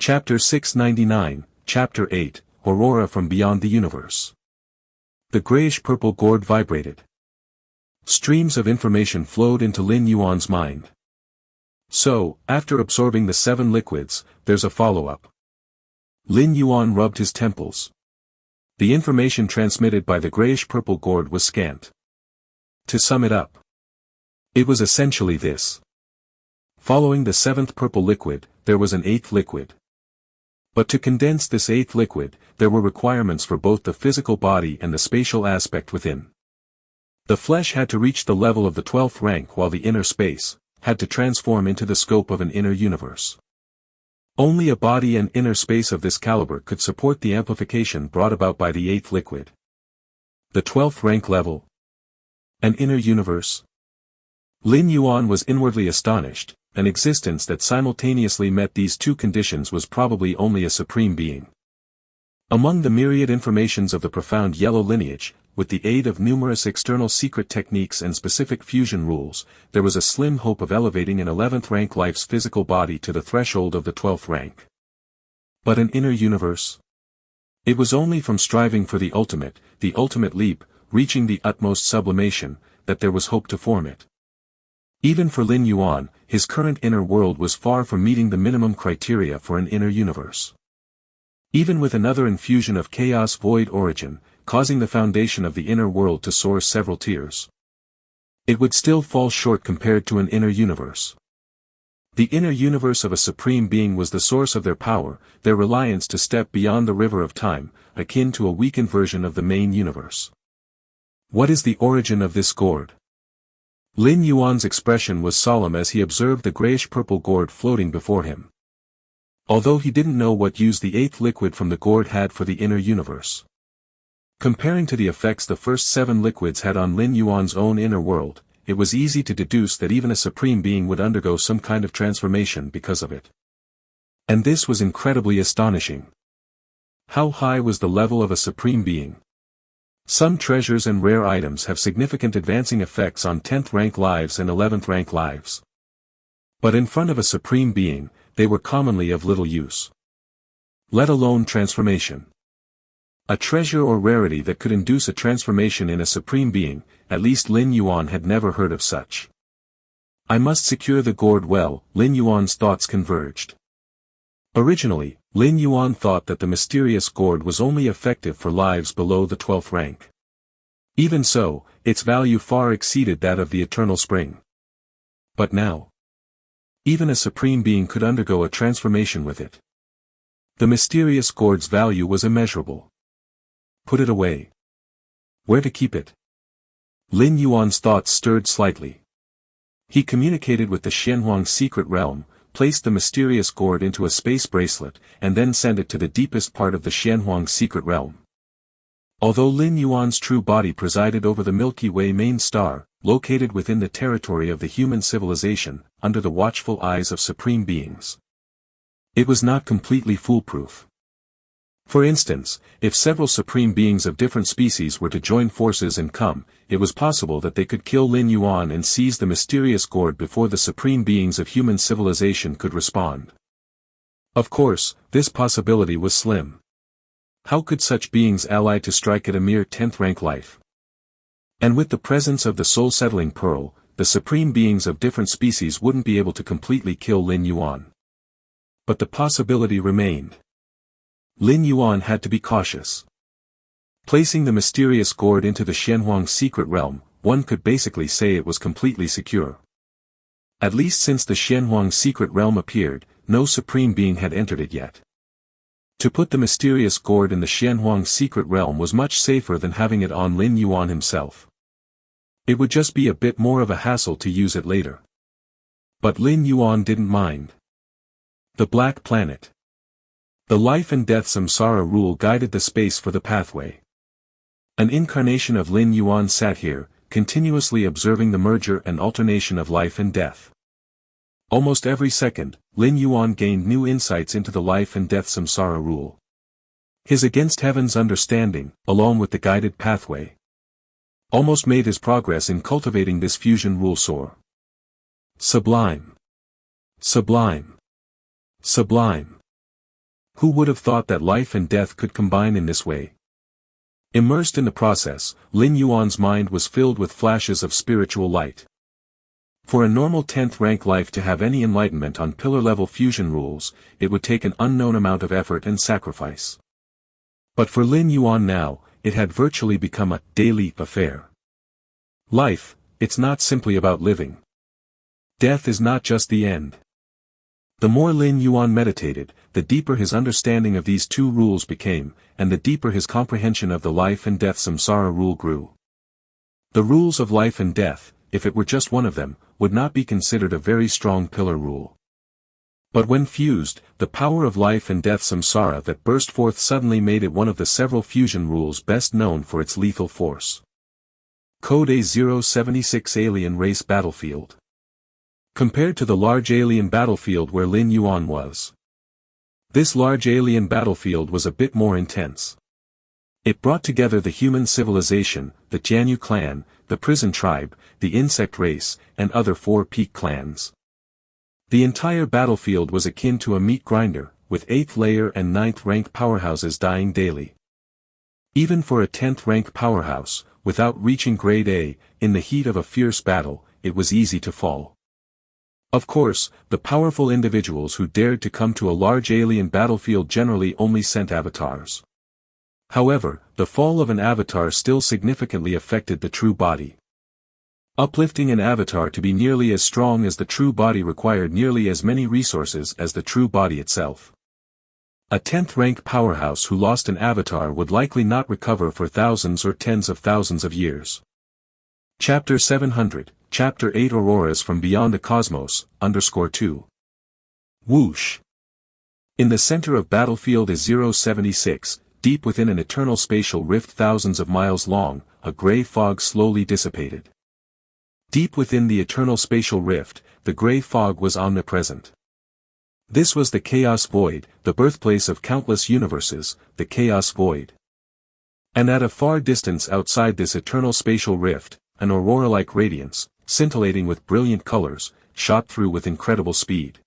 Chapter 699, Chapter 8, Aurora from Beyond the Universe. The grayish-purple gourd vibrated. Streams of information flowed into Lin Yuan's mind. So, after absorbing the 7 liquids, there's a follow-up. Lin Yuan rubbed his temples. The information transmitted by the grayish-purple gourd was scant. To sum it up, it was essentially this. Following the 7th purple liquid, there was an 8th liquid. But to condense this 8th liquid, there were requirements for both the physical body and the spatial aspect within. The flesh had to reach the level of the 12th rank, while the inner space had to transform into the scope of an inner universe. Only a body and inner space of this caliber could support the amplification brought about by the 8th liquid. The 12th rank level. An inner universe. Lin Yuan was inwardly astonished. An existence that simultaneously met these two conditions was probably only a supreme being. Among the myriad informations of the profound yellow lineage, with the aid of numerous external secret techniques and specific fusion rules, there was a slim hope of elevating an 11th rank life's physical body to the threshold of the 12th rank. But an inner universe? It was only from striving for the ultimate leap, reaching the utmost sublimation, that there was hope to form it. Even for Lin Yuan, his current inner world was far from meeting the minimum criteria for an inner universe. Even with another infusion of chaos void origin, causing the foundation of the inner world to soar several tiers, it would still fall short compared to an inner universe. The inner universe of a supreme being was the source of their power, their reliance to step beyond the river of time, akin to a weakened version of the main universe. What is the origin of this gourd? Lin Yuan's expression was solemn as he observed the grayish-purple gourd floating before him. Although he didn't know what use the 8th liquid from the gourd had for the inner universe. Comparing to the effects the first 7 liquids had on Lin Yuan's own inner world, it was easy to deduce that even a supreme being would undergo some kind of transformation because of it. And this was incredibly astonishing. How high was the level of a supreme being? Some treasures and rare items have significant advancing effects on 10th rank lives and 11th rank lives. But in front of a supreme being, they were commonly of little use. Let alone transformation. A treasure or rarity that could induce a transformation in a supreme being, at least Lin Yuan had never heard of such. I must secure the gourd well, Lin Yuan's thoughts converged. Originally, Lin Yuan thought that the mysterious gourd was only effective for lives below the 12th rank. Even so, its value far exceeded that of the eternal spring. But now, even a supreme being could undergo a transformation with it. The mysterious gourd's value was immeasurable. Put it away. Where to keep it? Lin Yuan's thoughts stirred slightly. He communicated with the Xianhuang secret realm, placed the mysterious gourd into a space bracelet, and then sent it to the deepest part of the Xianhuang secret realm. Although Lin Yuan's true body presided over the Milky Way main star, located within the territory of the human civilization, under the watchful eyes of supreme beings, it was not completely foolproof. For instance, if several supreme beings of different species were to join forces and come, it was possible that they could kill Lin Yuan and seize the mysterious gourd before the supreme beings of human civilization could respond. Of course, this possibility was slim. How could such beings ally to strike at a mere 10th rank life? And with the presence of the soul-settling pearl, the supreme beings of different species wouldn't be able to completely kill Lin Yuan. But the possibility remained. Lin Yuan had to be cautious. Placing the mysterious gourd into the Xianhuang secret realm, one could basically say it was completely secure. At least since the Xianhuang secret realm appeared, no supreme being had entered it yet. To put the mysterious gourd in the Xianhuang secret realm was much safer than having it on Lin Yuan himself. It would just be a bit more of a hassle to use it later. But Lin Yuan didn't mind. The Black Planet. The life and death samsara rule guided the space for the pathway. An incarnation of Lin Yuan sat here, continuously observing the merger and alternation of life and death. Almost every second, Lin Yuan gained new insights into the life and death samsara rule. His against heaven's understanding, along with the guided pathway, almost made his progress in cultivating this fusion rule soar. Sublime. Sublime. Sublime. Who would have thought that life and death could combine in this way? Immersed in the process, Lin Yuan's mind was filled with flashes of spiritual light. For a normal 10th rank life to have any enlightenment on pillar-level fusion rules, it would take an unknown amount of effort and sacrifice. But for Lin Yuan now, it had virtually become a daily affair. Life, it's not simply about living. Death is not just the end. The more Lin Yuan meditated, the deeper his understanding of these two rules became, and the deeper his comprehension of the life and death samsara rule grew. The rules of life and death, if it were just one of them, would not be considered a very strong pillar rule. But when fused, the power of life and death samsara that burst forth suddenly made it one of the several fusion rules best known for its lethal force. Code A076 Alien Race Battlefield. Compared to the large alien battlefield where Lin Yuan was, this large alien battlefield was a bit more intense. It brought together the human civilization, the Jianyu clan, the prison tribe, the insect race, and other 4 peak clans. The entire battlefield was akin to a meat grinder, with 8th layer and 9th rank powerhouses dying daily. Even for a 10th rank powerhouse, without reaching grade A, in the heat of a fierce battle, it was easy to fall. Of course, the powerful individuals who dared to come to a large alien battlefield generally only sent avatars. However, the fall of an avatar still significantly affected the true body. Uplifting an avatar to be nearly as strong as the true body required nearly as many resources as the true body itself. A 10th rank powerhouse who lost an avatar would likely not recover for thousands or tens of thousands of years. Chapter 700, Chapter 8 Auroras from Beyond the Cosmos, _2. Whoosh. In the center of battlefield A076, deep within an eternal spatial rift thousands of miles long, a gray fog slowly dissipated. Deep within the eternal spatial rift, the gray fog was omnipresent. This was the chaos void, the birthplace of countless universes, the chaos void. And at a far distance outside this eternal spatial rift, an aurora-like radiance, scintillating with brilliant colors, shot through with incredible speed.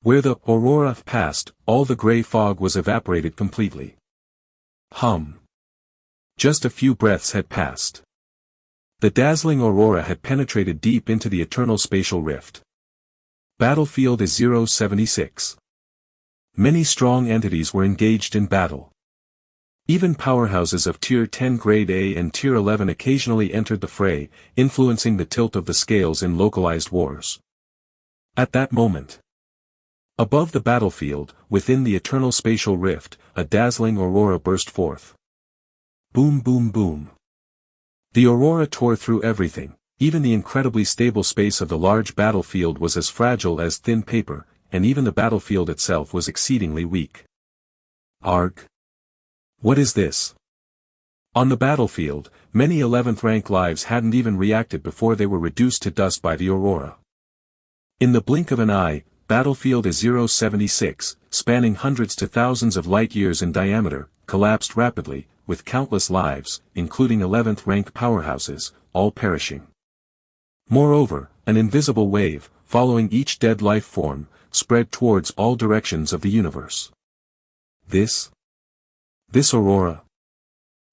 Where the aurora passed, all the gray fog was evaporated completely. Just a few breaths had passed. The dazzling aurora had penetrated deep into the eternal spatial rift. Battlefield A076. Many strong entities were engaged in battle. Even powerhouses of Tier 10 Grade A and Tier 11 occasionally entered the fray, influencing the tilt of the scales in localized wars. At that moment, above the battlefield, within the eternal spatial rift, a dazzling aurora burst forth. Boom boom boom. The aurora tore through everything, even the incredibly stable space of the large battlefield was as fragile as thin paper, and even the battlefield itself was exceedingly weak. Arg! What is this? On the battlefield, many 11th rank lives hadn't even reacted before they were reduced to dust by the aurora. In the blink of an eye, battlefield A076, spanning hundreds to thousands of light years in diameter, collapsed rapidly, with countless lives, including 11th rank powerhouses, all perishing. Moreover, an invisible wave, following each dead life form, spread towards all directions of the universe. This aurora.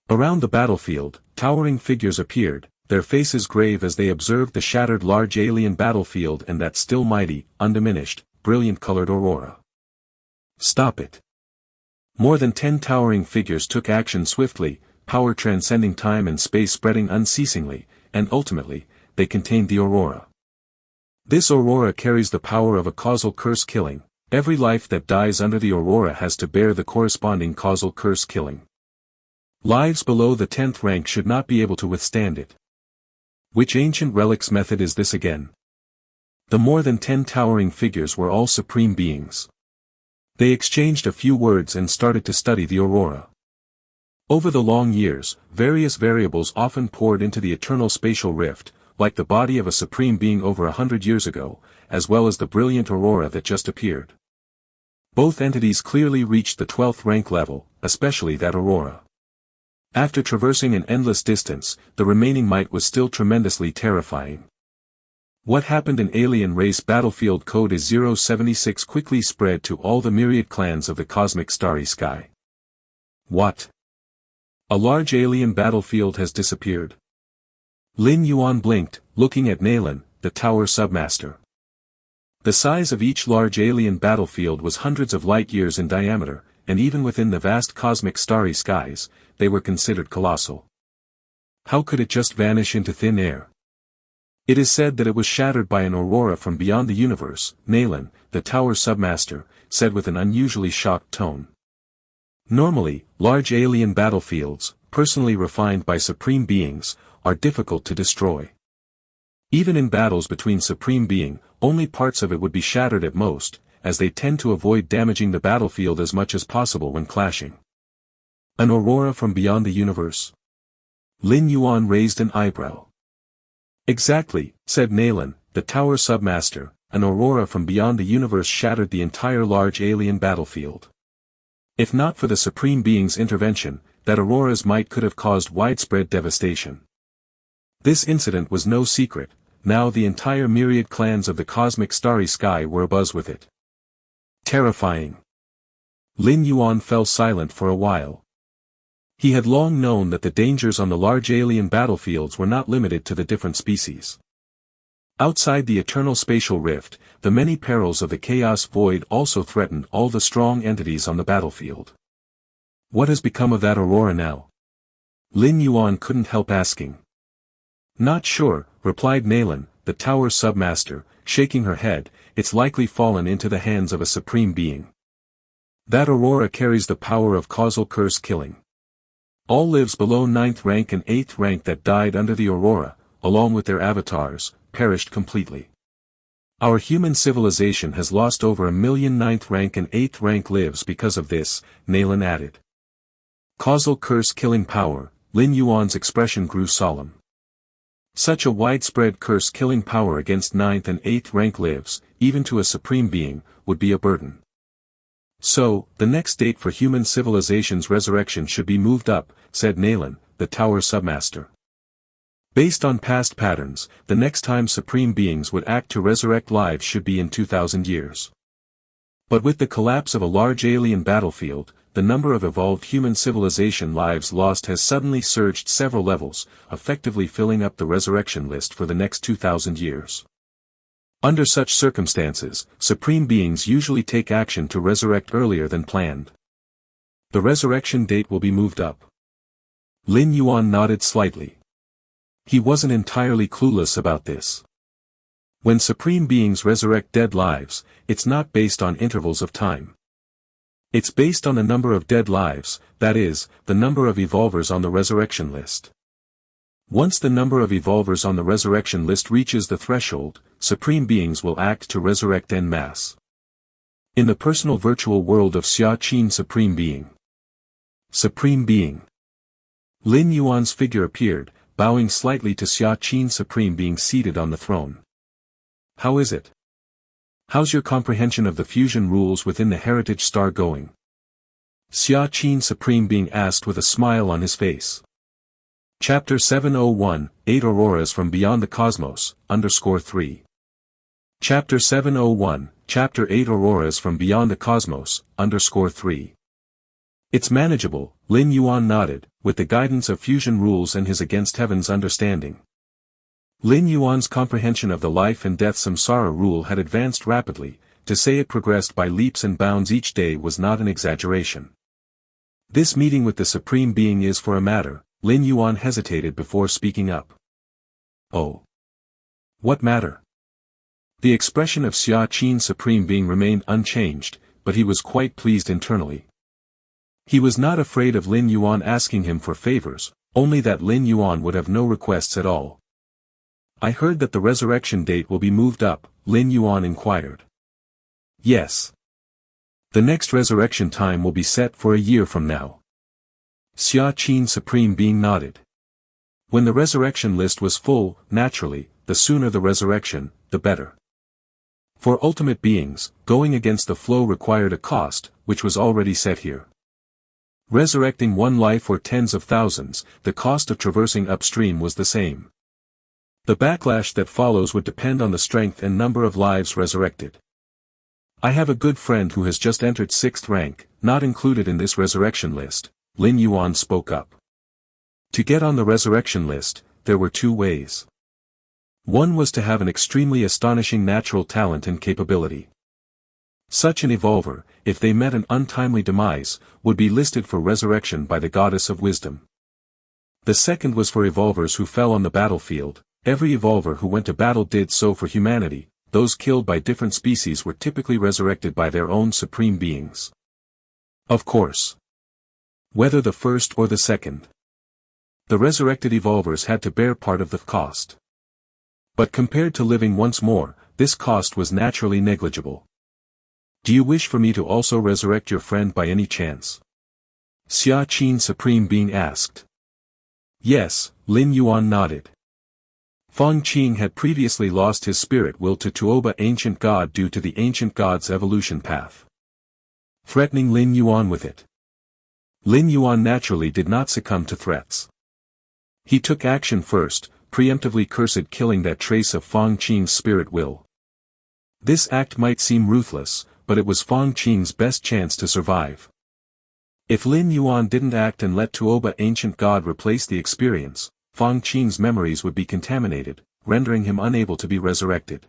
Around the battlefield, towering figures appeared, their faces grave as they observed the shattered large alien battlefield and that still mighty, undiminished, brilliant-colored aurora. Stop it. More than 10 towering figures took action swiftly, power transcending time and space spreading unceasingly, and ultimately, they contained the aurora. This aurora carries the power of a causal curse killing. Every life that dies under the aurora has to bear the corresponding causal curse killing. Lives below the 10th rank should not be able to withstand it. Which ancient relics method is this again? The more than 10 towering figures were all supreme beings. They exchanged a few words and started to study the aurora. Over the long years, various variables often poured into the eternal spatial rift, like the body of a supreme being over 100 years ago, as well as the brilliant aurora that just appeared. Both entities clearly reached the 12th rank level, especially that aurora. After traversing an endless distance, the remaining might was still tremendously terrifying. What happened in alien race battlefield code is 076 quickly spread to all the myriad clans of the cosmic starry sky. What? A large alien battlefield has disappeared. Lin Yuan blinked, looking at Nalan, the tower submaster. The size of each large alien battlefield was hundreds of light years in diameter, and even within the vast cosmic starry skies, they were considered colossal. How could it just vanish into thin air? It is said that it was shattered by an aurora from beyond the universe, Nalan, the tower submaster, said with an unusually shocked tone. Normally, large alien battlefields, personally refined by supreme beings, are difficult to destroy. Even in battles between supreme being, only parts of it would be shattered at most, as they tend to avoid damaging the battlefield as much as possible when clashing. An aurora from beyond the universe? Lin Yuan raised an eyebrow. Exactly, said Nalan, the tower submaster, an aurora from beyond the universe shattered the entire large alien battlefield. If not for the Supreme Being's intervention, that aurora's might could have caused widespread devastation. This incident was no secret, now the entire myriad clans of the cosmic starry sky were abuzz with it. Terrifying. Lin Yuan fell silent for a while. He had long known that the dangers on the large alien battlefields were not limited to the different species. Outside the eternal spatial rift, the many perils of the chaos void also threatened all the strong entities on the battlefield. What has become of that aurora now? Lin Yuan couldn't help asking. Not sure, replied Nalan, the tower submaster, shaking her head, it's likely fallen into the hands of a supreme being. That aurora carries the power of causal curse killing. All lives below 9th rank and 8th rank that died under the aurora, along with their avatars, perished completely. Our human civilization has lost over 1 million 9th rank and 8th rank lives because of this, Nalan added. Causal curse killing power, Lin Yuan's expression grew solemn. Such a widespread curse killing power against 9th and 8th rank lives, even to a supreme being, would be a burden. So, the next date for human civilization's resurrection should be moved up, said Nalan, the tower submaster. Based on past patterns, the next time supreme beings would act to resurrect lives should be in 2,000 years. But with the collapse of a large alien battlefield, the number of evolved human civilization lives lost has suddenly surged several levels, effectively filling up the resurrection list for the next 2,000 years. Under such circumstances, supreme beings usually take action to resurrect earlier than planned. The resurrection date will be moved up. Lin Yuan nodded slightly. He wasn't entirely clueless about this. When supreme beings resurrect dead lives, it's not based on intervals of time. It's based on the number of dead lives, that is, the number of evolvers on the resurrection list. Once the number of evolvers on the resurrection list reaches the threshold, supreme beings will act to resurrect en masse. In the personal virtual world of Xia Qin Supreme Being. Supreme Being. Lin Yuan's figure appeared, bowing slightly to Xia Qin Supreme Being seated on the throne. How is it? How's your comprehension of the fusion rules within the heritage star going? Xia Qin Supreme Being asked with a smile on his face. Chapter 701, 8 Auroras from Beyond the Cosmos, _3. Chapter 701, Chapter 8 Auroras from Beyond the Cosmos, _3. It's manageable, Lin Yuan nodded, with the guidance of fusion rules and his against heaven's understanding. Lin Yuan's comprehension of the life and death samsara rule had advanced rapidly, to say it progressed by leaps and bounds each day was not an exaggeration. This meeting with the Supreme Being is for a matter. Lin Yuan hesitated before speaking up. Oh. What matter? The expression of Xia Qin Supreme Being remained unchanged, but he was quite pleased internally. He was not afraid of Lin Yuan asking him for favors, only that Lin Yuan would have no requests at all. I heard that the resurrection date will be moved up, Lin Yuan inquired. Yes. The next resurrection time will be set for a year from now. Xia Qin Supreme Being nodded. When the resurrection list was full, naturally, the sooner the resurrection, the better. For ultimate beings, going against the flow required a cost, which was already set here. Resurrecting one life or tens of thousands, the cost of traversing upstream was the same. The backlash that follows would depend on the strength and number of lives resurrected. I have a good friend who has just entered 6th rank, not included in this resurrection list, Lin Yuan spoke up. To get on the resurrection list, there were 2 ways. One was to have an extremely astonishing natural talent and capability. Such an evolver, if they met an untimely demise, would be listed for resurrection by the goddess of wisdom. The second was for evolvers who fell on the battlefield. Every evolver who went to battle did so for humanity. Those killed by different species were typically resurrected by their own supreme beings. Of course. Whether the first or the second, the resurrected evolvers had to bear part of the cost. But compared to living once more, this cost was naturally negligible. Do you wish for me to also resurrect your friend by any chance? Xia Qin Supreme Being asked. Yes, Lin Yuan nodded. Feng Qing had previously lost his spirit will to Tuoba ancient god due to the ancient god's evolution path, threatening Lin Yuan with it. Lin Yuan naturally did not succumb to threats. He took action first, preemptively cursed killing that trace of Feng Qing's spirit will. This act might seem ruthless, but it was Feng Qing's best chance to survive. If Lin Yuan didn't act and let Tuoba ancient god replace the experience, Feng Qing's memories would be contaminated, rendering him unable to be resurrected.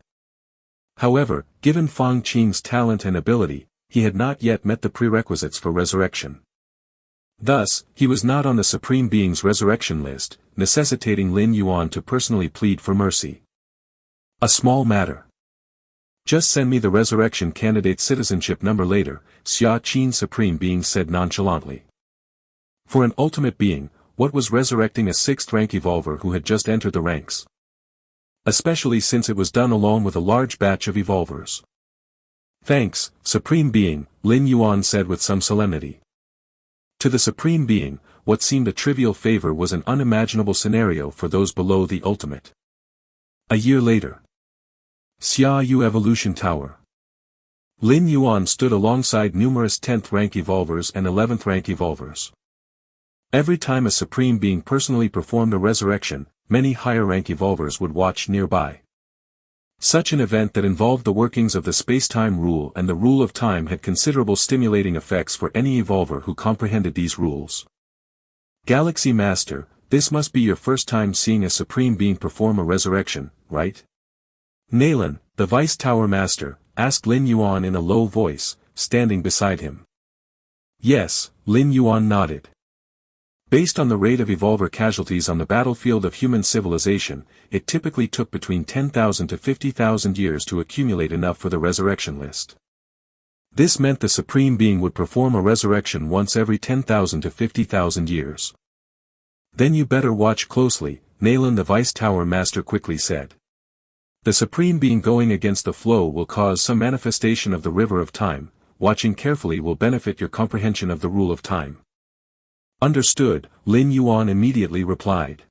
However, given Feng Qing's talent and ability, he had not yet met the prerequisites for resurrection. Thus, he was not on the Supreme Being's resurrection list, necessitating Lin Yuan to personally plead for mercy. A small matter. Just send me the resurrection candidate's citizenship number later, Xia Qin Supreme Being said nonchalantly. For an ultimate being, what was resurrecting a 6th rank evolver who had just entered the ranks? Especially since it was done along with a large batch of evolvers. Thanks, Supreme Being, Lin Yuan said with some solemnity. To the Supreme Being, what seemed a trivial favor was an unimaginable scenario for those below the ultimate. A year later. Xia Yu Evolution Tower. Lin Yuan stood alongside numerous 10th rank evolvers and 11th rank evolvers. Every time a Supreme Being personally performed a resurrection, many higher rank evolvers would watch nearby. Such an event that involved the workings of the space-time rule and the rule of time had considerable stimulating effects for any evolver who comprehended these rules. Galaxy Master, this must be your first time seeing a Supreme Being perform a resurrection, right? Nalan, the Vice Tower Master, asked Lin Yuan in a low voice, standing beside him. Yes, Lin Yuan nodded. Based on the rate of evolver casualties on the battlefield of human civilization, it typically took between 10,000 to 50,000 years to accumulate enough for the resurrection list. This meant the Supreme Being would perform a resurrection once every 10,000 to 50,000 years. Then you better watch closely, Nalan the Vice Tower Master quickly said. The Supreme Being going against the flow will cause some manifestation of the river of time. Watching carefully will benefit your comprehension of the rule of time. Understood, Lin Yuan immediately replied.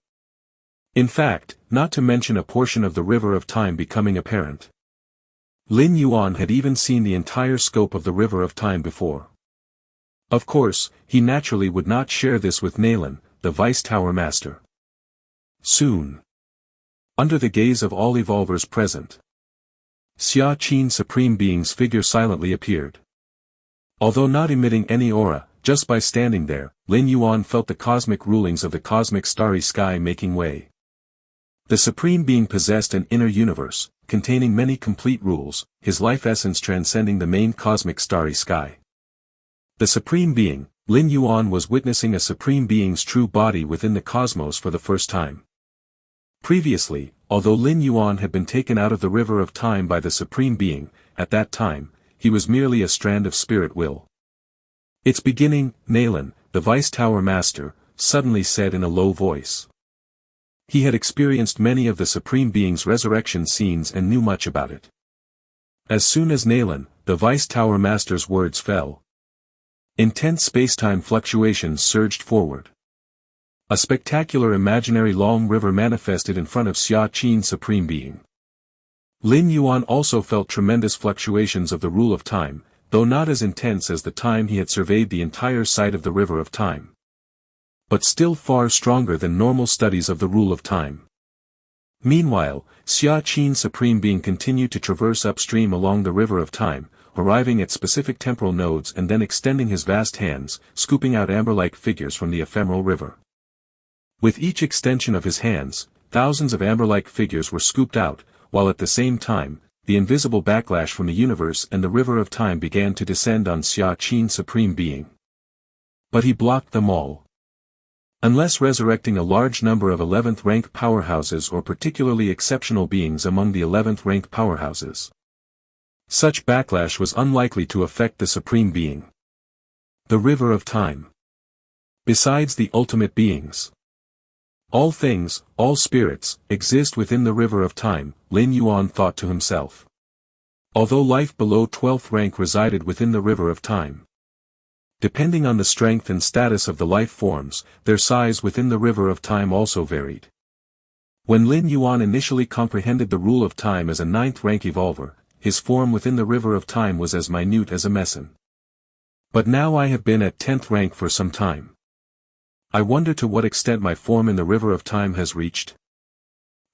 In fact, not to mention a portion of the river of time becoming apparent. Lin Yuan had even seen the entire scope of the river of time before. Of course, he naturally would not share this with Nalan, the Vice Tower Master. Soon. Under the gaze of all evolvers present, Xia Qin Supreme Being's figure silently appeared. Although not emitting any aura, just by standing there, Lin Yuan felt the cosmic rulings of the cosmic starry sky making way. The Supreme Being possessed an inner universe, containing many complete rules, his life essence transcending the main cosmic starry sky. The Supreme Being, Lin Yuan was witnessing a Supreme Being's true body within the cosmos for the first time. Previously, although Lin Yuan had been taken out of the river of time by the Supreme Being, at that time, he was merely a strand of spirit will. It's beginning, Nalan, the Vice Tower Master, suddenly said in a low voice. He had experienced many of the Supreme Being's resurrection scenes and knew much about it. As soon as Nalan, the Vice Tower Master's words fell, intense spacetime fluctuations surged forward. A spectacular imaginary long river manifested in front of Xia Qin Supreme Being. Lin Yuan also felt tremendous fluctuations of the rule of time, though not as intense as the time he had surveyed the entire site of the river of time. But still far stronger than normal studies of the rule of time. Meanwhile, Xia Qin Supreme Being continued to traverse upstream along the river of time, arriving at specific temporal nodes and then extending his vast hands, scooping out amber-like figures from the ephemeral river. With each extension of his hands, thousands of amber-like figures were scooped out, while at the same time, the invisible backlash from the universe and the river of time began to descend on Xia Qin Supreme Being. But he blocked them all. Unless resurrecting a large number of 11th rank powerhouses or particularly exceptional beings among the 11th rank powerhouses. Such backlash was unlikely to affect the Supreme Being. The River of Time. Besides the ultimate beings. All things, all spirits, exist within the River of Time, Lin Yuan thought to himself. Although life below 12th rank resided within the River of Time. Depending on the strength and status of the life forms, their size within the River of Time also varied. When Lin Yuan initially comprehended the rule of time as a 9th rank evolver, his form within the River of Time was as minute as a meson. But now I have been at 10th rank for some time. I wonder to what extent my form in the River of Time has reached.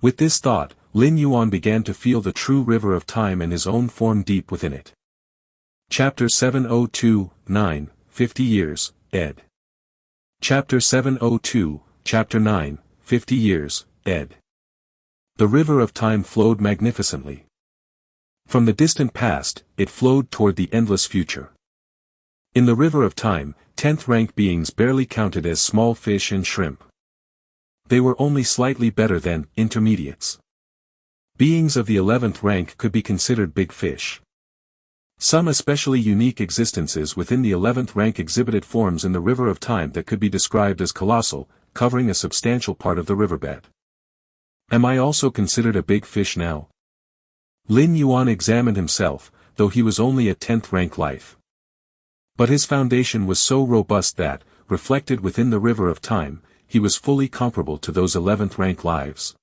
With this thought, Lin Yuan began to feel the true River of Time and his own form deep within it. Chapter 702-9, 50 Years, ed. Chapter 702, Chapter 9, 50 Years, ed. The River of Time flowed magnificently. From the distant past, it flowed toward the endless future. In the River of Time, 10th rank beings barely counted as small fish and shrimp. They were only slightly better than intermediates. Beings of the 11th rank could be considered big fish. Some especially unique existences within the 11th rank exhibited forms in the River of Time that could be described as colossal, covering a substantial part of the riverbed. Am I also considered a big fish now? Lin Yuan examined himself, though he was only a 10th rank life. But his foundation was so robust that, reflected within the River of Time, he was fully comparable to those 11th rank lives.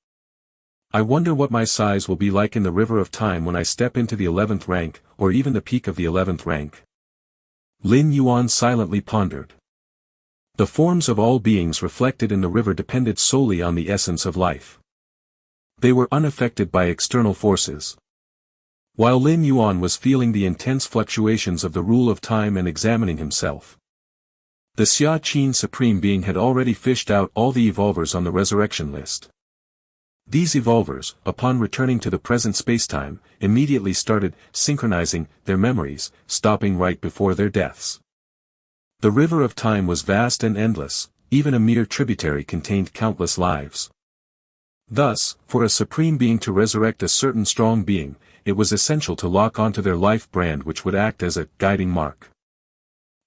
I wonder what my size will be like in the River of Time when I step into the 11th rank, or even the peak of the 11th rank. Lin Yuan silently pondered. The forms of all beings reflected in the river depended solely on the essence of life. They were unaffected by external forces. While Lin Yuan was feeling the intense fluctuations of the rule of time and examining himself, the Xia Qin Supreme Being had already fished out all the evolvers on the resurrection list. These evolvers, upon returning to the present spacetime, immediately started synchronizing their memories, stopping right before their deaths. The River of Time was vast and endless, even a mere tributary contained countless lives. Thus, for a Supreme Being to resurrect a certain strong being, it was essential to lock onto their life brand which would act as a guiding mark.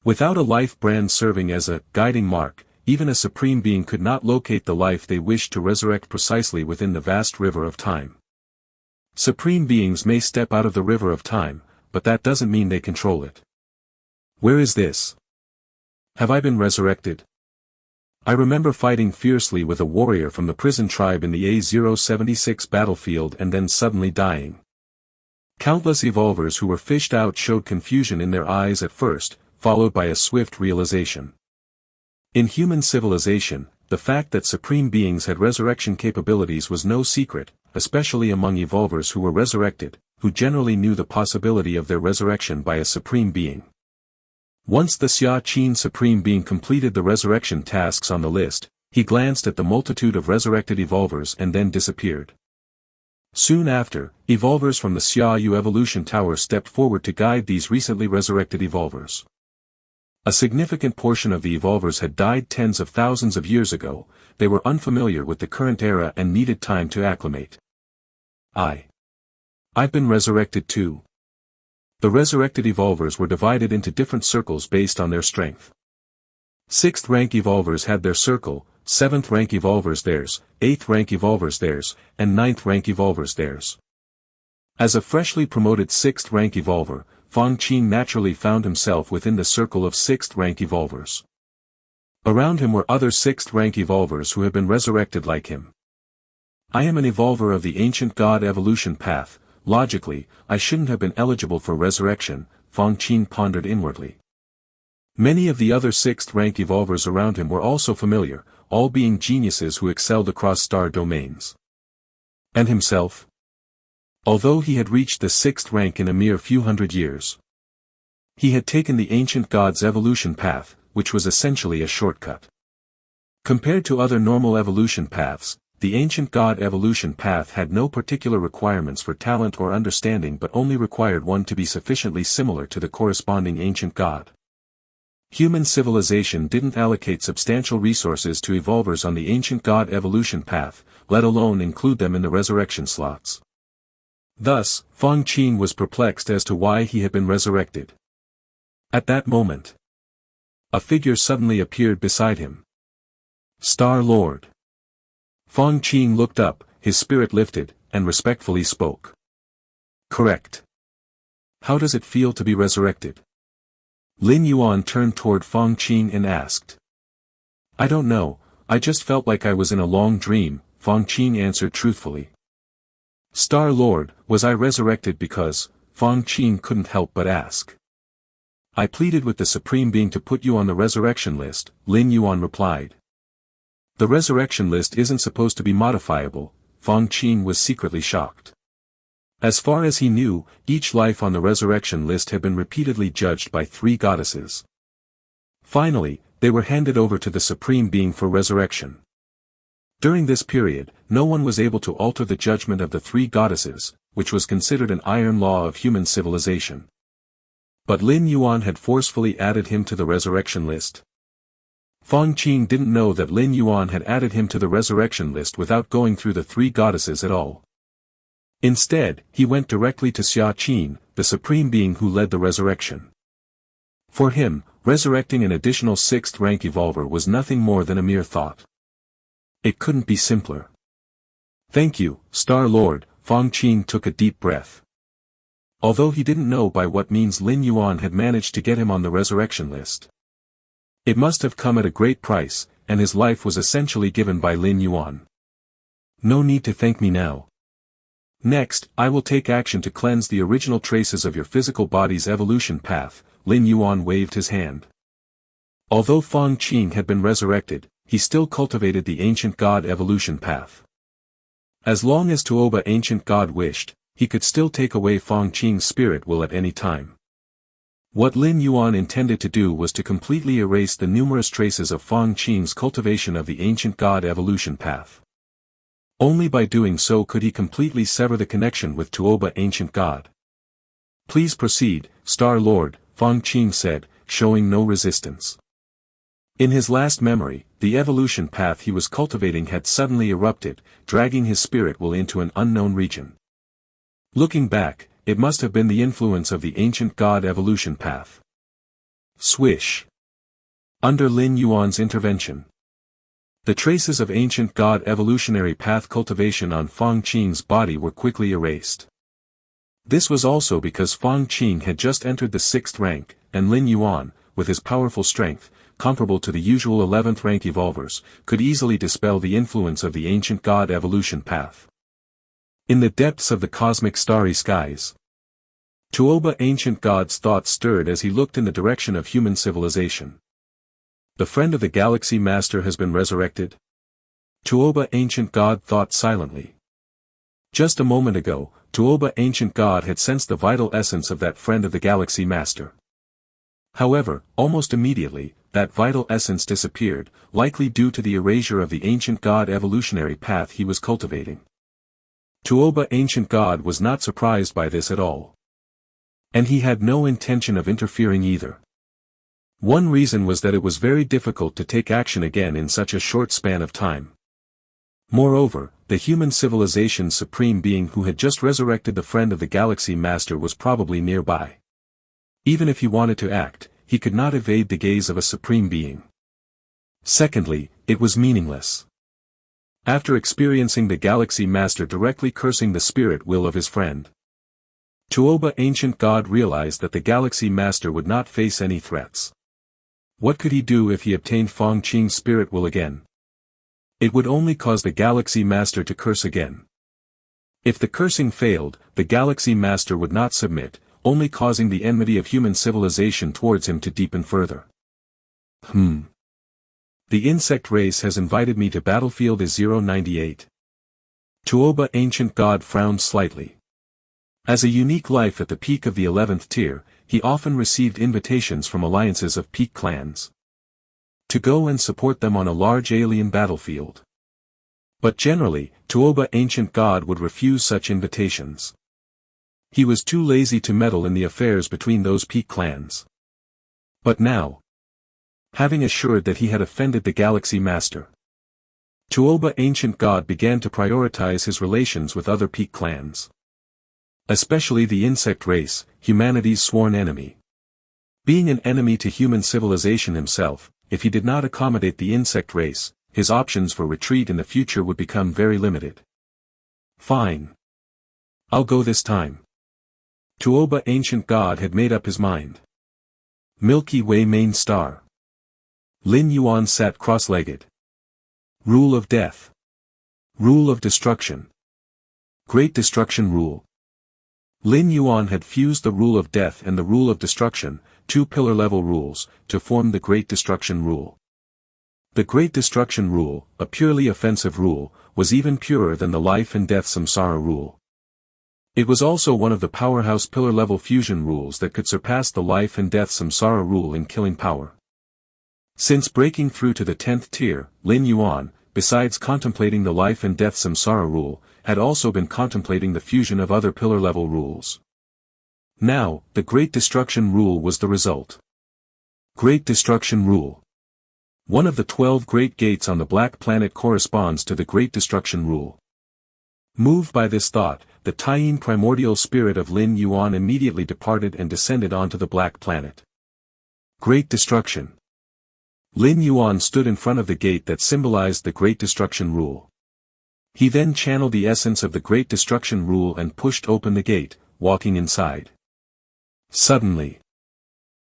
Without a life brand serving as a guiding mark, even a Supreme Being could not locate the life they wished to resurrect precisely within the vast River of Time. Supreme Beings may step out of the River of Time, but that doesn't mean they control it. Where is this? Have I been resurrected? I remember fighting fiercely with a warrior from the prison tribe in the A076 battlefield and then suddenly dying. Countless evolvers who were fished out showed confusion in their eyes at first, followed by a swift realization. In human civilization, the fact that Supreme Beings had resurrection capabilities was no secret, especially among evolvers who were resurrected, who generally knew the possibility of their resurrection by a Supreme Being. Once the Xia Qin Supreme Being completed the resurrection tasks on the list, he glanced at the multitude of resurrected evolvers and then disappeared. Soon after, evolvers from the Xia Yu Evolution Tower stepped forward to guide these recently resurrected evolvers. A significant portion of the evolvers had died tens of thousands of years ago, they were unfamiliar with the current era and needed time to acclimate. I've been resurrected too. The resurrected evolvers were divided into different circles based on their strength. 6th rank evolvers had their circle, 7th rank evolvers theirs, 8th rank evolvers theirs, and 9th rank evolvers theirs. As a freshly promoted 6th rank evolver, Fang Qin naturally found himself within the circle of 6th rank evolvers. Around him were other 6th rank evolvers who had been resurrected like him. I am an evolver of the ancient god evolution path, logically, I shouldn't have been eligible for resurrection, Fang Qin pondered inwardly. Many of the other 6th rank evolvers around him were also familiar, all being geniuses who excelled across star domains. And himself? Although he had reached the 6th rank in a mere few hundred years, he had taken the ancient god's evolution path, which was essentially a shortcut. Compared to other normal evolution paths, the ancient god evolution path had no particular requirements for talent or understanding but only required one to be sufficiently similar to the corresponding ancient god. Human civilization didn't allocate substantial resources to evolvers on the ancient god evolution path, let alone include them in the resurrection slots. Thus, Feng Qin was perplexed as to why he had been resurrected. At that moment, a figure suddenly appeared beside him. Star-Lord. Feng Qin looked up, his spirit lifted, and respectfully spoke. Correct. How does it feel to be resurrected? Lin Yuan turned toward Feng Qin and asked. I don't know, I just felt like I was in a long dream, Feng Qin answered truthfully. Star-Lord, was I resurrected because, Feng Qin couldn't help but ask. I pleaded with the Supreme Being to put you on the resurrection list, Lin Yuan replied. The resurrection list isn't supposed to be modifiable, Feng Qin was secretly shocked. As far as he knew, each life on the resurrection list had been repeatedly judged by 3 goddesses. Finally, they were handed over to the Supreme Being for resurrection. During this period, no one was able to alter the judgment of the 3 goddesses, which was considered an iron law of human civilization. But Lin Yuan had forcefully added him to the resurrection list. Feng Qin didn't know that Lin Yuan had added him to the resurrection list without going through the 3 goddesses at all. Instead, he went directly to Xia Qin, the Supreme Being who led the resurrection. For him, resurrecting an additional 6th rank evolver was nothing more than a mere thought. It couldn't be simpler. Thank you, Star-Lord, Feng Qin took a deep breath. Although he didn't know by what means Lin Yuan had managed to get him on the resurrection list. It must have come at a great price, and his life was essentially given by Lin Yuan. No need to thank me now. Next, I will take action to cleanse the original traces of your physical body's evolution path, Lin Yuan waved his hand. Although Feng Qin had been resurrected, he still cultivated the ancient god evolution path. As long as Tuoba ancient god wished, he could still take away Feng Qin's spirit will at any time. What Lin Yuan intended to do was to completely erase the numerous traces of Feng Qin's cultivation of the ancient god evolution path. Only by doing so could he completely sever the connection with Tuoba ancient god. Please proceed, Star-Lord, Feng Qin said, showing no resistance. In his last memory, the evolution path he was cultivating had suddenly erupted, dragging his spirit will into an unknown region. Looking back, it must have been the influence of the ancient god evolution path. Swish. Under Lin Yuan's intervention, the traces of ancient god evolutionary path cultivation on Feng Qin's body were quickly erased. This was also because Feng Qin had just entered the 6th rank, and Lin Yuan, with his powerful strength, comparable to the usual 11th rank evolvers, could easily dispel the influence of the ancient god evolution path. In the depths of the cosmic starry skies, Tuoba ancient god's thoughts stirred as he looked in the direction of human civilization. The friend of the galaxy master has been resurrected? Tuoba ancient god thought silently. Just a moment ago, Tuoba ancient god had sensed the vital essence of that friend of the galaxy master. However, almost immediately, that vital essence disappeared, likely due to the erasure of the ancient god evolutionary path he was cultivating. Tuoba ancient god was not surprised by this at all. And he had no intention of interfering either. One reason was that it was very difficult to take action again in such a short span of time. Moreover, the human civilization's supreme being who had just resurrected the friend of the galaxy master was probably nearby. Even if he wanted to act, he could not evade the gaze of a supreme being. Secondly, it was meaningless. After experiencing the galaxy master directly cursing the spirit will of his friend, Tuoba ancient god realized that the galaxy master would not face any threats. What could he do if he obtained Feng Qin's spirit will again? It would only cause the galaxy master to curse again. If the cursing failed, the galaxy master would not submit, only causing the enmity of human civilization towards him to deepen further. The insect race has invited me to battlefield is 098. Tuoba ancient god frowned slightly. As a unique life at the peak of the 11th tier, he often received invitations from alliances of peak clans to go and support them on a large alien battlefield. But generally, Tuoba ancient god would refuse such invitations. He was too lazy to meddle in the affairs between those peak clans. But now, having assured that he had offended the Galaxy Master, Tuoba ancient god began to prioritize his relations with other peak clans. Especially the insect race, humanity's sworn enemy. Being an enemy to human civilization himself, if he did not accommodate the insect race, his options for retreat in the future would become very limited. Fine. I'll go this time. Tuoba ancient god had made up his mind. Milky Way main star. Lin Yuan sat cross-legged. Rule of death. Rule of destruction. Great destruction rule. Lin Yuan had fused the rule of death and the rule of destruction, two pillar-level rules, to form the Great Destruction rule. The Great Destruction rule, a purely offensive rule, was even purer than the life and death samsara rule. It was also one of the powerhouse pillar-level fusion rules that could surpass the life and death samsara rule in killing power. Since breaking through to the 10th tier, Lin Yuan, besides contemplating the life and death samsara rule, had also been contemplating the fusion of other pillar-level rules. Now, the Great Destruction rule was the result. Great Destruction rule. One of the 12 great gates on the Black Planet corresponds to the Great Destruction rule. Moved by this thought, the Taiyin primordial spirit of Lin Yuan immediately departed and descended onto the Black Planet. Great Destruction. Lin Yuan stood in front of the gate that symbolized the Great Destruction rule. He then channeled the essence of the Great Destruction rule and pushed open the gate, walking inside. Suddenly,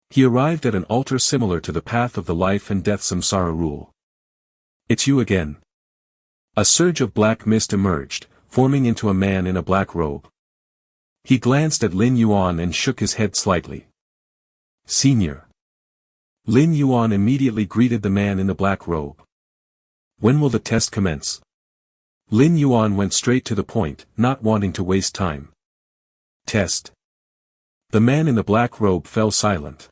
he arrived at an altar similar to the path of the life and death samsara rule. It's you again. A surge of black mist emerged, forming into a man in a black robe. He glanced at Lin Yuan and shook his head slightly. Senior. Lin Yuan immediately greeted the man in the black robe. When will the test commence? Lin Yuan went straight to the point, not wanting to waste time. Test. The man in the black robe fell silent.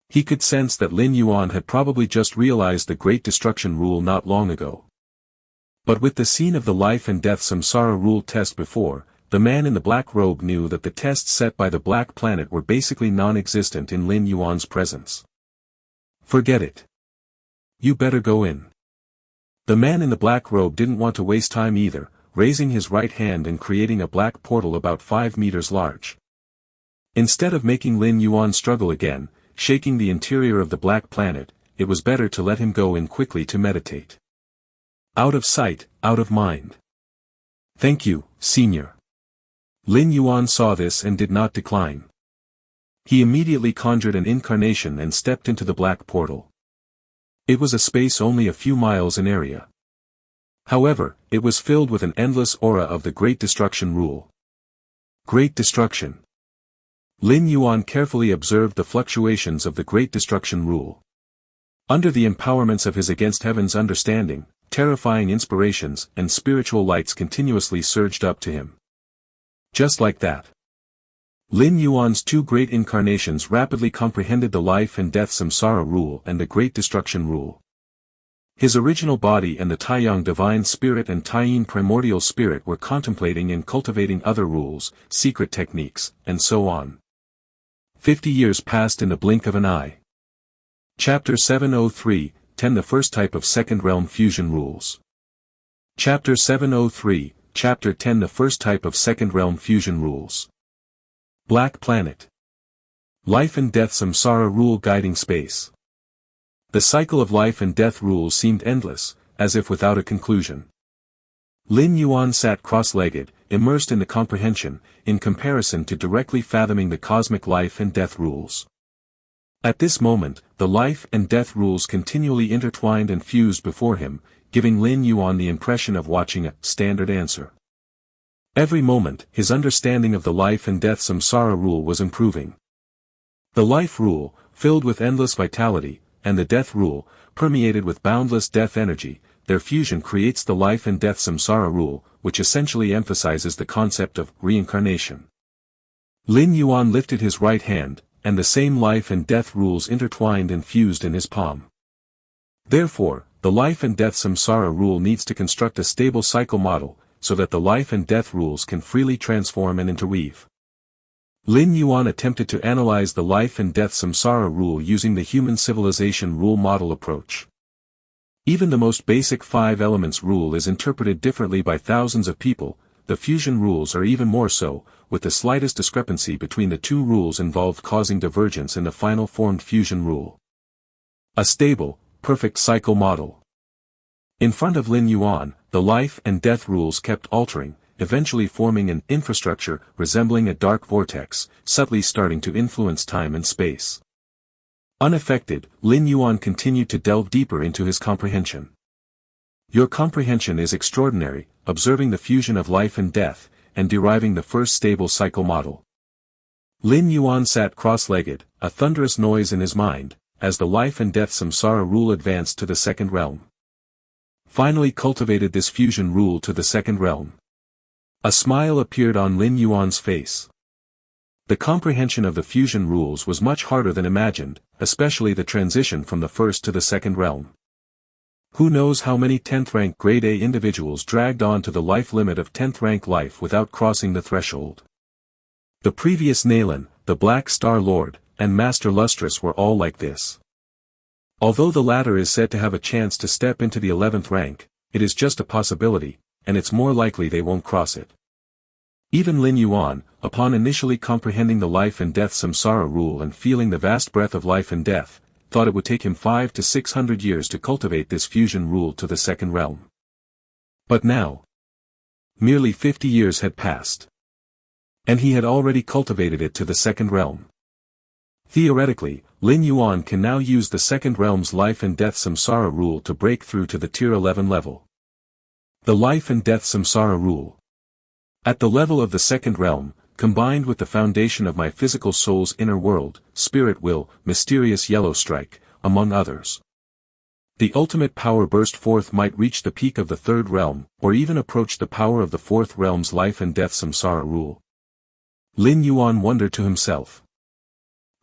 He could sense that Lin Yuan had probably just realized the Great Destruction rule not long ago. But with the scene of the life and death samsara rule test before, the man in the black robe knew that the tests set by the Black Planet were basically non-existent in Lin Yuan's presence. Forget it. You better go in. The man in the black robe didn't want to waste time either, raising his right hand and creating a black portal about 5 meters large. Instead of making Lin Yuan struggle again, shaking the interior of the Black Planet, it was better to let him go in quickly to meditate. Out of sight, out of mind. Thank you, Senior. Lin Yuan saw this and did not decline. He immediately conjured an incarnation and stepped into the black portal. It was a space only a few miles in area. However, it was filled with an endless aura of the Great Destruction rule. Great Destruction. Lin Yuan carefully observed the fluctuations of the Great Destruction rule. Under the empowerments of his against heaven's understanding, terrifying inspirations and spiritual lights continuously surged up to him. Just like that. Lin Yuan's two great incarnations rapidly comprehended the life and death samsara rule and the Great Destruction rule. His original body and the Taiyang divine spirit and Taiyin primordial spirit were contemplating and cultivating other rules, secret techniques, and so on. 50 years passed in the blink of an eye. Chapter 703, 10 The first type of second realm fusion rules. Chapter 703, Chapter 10 The first type of second realm fusion rules. Black Planet. Life and death samsara rule guiding space. The cycle of life and death rules seemed endless, as if without a conclusion. Lin Yuan sat cross-legged, immersed in the comprehension, in comparison to directly fathoming the cosmic life and death rules. At this moment, the life and death rules continually intertwined and fused before him, giving Lin Yuan the impression of watching a standard answer. Every moment, his understanding of the life and death samsara rule was improving. The life rule, filled with endless vitality, and the death rule, permeated with boundless death energy, their fusion creates the life and death samsara rule, which essentially emphasizes the concept of reincarnation. Lin Yuan lifted his right hand, and the same life and death rules intertwined and fused in his palm. Therefore, the life and death samsara rule needs to construct a stable cycle model, so that the life and death rules can freely transform and interweave. Lin Yuan attempted to analyze the life and death samsara rule using the human civilization rule model approach. Even the most basic 5 elements rule is interpreted differently by thousands of people. The fusion rules are even more so, with the slightest discrepancy between the 2 rules involved causing divergence in the final formed fusion rule. A stable, perfect cycle model. In front of Lin Yuan, the life and death rules kept altering, eventually forming an infrastructure resembling a dark vortex, subtly starting to influence time and space. Unaffected, Lin Yuan continued to delve deeper into his comprehension. Your comprehension is extraordinary, observing the fusion of life and death, and deriving the first stable cycle model. Lin Yuan sat cross-legged, a thunderous noise in his mind, as the life and death samsara rule advanced to the second realm. Finally cultivated this fusion rule to the second realm. A smile appeared on Lin Yuan's face. The comprehension of the fusion rules was much harder than imagined, especially the transition from the first to the second realm. Who knows how many 10th rank grade A individuals dragged on to the life limit of 10th rank life without crossing the threshold. The previous Nalan, the Black Star Lord, and Master Lustrous were all like this. Although the latter is said to have a chance to step into the 11th rank, it is just a possibility, and it's more likely they won't cross it. Even Lin Yuan, upon initially comprehending the life and death samsara rule and feeling the vast breadth of life and death, thought it would take him 500 to 600 years to cultivate this fusion rule to the second realm. But now, merely 50 years had passed. And he had already cultivated it to the second realm. Theoretically, Lin Yuan can now use the second realm's life and death samsara rule to break through to the tier 11 level. The life and death samsara rule. At the level of the second realm, combined with the foundation of my physical soul's inner world, spirit will, mysterious yellow strike, among others. The ultimate power burst forth might reach the peak of the third realm, or even approach the power of the fourth realm's life and death samsara rule. Lin Yuan wondered to himself.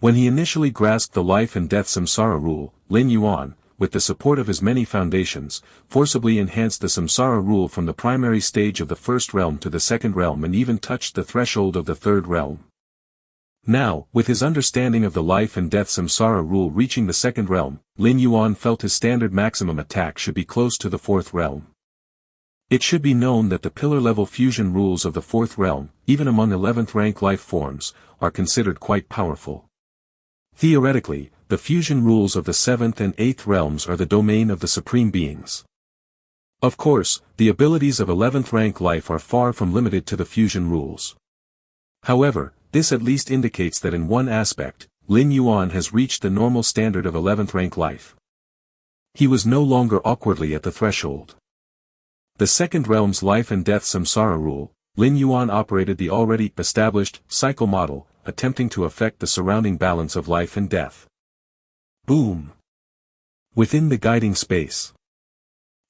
When he initially grasped the life and death samsara rule, Lin Yuan, with the support of his many foundations, forcibly enhanced the samsara rule from the primary stage of the first realm to the second realm and even touched the threshold of the third realm. Now, with his understanding of the life and death samsara rule reaching the second realm, Lin Yuan felt his standard maximum attack should be close to the fourth realm. It should be known that the pillar-level fusion rules of the fourth realm, even among 11th rank life forms, are considered quite powerful. Theoretically, the fusion rules of the 7th and 8th realms are the domain of the supreme beings. Of course, the abilities of 11th rank life are far from limited to the fusion rules. However, this at least indicates that in one aspect, Lin Yuan has reached the normal standard of 11th rank life. He was no longer awkwardly at the threshold. The second realm's life and death samsara rule, Lin Yuan operated the already established cycle model, attempting to affect the surrounding balance of life and death. Boom! Within the guiding space,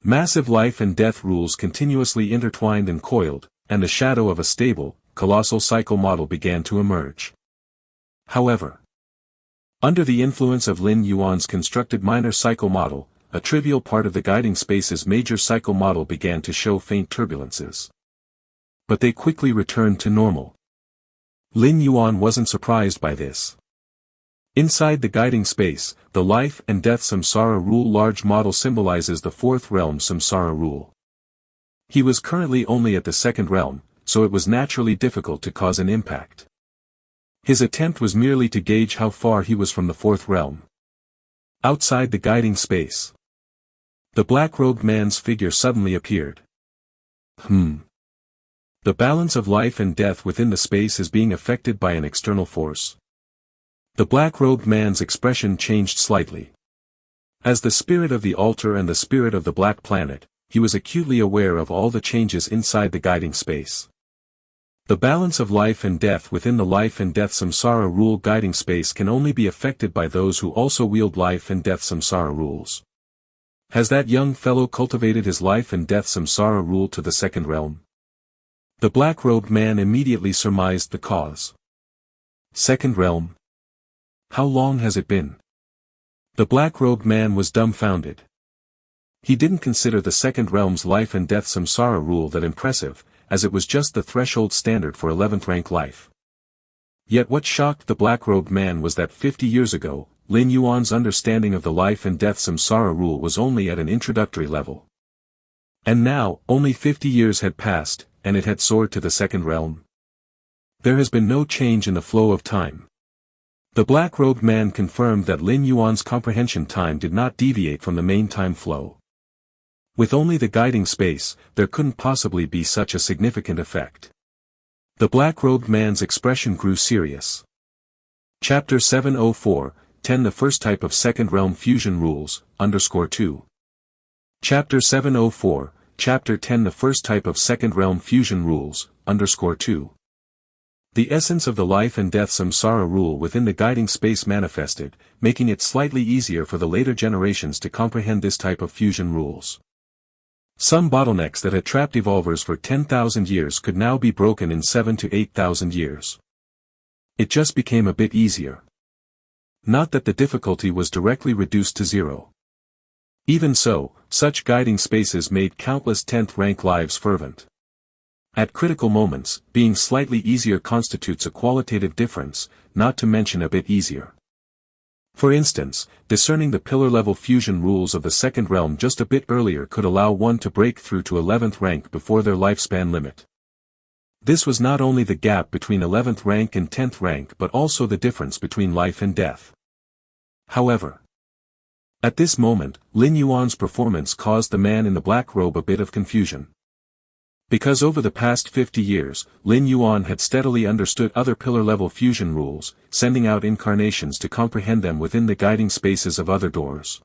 massive life and death rules continuously intertwined and coiled, and the shadow of a stable, colossal cycle model began to emerge. However, under the influence of Lin Yuan's constructed minor cycle model, a trivial part of the guiding space's major cycle model began to show faint turbulences. But they quickly returned to normal. Lin Yuan wasn't surprised by this. Inside the guiding space, the life and death samsara rule large model symbolizes the fourth realm samsara rule. He was currently only at the second realm, so it was naturally difficult to cause an impact. His attempt was merely to gauge how far he was from the fourth realm. Outside the guiding space, the black-robed man's figure suddenly appeared. The balance of life and death within the space is being affected by an external force. The black-robed man's expression changed slightly. As the spirit of the altar and the spirit of the black planet, he was acutely aware of all the changes inside the guiding space. The balance of life and death within the life and death samsara rule guiding space can only be affected by those who also wield life and death samsara rules. Has that young fellow cultivated his life and death samsara rule to the second realm? The black-robed man immediately surmised the cause. Second realm? How long has it been? The black-robed man was dumbfounded. He didn't consider the second realm's life and death samsara rule that impressive, as it was just the threshold standard for 11th rank life. Yet what shocked the black-robed man was that 50 years ago, Lin Yuan's understanding of the life and death samsara rule was only at an introductory level. And now, only 50 years had passed, and it had soared to the second realm. There has been no change in the flow of time. The black-robed man confirmed that Lin Yuan's comprehension time did not deviate from the main time flow. With only the guiding space, there couldn't possibly be such a significant effect. The black-robed man's expression grew serious. Chapter 704, 10 The first type of second realm fusion rules, _2. Chapter 704, Chapter 10 The first type of second realm fusion rules, _2. The essence of the life and death samsara rule within the guiding space manifested, making it slightly easier for the later generations to comprehend this type of fusion rules. Some bottlenecks that had trapped evolvers for 10,000 years could now be broken in 7 to 8,000 years. It just became a bit easier. Not that the difficulty was directly reduced to zero. Even so, such guiding spaces made countless 10th rank lives fervent. At critical moments, being slightly easier constitutes a qualitative difference, not to mention a bit easier. For instance, discerning the pillar-level fusion rules of the second realm just a bit earlier could allow one to break through to 11th rank before their lifespan limit. This was not only the gap between 11th rank and 10th rank but also the difference between life and death. However, at this moment, Lin Yuan's performance caused the man in the black robe a bit of confusion. Because over the past 50 years, Lin Yuan had steadily understood other pillar-level fusion rules, sending out incarnations to comprehend them within the guiding spaces of other doors.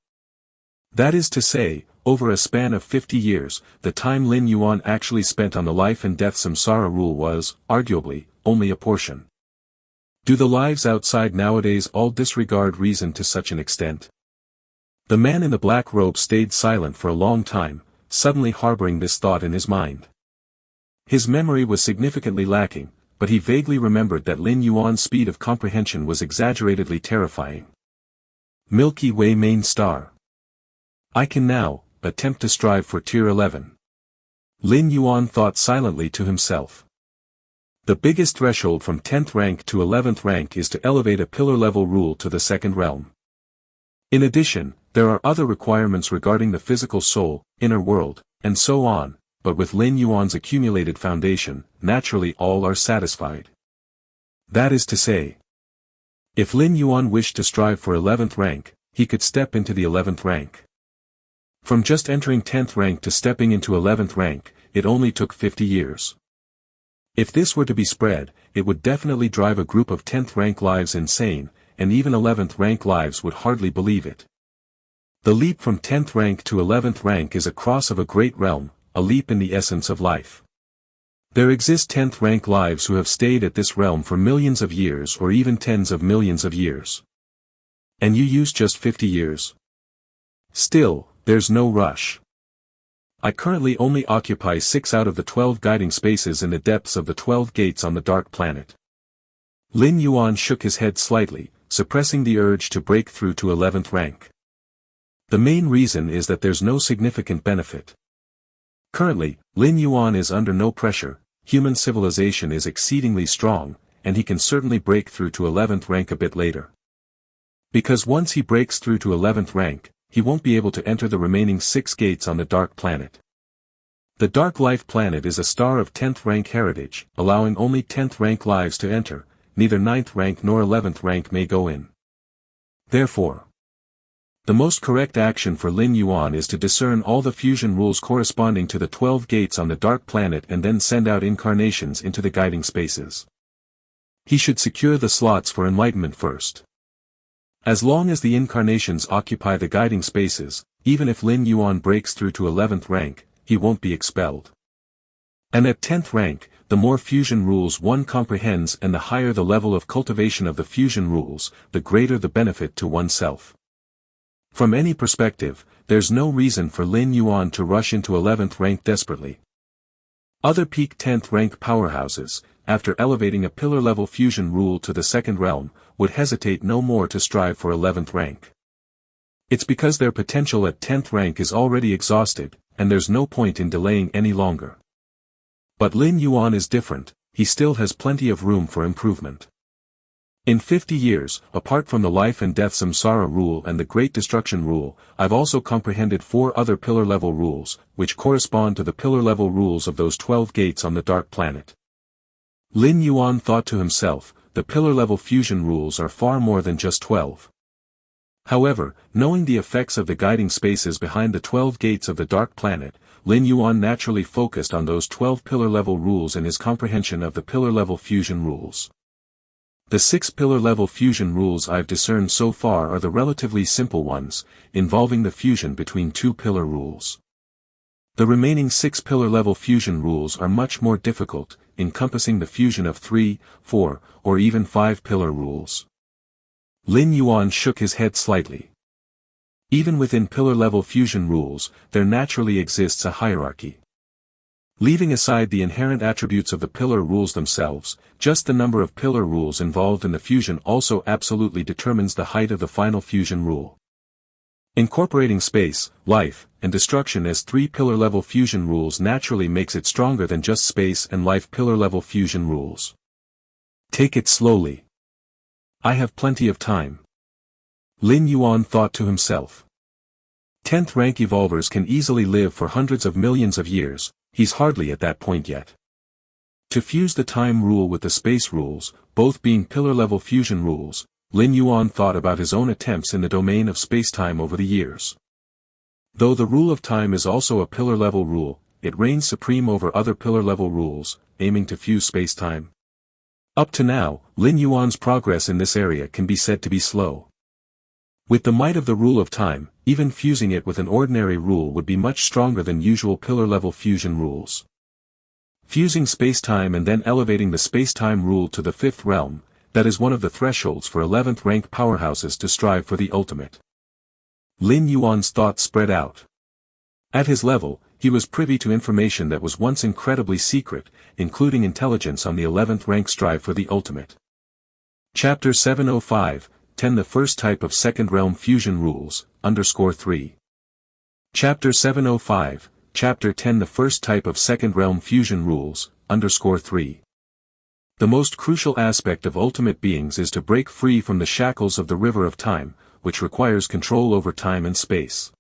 That is to say, over a span of 50 years, the time Lin Yuan actually spent on the life and death samsara rule was, arguably, only a portion. Do the lives outside nowadays all disregard reason to such an extent? The man in the black robe stayed silent for a long time, suddenly harboring this thought in his mind. His memory was significantly lacking, but he vaguely remembered that Lin Yuan's speed of comprehension was exaggeratedly terrifying. Milky Way main star. I can now attempt to strive for tier 11. Lin Yuan thought silently to himself. The biggest threshold from 10th rank to 11th rank is to elevate a pillar-level rule to the second realm. In addition, there are other requirements regarding the physical soul, inner world, and so on, but with Lin Yuan's accumulated foundation, naturally all are satisfied. That is to say, if Lin Yuan wished to strive for 11th rank, he could step into the 11th rank. From just entering 10th rank to stepping into 11th rank, it only took 50 years. If this were to be spread, it would definitely drive a group of 10th rank lives insane, and even 11th rank lives would hardly believe it. The leap from 10th rank to 11th rank is a cross of a great realm, a leap in the essence of life. There exist 10th rank lives who have stayed at this realm for millions of years or even tens of millions of years. And you use just 50 years. Still, there's no rush. I currently only occupy 6 out of the 12 guiding spaces in the depths of the 12 gates on the dark planet. Lin Yuan shook his head slightly, suppressing the urge to break through to 11th rank. The main reason is that there's no significant benefit. Currently, Lin Yuan is under no pressure, human civilization is exceedingly strong, and he can certainly break through to 11th rank a bit later. Because once he breaks through to 11th rank, he won't be able to enter the remaining 6 gates on the dark planet. The Dark Life planet is a star of 10th rank heritage, allowing only 10th rank lives to enter, neither 9th rank nor 11th rank may go in. Therefore, the most correct action for Lin Yuan is to discern all the fusion rules corresponding to the 12 gates on the dark planet and then send out incarnations into the guiding spaces. He should secure the slots for enlightenment first. As long as the incarnations occupy the guiding spaces, even if Lin Yuan breaks through to 11th rank, he won't be expelled. And at 10th rank, the more fusion rules one comprehends and the higher the level of cultivation of the fusion rules, the greater the benefit to oneself. From any perspective, there's no reason for Lin Yuan to rush into 11th rank desperately. Other peak 10th rank powerhouses, after elevating a pillar-level fusion rule to the second realm, would hesitate no more to strive for 11th rank. It's because their potential at 10th rank is already exhausted, and there's no point in delaying any longer. But Lin Yuan is different, he still has plenty of room for improvement. In 50 years, apart from the life and death samsara rule and the great destruction rule, I've also comprehended 4 other pillar-level rules, which correspond to the pillar-level rules of those 12 gates on the dark planet. Lin Yuan thought to himself, the pillar-level fusion rules are far more than just 12. However, knowing the effects of the guiding spaces behind the 12 gates of the dark planet, Lin Yuan naturally focused on those 12 pillar-level rules in his comprehension of the pillar-level fusion rules. The 6 pillar-level fusion rules I've discerned so far are the relatively simple ones, involving the fusion between 2 pillar rules. The remaining 6 pillar-level fusion rules are much more difficult, encompassing the fusion of 3, 4, or even 5 pillar rules. Lin Yuan shook his head slightly. Even within pillar-level fusion rules, there naturally exists a hierarchy. Leaving aside the inherent attributes of the pillar rules themselves, just the number of pillar rules involved in the fusion also absolutely determines the height of the final fusion rule. Incorporating space, life, and destruction as 3 pillar-level fusion rules naturally makes it stronger than just space and life pillar-level fusion rules. Take it slowly. I have plenty of time. Lin Yuan thought to himself. 10th rank evolvers can easily live for hundreds of millions of years, he's hardly at that point yet. To fuse the time rule with the space rules, both being pillar-level fusion rules, Lin Yuan thought about his own attempts in the domain of space-time over the years. Though the rule of time is also a pillar-level rule, it reigns supreme over other pillar-level rules, aiming to fuse space-time. Up to now, Lin Yuan's progress in this area can be said to be slow. With the might of the rule of time, even fusing it with an ordinary rule would be much stronger than usual pillar-level fusion rules. Fusing space-time and then elevating the space-time rule to the 5th realm, that is one of the thresholds for 11th rank powerhouses to strive for the ultimate. Lin Yuan's thoughts spread out. At his level, he was privy to information that was once incredibly secret, including intelligence on the 11th rank strive for the ultimate. Chapter 705, 10 The first type of second realm fusion rules, _3. Chapter 705, Chapter 10 The first type of second realm fusion rules, _3. The most crucial aspect of ultimate beings is to break free from the shackles of the river of time, which requires control over time and space.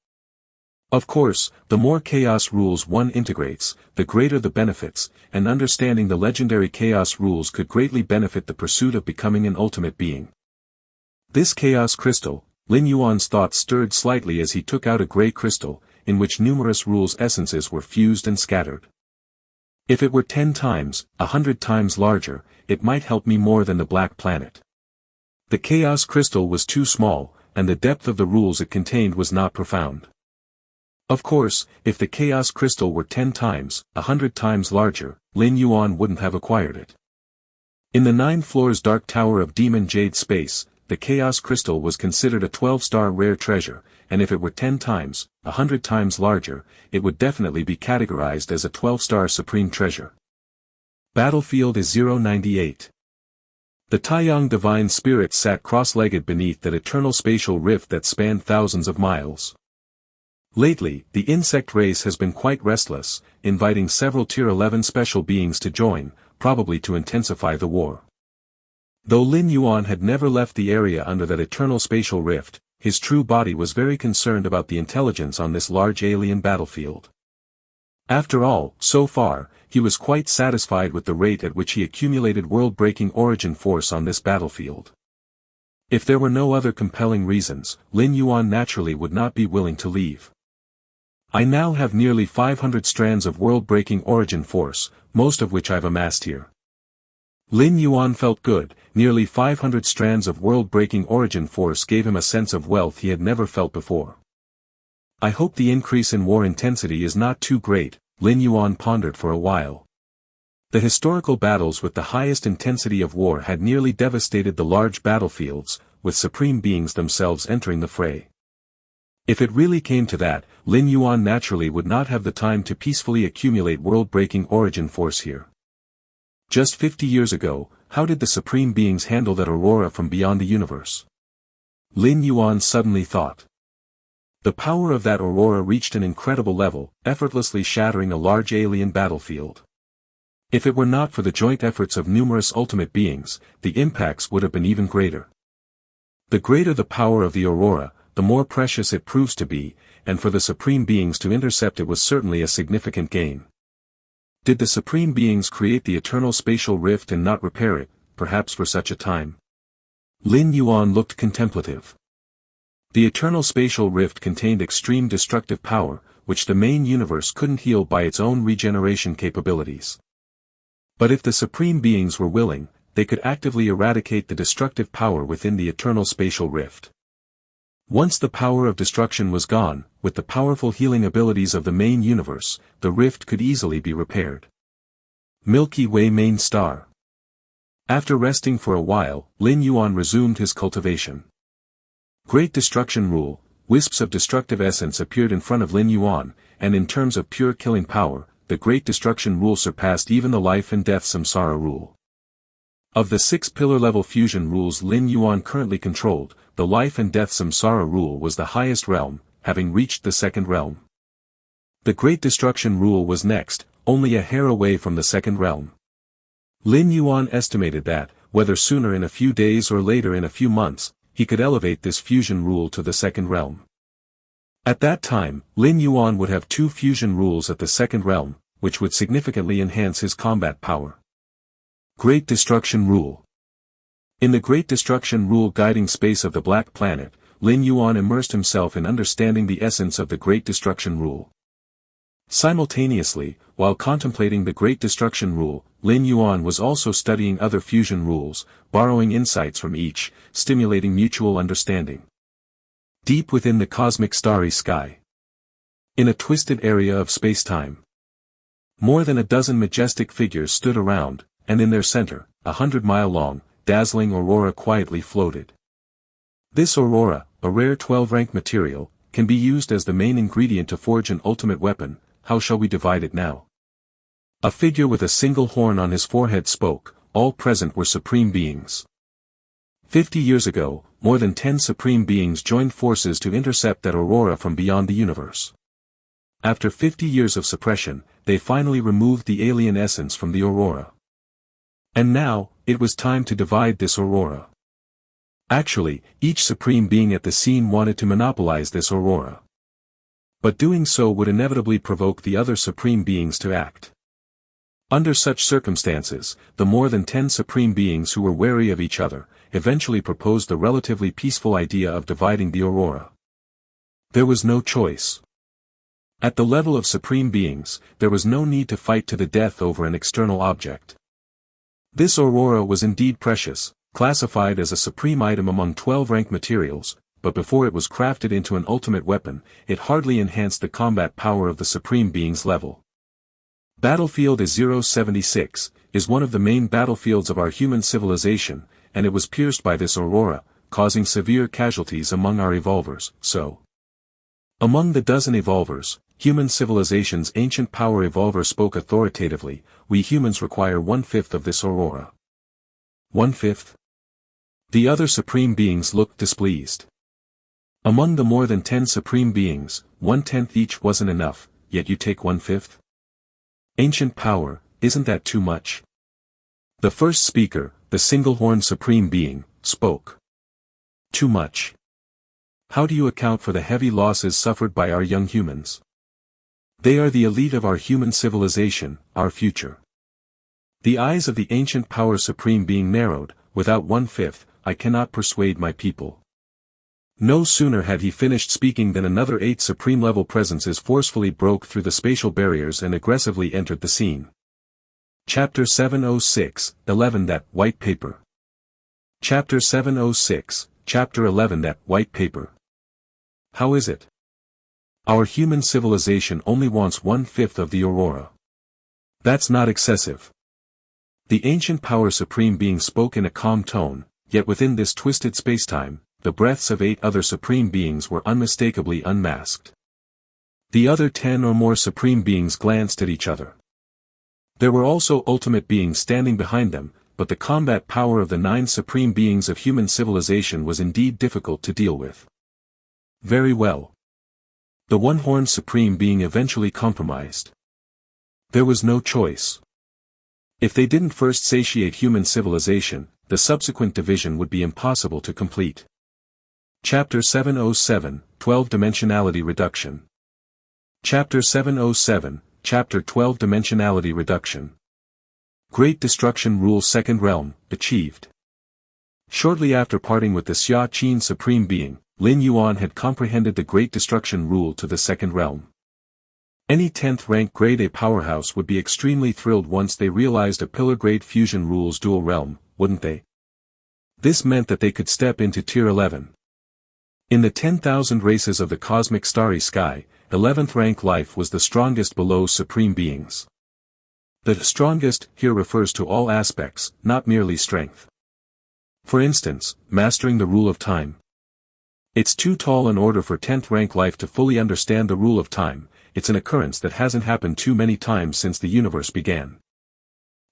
Of course, the more chaos rules one integrates, the greater the benefits, and understanding the legendary chaos rules could greatly benefit the pursuit of becoming an ultimate being. This chaos crystal, Lin Yuan's thoughts stirred slightly as he took out a gray crystal, in which numerous rules' essences were fused and scattered. If it were 10 times, 100 times larger, it might help me more than the black planet. The chaos crystal was too small, and the depth of the rules it contained was not profound. Of course, if the chaos crystal were 10 times, 100 times larger, Lin Yuan wouldn't have acquired it. In the 9 floors dark tower of demon jade space, the chaos crystal was considered a 12-star rare treasure, and if it were 10 times, 100 times larger, it would definitely be categorized as a 12-star supreme treasure. Battlefield is 098. The Taiyang divine spirits sat cross-legged beneath that eternal spatial rift that spanned thousands of miles. Lately, the insect race has been quite restless, inviting several Tier 11 special beings to join, probably to intensify the war. Though Lin Yuan had never left the area under that eternal spatial rift, his true body was very concerned about the intelligence on this large alien battlefield. After all, so far, he was quite satisfied with the rate at which he accumulated world-breaking origin force on this battlefield. If there were no other compelling reasons, Lin Yuan naturally would not be willing to leave. I now have nearly 500 strands of world-breaking origin force, most of which I've amassed here. Lin Yuan felt good, nearly 500 strands of world-breaking origin force gave him a sense of wealth he had never felt before. I hope the increase in war intensity is not too great, Lin Yuan pondered for a while. The historical battles with the highest intensity of war had nearly devastated the large battlefields, with supreme beings themselves entering the fray. If it really came to that, Lin Yuan naturally would not have the time to peacefully accumulate world-breaking origin force here. Just 50 years ago, how did the Supreme Beings handle that aurora from beyond the universe? Lin Yuan suddenly thought. The power of that aurora reached an incredible level, effortlessly shattering a large alien battlefield. If it were not for the joint efforts of numerous ultimate beings, the impacts would have been even greater. The greater the power of the aurora, the more precious it proves to be, and for the Supreme Beings to intercept it was certainly a significant gain. Did the Supreme Beings create the eternal spatial rift and not repair it, perhaps for such a time? Lin Yuan looked contemplative. The eternal spatial rift contained extreme destructive power, which the main universe couldn't heal by its own regeneration capabilities. But if the Supreme Beings were willing, they could actively eradicate the destructive power within the eternal spatial rift. Once the power of destruction was gone, with the powerful healing abilities of the main universe, the rift could easily be repaired. Milky Way main star. After resting for a while, Lin Yuan resumed his cultivation. Great Destruction Rule, wisps of destructive essence appeared in front of Lin Yuan, and in terms of pure killing power, the Great Destruction Rule surpassed even the Life and Death Samsara Rule. Of the 6 pillar-level fusion rules Lin Yuan currently controlled, the Life and Death Samsara Rule was the highest realm, having reached the 2nd realm. The Great Destruction Rule was next, only a hair away from the 2nd realm. Lin Yuan estimated that, whether sooner in a few days or later in a few months, he could elevate this fusion rule to the 2nd realm. At that time, Lin Yuan would have 2 fusion rules at the 2nd realm, which would significantly enhance his combat power. Great Destruction Rule. In the Great Destruction Rule guiding space of the Black Planet, Lin Yuan immersed himself in understanding the essence of the Great Destruction Rule. Simultaneously, while contemplating the Great Destruction Rule, Lin Yuan was also studying other fusion rules, borrowing insights from each, stimulating mutual understanding. Deep within the cosmic starry sky. In a twisted area of space-time. More than a dozen majestic figures stood around, and in their center, 100-mile-long, dazzling aurora quietly floated. This aurora, a rare 12-rank material, can be used as the main ingredient to forge an ultimate weapon. How shall we divide it now? A figure with a single horn on his forehead spoke. All present were Supreme Beings. 50 years ago, more than 10 Supreme Beings joined forces to intercept that aurora from beyond the universe. After 50 years of suppression, they finally removed the alien essence from the aurora. And now, it was time to divide this aurora. Actually, each Supreme Being at the scene wanted to monopolize this aurora. But doing so would inevitably provoke the other Supreme Beings to act. Under such circumstances, the more than 10 Supreme Beings who were wary of each other, eventually proposed the relatively peaceful idea of dividing the aurora. There was no choice. At the level of Supreme Beings, there was no need to fight to the death over an external object. This aurora was indeed precious, classified as a supreme item among 12-rank materials, but before it was crafted into an ultimate weapon, it hardly enhanced the combat power of the Supreme Being's level. Battlefield is 076, is one of the main battlefields of our human civilization, and it was pierced by this aurora, causing severe casualties among our evolvers, so. Among the dozen evolvers, human civilization's ancient power evolver spoke authoritatively. We humans require 1/5 of this aurora. 1/5? The other Supreme Beings looked displeased. Among the more than 10 Supreme Beings, 1/10 each wasn't enough, yet you take 1/5? Ancient power, isn't that too much? The first speaker, the single-horned Supreme Being, spoke. Too much. How do you account for the heavy losses suffered by our young humans? They are the elite of our human civilization, our future. The eyes of the ancient power Supreme Being narrowed. Without 1/5, I cannot persuade my people. No sooner had he finished speaking than another 8 supreme-level presences forcefully broke through the spatial barriers and aggressively entered the scene. Chapter 706, 11 That White Paper. Chapter 706, Chapter 11 That White Paper. How is it? Our human civilization only wants 1/5 of the aurora. That's not excessive. The ancient power Supreme Being spoke in a calm tone, yet within this twisted spacetime, the breaths of 8 other supreme beings were unmistakably unmasked. The other 10 or more supreme beings glanced at each other. There were also ultimate beings standing behind them, but the combat power of the 9 supreme beings of human civilization was indeed difficult to deal with. Very well. The one-horned supreme being eventually compromised. There was no choice. If they didn't first satiate human civilization, the subsequent division would be impossible to complete. Chapter 707, 12-Dimensionality Reduction. Chapter 707, Chapter 12-Dimensionality Reduction. Great Destruction Rule Second Realm, achieved. Shortly after parting with the Xia Qin Supreme Being, Lin Yuan had comprehended the Great Destruction Rule to the Second Realm. Any 10th rank Grade A powerhouse would be extremely thrilled once they realized a Pillar Grade Fusion Rule's dual realm, wouldn't they? This meant that they could step into Tier 11. In the 10,000 races of the cosmic starry sky, 11th rank life was the strongest below supreme beings. The strongest here refers to all aspects, not merely strength. For instance, mastering the rule of time. It's too tall an order for 10th rank life to fully understand the rule of time. It's an occurrence that hasn't happened too many times since the universe began.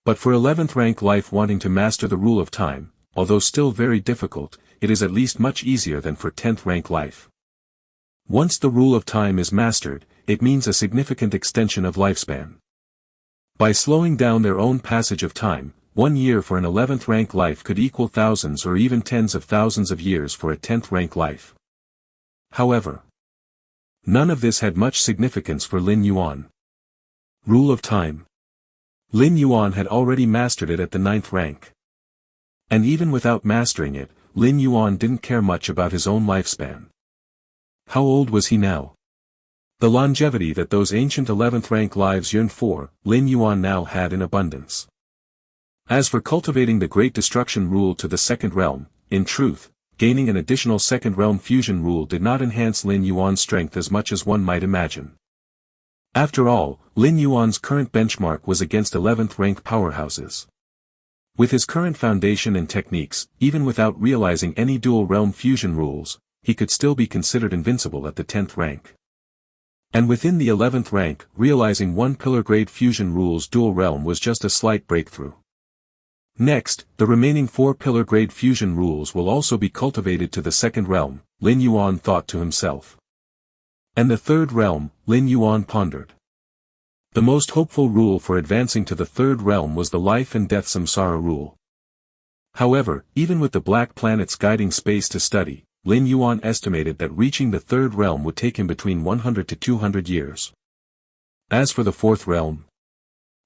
But for 11th rank life wanting to master the rule of time, although still very difficult, it is at least much easier than for 10th rank life. Once the rule of time is mastered, it means a significant extension of lifespan. By slowing down their own passage of time, 1 year for an 11th rank life could equal thousands or even tens of thousands of years for a 10th rank life. However, none of this had much significance for Lin Yuan. Rule of time. Lin Yuan had already mastered it at the 9th rank. And even without mastering it, Lin Yuan didn't care much about his own lifespan. How old was he now? The longevity that those ancient 11th rank lives yearned for, Lin Yuan now had in abundance. As for cultivating the Great Destruction Rule to the Second Realm, in truth, gaining an additional Second Realm Fusion Rule did not enhance Lin Yuan's strength as much as one might imagine. After all, Lin Yuan's current benchmark was against 11th rank powerhouses. With his current foundation and techniques, even without realizing any dual realm fusion rules, he could still be considered invincible at the 10th rank. And within the 11th rank, realizing one pillar grade fusion rule's dual realm was just a slight breakthrough. Next, the remaining 4 pillar grade fusion rules will also be cultivated to the second realm, Lin Yuan thought to himself. And the third realm, Lin Yuan pondered. The most hopeful rule for advancing to the third realm was the life and death samsara rule. However, even with the black planet's guiding space to study, Lin Yuan estimated that reaching the third realm would take him between 100 to 200 years. As for the fourth realm,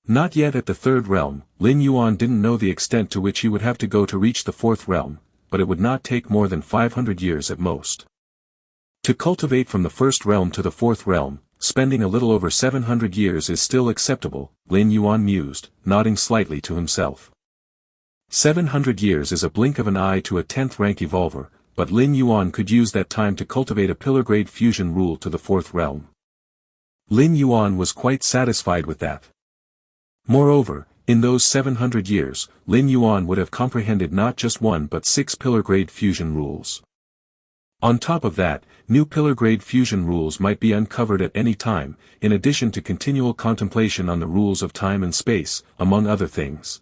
not yet at the third realm, Lin Yuan didn't know the extent to which he would have to go to reach the fourth realm, but it would not take more than 500 years at most. To cultivate from the first realm to the fourth realm, spending a little over 700 years is still acceptable, Lin Yuan mused, nodding slightly to himself. 700 years is a blink of an eye to a 10th rank evolver, but Lin Yuan could use that time to cultivate a pillar grade fusion rule to the fourth realm. Lin Yuan was quite satisfied with that. Moreover, in those 700 years, Lin Yuan would have comprehended not just 1 but 6 pillar grade fusion rules. On top of that, new pillar grade fusion rules might be uncovered at any time, in addition to continual contemplation on the rules of time and space, among other things.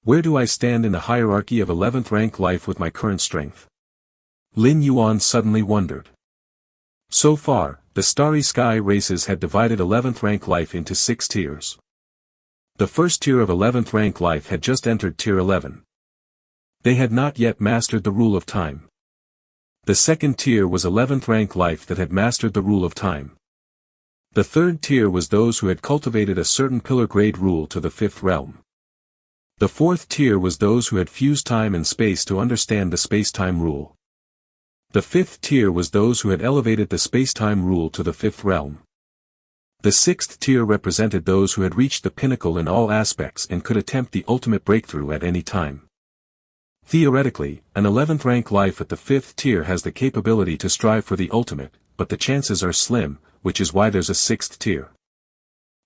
Where do I stand in the hierarchy of 11th rank life with my current strength? Lin Yuan suddenly wondered. So far, the starry sky races had divided 11th rank life into 6 tiers. The first tier of 11th rank life had just entered tier 11. They had not yet mastered the rule of time. The second tier was 11th rank life that had mastered the rule of time. The third tier was those who had cultivated a certain pillar grade rule to the 5th realm. The fourth tier was those who had fused time and space to understand the space-time rule. The 5th tier was those who had elevated the space-time rule to the 5th realm. The 6th tier represented those who had reached the pinnacle in all aspects and could attempt the ultimate breakthrough at any time. Theoretically, an 11th rank life at the 5th tier has the capability to strive for the ultimate, but the chances are slim, which is why there's a 6th tier.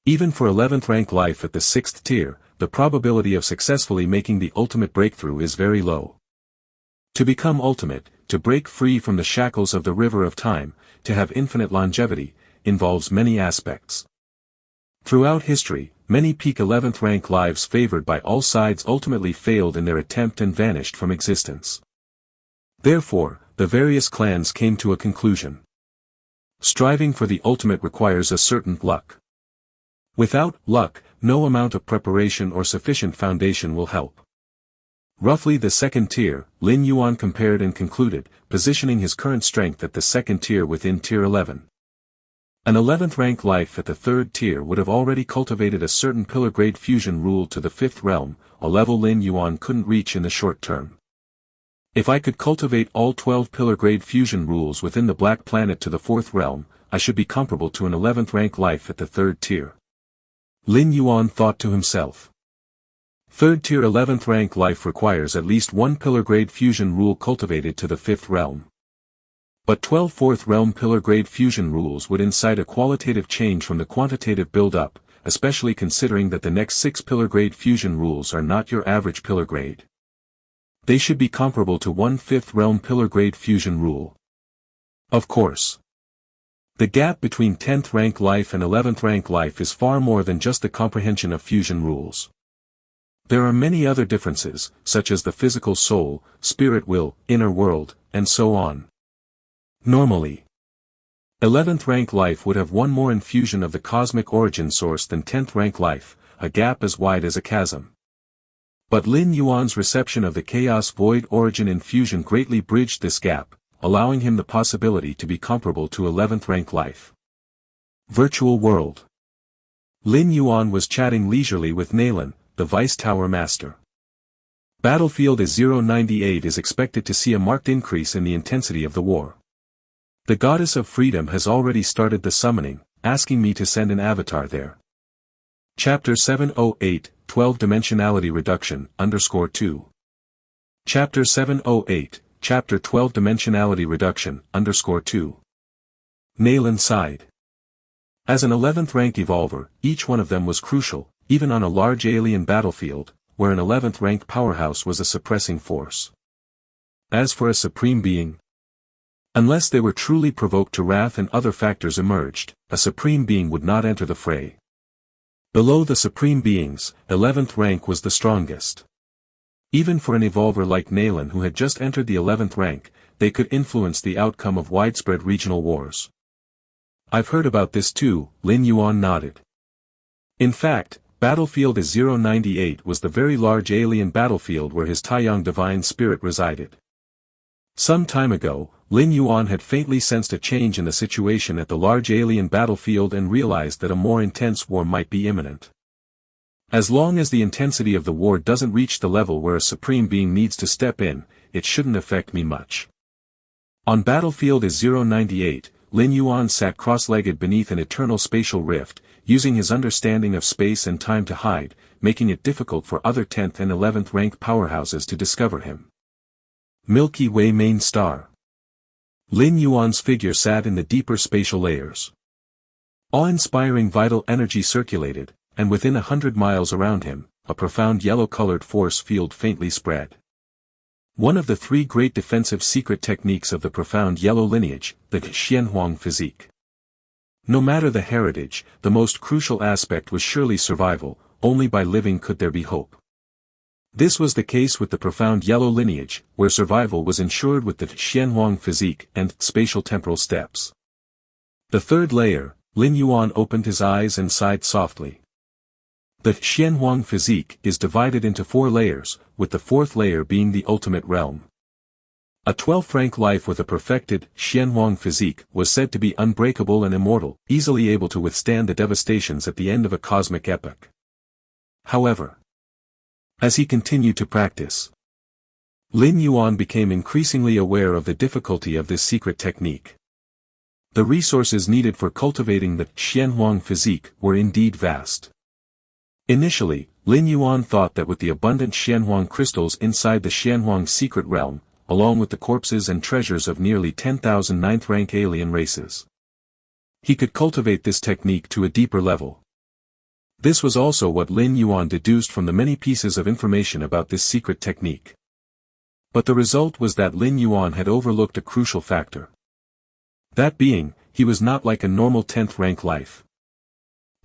Even for 11th rank life at the 6th tier, the probability of successfully making the ultimate breakthrough is very low. To become ultimate, to break free from the shackles of the river of time, to have infinite longevity, involves many aspects. Throughout history, many peak 11th rank lives favored by all sides ultimately failed in their attempt and vanished from existence. Therefore, the various clans came to a conclusion. Striving for the ultimate requires a certain luck. Without luck, no amount of preparation or sufficient foundation will help. Roughly the second tier, Lin Yuan compared and concluded, positioning his current strength at the second tier within tier 11. An 11th rank life at the third tier would have already cultivated a certain pillar grade fusion rule to the 5th realm, a level Lin Yuan couldn't reach in the short term. If I could cultivate all 12 pillar grade fusion rules within the Black Planet to the 4th realm, I should be comparable to an 11th rank life at the third tier. Lin Yuan thought to himself. Third tier 11th rank life requires at least one pillar grade fusion rule cultivated to the 5th realm. But 12 4th realm pillar grade fusion rules would incite a qualitative change from the quantitative build-up, especially considering that the next 6 pillar grade fusion rules are not your average pillar grade. They should be comparable to 1 5th realm pillar grade fusion rule. Of course. The gap between 10th rank life and 11th rank life is far more than just the comprehension of fusion rules. There are many other differences, such as the physical soul, spirit will, inner world, and so on. Normally, 11th rank life would have one more infusion of the cosmic origin source than 10th rank life, a gap as wide as a chasm. But Lin Yuan's reception of the chaos void origin infusion greatly bridged this gap, allowing him the possibility to be comparable to 11th rank life. Virtual world. Lin Yuan was chatting leisurely with Nalan, the Vice Tower Master. Battlefield is 098 is expected to see a marked increase in the intensity of the war. The Goddess of Freedom has already started the summoning, asking me to send an avatar there. Chapter 708, 12 Dimensionality Reduction, _2. Chapter 708, Chapter 12 Dimensionality Reduction, _2. Nalan sighed. As an 11th rank evolver, each one of them was crucial, even on a large alien battlefield, where an 11th rank powerhouse was a suppressing force. As for a supreme being, unless they were truly provoked to wrath and other factors emerged, a supreme being would not enter the fray. Below the supreme beings, 11th rank was the strongest. Even for an evolver like Nalan who had just entered the 11th rank, they could influence the outcome of widespread regional wars. I've heard about this too, Lin Yuan nodded. In fact, Battlefield 098 was the very large alien battlefield where his Taiyang divine spirit resided. Some time ago, Lin Yuan had faintly sensed a change in the situation at the large alien battlefield and realized that a more intense war might be imminent. As long as the intensity of the war doesn't reach the level where a supreme being needs to step in, it shouldn't affect me much. On Battlefield 098, Lin Yuan sat cross-legged beneath an eternal spatial rift, using his understanding of space and time to hide, making it difficult for other 10th and 11th rank powerhouses to discover him. Milky Way main star. Lin Yuan's figure sat in the deeper spatial layers. Awe-inspiring vital energy circulated, and within 100 miles around him, a profound yellow-colored force field faintly spread. One of the 3 great defensive secret techniques of the profound yellow lineage, the Xianhuang physique. No matter the heritage, the most crucial aspect was surely survival, only by living could there be hope. This was the case with the profound yellow lineage, where survival was ensured with the Xianhuang physique and spatial temporal steps. The third layer, Lin Yuan opened his eyes and sighed softly. The Xianhuang physique is divided into 4 layers, with the 4th layer being the ultimate realm. A 12th rank life with a perfected Xianhuang physique was said to be unbreakable and immortal, easily able to withstand the devastations at the end of a cosmic epoch. However, as he continued to practice, Lin Yuan became increasingly aware of the difficulty of this secret technique. The resources needed for cultivating the Xianhuang physique were indeed vast. Initially, Lin Yuan thought that with the abundant Xianhuang crystals inside the Xianhuang secret realm, along with the corpses and treasures of nearly 10,000 9th-rank alien races, he could cultivate this technique to a deeper level. This was also what Lin Yuan deduced from the many pieces of information about this secret technique. But the result was that Lin Yuan had overlooked a crucial factor. That being, he was not like a normal 10th rank life.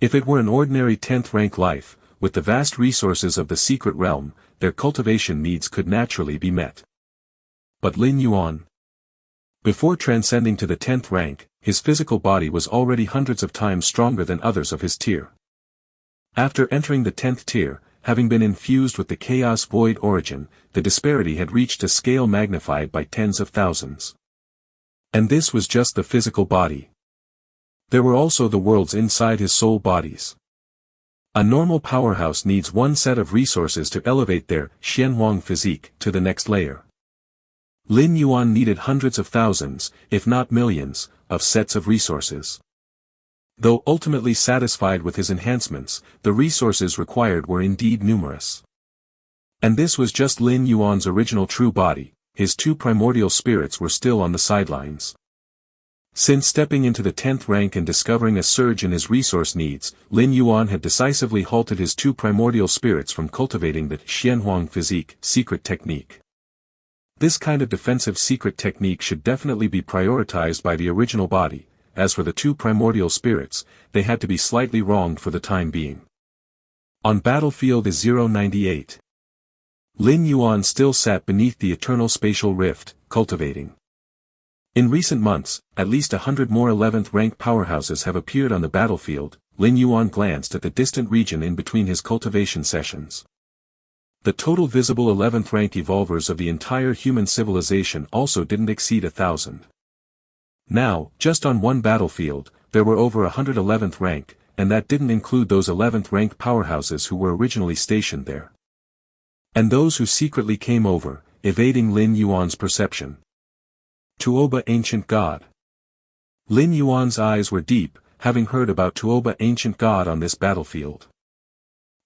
If it were an ordinary 10th rank life, with the vast resources of the secret realm, their cultivation needs could naturally be met. But Lin Yuan, before transcending to the 10th rank, his physical body was already hundreds of times stronger than others of his tier. After entering the 10th tier, having been infused with the chaos void origin, the disparity had reached a scale magnified by tens of thousands. And this was just the physical body. There were also the worlds inside his soul bodies. A normal powerhouse needs one set of resources to elevate their Xianhuang physique to the next layer. Lin Yuan needed hundreds of thousands, if not millions, of sets of resources. Though ultimately satisfied with his enhancements, the resources required were indeed numerous. And this was just Lin Yuan's original true body. His two primordial spirits were still on the sidelines. Since stepping into the 10th rank and discovering a surge in his resource needs, Lin Yuan had decisively halted his two primordial spirits from cultivating the Xianhuang physique secret technique. This kind of defensive secret technique should definitely be prioritized by the original body. As for the two primordial spirits, they had to be slightly wronged for the time being. On battlefield is 098. Lin Yuan still sat beneath the eternal spatial rift, cultivating. In recent months, at least 100 more 11th rank powerhouses have appeared on the battlefield. Lin Yuan glanced at the distant region in between his cultivation sessions. The total visible 11th rank evolvers of the entire human civilization also didn't exceed 1,000. Now, just on one battlefield, there were over 100 11th rank, and that didn't include those 11th rank powerhouses who were originally stationed there. And those who secretly came over, evading Lin Yuan's perception. Tuoba Ancient God. Lin Yuan's eyes were deep, having heard about Tuoba Ancient God on this battlefield.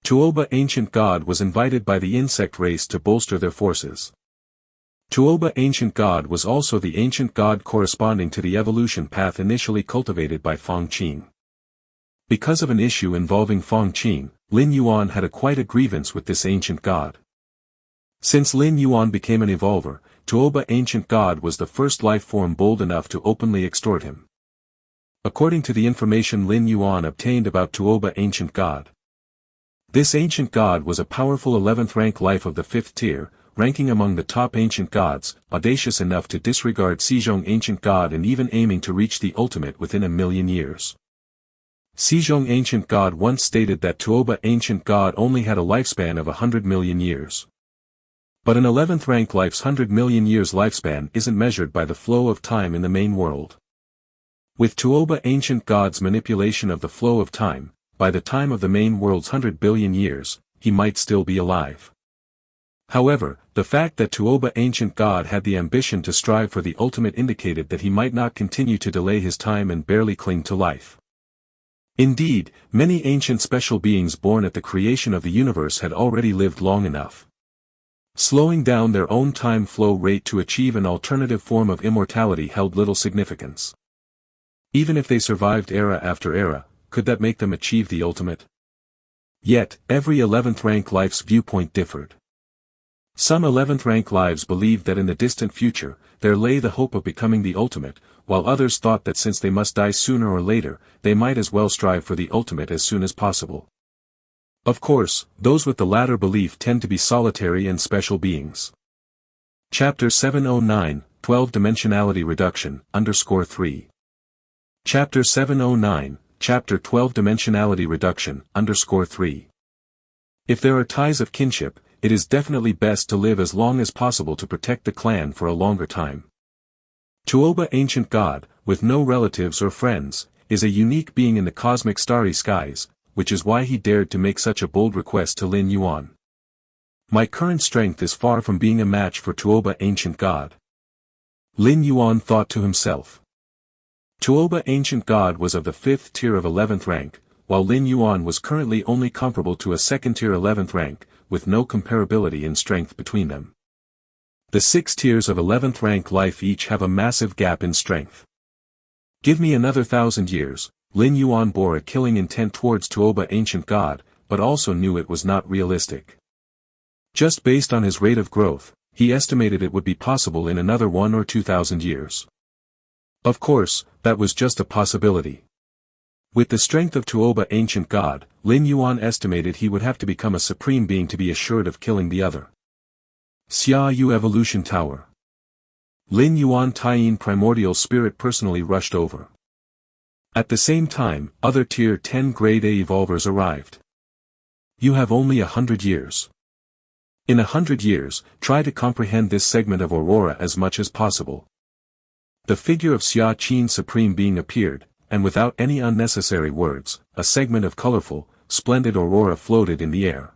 Tuoba Ancient God was invited by the insect race to bolster their forces. Tuoba Ancient God was also the ancient god corresponding to the evolution path initially cultivated by Feng Qing. Because of an issue involving Feng Qing, Lin Yuan had quite a grievance with this ancient god. Since Lin Yuan became an evolver, Tuoba Ancient God was the first life form bold enough to openly extort him. According to the information Lin Yuan obtained about Tuoba Ancient God, this ancient god was a powerful 11th rank life of the 5th tier, ranking among the top ancient gods, audacious enough to disregard Xizhong Ancient God and even aiming to reach the ultimate within 1,000,000 years. Xizhong Ancient God once stated that Tuoba Ancient God only had a lifespan of 100 million years. But an 11th rank life's 100 million years lifespan isn't measured by the flow of time in the main world. With Tuoba Ancient God's manipulation of the flow of time, by the time of the main world's 100 billion years, he might still be alive. However, the fact that Tuoba Ancient God had the ambition to strive for the ultimate indicated that he might not continue to delay his time and barely cling to life. Indeed, many ancient special beings born at the creation of the universe had already lived long enough. Slowing down their own time flow rate to achieve an alternative form of immortality held little significance. Even if they survived era after era, could that make them achieve the ultimate? Yet, every 11th rank life's viewpoint differed. Some 11th rank lives believed that in the distant future, there lay the hope of becoming the ultimate, while others thought that since they must die sooner or later, they might as well strive for the ultimate as soon as possible. Of course, those with the latter belief tend to be solitary and special beings. Chapter 709, 12-Dimensionality Reduction, _3. Chapter 709, Chapter 12-Dimensionality Reduction, _3. If there are ties of kinship, it is definitely best to live as long as possible to protect the clan for a longer time. Tuoba Ancient God, with no relatives or friends, is a unique being in the cosmic starry skies, which is why he dared to make such a bold request to Lin Yuan. My current strength is far from being a match for Tuoba Ancient God. Lin Yuan thought to himself. Tuoba Ancient God was of the 5th tier of 11th rank, while Lin Yuan was currently only comparable to a 2nd tier 11th rank, with no comparability in strength between them. The 6 tiers of 11th rank life each have a massive gap in strength. Give me another 1,000 years, Lin Yuan bore a killing intent towards Tuoba Ancient God, but also knew it was not realistic. Just based on his rate of growth, he estimated it would be possible in another 1 or 2,000 years. Of course, that was just a possibility. With the strength of Tuoba ancient god, Lin Yuan estimated he would have to become a supreme being to be assured of killing the other. Xia Yu Evolution Tower. Lin Yuan Taiyin primordial spirit personally rushed over. At the same time, other Tier 10 Grade A evolvers arrived. You have only 100 years. In 100 years, try to comprehend this segment of Aurora as much as possible. The figure of Xia Qin Supreme Being appeared, and without any unnecessary words, a segment of colorful, splendid Aurora floated in the air.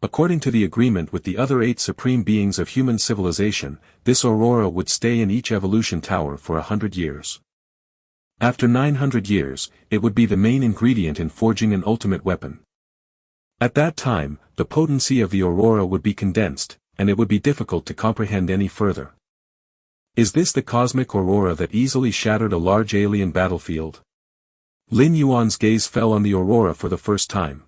According to the agreement with the other 8 Supreme Beings of human civilization, this Aurora would stay in each evolution tower for 100 years. After 900 years, it would be the main ingredient in forging an ultimate weapon. At that time, the potency of the Aurora would be condensed, and it would be difficult to comprehend any further. Is this the cosmic Aurora that easily shattered a large alien battlefield? Lin Yuan's gaze fell on the Aurora for the first time.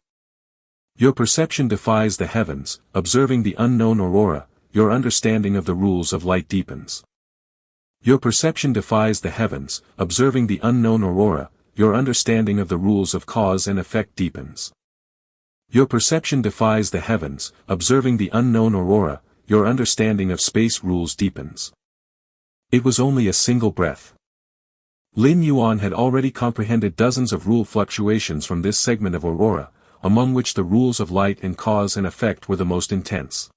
Your perception defies the heavens, observing the unknown Aurora, your understanding of the rules of light deepens. Your perception defies the heavens, observing the unknown Aurora, your understanding of the rules of cause and effect deepens. Your perception defies the heavens, observing the unknown Aurora, your understanding of space rules deepens. It was only a single breath. Lin Yuan had already comprehended dozens of rule fluctuations from this segment of Aurora, among which the rules of light and cause and effect were the most intense.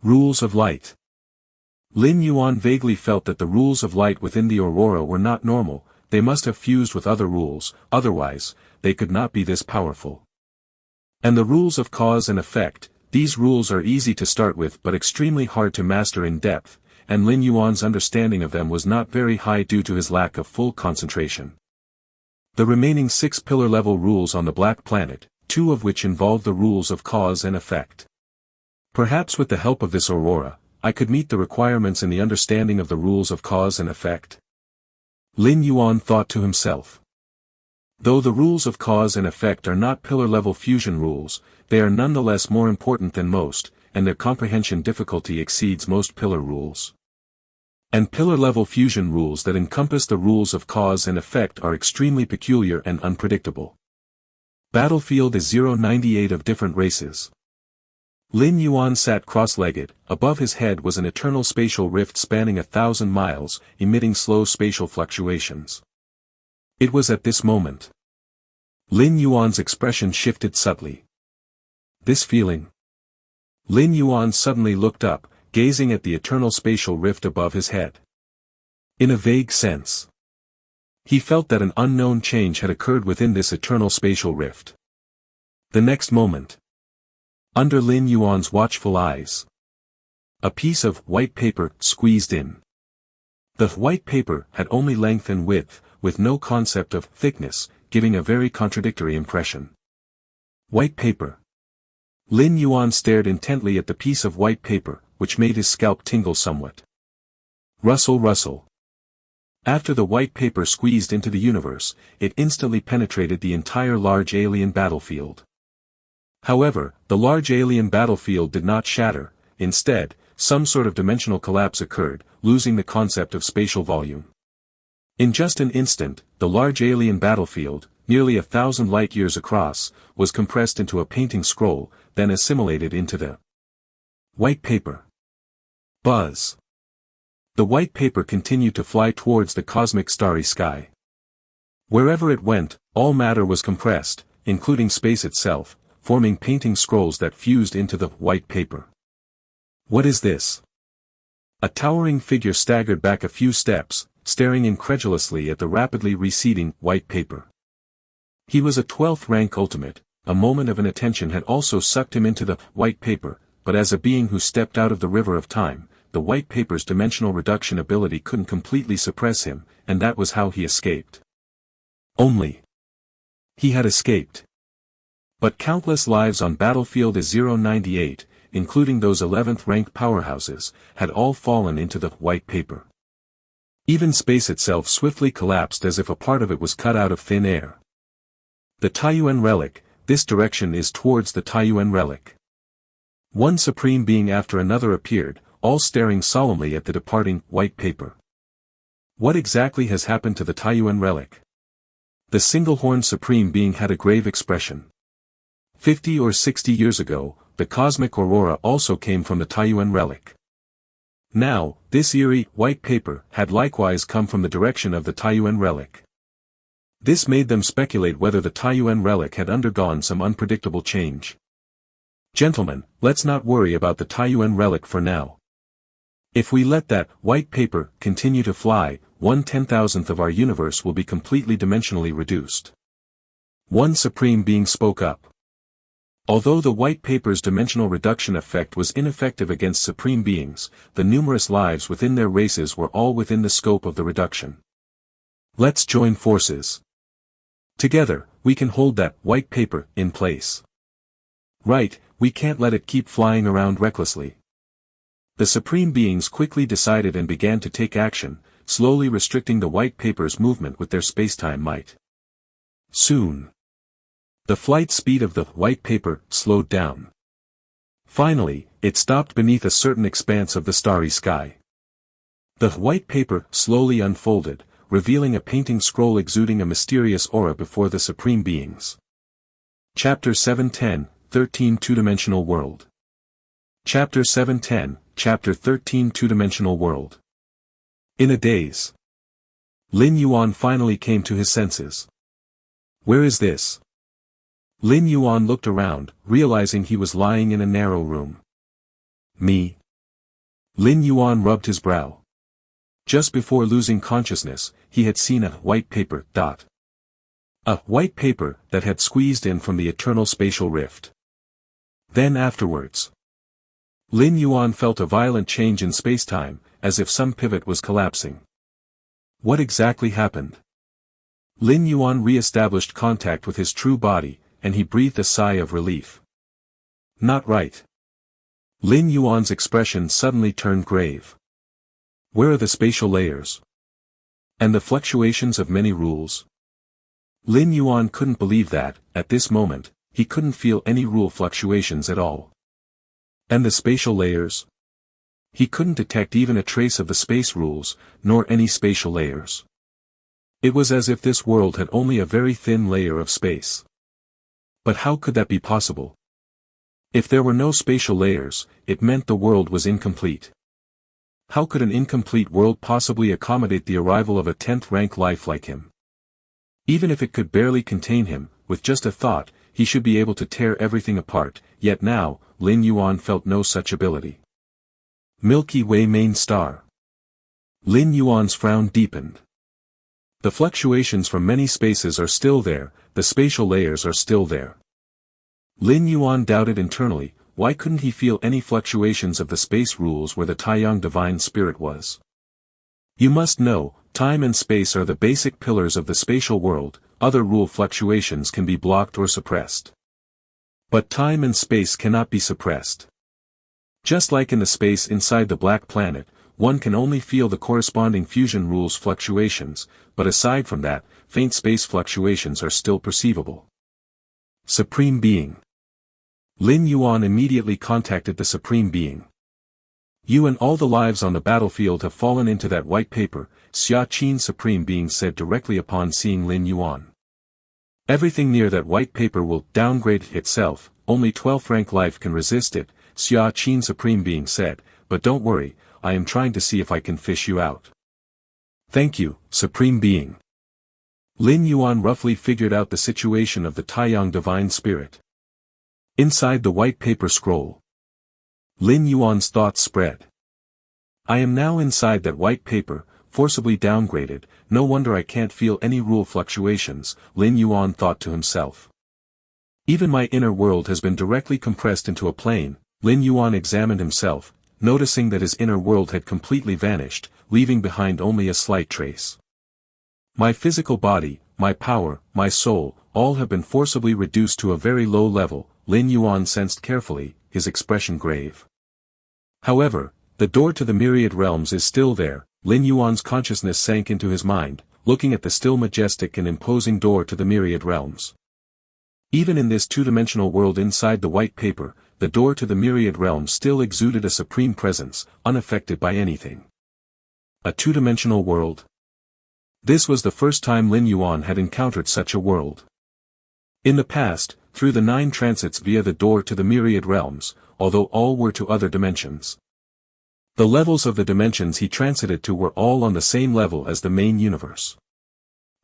Rules of light. Lin Yuan vaguely felt that the rules of light within the Aurora were not normal, they must have fused with other rules, otherwise, they could not be this powerful. And the rules of cause and effect, these rules are easy to start with but extremely hard to master in depth, and Lin Yuan's understanding of them was not very high due to his lack of full concentration. The remaining 6 pillar-level rules on the Black Planet, 2 of which involved the rules of cause and effect. Perhaps with the help of this Aurora, I could meet the requirements in the understanding of the rules of cause and effect. Lin Yuan thought to himself. Though the rules of cause and effect are not pillar-level fusion rules, they are nonetheless more important than most, and their comprehension difficulty exceeds most pillar rules. And pillar-level fusion rules that encompass the rules of cause and effect are extremely peculiar and unpredictable. Battlefield is 098 of different races. Lin Yuan sat cross-legged, above his head was an eternal spatial rift spanning 1,000 miles, emitting slow spatial fluctuations. It was at this moment. Lin Yuan's expression shifted subtly. This feeling. Lin Yuan suddenly looked up, gazing at the eternal spatial rift above his head. In a vague sense. He felt that an unknown change had occurred within this eternal spatial rift. The next moment. Under Lin Yuan's watchful eyes. A piece of white paper squeezed in. The white paper had only length and width, with no concept of thickness, giving a very contradictory impression. White paper. Lin Yuan stared intently at the piece of white paper, which made his scalp tingle somewhat. Rustle, rustle. After the white paper squeezed into the universe, it instantly penetrated the entire large alien battlefield. However, the large alien battlefield did not shatter, instead, some sort of dimensional collapse occurred, losing the concept of spatial volume. In just an instant, the large alien battlefield, nearly 1,000 light-years across, was compressed into a painting scroll, then assimilated into the white paper. Buzz. The white paper continued to fly towards the cosmic starry sky. Wherever it went, all matter was compressed, including space itself, forming painting scrolls that fused into the white paper. What is this? A towering figure staggered back a few steps, staring incredulously at the rapidly receding white paper. He was a 12th rank ultimate, a moment of inattention had also sucked him into the white paper, but as a being who stepped out of the river of time, the white paper's dimensional reduction ability couldn't completely suppress him, and that was how he escaped. Only. He had escaped. But countless lives on Battlefield is 098, including those 11th rank powerhouses, had all fallen into the white paper. Even space itself swiftly collapsed as if a part of it was cut out of thin air. The Taiyuan relic, this direction is towards the Taiyuan relic. One supreme being after another appeared, all staring solemnly at the departing white paper. What exactly has happened to the Taiyuan relic? The single-horned supreme being had a grave expression. 50 or 60 years ago, the cosmic aurora also came from the Taiyuan relic. Now, this eerie, white paper had likewise come from the direction of the Taiyuan relic. This made them speculate whether the Taiyuan relic had undergone some unpredictable change. Gentlemen, let's not worry about the Taiyuan relic for now. If we let that white paper continue to fly, 1/10,000th of our universe will be completely dimensionally reduced. One supreme being spoke up. Although the white paper's dimensional reduction effect was ineffective against supreme beings, the numerous lives within their races were all within the scope of the reduction. Let's join forces. Together, we can hold that white paper in place. Right, we can't let it keep flying around recklessly. The supreme beings quickly decided and began to take action, slowly restricting the white paper's movement with their spacetime might. Soon, the flight speed of the white paper slowed down. Finally, it stopped beneath a certain expanse of the starry sky. The white paper slowly unfolded, revealing a painting scroll exuding a mysterious aura before the supreme beings. Chapter 710, 13 Two-Dimensional World. Chapter 710, Chapter 13 Two-Dimensional World. In a daze, Lin Yuan finally came to his senses. Where is this? Lin Yuan looked around, realizing he was lying in a narrow room. Me? Lin Yuan rubbed his brow. Just before losing consciousness, he had seen a white paper. A white paper that had squeezed in from the eternal spatial rift. Then afterwards, Lin Yuan felt a violent change in spacetime, as if some pivot was collapsing. What exactly happened? Lin Yuan re-established contact with his true body, and he breathed a sigh of relief. Not right. Lin Yuan's expression suddenly turned grave. Where are the spatial layers? And the fluctuations of many rules? Lin Yuan couldn't believe that, at this moment, he couldn't feel any rule fluctuations at all. And the spatial layers? He couldn't detect even a trace of the space rules, nor any spatial layers. It was as if this world had only a very thin layer of space. But how could that be possible? If there were no spatial layers, it meant the world was incomplete. How could an incomplete world possibly accommodate the arrival of a 10th-rank life like him? Even if it could barely contain him, with just a thought, he should be able to tear everything apart, yet now, Lin Yuan felt no such ability. Milky Way main star. Lin Yuan's frown deepened. The fluctuations from many spaces are still there, the spatial layers are still there. Lin Yuan doubted internally, why couldn't he feel any fluctuations of the space rules where the Taiyang divine spirit was? You must know, time and space are the basic pillars of the spatial world, other rule fluctuations can be blocked or suppressed. But time and space cannot be suppressed. Just like in the space inside the black planet, one can only feel the corresponding fusion rules fluctuations, but aside from that, faint space fluctuations are still perceivable. Supreme Being. Lin Yuan immediately contacted the Supreme Being. You and all the lives on the battlefield have fallen into that white paper, Xia Qin Supreme Being said directly upon seeing Lin Yuan. Everything near that white paper will downgrade itself, only 12th rank life can resist it, Xia Qin Supreme Being said, but don't worry, I am trying to see if I can fish you out. Thank you, Supreme Being. Lin Yuan roughly figured out the situation of the Taiyang divine spirit. Inside the white paper scroll, Lin Yuan's thoughts spread. I am now inside that white paper, forcibly downgraded, no wonder I can't feel any rule fluctuations, Lin Yuan thought to himself. Even my inner world has been directly compressed into a plane, Lin Yuan examined himself, noticing that his inner world had completely vanished, leaving behind only a slight trace. My physical body, my power, my soul, all have been forcibly reduced to a very low level, Lin Yuan sensed carefully, his expression grave. However, the door to the myriad realms is still there, Lin Yuan's consciousness sank into his mind, looking at the still majestic and imposing door to the myriad realms. Even in this two-dimensional world inside the white paper, the door to the myriad realms still exuded a supreme presence, unaffected by anything. A two-dimensional world? This was the first time Lin Yuan had encountered such a world. In the past, through the 9 transits via the door to the myriad realms, although all were to other dimensions. The levels of the dimensions he transited to were all on the same level as the main universe.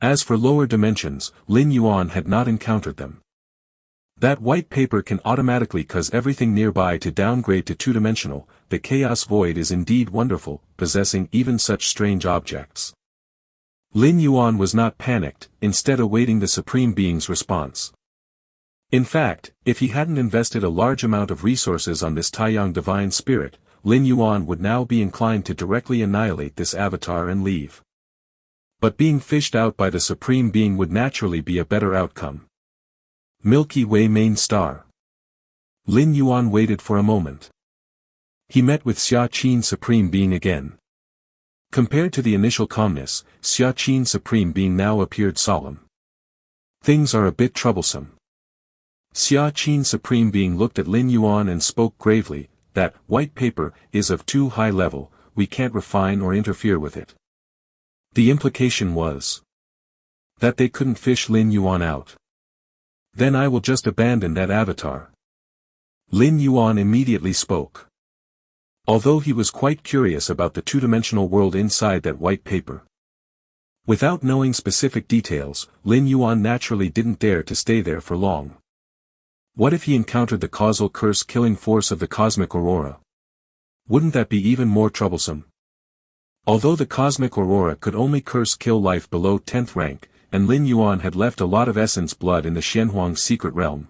As for lower dimensions, Lin Yuan had not encountered them. That white paper can automatically cause everything nearby to downgrade to two-dimensional. The chaos void is indeed wonderful, possessing even such strange objects. Lin Yuan was not panicked, instead awaiting the Supreme Being's response. In fact, if he hadn't invested a large amount of resources on this Taiyang divine spirit, Lin Yuan would now be inclined to directly annihilate this avatar and leave. But being fished out by the Supreme Being would naturally be a better outcome. Milky Way main star. Lin Yuan waited for a moment. He met with Xia Qin Supreme Being again. Compared to the initial calmness, Xia Qin Supreme Being now appeared solemn. Things are a bit troublesome. Xia Qin Supreme Being looked at Lin Yuan and spoke gravely, that white paper is of too high level, we can't refine or interfere with it. The implication was that they couldn't fish Lin Yuan out. Then I will just abandon that avatar. Lin Yuan immediately spoke. Although he was quite curious about the two-dimensional world inside that white paper. Without knowing specific details, Lin Yuan naturally didn't dare to stay there for long. What if he encountered the causal curse-killing force of the cosmic aurora? Wouldn't that be even more troublesome? Although the cosmic aurora could only curse-kill life below 10th rank, and Lin Yuan had left a lot of essence blood in the Xianhuang secret realm.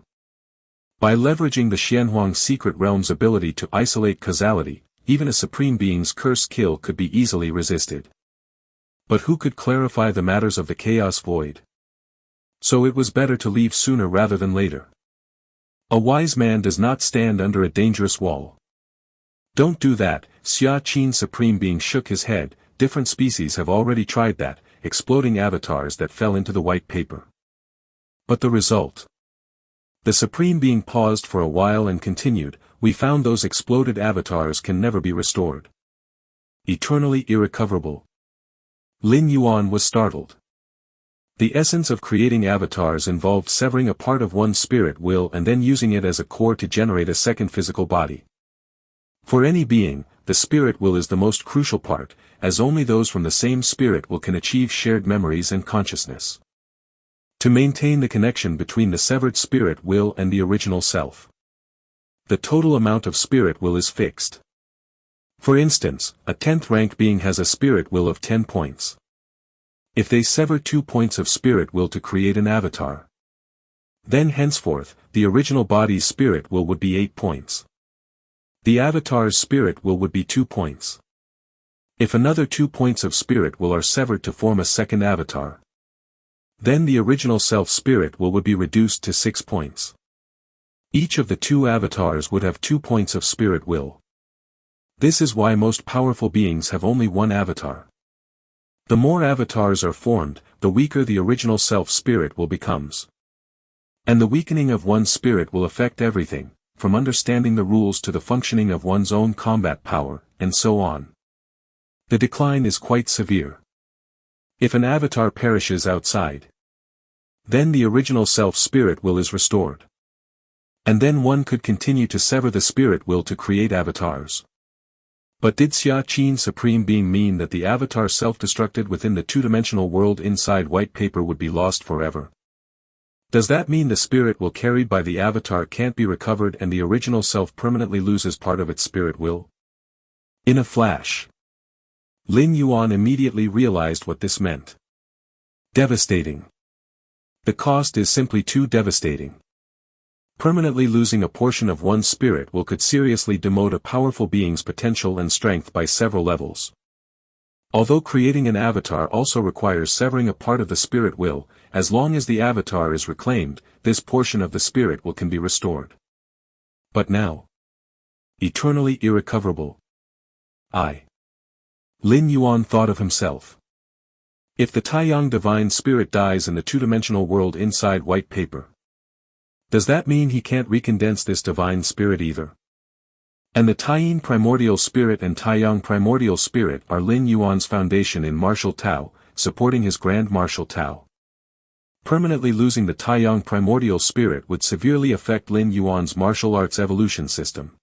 By leveraging the Xianhuang secret realm's ability to isolate causality, even a supreme being's curse kill could be easily resisted. But who could clarify the matters of the chaos void? So it was better to leave sooner rather than later. A wise man does not stand under a dangerous wall. Don't do that, Xia Qin Supreme Being shook his head. Different species have already tried that, exploding avatars that fell into the white paper. But the result? The Supreme Being paused for a while and continued, we found those exploded avatars can never be restored. Eternally irrecoverable. Lin Yuan was startled. The essence of creating avatars involved severing a part of one's spirit will and then using it as a core to generate a second physical body. For any being, the spirit will is the most crucial part, as only those from the same spirit will can achieve shared memories and consciousness. To maintain the connection between the severed spirit will and the original self. The total amount of spirit will is fixed. For instance, a 10th rank being has a spirit will of 10 points. If they sever 2 points of spirit will to create an avatar, then henceforth, the original body's spirit will would be 8 points. The avatar's spirit will would be 2 points. If another 2 points of spirit will are severed to form a second avatar, then the original self-spirit will would be reduced to 6 points. Each of the 2 avatars would have 2 points of spirit will. This is why most powerful beings have only one avatar. The more avatars are formed, the weaker the original self-spirit will becomes. And the weakening of one's spirit will affect everything, from understanding the rules to the functioning of one's own combat power, and so on. The decline is quite severe. If an avatar perishes outside, then the original self-spirit will is restored. And then one could continue to sever the spirit will to create avatars. But did Xia Qin Supreme Being mean that the avatar self-destructed within the two-dimensional world inside white paper would be lost forever? Does that mean the spirit will carried by the avatar can't be recovered and the original self permanently loses part of its spirit will? In a flash, Lin Yuan immediately realized what this meant. Devastating. The cost is simply too devastating. Permanently losing a portion of one's spirit will could seriously demote a powerful being's potential and strength by several levels. Although creating an avatar also requires severing a part of the spirit will, as long as the avatar is reclaimed, this portion of the spirit will can be restored. But now, eternally irrecoverable. Lin Yuan thought of himself. If the Taiyang divine spirit dies in the two-dimensional world inside white paper, Does that mean he can't recondense this divine spirit either? And the Taiyin primordial spirit and Taiyang primordial spirit are Lin Yuan's foundation in martial Tao, supporting his grand martial Tao. Permanently losing the Taiyang primordial spirit would severely affect Lin Yuan's martial arts evolution system.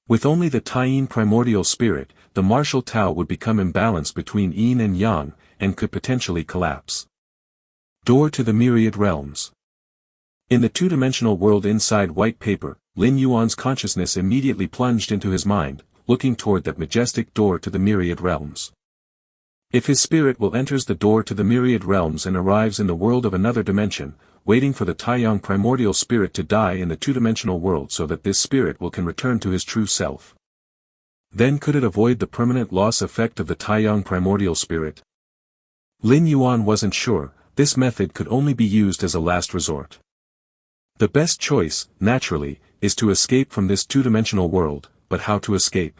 With only the Taiyin primordial spirit, the martial Tao would become imbalanced between Yin and Yang, and could potentially collapse. Door to the Myriad Realms. In the two-dimensional world inside white paper, Lin Yuan's consciousness immediately plunged into his mind, looking toward that majestic door to the Myriad Realms. If his spirit will enters the door to the Myriad Realms and arrives in the world of another dimension, waiting for the Taiyang primordial spirit to die in the two-dimensional world so that this spirit can return to his true self. Then could it avoid the permanent loss effect of the Taiyang primordial spirit? Lin Yuan wasn't sure. This method could only be used as a last resort. The best choice, naturally, is to escape from this two-dimensional world, but how to escape?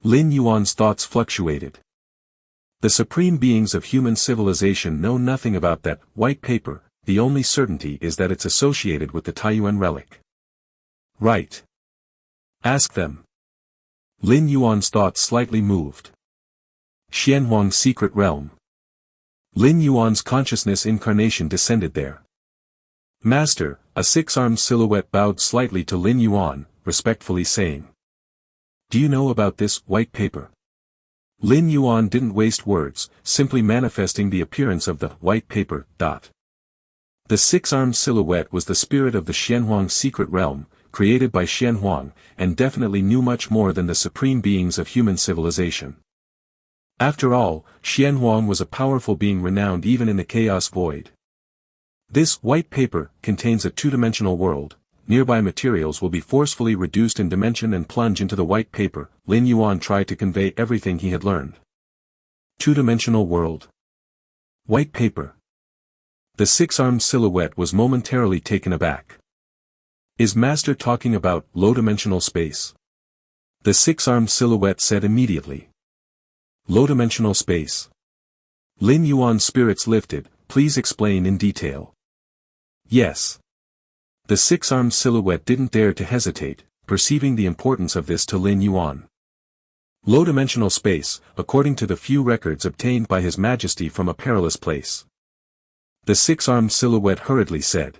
Lin Yuan's thoughts fluctuated. The supreme beings of human civilization know nothing about that white paper, the only certainty is that it's associated with the Taiyuan relic. Right. Ask them. Lin Yuan's thoughts slightly moved. Xianhuang's secret realm. Lin Yuan's consciousness incarnation descended there. Master, a six-armed silhouette bowed slightly to Lin Yuan, respectfully saying. Do you know about this white paper? Lin Yuan didn't waste words, simply manifesting the appearance of the white paper. The six-armed silhouette was the spirit of the Xianhuang secret realm, created by Xianhuang, and definitely knew much more than the supreme beings of human civilization. After all, Xianhuang was a powerful being renowned even in the chaos void. This white paper contains a two-dimensional world. Nearby materials will be forcefully reduced in dimension and plunge into the white paper. Lin Yuan tried to convey everything he had learned. Two-dimensional world. White paper. The six-armed silhouette was momentarily taken aback. Is Master talking about low-dimensional space? The six-armed silhouette said immediately. Low-dimensional space. Lin Yuan's spirits lifted. Please explain in detail. Yes. The six-armed silhouette didn't dare to hesitate, perceiving the importance of this to Lin Yuan. Low-dimensional space, according to the few records obtained by His Majesty from a perilous place. The six-armed silhouette hurriedly said.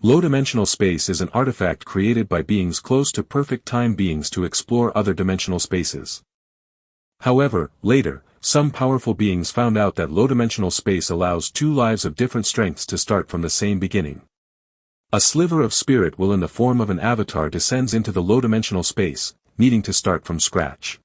Low-dimensional space is an artifact created by beings close to perfect time beings to explore other dimensional spaces. However, later, some powerful beings found out that low-dimensional space allows two lives of different strengths to start from the same beginning. A sliver of spirit will in the form of an avatar descends into the low-dimensional space, needing to start from scratch.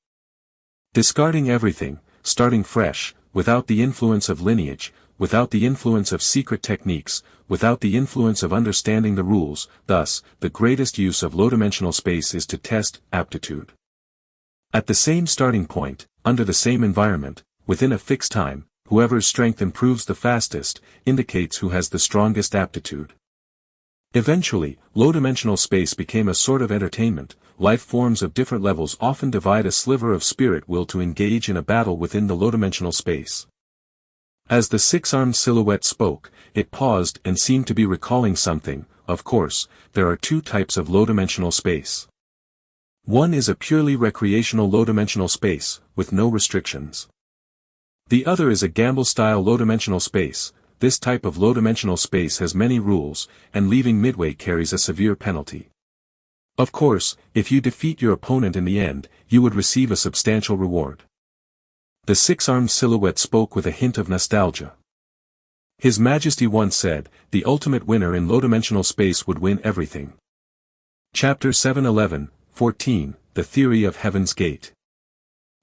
Discarding everything, starting fresh, without the influence of lineage, without the influence of secret techniques, without the influence of understanding the rules. Thus, the greatest use of low-dimensional space is to test aptitude. At the same starting point, under the same environment, within a fixed time, whoever's strength improves the fastest, indicates who has the strongest aptitude. Eventually, low-dimensional space became a sort of entertainment. Life forms of different levels often divide a sliver of spirit will to engage in a battle within the low-dimensional space. As the six-armed silhouette spoke, it paused and seemed to be recalling something. Of course, there are two types of low-dimensional space. One is a purely recreational low-dimensional space, with no restrictions. The other is a gamble-style low-dimensional space. This type of low-dimensional space has many rules, and leaving midway carries a severe penalty. Of course, if you defeat your opponent in the end, you would receive a substantial reward. The six-armed silhouette spoke with a hint of nostalgia. His Majesty once said, the ultimate winner in low-dimensional space would win everything. Chapter 7:11-14, The Theory of Heaven's Gate.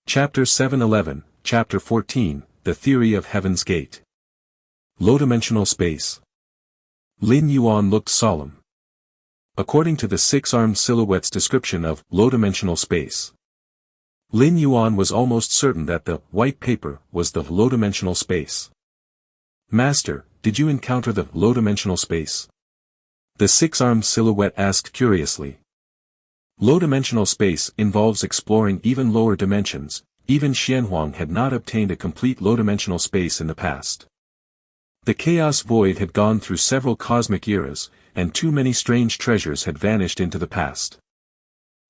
Chapter 7:11, Chapter 14, The Theory of Heaven's Gate. Low-dimensional space. Lin Yuan looked solemn. According to the six-armed silhouette's description of low-dimensional space, Lin Yuan was almost certain that the white paper was the low-dimensional space. Master, did you encounter the low-dimensional space? The six-armed silhouette asked curiously. Low-dimensional space involves exploring even lower dimensions. Even Xianhuang had not obtained a complete low-dimensional space in the past. The chaos void had gone through several cosmic eras, and too many strange treasures had vanished into the past.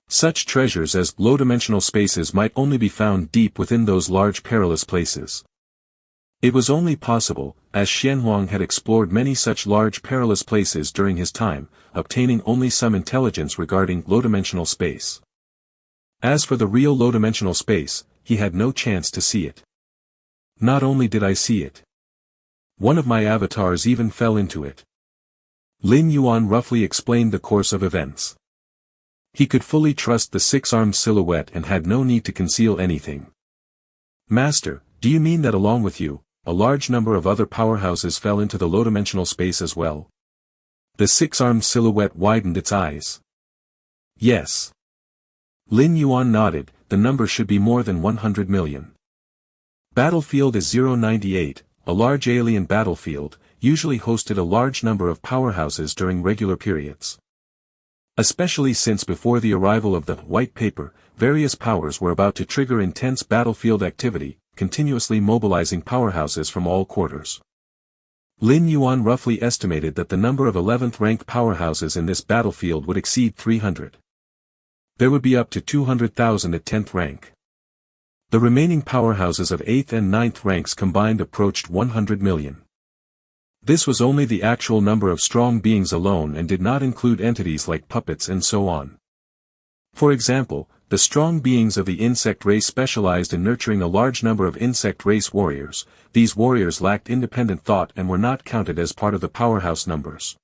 Such treasures as low-dimensional spaces might only be found deep within those large perilous places. It was only possible, as Xianhuang had explored many such large perilous places during his time, obtaining only some intelligence regarding low-dimensional space. As for the real low-dimensional space, he had no chance to see it. Not only did I see it. One of my avatars even fell into it. Lin Yuan roughly explained the course of events. He could fully trust the six-armed silhouette and had no need to conceal anything. Master, do you mean that along with you, a large number of other powerhouses fell into the low-dimensional space as well? The six-armed silhouette widened its eyes. Yes. Lin Yuan nodded, the number should be more than 100 million. Battlefield is 098, a large alien battlefield, usually hosted a large number of powerhouses during regular periods. Especially since before the arrival of the white paper, various powers were about to trigger intense battlefield activity, continuously mobilizing powerhouses from all quarters. Lin Yuan roughly estimated that the number of 11th-rank powerhouses in this battlefield would exceed 300. There would be up to 200,000 at 10th rank. The remaining powerhouses of 8th and 9th ranks combined approached 100 million. This was only the actual number of strong beings alone and did not include entities like puppets and so on. For example, the strong beings of the insect race specialized in nurturing a large number of insect race warriors. These warriors lacked independent thought and were not counted as part of the powerhouse numbers.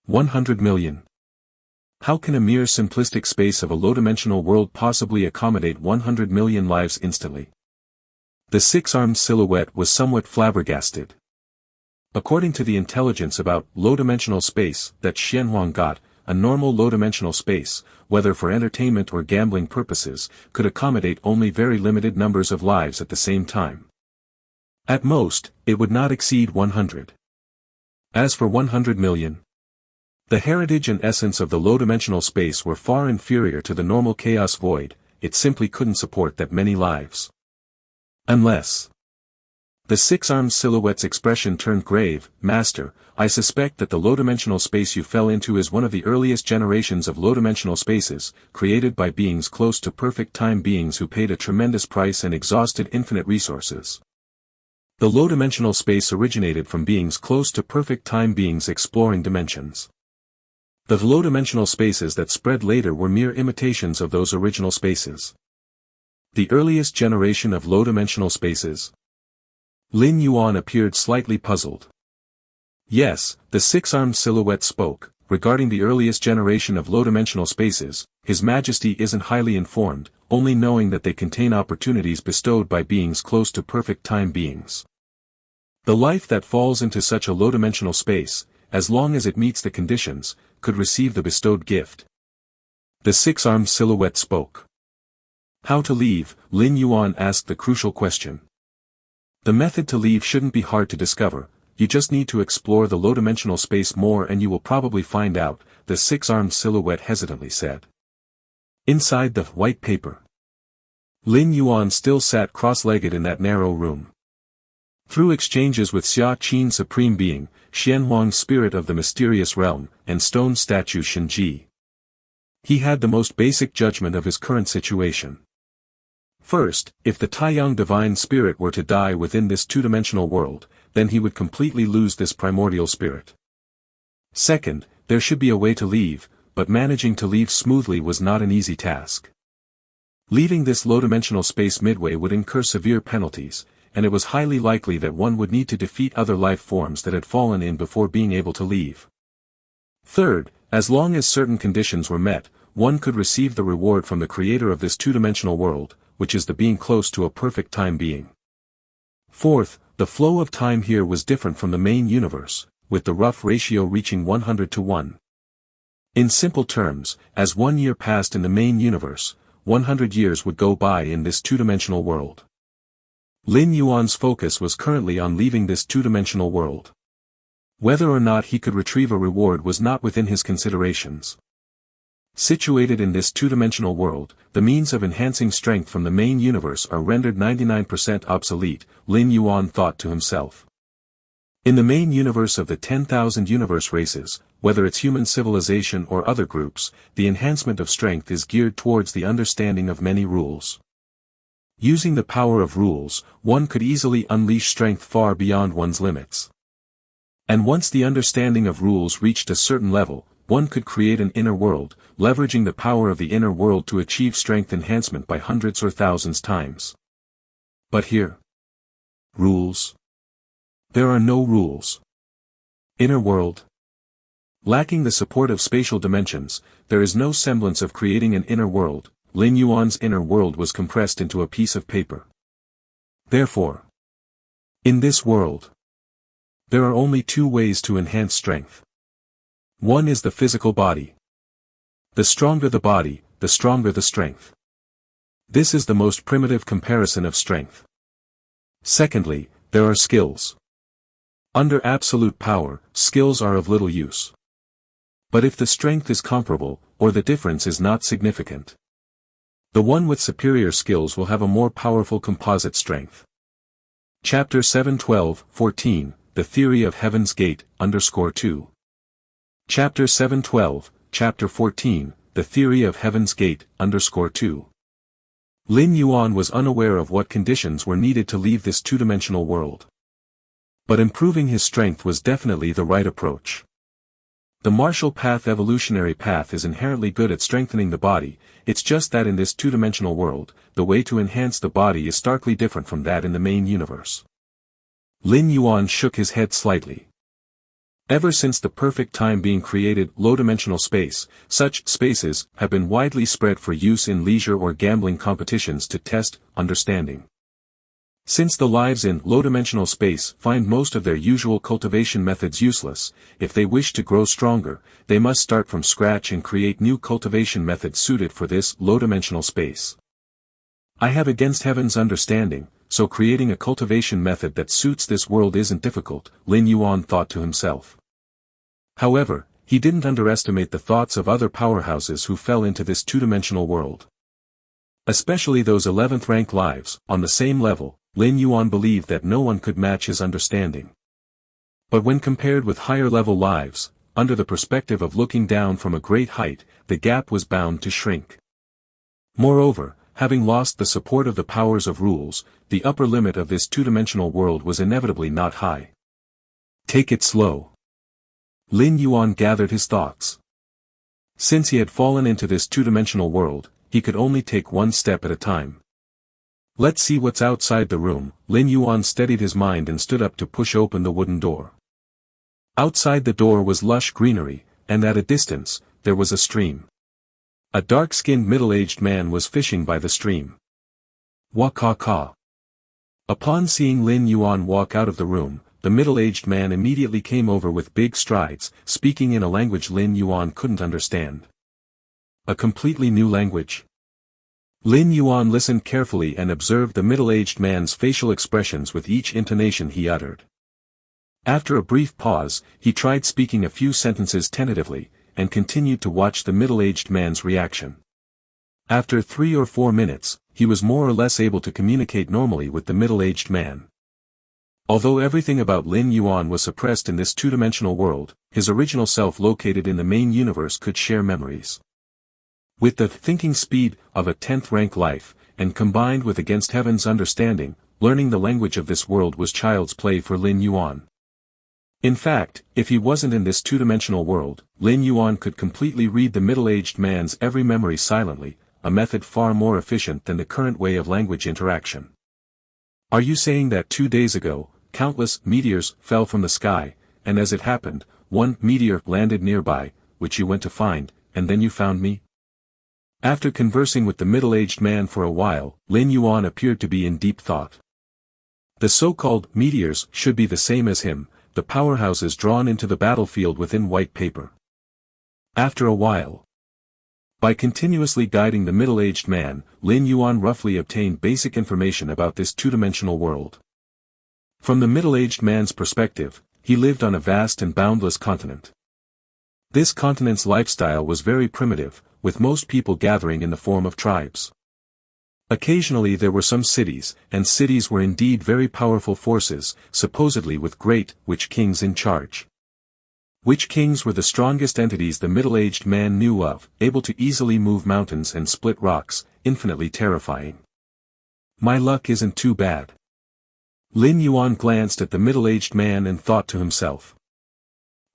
100 million. How can a mere simplistic space of a low-dimensional world possibly accommodate 100 million lives instantly? The six-armed silhouette was somewhat flabbergasted. According to the intelligence about low-dimensional space that Xianhuang got, a normal low-dimensional space, whether for entertainment or gambling purposes, could accommodate only very limited numbers of lives at the same time. At most, it would not exceed 100. As for 100 million, the heritage and essence of the low-dimensional space were far inferior to the normal chaos void, it simply couldn't support that many lives. Unless... The six-armed silhouette's expression turned grave. Master, I suspect that the low-dimensional space you fell into is one of the earliest generations of low-dimensional spaces, created by beings close to perfect time, beings who paid a tremendous price and exhausted infinite resources. The low-dimensional space originated from beings close to perfect time, beings exploring dimensions. The low-dimensional spaces that spread later were mere imitations of those original spaces. The earliest generation of low-dimensional spaces? Lin Yuan appeared slightly puzzled. Yes, the six-armed silhouette spoke. Regarding the earliest generation of low-dimensional spaces, His Majesty isn't highly informed, only knowing that they contain opportunities bestowed by beings close to perfect time, beings. The life that falls into such a low-dimensional space, as long as it meets the conditions, could receive the bestowed gift. The six-armed silhouette spoke. How to leave? Lin Yuan asked the crucial question. The method to leave shouldn't be hard to discover, you just need to explore the low-dimensional space more and you will probably find out, the six-armed silhouette hesitantly said. Inside the white paper. Lin Yuan still sat cross-legged in that narrow room. Through exchanges with Xia Qin Supreme Being, Xianhuang's spirit of the mysterious realm, and stone statue Shenji, he had the most basic judgment of his current situation. First, if the Taiyang divine spirit were to die within this two-dimensional world, then he would completely lose this primordial spirit. Second, there should be a way to leave, but managing to leave smoothly was not an easy task. Leaving this low-dimensional space midway would incur severe penalties, and it was highly likely that one would need to defeat other life forms that had fallen in before being able to leave. Third, as long as certain conditions were met, one could receive the reward from the creator of this two-dimensional world, which is the being close to a perfect time being. Fourth, the flow of time here was different from the main universe, with the rough ratio reaching 100 to 1. In simple terms, as 1 year passed in the main universe, 100 years would go by in this two-dimensional world. Lin Yuan's focus was currently on leaving this two-dimensional world. Whether or not he could retrieve a reward was not within his considerations. Situated in this two-dimensional world, the means of enhancing strength from the main universe are rendered 99% obsolete, Lin Yuan thought to himself. In the main universe of the 10,000 universe races, whether it's human civilization or other groups, the enhancement of strength is geared towards the understanding of many rules. Using the power of rules, one could easily unleash strength far beyond one's limits. And once the understanding of rules reached a certain level, one could create an inner world, leveraging the power of the inner world to achieve strength enhancement by hundreds or thousands times. But here, rules. There are no rules. Inner world. Lacking the support of spatial dimensions, there is no semblance of creating an inner world. Lin Yuan's inner world was compressed into a piece of paper. Therefore, in this world, there are only two ways to enhance strength. One is the physical body. The stronger the body, the stronger the strength. This is the most primitive comparison of strength. Secondly, there are skills. Under absolute power, skills are of little use. But if the strength is comparable, or the difference is not significant, the one with superior skills will have a more powerful composite strength. Chapter 7:12-14, The Theory of Heaven's Gate, _2. Chapter 7:12, Chapter 14, The Theory of Heaven's Gate, _2. Lin Yuan was unaware of what conditions were needed to leave this two-dimensional world. But improving his strength was definitely the right approach. The martial path evolutionary path is inherently good at strengthening the body, it's just that in this two-dimensional world, the way to enhance the body is starkly different from that in the main universe. Lin Yuan shook his head slightly. Ever since the perfect time being created low-dimensional space, such spaces have been widely spread for use in leisure or gambling competitions to test understanding. Since the lives in low-dimensional space find most of their usual cultivation methods useless, if they wish to grow stronger, they must start from scratch and create new cultivation methods suited for this low-dimensional space. I have against heaven's understanding, so creating a cultivation method that suits this world isn't difficult, Lin Yuan thought to himself. However, he didn't underestimate the thoughts of other powerhouses who fell into this two-dimensional world. Especially those 11th rank lives, on the same level, Lin Yuan believed that no one could match his understanding. But when compared with higher-level lives, under the perspective of looking down from a great height, the gap was bound to shrink. Moreover, having lost the support of the powers of rules, the upper limit of this two-dimensional world was inevitably not high. Take it slow. Lin Yuan gathered his thoughts. Since he had fallen into this two-dimensional world, he could only take one step at a time. Let's see what's outside the room. Lin Yuan steadied his mind and stood up to push open the wooden door. Outside the door was lush greenery, and at a distance, there was a stream. A dark-skinned middle-aged man was fishing by the stream. Waka-ka. Upon seeing Lin Yuan walk out of the room, the middle-aged man immediately came over with big strides, speaking in a language Lin Yuan couldn't understand. A completely new language. Lin Yuan listened carefully and observed the middle-aged man's facial expressions with each intonation he uttered. After a brief pause, he tried speaking a few sentences tentatively, and continued to watch the middle-aged man's reaction. After 3 or 4 minutes, he was more or less able to communicate normally with the middle-aged man. Although everything about Lin Yuan was suppressed in this two-dimensional world, his original self located in the main universe could share memories. With the thinking speed of a 10th rank life, and combined with against heaven's understanding, learning the language of this world was child's play for Lin Yuan. In fact, if he wasn't in this two-dimensional world, Lin Yuan could completely read the middle-aged man's every memory silently, a method far more efficient than the current way of language interaction. Are you saying that 2 days ago, countless meteors fell from the sky, and as it happened, one meteor landed nearby, which you went to find, and then you found me? After conversing with the middle-aged man for a while, Lin Yuan appeared to be in deep thought. The so-called meteors should be the same as him, the powerhouses drawn into the battlefield within white paper. After a while, by continuously guiding the middle-aged man, Lin Yuan roughly obtained basic information about this two-dimensional world. From the middle-aged man's perspective, he lived on a vast and boundless continent. This continent's lifestyle was very primitive, with most people gathering in the form of tribes. Occasionally there were some cities, and cities were indeed very powerful forces, supposedly with great witch kings in charge. Witch kings were the strongest entities the middle-aged man knew of, able to easily move mountains and split rocks, infinitely terrifying. My luck isn't too bad. Lin Yuan glanced at the middle-aged man and thought to himself.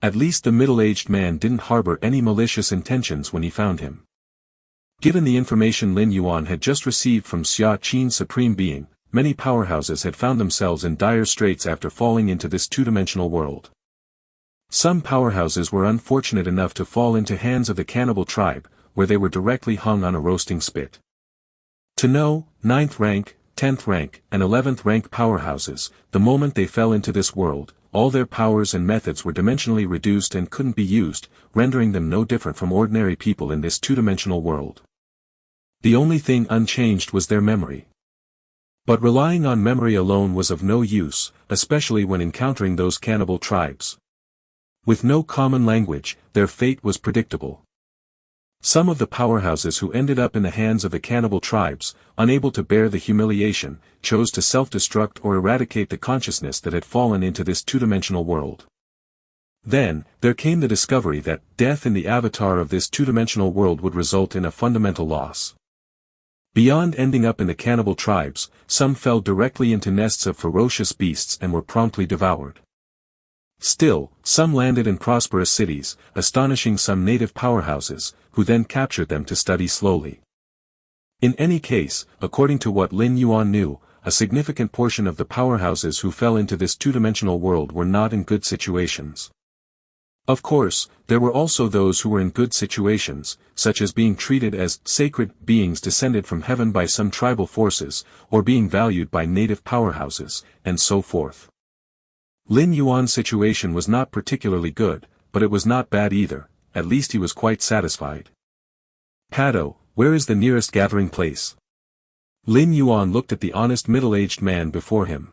At least the middle-aged man didn't harbor any malicious intentions when he found him. Given the information Lin Yuan had just received from Xia Qin's Supreme Being, many powerhouses had found themselves in dire straits after falling into this two-dimensional world. Some powerhouses were unfortunate enough to fall into hands of the cannibal tribe, where they were directly hung on a roasting spit. To know, 9th rank, 10th rank, and 11th rank powerhouses, the moment they fell into this world, all their powers and methods were dimensionally reduced and couldn't be used, rendering them no different from ordinary people in this two-dimensional world. The only thing unchanged was their memory. But relying on memory alone was of no use, especially when encountering those cannibal tribes. With no common language, their fate was predictable. Some of the powerhouses who ended up in the hands of the cannibal tribes, unable to bear the humiliation, chose to self-destruct or eradicate the consciousness that had fallen into this two-dimensional world. Then, there came the discovery that death in the avatar of this two-dimensional world would result in a fundamental loss. Beyond ending up in the cannibal tribes, some fell directly into nests of ferocious beasts and were promptly devoured. Still, some landed in prosperous cities, astonishing some native powerhouses, who then captured them to study slowly. In any case, according to what Lin Yuan knew, a significant portion of the powerhouses who fell into this two-dimensional world were not in good situations. Of course, there were also those who were in good situations, such as being treated as sacred beings descended from heaven by some tribal forces, or being valued by native powerhouses, and so forth. Lin Yuan's situation was not particularly good, but it was not bad either, at least he was quite satisfied. Pado, where is the nearest gathering place? Lin Yuan looked at the honest middle-aged man before him.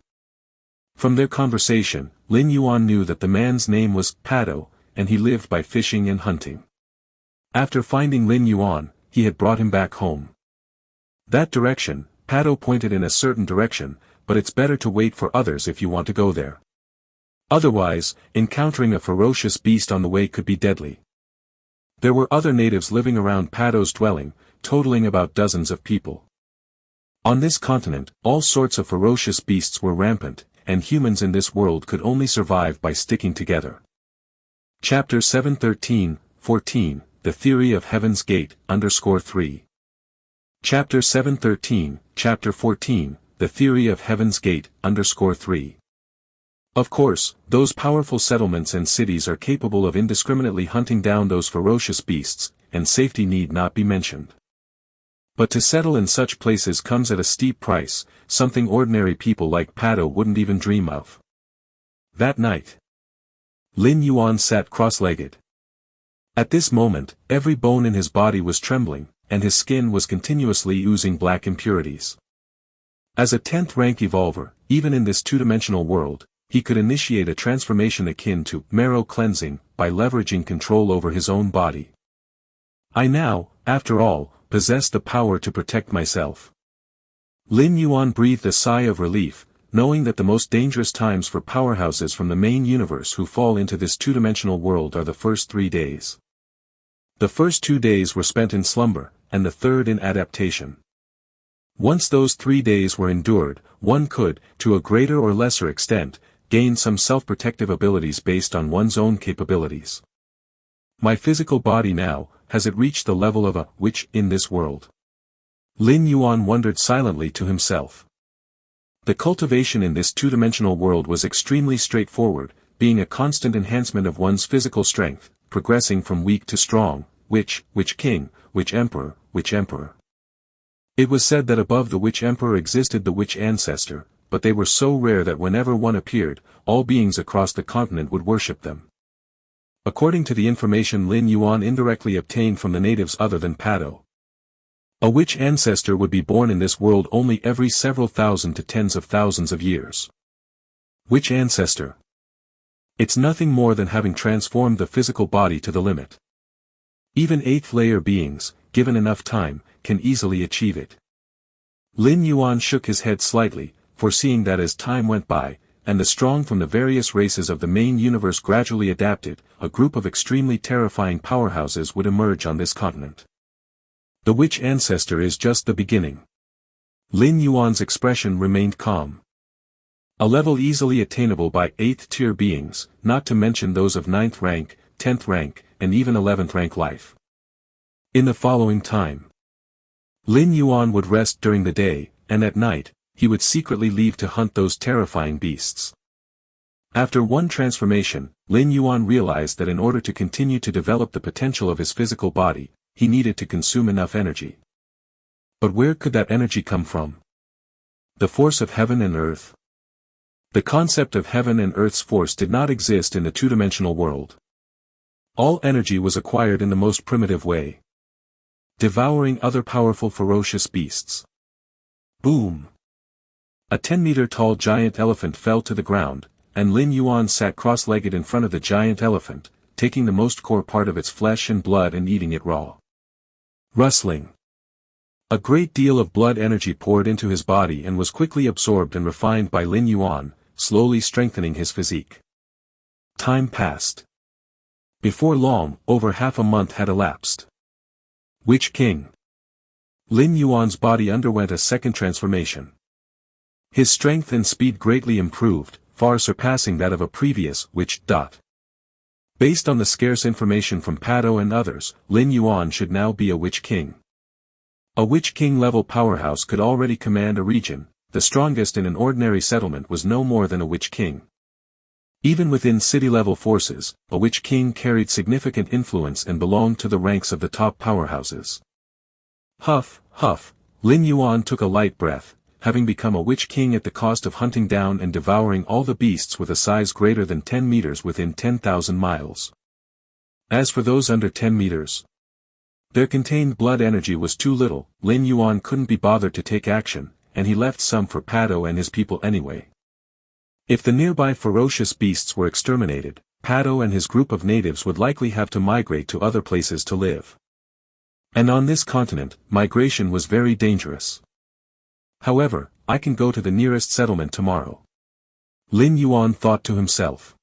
From their conversation, Lin Yuan knew that the man's name was Pado, and he lived by fishing and hunting. After finding Lin Yuan, he had brought him back home. That direction, Pado pointed in a certain direction, but it's better to wait for others if you want to go there. Otherwise, encountering a ferocious beast on the way could be deadly. There were other natives living around Pado's dwelling, totaling about dozens of people. On this continent, all sorts of ferocious beasts were rampant, and humans in this world could only survive by sticking together. Chapter 7:13-14, The Theory of Heaven's Gate, _3. Chapter 7:13, Chapter 14, The Theory of Heaven's Gate, _3. Of course, those powerful settlements and cities are capable of indiscriminately hunting down those ferocious beasts, and safety need not be mentioned. But to settle in such places comes at a steep price, something ordinary people like Pado wouldn't even dream of. That night, Lin Yuan sat cross-legged. At this moment, every bone in his body was trembling, and his skin was continuously oozing black impurities. As a 10th rank evolver, even in this two-dimensional world, he could initiate a transformation akin to marrow cleansing by leveraging control over his own body. I now, after all, possess the power to protect myself. Lin Yuan breathed a sigh of relief, knowing that the most dangerous times for powerhouses from the main universe who fall into this two-dimensional world are the first 3 days. The first 2 days were spent in slumber, and the third in adaptation. Once those 3 days were endured, one could, to a greater or lesser extent, gain some self-protective abilities based on one's own capabilities. My physical body now, has it reached the level of a witch in this world? Lin Yuan wondered silently to himself. The cultivation in this two-dimensional world was extremely straightforward, being a constant enhancement of one's physical strength, progressing from weak to strong, witch king, witch emperor. It was said that above the witch emperor existed the witch ancestor, but they were so rare that whenever one appeared, all beings across the continent would worship them. According to the information Lin Yuan indirectly obtained from the natives other than Pado, a witch ancestor would be born in this world only every several thousand to tens of thousands of years. Witch ancestor. It's nothing more than having transformed the physical body to the limit. Even 8th layer beings, given enough time, can easily achieve it. Lin Yuan shook his head slightly, foreseeing that as time went by, and the strong from the various races of the main universe gradually adapted, a group of extremely terrifying powerhouses would emerge on this continent. The witch ancestor is just the beginning. Lin Yuan's expression remained calm. A level easily attainable by 8th-tier beings, not to mention those of 9th rank, 10th rank, and even 11th rank life. In the following time, Lin Yuan would rest during the day, and at night, he would secretly leave to hunt those terrifying beasts. After one transformation, Lin Yuan realized that in order to continue to develop the potential of his physical body, he needed to consume enough energy. But where could that energy come from? The force of heaven and earth? The concept of heaven and earth's force did not exist in the two-dimensional world. All energy was acquired in the most primitive way. Devouring other powerful ferocious beasts. Boom! A 10-meter-tall giant elephant fell to the ground, and Lin Yuan sat cross-legged in front of the giant elephant, taking the most core part of its flesh and blood and eating it raw. Rustling. A great deal of blood energy poured into his body and was quickly absorbed and refined by Lin Yuan, slowly strengthening his physique. Time passed. Before long, over half a month had elapsed. Witch King. Lin Yuan's body underwent a second transformation. His strength and speed greatly improved, far surpassing that of a previous witch. Based on the scarce information from Pado and others, Lin Yuan should now be a Witch King. A Witch King level powerhouse could already command a region. The strongest in an ordinary settlement was no more than a Witch King. Even within city-level forces, a Witch King carried significant influence and belonged to the ranks of the top powerhouses. Huff, huff, Lin Yuan took a light breath, having become a Witch King at the cost of hunting down and devouring all the beasts with a size greater than 10 meters within 10,000 miles. As for those under 10 meters, their contained blood energy was too little. Lin Yuan couldn't be bothered to take action, and he left some for Pado and his people anyway. If the nearby ferocious beasts were exterminated, Pado and his group of natives would likely have to migrate to other places to live. And on this continent, migration was very dangerous. However, I can go to the nearest settlement tomorrow. Lin Yuan thought to himself.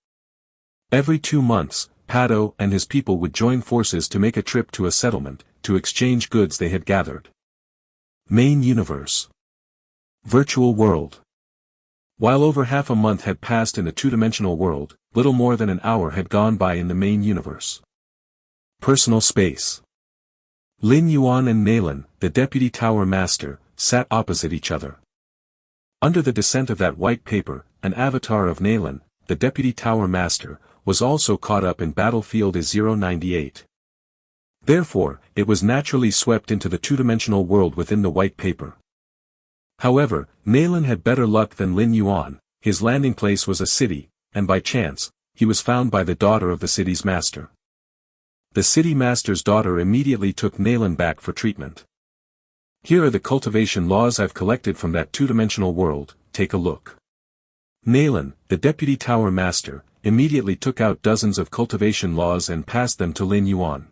Every 2 months, Pado and his people would join forces to make a trip to a settlement, to exchange goods they had gathered. Main universe. Virtual world. While over half a month had passed in the two-dimensional world, little more than an hour had gone by in the main universe. Personal space. Lin Yuan and Nalan, the deputy tower master, sat opposite each other. Under the descent of that white paper, an avatar of Nalan, the deputy tower master, was also caught up in battlefield as 098. Therefore, it was naturally swept into the two-dimensional world within the white paper. However, Nalan had better luck than Lin Yuan. His landing place was a city, and by chance, he was found by the daughter of the city's master. The city master's daughter immediately took Nalan back for treatment. Here are the cultivation laws I've collected from that two-dimensional world, take a look. Nalan, the deputy tower master, immediately took out dozens of cultivation laws and passed them to Lin Yuan.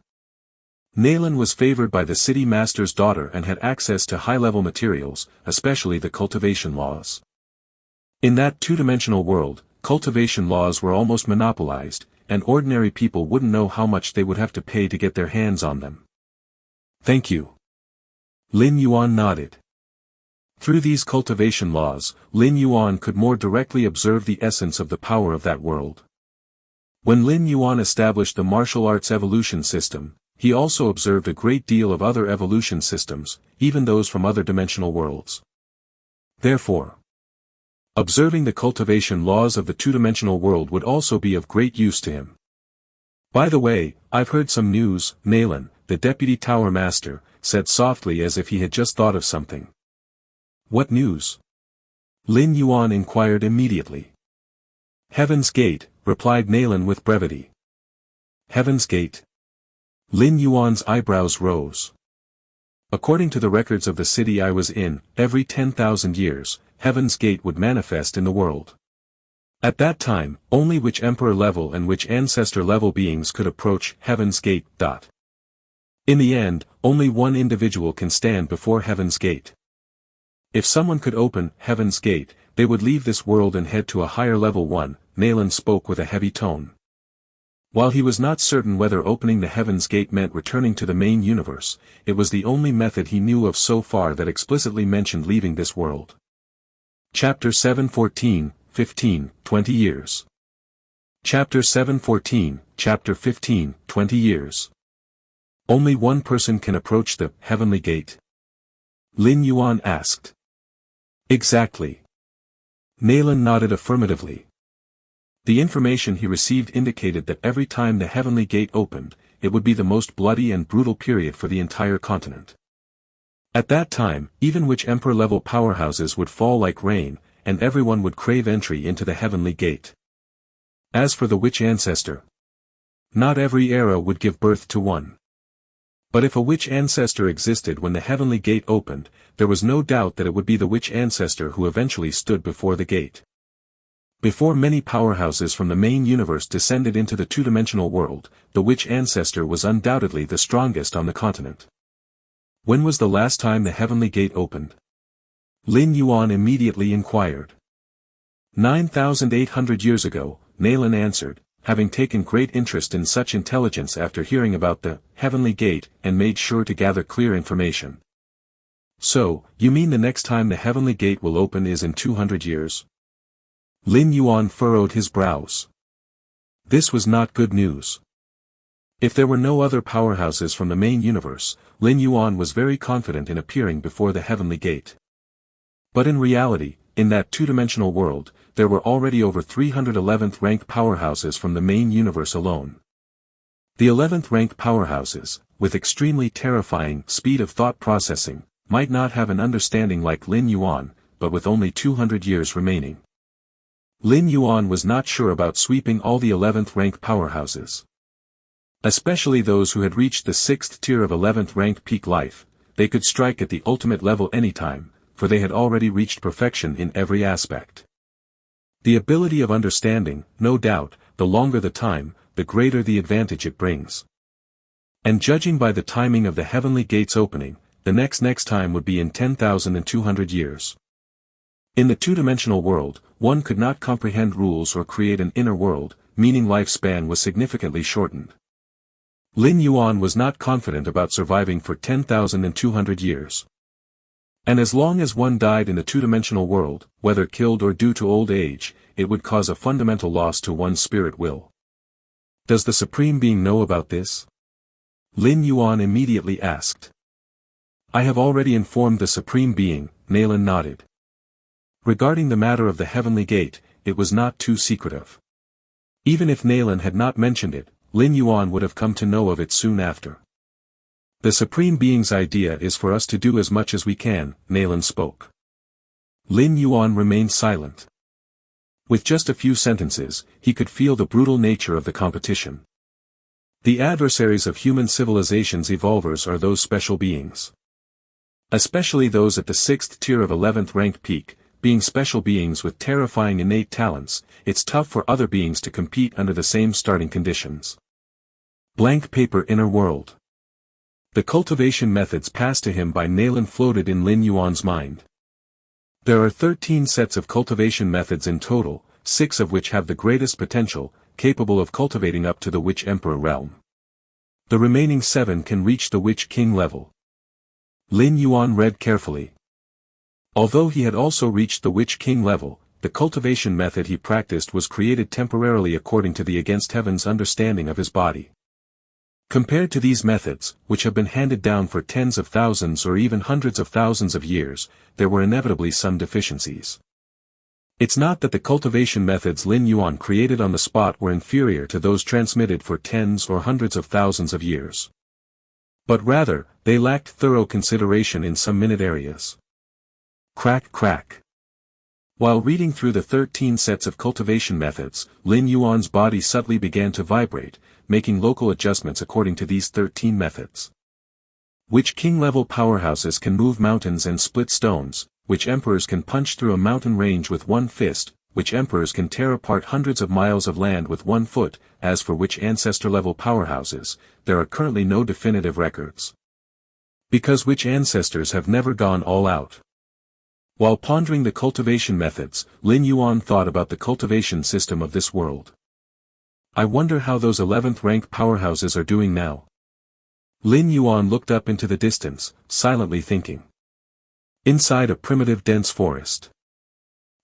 Nalan was favored by the city master's daughter and had access to high-level materials, especially the cultivation laws. In that two-dimensional world, cultivation laws were almost monopolized, and ordinary people wouldn't know how much they would have to pay to get their hands on them. Thank you. Lin Yuan nodded. Through these cultivation laws, Lin Yuan could more directly observe the essence of the power of that world. When Lin Yuan established the martial arts evolution system, he also observed a great deal of other evolution systems, even those from other dimensional worlds. Therefore, observing the cultivation laws of the two-dimensional world would also be of great use to him. By the way, I've heard some news, Nalan, the deputy tower master, said softly as if he had just thought of something. What news? Lin Yuan inquired immediately. Heaven's Gate, replied Nalan with brevity. Heaven's Gate? Lin Yuan's eyebrows rose. According to the records of the city I was in, every 10,000 years, Heaven's Gate would manifest in the world. At that time, only which emperor level and which ancestor level beings could approach Heaven's Gate. In the end, only one individual can stand before Heaven's Gate. If someone could open Heaven's Gate, they would leave this world and head to a higher level one, Nalan spoke with a heavy tone. While he was not certain whether opening the Heaven's Gate meant returning to the main universe, it was the only method he knew of so far that explicitly mentioned leaving this world. Chapter 7:14, 15, 20 years. Chapter 7:14, Chapter 15, 20 years. Only one person can approach the Heavenly Gate? Lin Yuan asked. Exactly. Nalan nodded affirmatively. The information he received indicated that every time the Heavenly Gate opened, it would be the most bloody and brutal period for the entire continent. At that time, even witch emperor-level powerhouses would fall like rain, and everyone would crave entry into the Heavenly Gate. As for the witch ancestor, not every era would give birth to one. But if a witch ancestor existed when the Heavenly Gate opened, there was no doubt that it would be the witch ancestor who eventually stood before the gate. Before many powerhouses from the main universe descended into the two-dimensional world, the witch ancestor was undoubtedly the strongest on the continent. When was the last time the Heavenly Gate opened? Lin Yuan immediately inquired. 9,800 years ago, Nalan answered, having taken great interest in such intelligence after hearing about the Heavenly Gate and made sure to gather clear information. So, you mean the next time the Heavenly Gate will open is in 200 years? Lin Yuan furrowed his brows. This was not good news. If there were no other powerhouses from the main universe, Lin Yuan was very confident in appearing before the Heavenly Gate. But in reality, in that two-dimensional world, there were already over 300 11th-rank powerhouses from the main universe alone. The 11th-rank powerhouses, with extremely terrifying speed of thought processing, might not have an understanding like Lin Yuan, but with only 200 years remaining. Lin Yuan was not sure about sweeping all the 11th-rank powerhouses. Especially those who had reached the 6th tier of 11th-rank peak life, they could strike at the ultimate level anytime, for they had already reached perfection in every aspect. The ability of understanding, no doubt, the longer the time, the greater the advantage it brings. And judging by the timing of the Heavenly Gate's opening, the next time would be in 10,200 years. In the two-dimensional world, one could not comprehend rules or create an inner world, meaning lifespan was significantly shortened. Lin Yuan was not confident about surviving for 10,200 years. And as long as one died in the two-dimensional world, whether killed or due to old age, it would cause a fundamental loss to one's spirit will. Does the Supreme Being know about this? Lin Yuan immediately asked. I have already informed the Supreme Being, Nalan nodded. Regarding the matter of the Heavenly Gate, it was not too secretive. Even if Nalan had not mentioned it, Lin Yuan would have come to know of it soon after. The Supreme Being's idea is for us to do as much as we can, Nalan spoke. Lin Yuan remained silent. With just a few sentences, he could feel the brutal nature of the competition. The adversaries of human civilization's evolvers are those special beings. Especially those at the 6th tier of 11th rank peak, being special beings with terrifying innate talents, it's tough for other beings to compete under the same starting conditions. Blank paper inner world. The cultivation methods passed to him by Nalan floated in Lin Yuan's mind. There are 13 sets of cultivation methods in total, 6 of which have the greatest potential, capable of cultivating up to the Witch Emperor realm. The remaining 7 can reach the Witch King level. Lin Yuan read carefully. Although he had also reached the Witch King level, the cultivation method he practiced was created temporarily according to the Against Heaven's understanding of his body. Compared to these methods, which have been handed down for tens of thousands or even hundreds of thousands of years, there were inevitably some deficiencies. It's not that the cultivation methods Lin Yuan created on the spot were inferior to those transmitted for tens or hundreds of thousands of years. But rather, they lacked thorough consideration in some minute areas. Crack crack. While reading through the 13 sets of cultivation methods, Lin Yuan's body subtly began to vibrate, making local adjustments according to these 13 methods. Witch King level powerhouses can move mountains and split stones, Witch Emperors can punch through a mountain range with one fist, Witch Emperors can tear apart hundreds of miles of land with one foot. As for Witch Ancestor level powerhouses, there are currently no definitive records. Because Witch Ancestors have never gone all out. While pondering the cultivation methods, Lin Yuan thought about the cultivation system of this world. I wonder how those 11th rank powerhouses are doing now. Lin Yuan looked up into the distance, silently thinking. Inside a primitive dense forest.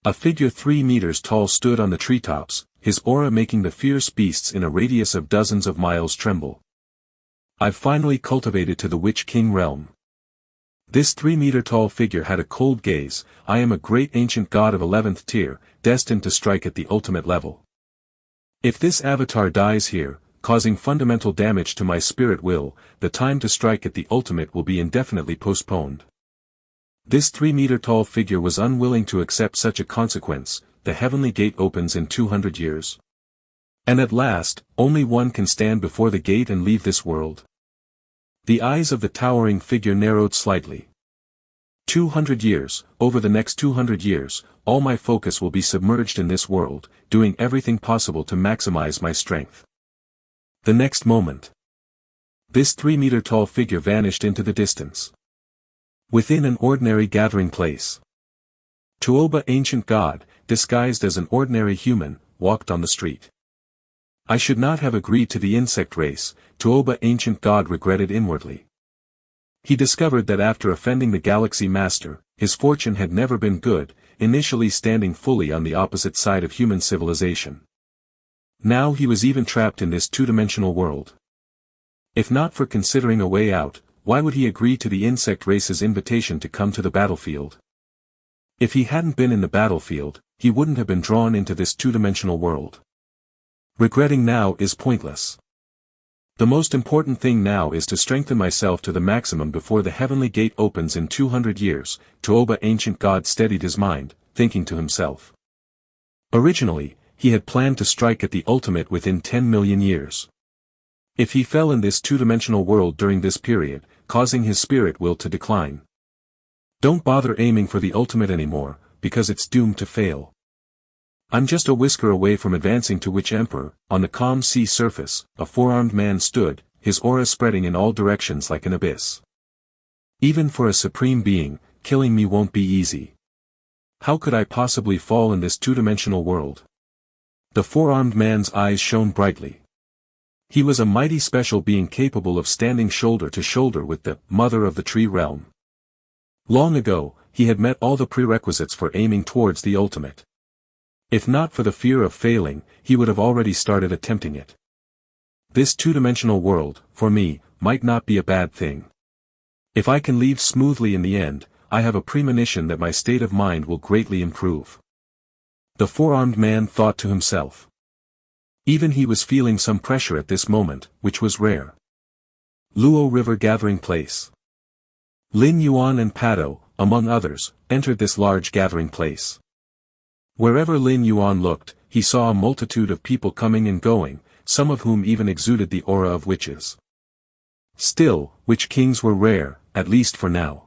A figure 3 meters tall stood on the treetops, his aura making the fierce beasts in a radius of dozens of miles tremble. I've finally cultivated to the Witch King realm. This 3-meter-tall figure had a cold gaze. I am a great ancient god of 11th tier, destined to strike at the ultimate level. If this avatar dies here, causing fundamental damage to my spirit will, the time to strike at the ultimate will be indefinitely postponed. This 3-meter-tall figure was unwilling to accept such a consequence. The heavenly gate opens in 200 years. And at last, only one can stand before the gate and leave this world. The eyes of the towering figure narrowed slightly. 200 years, over the next 200 years, all my focus will be submerged in this world, doing everything possible to maximize my strength. The next moment. This 3-meter-tall figure vanished into the distance. Within an ordinary gathering place. Tuoba ancient god, disguised as an ordinary human, walked on the street. I should not have agreed to the insect race, Tuoba ancient god regretted inwardly. He discovered that after offending the galaxy master, his fortune had never been good, initially standing fully on the opposite side of human civilization. Now he was even trapped in this two-dimensional world. If not for considering a way out, why would he agree to the insect race's invitation to come to the battlefield? If he hadn't been in the battlefield, he wouldn't have been drawn into this two-dimensional world. Regretting now is pointless. The most important thing now is to strengthen myself to the maximum before the heavenly gate opens in 200 years, Tuoba ancient god steadied his mind, thinking to himself. Originally, he had planned to strike at the ultimate within 10 million years. If he fell in this two-dimensional world during this period, causing his spirit will to decline. Don't bother aiming for the ultimate anymore, because it's doomed to fail. I'm just a whisker away from advancing to Witch Emperor. On the calm sea surface, a four-armed man stood, his aura spreading in all directions like an abyss. Even for a supreme being, killing me won't be easy. How could I possibly fall in this two-dimensional world? The four-armed man's eyes shone brightly. He was a mighty special being capable of standing shoulder to shoulder with the Mother of the Tree Realm. Long ago, he had met all the prerequisites for aiming towards the ultimate. If not for the fear of failing, he would have already started attempting it. This two-dimensional world, for me, might not be a bad thing. If I can leave smoothly in the end, I have a premonition that my state of mind will greatly improve. The four-armed man thought to himself. Even he was feeling some pressure at this moment, which was rare. Luo River Gathering Place. Lin Yuan and Pado, among others, entered this large gathering place. Wherever Lin Yuan looked, he saw a multitude of people coming and going, some of whom even exuded the aura of witches. Still, witch kings were rare, at least for now.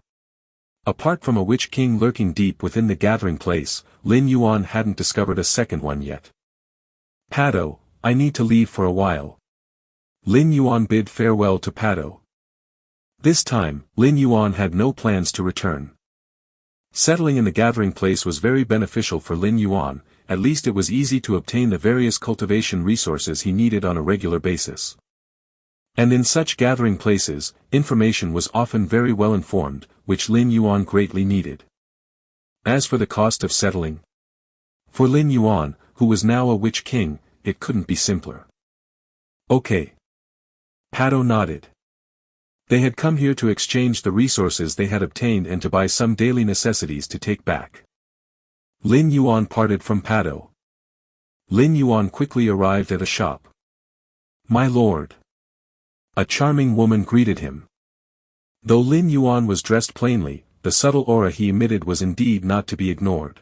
Apart from a witch king lurking deep within the gathering place, Lin Yuan hadn't discovered a second one yet. Pado, I need to leave for a while. Lin Yuan bid farewell to Pado. This time, Lin Yuan had no plans to return. Settling in the gathering place was very beneficial for Lin Yuan, at least it was easy to obtain the various cultivation resources he needed on a regular basis. And in such gathering places, information was often very well informed, which Lin Yuan greatly needed. As for the cost of settling, for Lin Yuan, who was now a witch king, it couldn't be simpler. Okay. Pado nodded. They had come here to exchange the resources they had obtained and to buy some daily necessities to take back. Lin Yuan parted from Pado. Lin Yuan quickly arrived at a shop. My lord. A charming woman greeted him. Though Lin Yuan was dressed plainly, the subtle aura he emitted was indeed not to be ignored.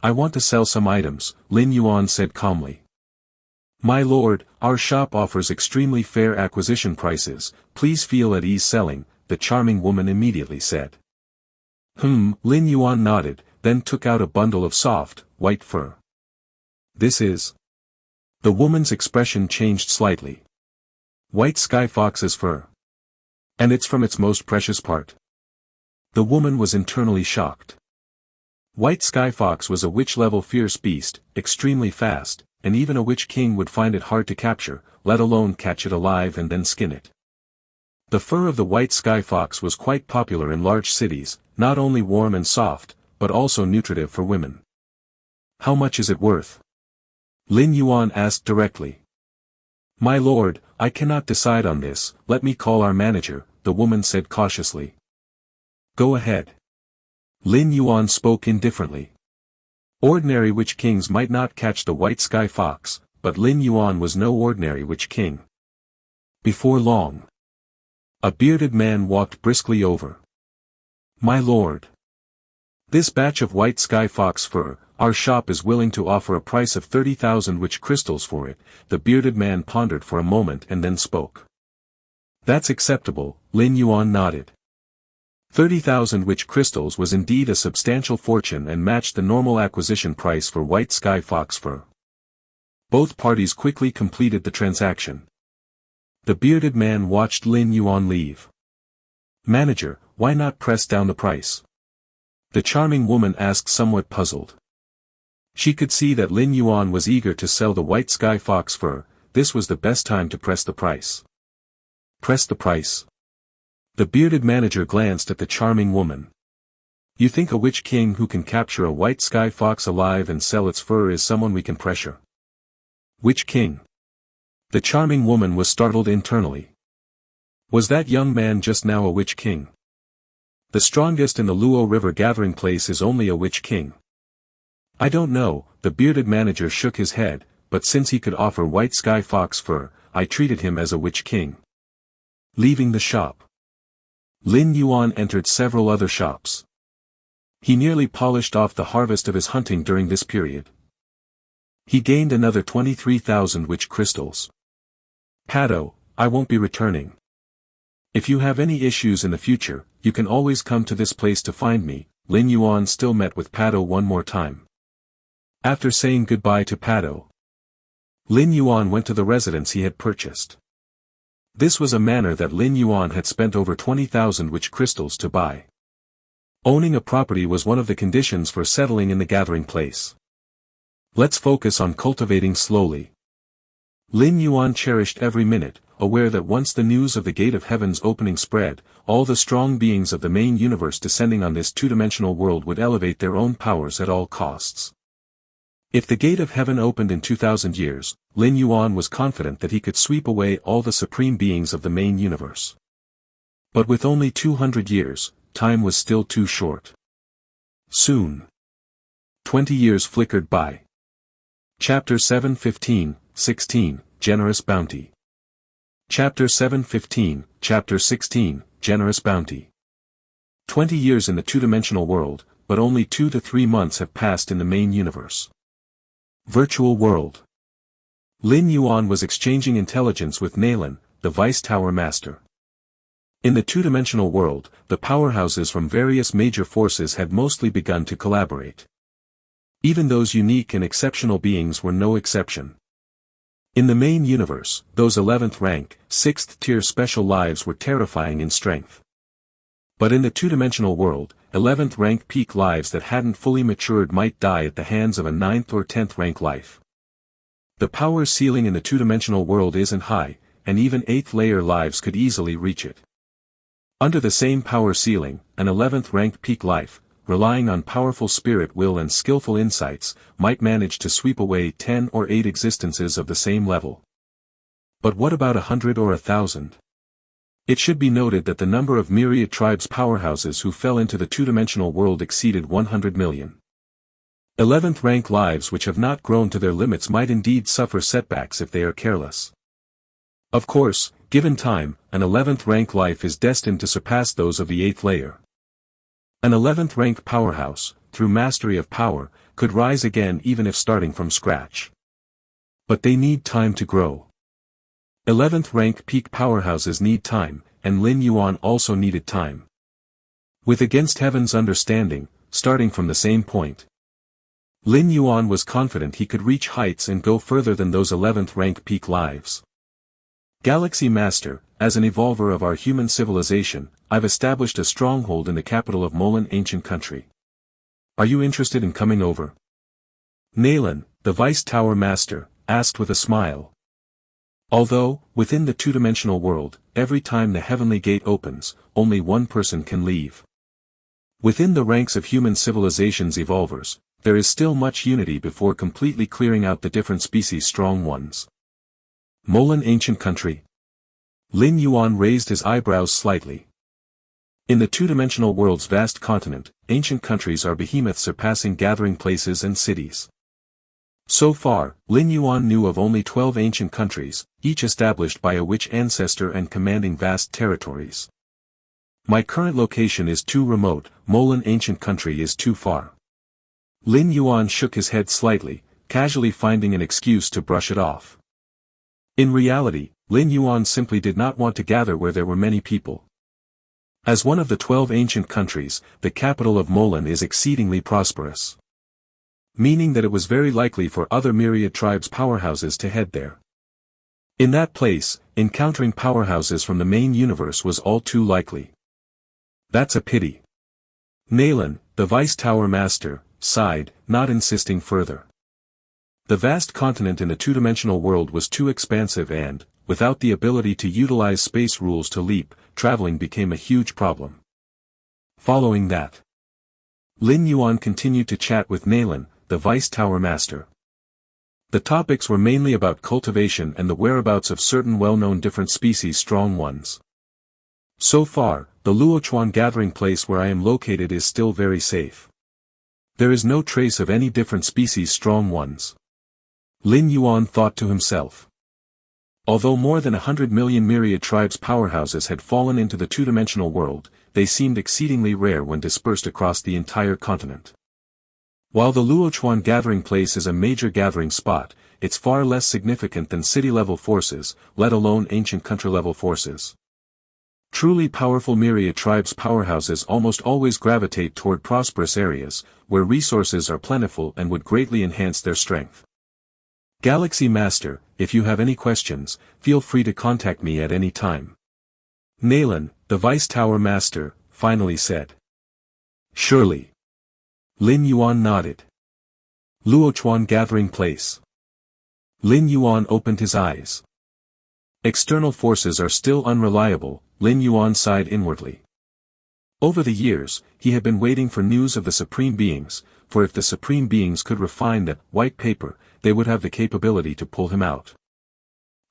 I want to sell some items, Lin Yuan said calmly. My lord, our shop offers extremely fair acquisition prices, please feel at ease selling, the charming woman immediately said. Lin Yuan nodded, then took out a bundle of soft, white fur. This is. The woman's expression changed slightly. White sky fox's fur. And it's from its most precious part. The woman was internally shocked. White Sky Fox was a witch-level fierce beast, extremely fast, and even a witch king would find it hard to capture, let alone catch it alive and then skin it. The fur of the White Sky Fox was quite popular in large cities, not only warm and soft, but also nutritive for women. How much is it worth? Lin Yuan asked directly. My lord, I cannot decide on this, let me call our manager, the woman said cautiously. Go ahead. Lin Yuan spoke indifferently. Ordinary witch kings might not catch the White Sky Fox, but Lin Yuan was no ordinary witch king. Before long, a bearded man walked briskly over. My lord. This batch of White Sky Fox fur, our shop is willing to offer a price of 30,000 witch crystals for it. The bearded man pondered for a moment and then spoke. That's acceptable, Lin Yuan nodded. 30,000 witch crystals was indeed a substantial fortune and matched the normal acquisition price for White Sky Fox fur. Both parties quickly completed the transaction. The bearded man watched Lin Yuan leave. Manager, why not press down the price? The charming woman asked, somewhat puzzled. She could see that Lin Yuan was eager to sell the White Sky Fox fur. This was the best time to press the price. Press the price. The bearded manager glanced at the charming woman. You think a witch king who can capture a White Sky Fox alive and sell its fur is someone we can pressure? Witch king? The charming woman was startled internally. Was that young man just now a witch king? The strongest in the Luo River gathering place is only a witch king. I don't know, the bearded manager shook his head, but since he could offer White Sky Fox fur, I treated him as a witch king. Leaving the shop, Lin Yuan entered several other shops. He nearly polished off the harvest of his hunting during this period. He gained another 23,000 witch crystals. Pado, I won't be returning. If you have any issues in the future, you can always come to this place to find me. Lin Yuan still met with Pado one more time. After saying goodbye to Pado, Lin Yuan went to the residence he had purchased. This was a manor that Lin Yuan had spent over 20,000 witch crystals to buy. Owning a property was one of the conditions for settling in the gathering place. Let's focus on cultivating slowly. Lin Yuan cherished every minute, aware that once the news of the Gate of Heaven's opening spread, all the strong beings of the main universe descending on this two-dimensional world would elevate their own powers at all costs. If the Gate of Heaven opened in 2,000 years, Lin Yuan was confident that he could sweep away all the supreme beings of the main universe. But with only 200 years, time was still too short. Soon, 20 years flickered by. Chapter 7:15-16, Generous Bounty. Chapter 7:15, Chapter 16, Generous Bounty. 20 years in the two-dimensional world, but only 2 to 3 months have passed in the main universe. Virtual world. Lin Yuan was exchanging intelligence with Nalan, the Vice Tower Master. In the two-dimensional world, the powerhouses from various major forces had mostly begun to collaborate. Even those unique and exceptional beings were no exception. In the main universe, those 11th rank, 6th tier special lives were terrifying in strength. But in the two-dimensional world, 11th rank peak lives that hadn't fully matured might die at the hands of a 9th or 10th rank life. The power ceiling in the two-dimensional world isn't high, and even 8th layer lives could easily reach it. Under the same power ceiling, an 11th rank peak life, relying on powerful spirit will and skillful insights, might manage to sweep away 10 or 8 existences of the same level. But what about 100 or 1,000? It should be noted that the number of myriad tribes powerhouses who fell into the two-dimensional world exceeded 100 million. 11th rank lives which have not grown to their limits might indeed suffer setbacks if they are careless. Of course, given time, an 11th rank life is destined to surpass those of the 8th layer. An 11th rank powerhouse, through mastery of power, could rise again even if starting from scratch. But they need time to grow. 11th rank peak powerhouses need time, and Lin Yuan also needed time. With Against Heaven's understanding, starting from the same point, Lin Yuan was confident he could reach heights and go further than those 11th rank peak lives. Galaxy Master, as an evolver of our human civilization, I've established a stronghold in the capital of Molan ancient country. Are you interested in coming over? Nalan, the Vice Tower Master, asked with a smile. Although, within the two-dimensional world, every time the heavenly gate opens, only one person can leave. Within the ranks of human civilizations evolvers, there is still much unity before completely clearing out the different species strong ones. Molan ancient country. Lin Yuan raised his eyebrows slightly. In the two-dimensional world's vast continent, ancient countries are behemoths surpassing gathering places and cities. So far, Lin Yuan knew of only 12 ancient countries, each established by a witch ancestor and commanding vast territories. My current location is too remote, Molan ancient country is too far. Lin Yuan shook his head slightly, casually finding an excuse to brush it off. In reality, Lin Yuan simply did not want to gather where there were many people. As one of the 12 ancient countries, the capital of Molan is exceedingly prosperous. Meaning that it was very likely for other myriad tribes' powerhouses to head there. In that place, encountering powerhouses from the main universe was all too likely. That's a pity. Nalan, the Vice Tower Master, sighed, not insisting further. The vast continent in the two-dimensional world was too expansive and, without the ability to utilize space rules to leap, traveling became a huge problem. Following that, Lin Yuan continued to chat with Nalan, the Vice Tower Master. The topics were mainly about cultivation and the whereabouts of certain well-known different species strong ones. So far, the Luochuan gathering place where I am located is still very safe. There is no trace of any different species strong ones. Lin Yuan thought to himself. Although more than 100 million myriad tribes powerhouses had fallen into the two-dimensional world, they seemed exceedingly rare when dispersed across the entire continent. While the Luochuan gathering place is a major gathering spot, it's far less significant than city-level forces, let alone ancient country-level forces. Truly powerful myriad tribes powerhouses almost always gravitate toward prosperous areas, where resources are plentiful and would greatly enhance their strength. Galaxy Master, if you have any questions, feel free to contact me at any time. Nalan, the Vice Tower Master, finally said. Surely. Lin Yuan nodded. Luochuan gathering place. Lin Yuan opened his eyes. External forces are still unreliable, Lin Yuan sighed inwardly. Over the years, he had been waiting for news of the Supreme Beings, for if the Supreme Beings could refine that white paper, they would have the capability to pull him out.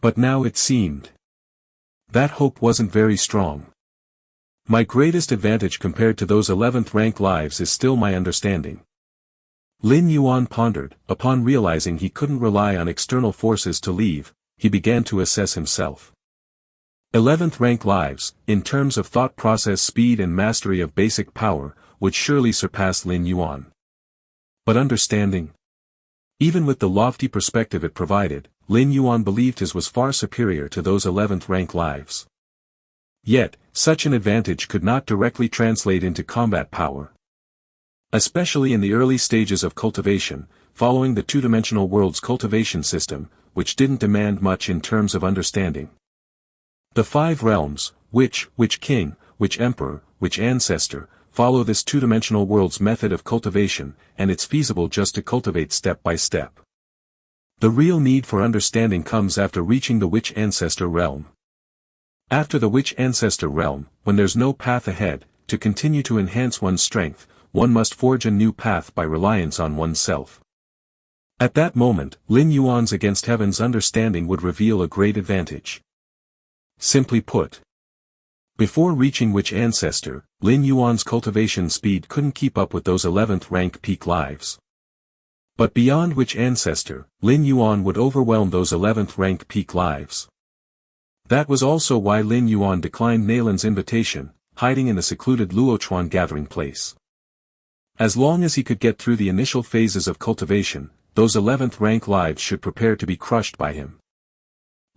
But now it seemed. That hope wasn't very strong. My greatest advantage compared to those 11th rank lives is still my understanding. Lin Yuan pondered, upon realizing he couldn't rely on external forces to leave, he began to assess himself. 11th rank lives, in terms of thought process speed and mastery of basic power, would surely surpass Lin Yuan. But understanding? Even with the lofty perspective it provided, Lin Yuan believed his was far superior to those 11th rank lives. Yet, such an advantage could not directly translate into combat power. Especially in the early stages of cultivation, following the two-dimensional world's cultivation system, which didn't demand much in terms of understanding. The 5 realms, witch king, witch emperor, witch ancestor, follow this two-dimensional world's method of cultivation, and it's feasible just to cultivate step by step. The real need for understanding comes after reaching the witch ancestor realm. After the witch ancestor realm, when there's no path ahead, to continue to enhance one's strength, one must forge a new path by reliance on oneself. At that moment, Lin Yuan's against heaven's understanding would reveal a great advantage. Simply put, before reaching witch ancestor, Lin Yuan's cultivation speed couldn't keep up with those 11th rank peak lives. But beyond witch ancestor, Lin Yuan would overwhelm those 11th rank peak lives. That was also why Lin Yuan declined Nalan's invitation, hiding in the secluded Luochuan gathering place. As long as he could get through the initial phases of cultivation, those 11th rank lives should prepare to be crushed by him.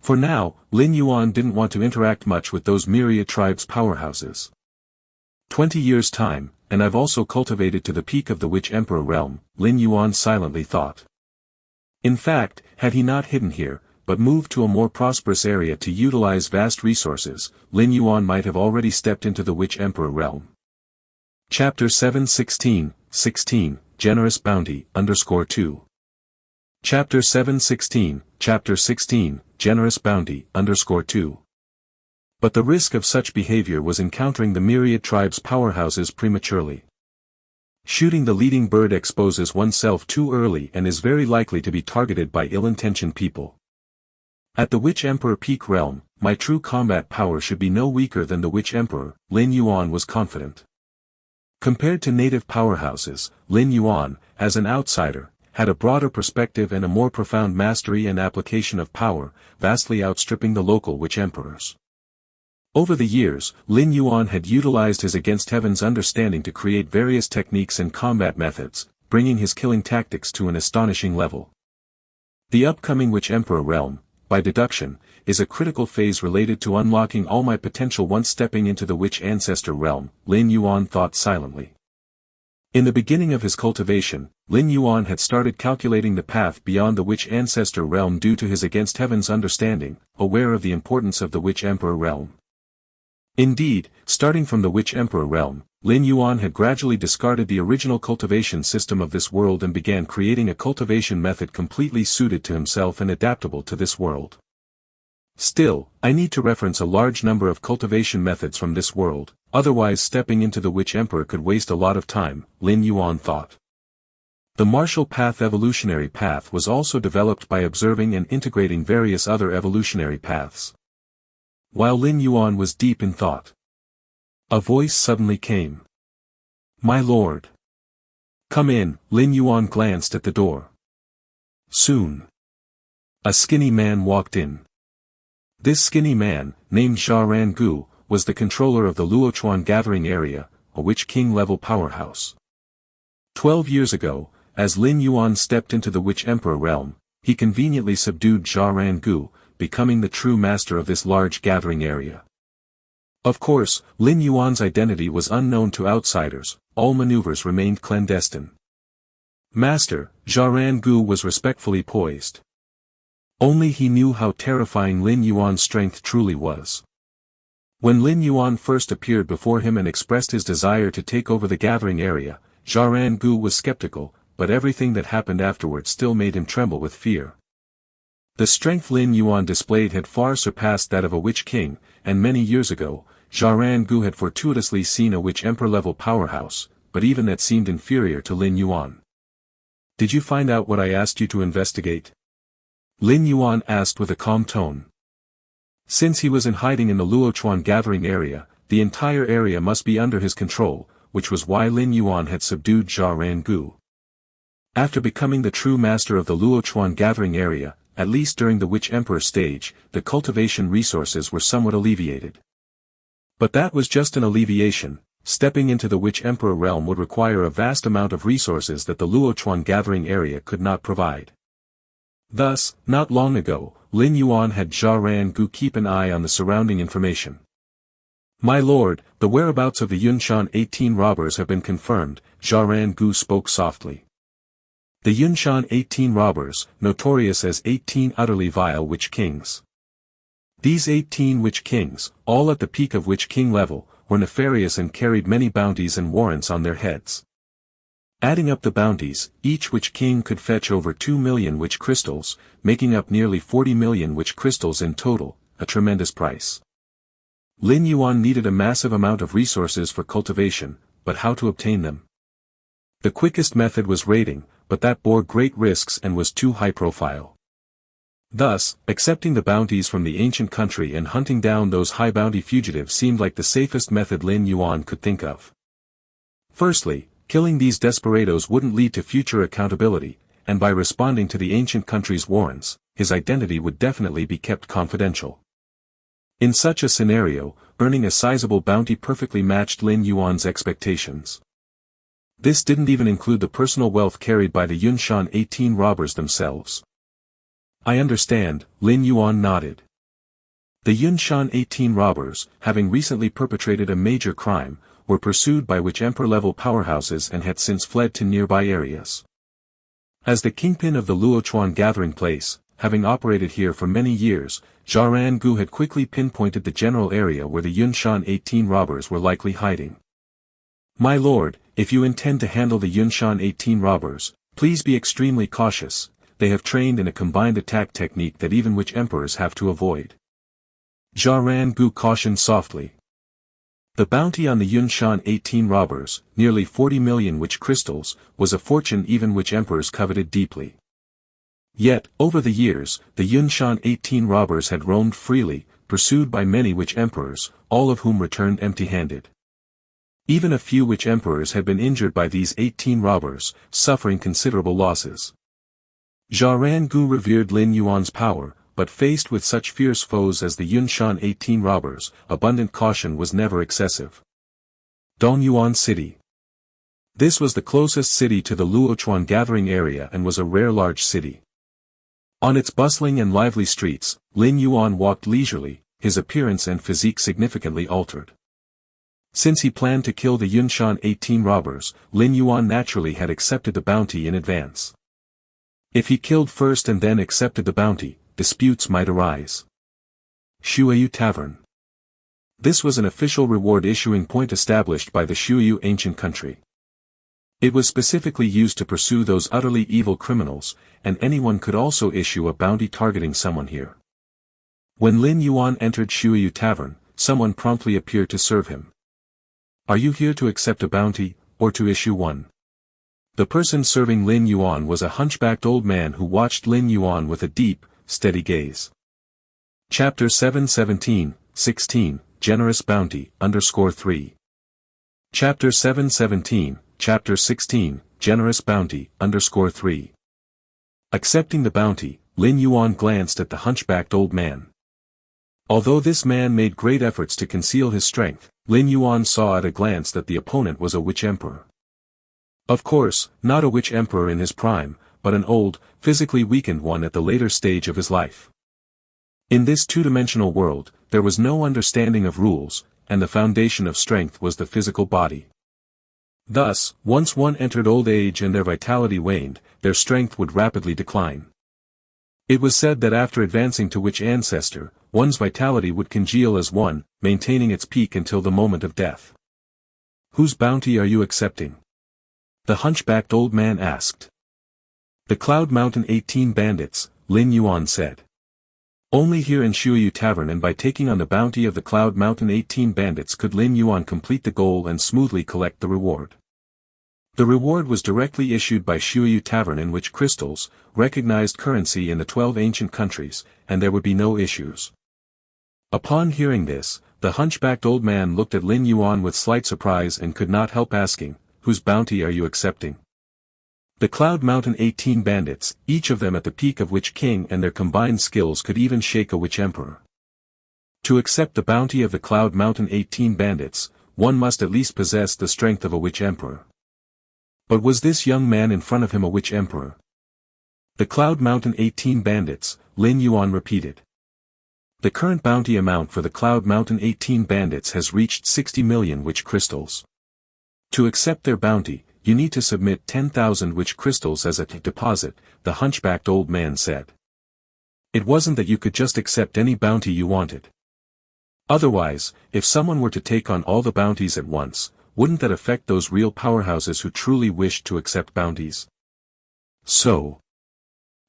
For now, Lin Yuan didn't want to interact much with those myriad tribes' powerhouses. 20 years' time, and I've also cultivated to the peak of the Witch Emperor realm, Lin Yuan silently thought. In fact, had he not hidden here, but moved to a more prosperous area to utilize vast resources, Lin Yuan might have already stepped into the Witch Emperor realm. Chapter 7:16, 16, Generous Bounty, _2. Chapter 7:16, Chapter 16, Generous Bounty, _2. But the risk of such behavior was encountering the myriad tribe's powerhouses prematurely. Shooting the leading bird exposes oneself too early and is very likely to be targeted by ill-intentioned people. At the Witch Emperor peak realm, my true combat power should be no weaker than the Witch Emperor, Lin Yuan was confident. Compared to native powerhouses, Lin Yuan, as an outsider, had a broader perspective and a more profound mastery and application of power, vastly outstripping the local Witch Emperors. Over the years, Lin Yuan had utilized his Against Heaven's understanding to create various techniques and combat methods, bringing his killing tactics to an astonishing level. The upcoming Witch Emperor realm, by deduction, is a critical phase related to unlocking all my potential once stepping into the Witch Ancestor realm, Lin Yuan thought silently. In the beginning of his cultivation, Lin Yuan had started calculating the path beyond the Witch Ancestor realm due to his Against Heaven's understanding, aware of the importance of the Witch Emperor realm. Indeed, starting from the Witch Emperor realm, Lin Yuan had gradually discarded the original cultivation system of this world and began creating a cultivation method completely suited to himself and adaptable to this world. Still, I need to reference a large number of cultivation methods from this world, otherwise stepping into the Witch Emperor could waste a lot of time, Lin Yuan thought. The martial path evolutionary path was also developed by observing and integrating various other evolutionary paths. While Lin Yuan was deep in thought, a voice suddenly came. "My lord." "Come in." Lin Yuan glanced at the door. Soon, a skinny man walked in. This skinny man, named Xiaoran Gu, was the controller of the Luochuan Gathering Area, a Witch King-level powerhouse. 12 years ago, as Lin Yuan stepped into the Witch Emperor realm, he conveniently subdued Xiaoran Gu, becoming the true master of this large gathering area. Of course, Lin Yuan's identity was unknown to outsiders, all maneuvers remained clandestine. Master, Xiaoran Gu was respectfully poised. Only he knew how terrifying Lin Yuan's strength truly was. When Lin Yuan first appeared before him and expressed his desire to take over the gathering area, Xiaoran Gu was skeptical, but everything that happened afterwards still made him tremble with fear. The strength Lin Yuan displayed had far surpassed that of a Witch King, and many years ago, Xiaoran Gu had fortuitously seen a Witch Emperor-level powerhouse, but even that seemed inferior to Lin Yuan. "Did you find out what I asked you to investigate?" Lin Yuan asked with a calm tone. Since he was in hiding in the Luochuan gathering area, the entire area must be under his control, which was why Lin Yuan had subdued Xiaoran Gu. After becoming the true master of the Luochuan gathering area, at least during the Witch Emperor stage, the cultivation resources were somewhat alleviated. But that was just an alleviation. Stepping into the Witch Emperor realm would require a vast amount of resources that the Luochuan gathering area could not provide. Thus, not long ago, Lin Yuan had Xiaoran Gu keep an eye on the surrounding information. "My lord, the whereabouts of the Yunshan 18 robbers have been confirmed," Xiaoran Gu spoke softly. The Yunshan 18 robbers, notorious as 18 utterly vile Witch Kings. These 18 Witch Kings, all at the peak of Witch King level, were nefarious and carried many bounties and warrants on their heads. Adding up the bounties, each Witch King could fetch over 2 million Witch Crystals, making up nearly 40 million Witch Crystals in total, a tremendous price. Lin Yuan needed a massive amount of resources for cultivation, but how to obtain them? The quickest method was raiding, but that bore great risks and was too high profile. Thus, accepting the bounties from the ancient country and hunting down those high-bounty fugitives seemed like the safest method Lin Yuan could think of. Firstly, killing these desperados wouldn't lead to future accountability, and by responding to the ancient country's warrants, his identity would definitely be kept confidential. In such a scenario, earning a sizable bounty perfectly matched Lin Yuan's expectations. This didn't even include the personal wealth carried by the Yunshan 18 robbers themselves. "I understand," Lin Yuan nodded. The Yunshan 18 robbers, having recently perpetrated a major crime, were pursued by Witch Emperor-level powerhouses and had since fled to nearby areas. As the kingpin of the Luochuan gathering place, having operated here for many years, Xiaoran Gu had quickly pinpointed the general area where the Yunshan 18 robbers were likely hiding. "My lord, if you intend to handle the Yunshan 18 robbers, please be extremely cautious. They have trained in a combined attack technique that even witch emperors have to avoid. Jia Rangu cautioned softly. The bounty on the Yunshan 18 robbers, nearly 40 million witch crystals, was a fortune even witch emperors coveted deeply. Yet, over the years, the Yunshan 18 robbers had roamed freely, pursued by many witch emperors, all of whom returned empty-handed. Even a few witch emperors had been injured by these 18 robbers, suffering considerable losses. Jia Rangu revered Lin Yuan's power, but faced with such fierce foes as the Yunshan 18 robbers, abundant caution was never excessive. Dongyuan City. This was the closest city to the Luochuan gathering area and was a rare large city. On its bustling and lively streets, Lin Yuan walked leisurely, his appearance and physique significantly altered. Since he planned to kill the Yunshan 18 robbers, Lin Yuan naturally had accepted the bounty in advance. If he killed first and then accepted the bounty, disputes might arise. Shuyu Tavern. This was an official reward issuing point established by the Shuyu ancient country. It was specifically used to pursue those utterly evil criminals, and anyone could also issue a bounty targeting someone here. When Lin Yuan entered Shuyu Tavern, someone promptly appeared to serve him. Are you here to accept a bounty, or to issue one? The person serving Lin Yuan was a hunchbacked old man who watched Lin Yuan with a deep, steady gaze. Chapter 7:17-16, Generous Bounty, _3. Chapter 7:17, Chapter 16, Generous Bounty, _3. Accepting the bounty, Lin Yuan glanced at the hunchbacked old man. Although this man made great efforts to conceal his strength, Lin Yuan saw at a glance that the opponent was a witch emperor. Of course, not a witch emperor in his prime, but an old, physically weakened one at the later stage of his life. In this two-dimensional world, there was no understanding of rules, and the foundation of strength was the physical body. Thus, once one entered old age and their vitality waned, their strength would rapidly decline. It was said that after advancing to witch ancestor, one's vitality would congeal as one, maintaining its peak until the moment of death. Whose bounty are you accepting? The hunchbacked old man asked. The Cloud Mountain 18 bandits, Lin Yuan said. Only here in Shuyu Tavern and by taking on the bounty of the Cloud Mountain 18 bandits could Lin Yuan complete the goal and smoothly collect the reward. The reward was directly issued by Shuyu Tavern in which crystals, recognized currency in the 12 ancient countries, and there would be no issues. Upon hearing this, the hunchbacked old man looked at Lin Yuan with slight surprise and could not help asking, whose bounty are you accepting? The Cloud Mountain 18 bandits, each of them at the peak of Witch King and their combined skills could even shake a witch emperor. To accept the bounty of the Cloud Mountain 18 bandits, one must at least possess the strength of a witch emperor. But was this young man in front of him a witch emperor? The Cloud Mountain 18 bandits, Lin Yuan repeated. The current bounty amount for the Cloud Mountain 18 bandits has reached 60 million witch crystals. To accept their bounty, you need to submit 10,000 witch crystals as a deposit, the hunchbacked old man said. It wasn't that you could just accept any bounty you wanted. Otherwise, if someone were to take on all the bounties at once, wouldn't that affect those real powerhouses who truly wished to accept bounties? So,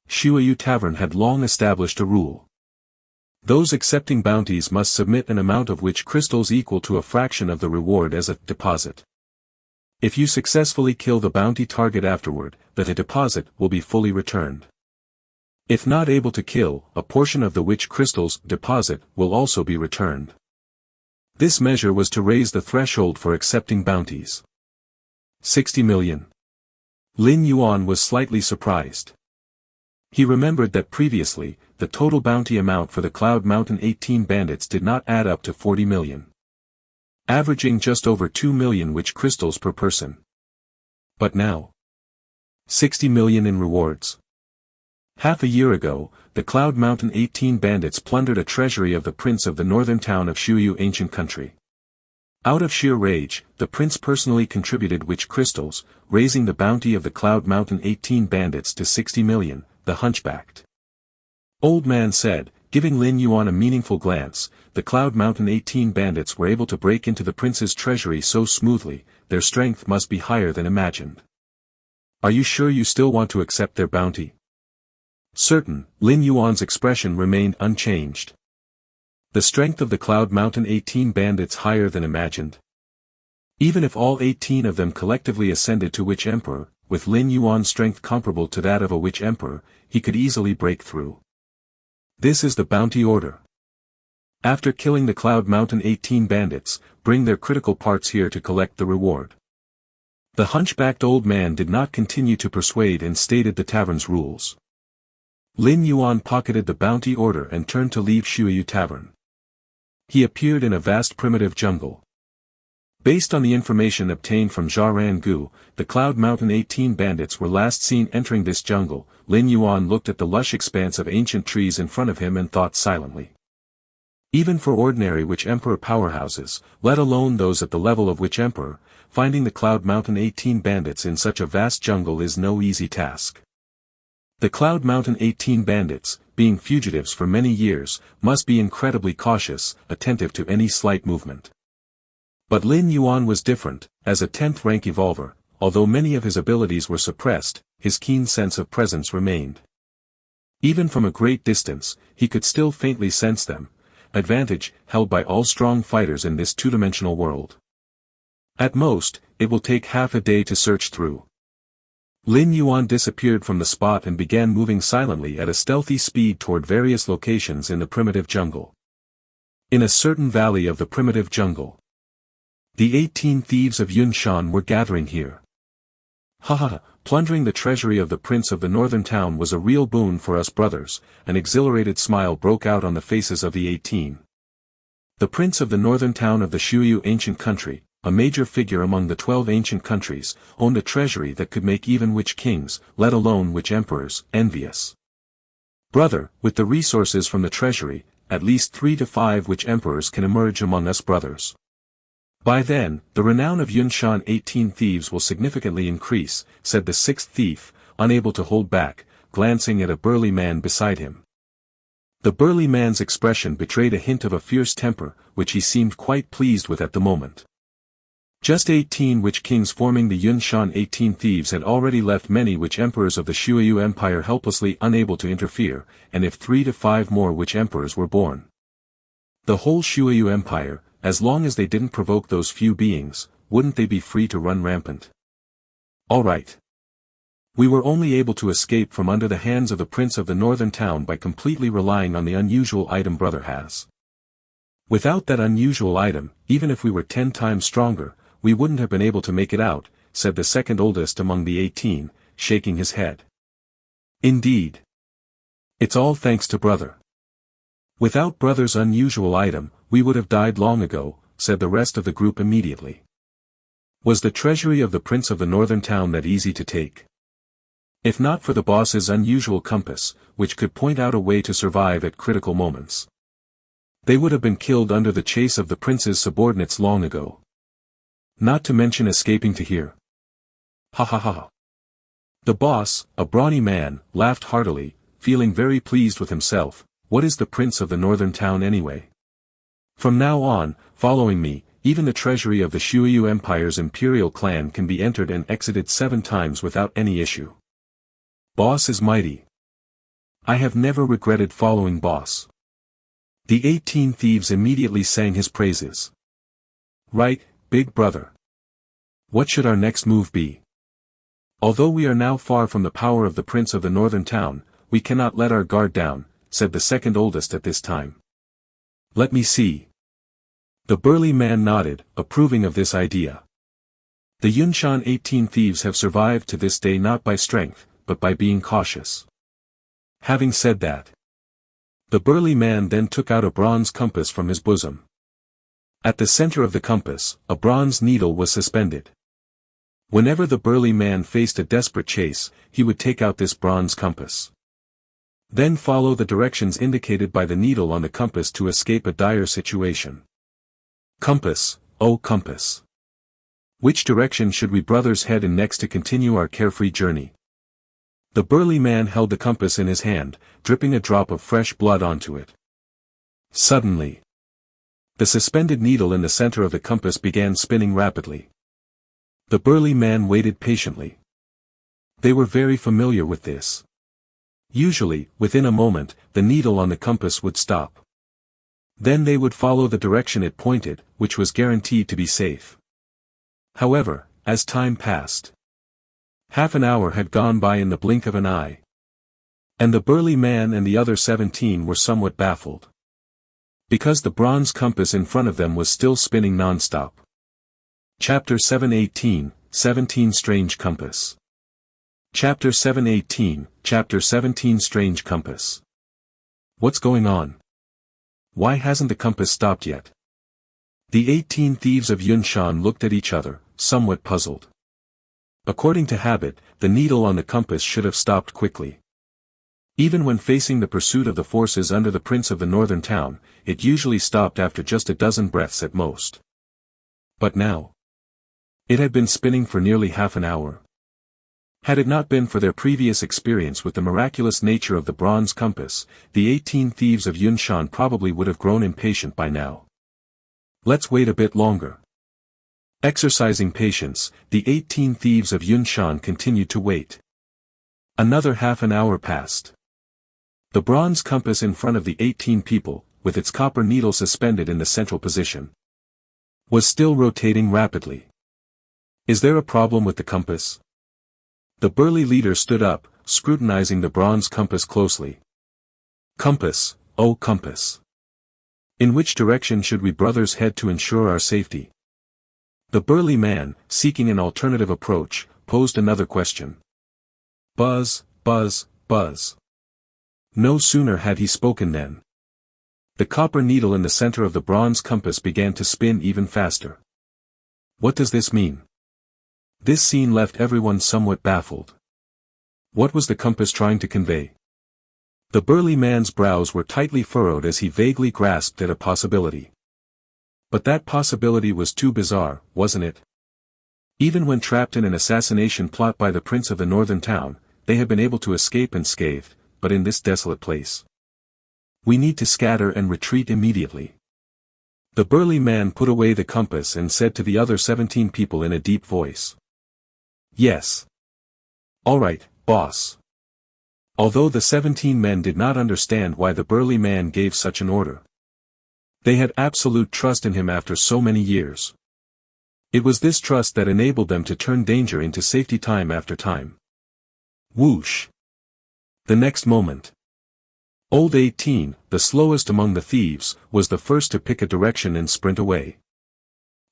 Shuyu Tavern had long established a rule. Those accepting bounties must submit an amount of witch crystals equal to a fraction of the reward as a deposit. If you successfully kill the bounty target afterward, the deposit will be fully returned. If not able to kill, a portion of the witch crystals deposit will also be returned. This measure was to raise the threshold for accepting bounties. 60 million. Lin Yuan was slightly surprised. He remembered that previously, the total bounty amount for the Cloud Mountain 18 bandits did not add up to 40 million. Averaging just over 2 million witch crystals per person. But now, 60 million in rewards. Half a year ago, the Cloud Mountain 18 bandits plundered a treasury of the prince of the northern town of Shuyu ancient country. Out of sheer rage, the prince personally contributed witch crystals, raising the bounty of the Cloud Mountain 18 bandits to 60 million, the hunchbacked old man said, giving Lin Yuan a meaningful glance. the Cloud Mountain 18 bandits were able to break into the prince's treasury so smoothly, their strength must be higher than imagined. Are you sure you still want to accept their bounty? Certain, Lin Yuan's expression remained unchanged. The strength of the Cloud Mountain 18 bandits higher than imagined. Even if all 18 of them collectively ascended to Witch Emperor, with Lin Yuan's strength comparable to that of a Witch Emperor, he could easily break through. This is the bounty order. After killing the Cloud Mountain 18 bandits, bring their critical parts here to collect the reward. The hunchbacked old man did not continue to persuade and stated the tavern's rules. Lin Yuan pocketed the bounty order and turned to leave Shuyu Tavern. He appeared in a vast primitive jungle. Based on the information obtained from Zharan Gu, the Cloud Mountain 18 bandits were last seen entering this jungle. Lin Yuan looked at the lush expanse of ancient trees in front of him and thought silently. Even for ordinary Witch Emperor powerhouses, let alone those at the level of Witch Emperor, finding the Cloud Mountain 18 bandits in such a vast jungle is no easy task. The Cloud Mountain 18 bandits, being fugitives for many years, must be incredibly cautious, attentive to any slight movement. But Lin Yuan was different. As a 10th rank evolver, although many of his abilities were suppressed, his keen sense of presence remained. Even from a great distance, he could still faintly sense them, advantage held by all strong fighters in this two-dimensional world. At most, it will take half a day to search through. Lin Yuan disappeared from the spot and began moving silently at a stealthy speed toward various locations in the primitive jungle. In a certain valley of the primitive jungle, the 18 thieves of Yunshan were gathering here. Plundering the treasury of the prince of the northern town was a real boon for us brothers. An exhilarated smile broke out on the faces of the 18. The prince of the northern town of the Shuyu ancient country, a major figure among the 12 ancient countries, owned a treasury that could make even witch kings, let alone witch emperors, envious. Brother, with the resources from the treasury, at least 3 to 5 witch emperors can emerge among us brothers. By then, the renown of Yunshan 18 thieves will significantly increase, said the 6th thief, unable to hold back, glancing at a burly man beside him. The burly man's expression betrayed a hint of a fierce temper, which he seemed quite pleased with at the moment. Just 18 witch kings forming the Yunshan 18 thieves had already left many witch emperors of the Shuyu Empire helplessly unable to interfere, and if 3 to 5 more witch emperors were born, the whole Shuyu Empire, as long as they didn't provoke those few beings, wouldn't they be free to run rampant? All right. We were only able to escape from under the hands of the prince of the northern town by completely relying on the unusual item brother has. Without that unusual item, even if we were 10 times stronger, we wouldn't have been able to make it out, said the second oldest among the 18, shaking his head. Indeed. It's all thanks to brother. Without brother's unusual item, we would have died long ago, said the rest of the group immediately. Was the treasury of the prince of the northern town that easy to take? If not for the boss's unusual compass, which could point out a way to survive at critical moments, they would have been killed under the chase of the prince's subordinates long ago. Not to mention escaping to here. Ha ha ha. The boss, a brawny man, laughed heartily, feeling very pleased with himself. What is the prince of the northern town anyway? From now on, following me, even the treasury of the Shuyu Empire's imperial clan can be entered and exited 7 times without any issue. Boss is mighty. I have never regretted following boss. The 18 thieves immediately sang his praises. Right, big brother. What should our next move be? Although we are now far from the power of the prince of the northern town, we cannot let our guard down, said the second oldest at this time. Let me see. The burly man nodded, approving of this idea. The Yunshan 18 thieves have survived to this day not by strength, but by being cautious. Having said that, the burly man then took out a bronze compass from his bosom. At the center of the compass, a bronze needle was suspended. Whenever the burly man faced a desperate chase, he would take out this bronze compass. Then follow the directions indicated by the needle on the compass to escape a dire situation. Compass, oh compass. Which direction should we brothers head in next to continue our carefree journey? The burly man held the compass in his hand, dripping a drop of fresh blood onto it. Suddenly, The suspended needle in the center of the compass began spinning rapidly. The burly man waited patiently. They were very familiar with this. Usually, within a moment, the needle on the compass would stop. Then they would follow the direction it pointed, which was guaranteed to be safe. However, as time passed, half an hour had gone by in the blink of an eye. And the burly man and the other 17 were somewhat baffled. Because the bronze compass in front of them was still spinning non-stop. Chapter 7:18, 17 Strange Compass. Chapter 7:18, Chapter 17 Strange Compass. What's going on? Why hasn't the compass stopped yet? The 18 thieves of Yunshan looked at each other, somewhat puzzled. According to habit, the needle on the compass should have stopped quickly. Even when facing the pursuit of the forces under the prince of the northern town, it usually stopped after just a dozen breaths at most. But now, it had been spinning for nearly half an hour. Had it not been for their previous experience with the miraculous nature of the bronze compass, the 18 thieves of Yunshan probably would have grown impatient by now. Let's wait a bit longer. Exercising patience, the 18 thieves of Yunshan continued to wait. Another half an hour passed. The bronze compass in front of the 18 people, with its copper needle suspended in the central position, was still rotating rapidly. Is there a problem with the compass? The burly leader stood up, scrutinizing the bronze compass closely. Compass, oh compass. In which direction should we brothers head to ensure our safety? The burly man, seeking an alternative approach, posed another question. Buzz, buzz, buzz. No sooner had he spoken than the copper needle in the center of the bronze compass began to spin even faster. What does this mean? This scene left everyone somewhat baffled. What was the compass trying to convey? The burly man's brows were tightly furrowed as he vaguely grasped at a possibility. But that possibility was too bizarre, wasn't it? Even when trapped in an assassination plot by the prince of the northern town, they had been able to escape unscathed, but in this desolate place. We need to scatter and retreat immediately. The burly man put away the compass and said to the other 17 people in a deep voice. Yes. All right, boss. Although the 17 men did not understand why the burly man gave such an order. They had absolute trust in him after so many years. It was this trust that enabled them to turn danger into safety time after time. Whoosh. The next moment. Old 18, the slowest among the thieves, was the first to pick a direction and sprint away.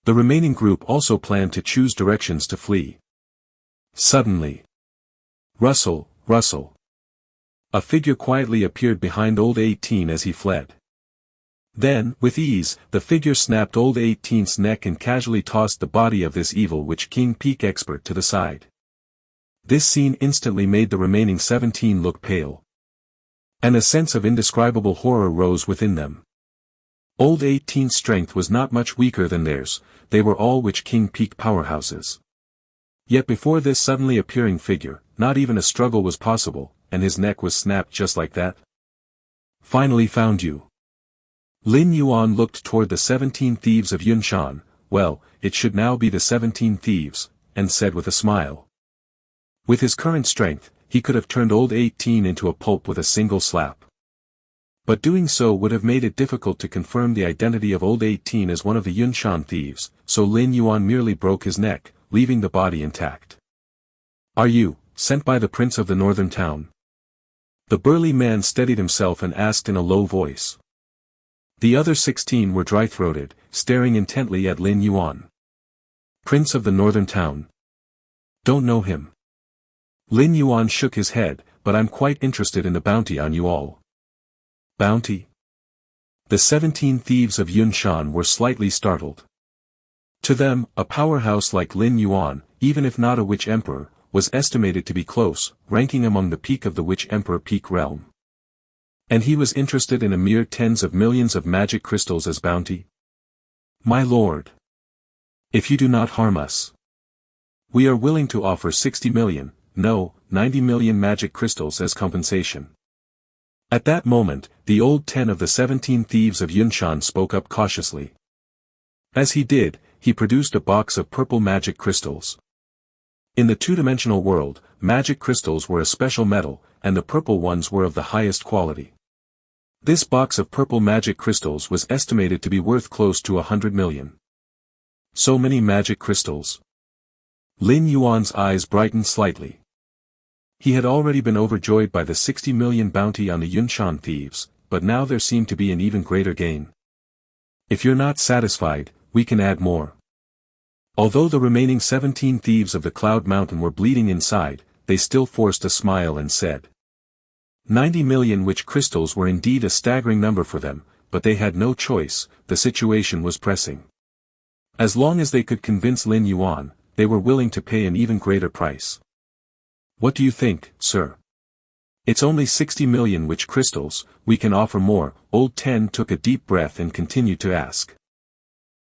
The remaining group also planned to choose directions to flee. Suddenly. Rustle, rustle. A figure quietly appeared behind old 18 as he fled. Then, with ease, the figure snapped old 18's neck and casually tossed the body of this evil witch king peak expert to the side. This scene instantly made the remaining 17 look pale. And a sense of indescribable horror rose within them. Old 18's strength was not much weaker than theirs, they were all witch king peak powerhouses. Yet before this suddenly appearing figure, not even a struggle was possible, and his neck was snapped just like that. Finally found you. Lin Yuan looked toward the 17 thieves of Yunshan, well, it should now be the 17 thieves, and said with a smile. With his current strength, he could have turned old 18 into a pulp with a single slap. But doing so would have made it difficult to confirm the identity of old 18 as one of the Yunshan thieves, so Lin Yuan merely broke his neck, leaving the body intact. Are you, sent by the prince of the northern town? The burly man steadied himself and asked in a low voice. The other 16 were dry-throated, staring intently at Lin Yuan. Prince of the northern town. Don't know him. Lin Yuan shook his head, but I'm quite interested in the bounty on you all. Bounty? The 17 thieves of Yunshan were slightly startled. To them, a powerhouse like Lin Yuan, even if not a witch emperor, was estimated to be close, ranking among the peak of the witch emperor peak realm. And he was interested in a mere tens of millions of magic crystals as bounty? My lord. If you do not harm us, we are willing to offer 60 million, no, 90 million magic crystals as compensation. At that moment, the old 10 of the 17 thieves of Yunshan spoke up cautiously. As he did, he produced a box of purple magic crystals. In the two-dimensional world, magic crystals were a special metal, and the purple ones were of the highest quality. This box of purple magic crystals was estimated to be worth close to 100 million. So many magic crystals. Lin Yuan's eyes brightened slightly. He had already been overjoyed by the 60 million bounty on the Yunshan thieves, but now there seemed to be an even greater gain. If you're not satisfied, we can add more. Although the remaining 17 thieves of the Cloud Mountain were bleeding inside, they still forced a smile and said 90 million, which crystals were indeed a staggering number for them, but they had no choice, the situation was pressing. As long as they could convince Lin Yuan, they were willing to pay an even greater price. What do you think, sir? It's only 60 million which crystals, we can offer more. Old Ten took a deep breath and continued to ask.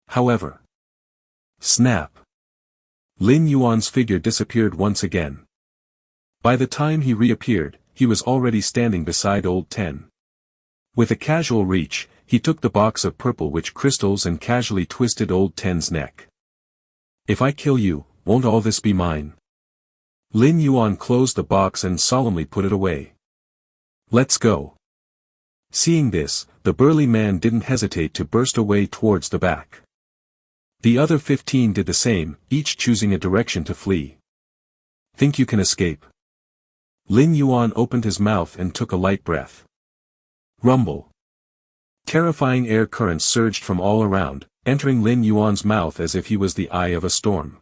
However. Snap. Lin Yuan's figure disappeared once again. By the time he reappeared, he was already standing beside Old Ten. With a casual reach, he took the box of purple witch crystals and casually twisted Old Ten's neck. If I kill you, won't all this be mine? Lin Yuan closed the box and solemnly put it away. Let's go. Seeing this, the burly man didn't hesitate to burst away towards the back. The other 15 did the same, each choosing a direction to flee. Think you can escape? Lin Yuan opened his mouth and took a light breath. Rumble. Terrifying air currents surged from all around, entering Lin Yuan's mouth as if he was the eye of a storm.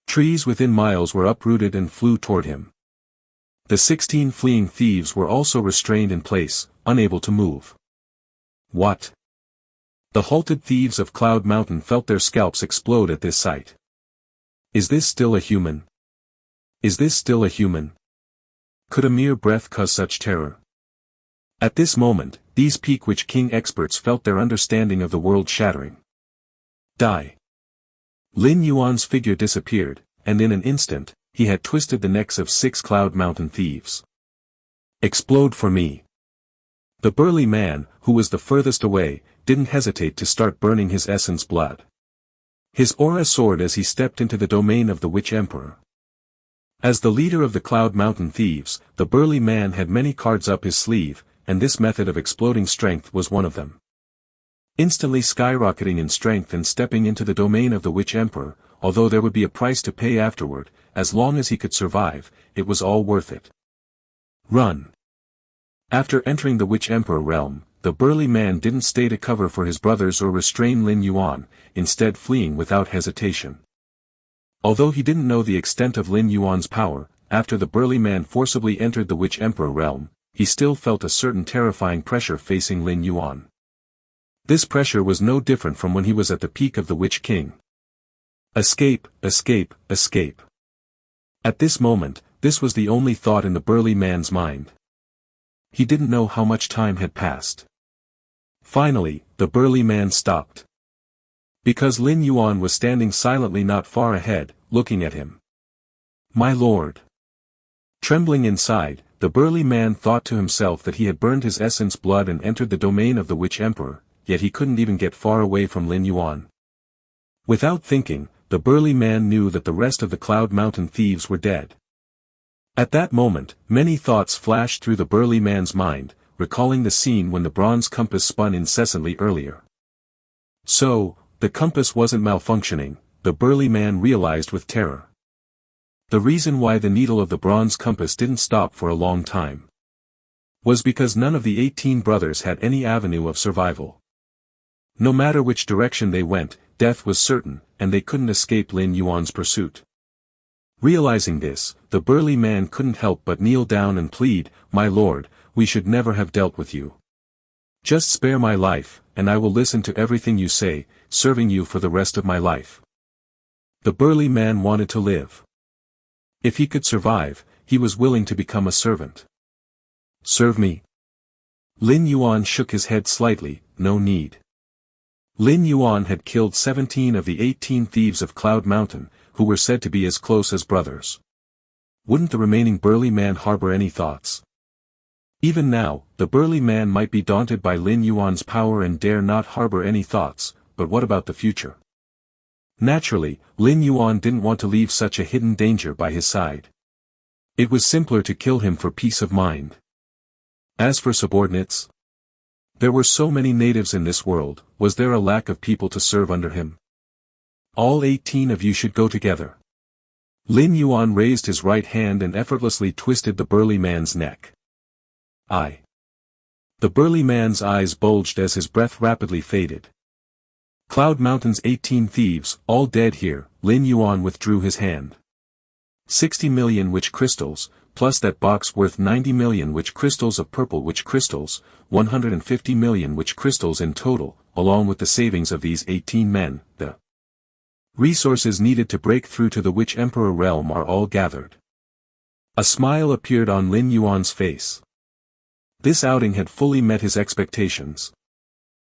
Trees within miles were uprooted and flew toward him. The 16 fleeing thieves were also restrained in place, unable to move. What? The halted thieves of Cloud Mountain felt their scalps explode at this sight. Is this still a human? Is this still a human? Could a mere breath cause such terror? At this moment, these Peak Witch King experts felt their understanding of the world shattering. Die. Lin Yuan's figure disappeared, and in an instant, he had twisted the necks of 6 Cloud Mountain thieves. Explode for me. The burly man, who was the furthest away, didn't hesitate to start burning his essence blood. His aura soared as he stepped into the domain of the Witch Emperor. As the leader of the Cloud Mountain thieves, the burly man had many cards up his sleeve, and this method of exploding strength was one of them. Instantly skyrocketing in strength and stepping into the domain of the Witch Emperor, although there would be a price to pay afterward, as long as he could survive, it was all worth it. Run. After entering the Witch Emperor realm, the burly man didn't stay to cover for his brothers or restrain Lin Yuan, instead fleeing without hesitation. Although he didn't know the extent of Lin Yuan's power, after the burly man forcibly entered the Witch Emperor realm, he still felt a certain terrifying pressure facing Lin Yuan. This pressure was no different from when he was at the peak of the Witch King. Escape, escape, escape. At this moment, this was the only thought in the burly man's mind. He didn't know how much time had passed. Finally, the burly man stopped. Because Lin Yuan was standing silently not far ahead, looking at him. My lord. Trembling inside, the burly man thought to himself that he had burned his essence blood and entered the domain of the Witch Emperor, yet he couldn't even get far away from Lin Yuan. Without thinking, the burly man knew that the rest of the Cloud Mountain thieves were dead. At that moment, many thoughts flashed through the burly man's mind, recalling the scene when the bronze compass spun incessantly earlier. So, the compass wasn't malfunctioning, the burly man realized with terror. The reason why the needle of the bronze compass didn't stop for a long time was because none of the 18 brothers had any avenue of survival. No matter which direction they went, death was certain, and they couldn't escape Lin Yuan's pursuit. Realizing this, the burly man couldn't help but kneel down and plead, My lord, we should never have dealt with you. Just spare my life, and I will listen to everything you say, serving you for the rest of my life. The burly man wanted to live. If he could survive, he was willing to become a servant. Serve me? Lin Yuan shook his head slightly, no need. Lin Yuan had killed 17 of the 18 thieves of Cloud Mountain, who were said to be as close as brothers. Wouldn't the remaining burly man harbor any thoughts? Even now, the burly man might be daunted by Lin Yuan's power and dare not harbor any thoughts, but what about the future? Naturally, Lin Yuan didn't want to leave such a hidden danger by his side. It was simpler to kill him for peace of mind. As for subordinates, there were so many natives in this world, was there a lack of people to serve under him? All 18 of you should go together. Lin Yuan raised his right hand and effortlessly twisted the burly man's neck. The burly man's eyes bulged as his breath rapidly faded. Cloud Mountain's 18 thieves, all dead here. Lin Yuan withdrew his hand. 60 million witch crystals, plus that box worth 90 million witch crystals of purple witch crystals, 150 million witch crystals in total, along with the savings of these 18 men, the resources needed to break through to the Witch Emperor realm are all gathered. A smile appeared on Lin Yuan's face. This outing had fully met his expectations.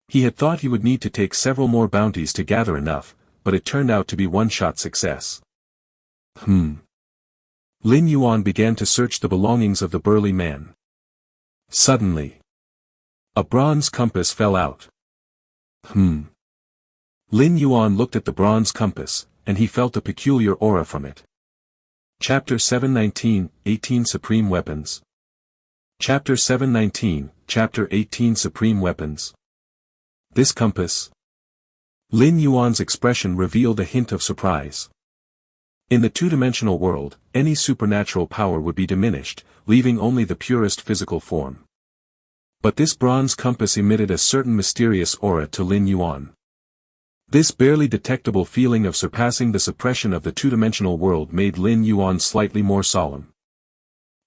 He had thought he would need to take several more bounties to gather enough, but it turned out to be one-shot success. Lin Yuan began to search the belongings of the burly man. Suddenly, a bronze compass fell out. Lin Yuan looked at the bronze compass, and he felt a peculiar aura from it. Chapter 719, 18 Supreme Weapons. Chapter 719, Chapter 18 Supreme Weapons. This compass. Lin Yuan's expression revealed a hint of surprise. In the two-dimensional world, any supernatural power would be diminished, leaving only the purest physical form. But this bronze compass emitted a certain mysterious aura to Lin Yuan. This barely detectable feeling of surpassing the suppression of the two-dimensional world made Lin Yuan slightly more solemn.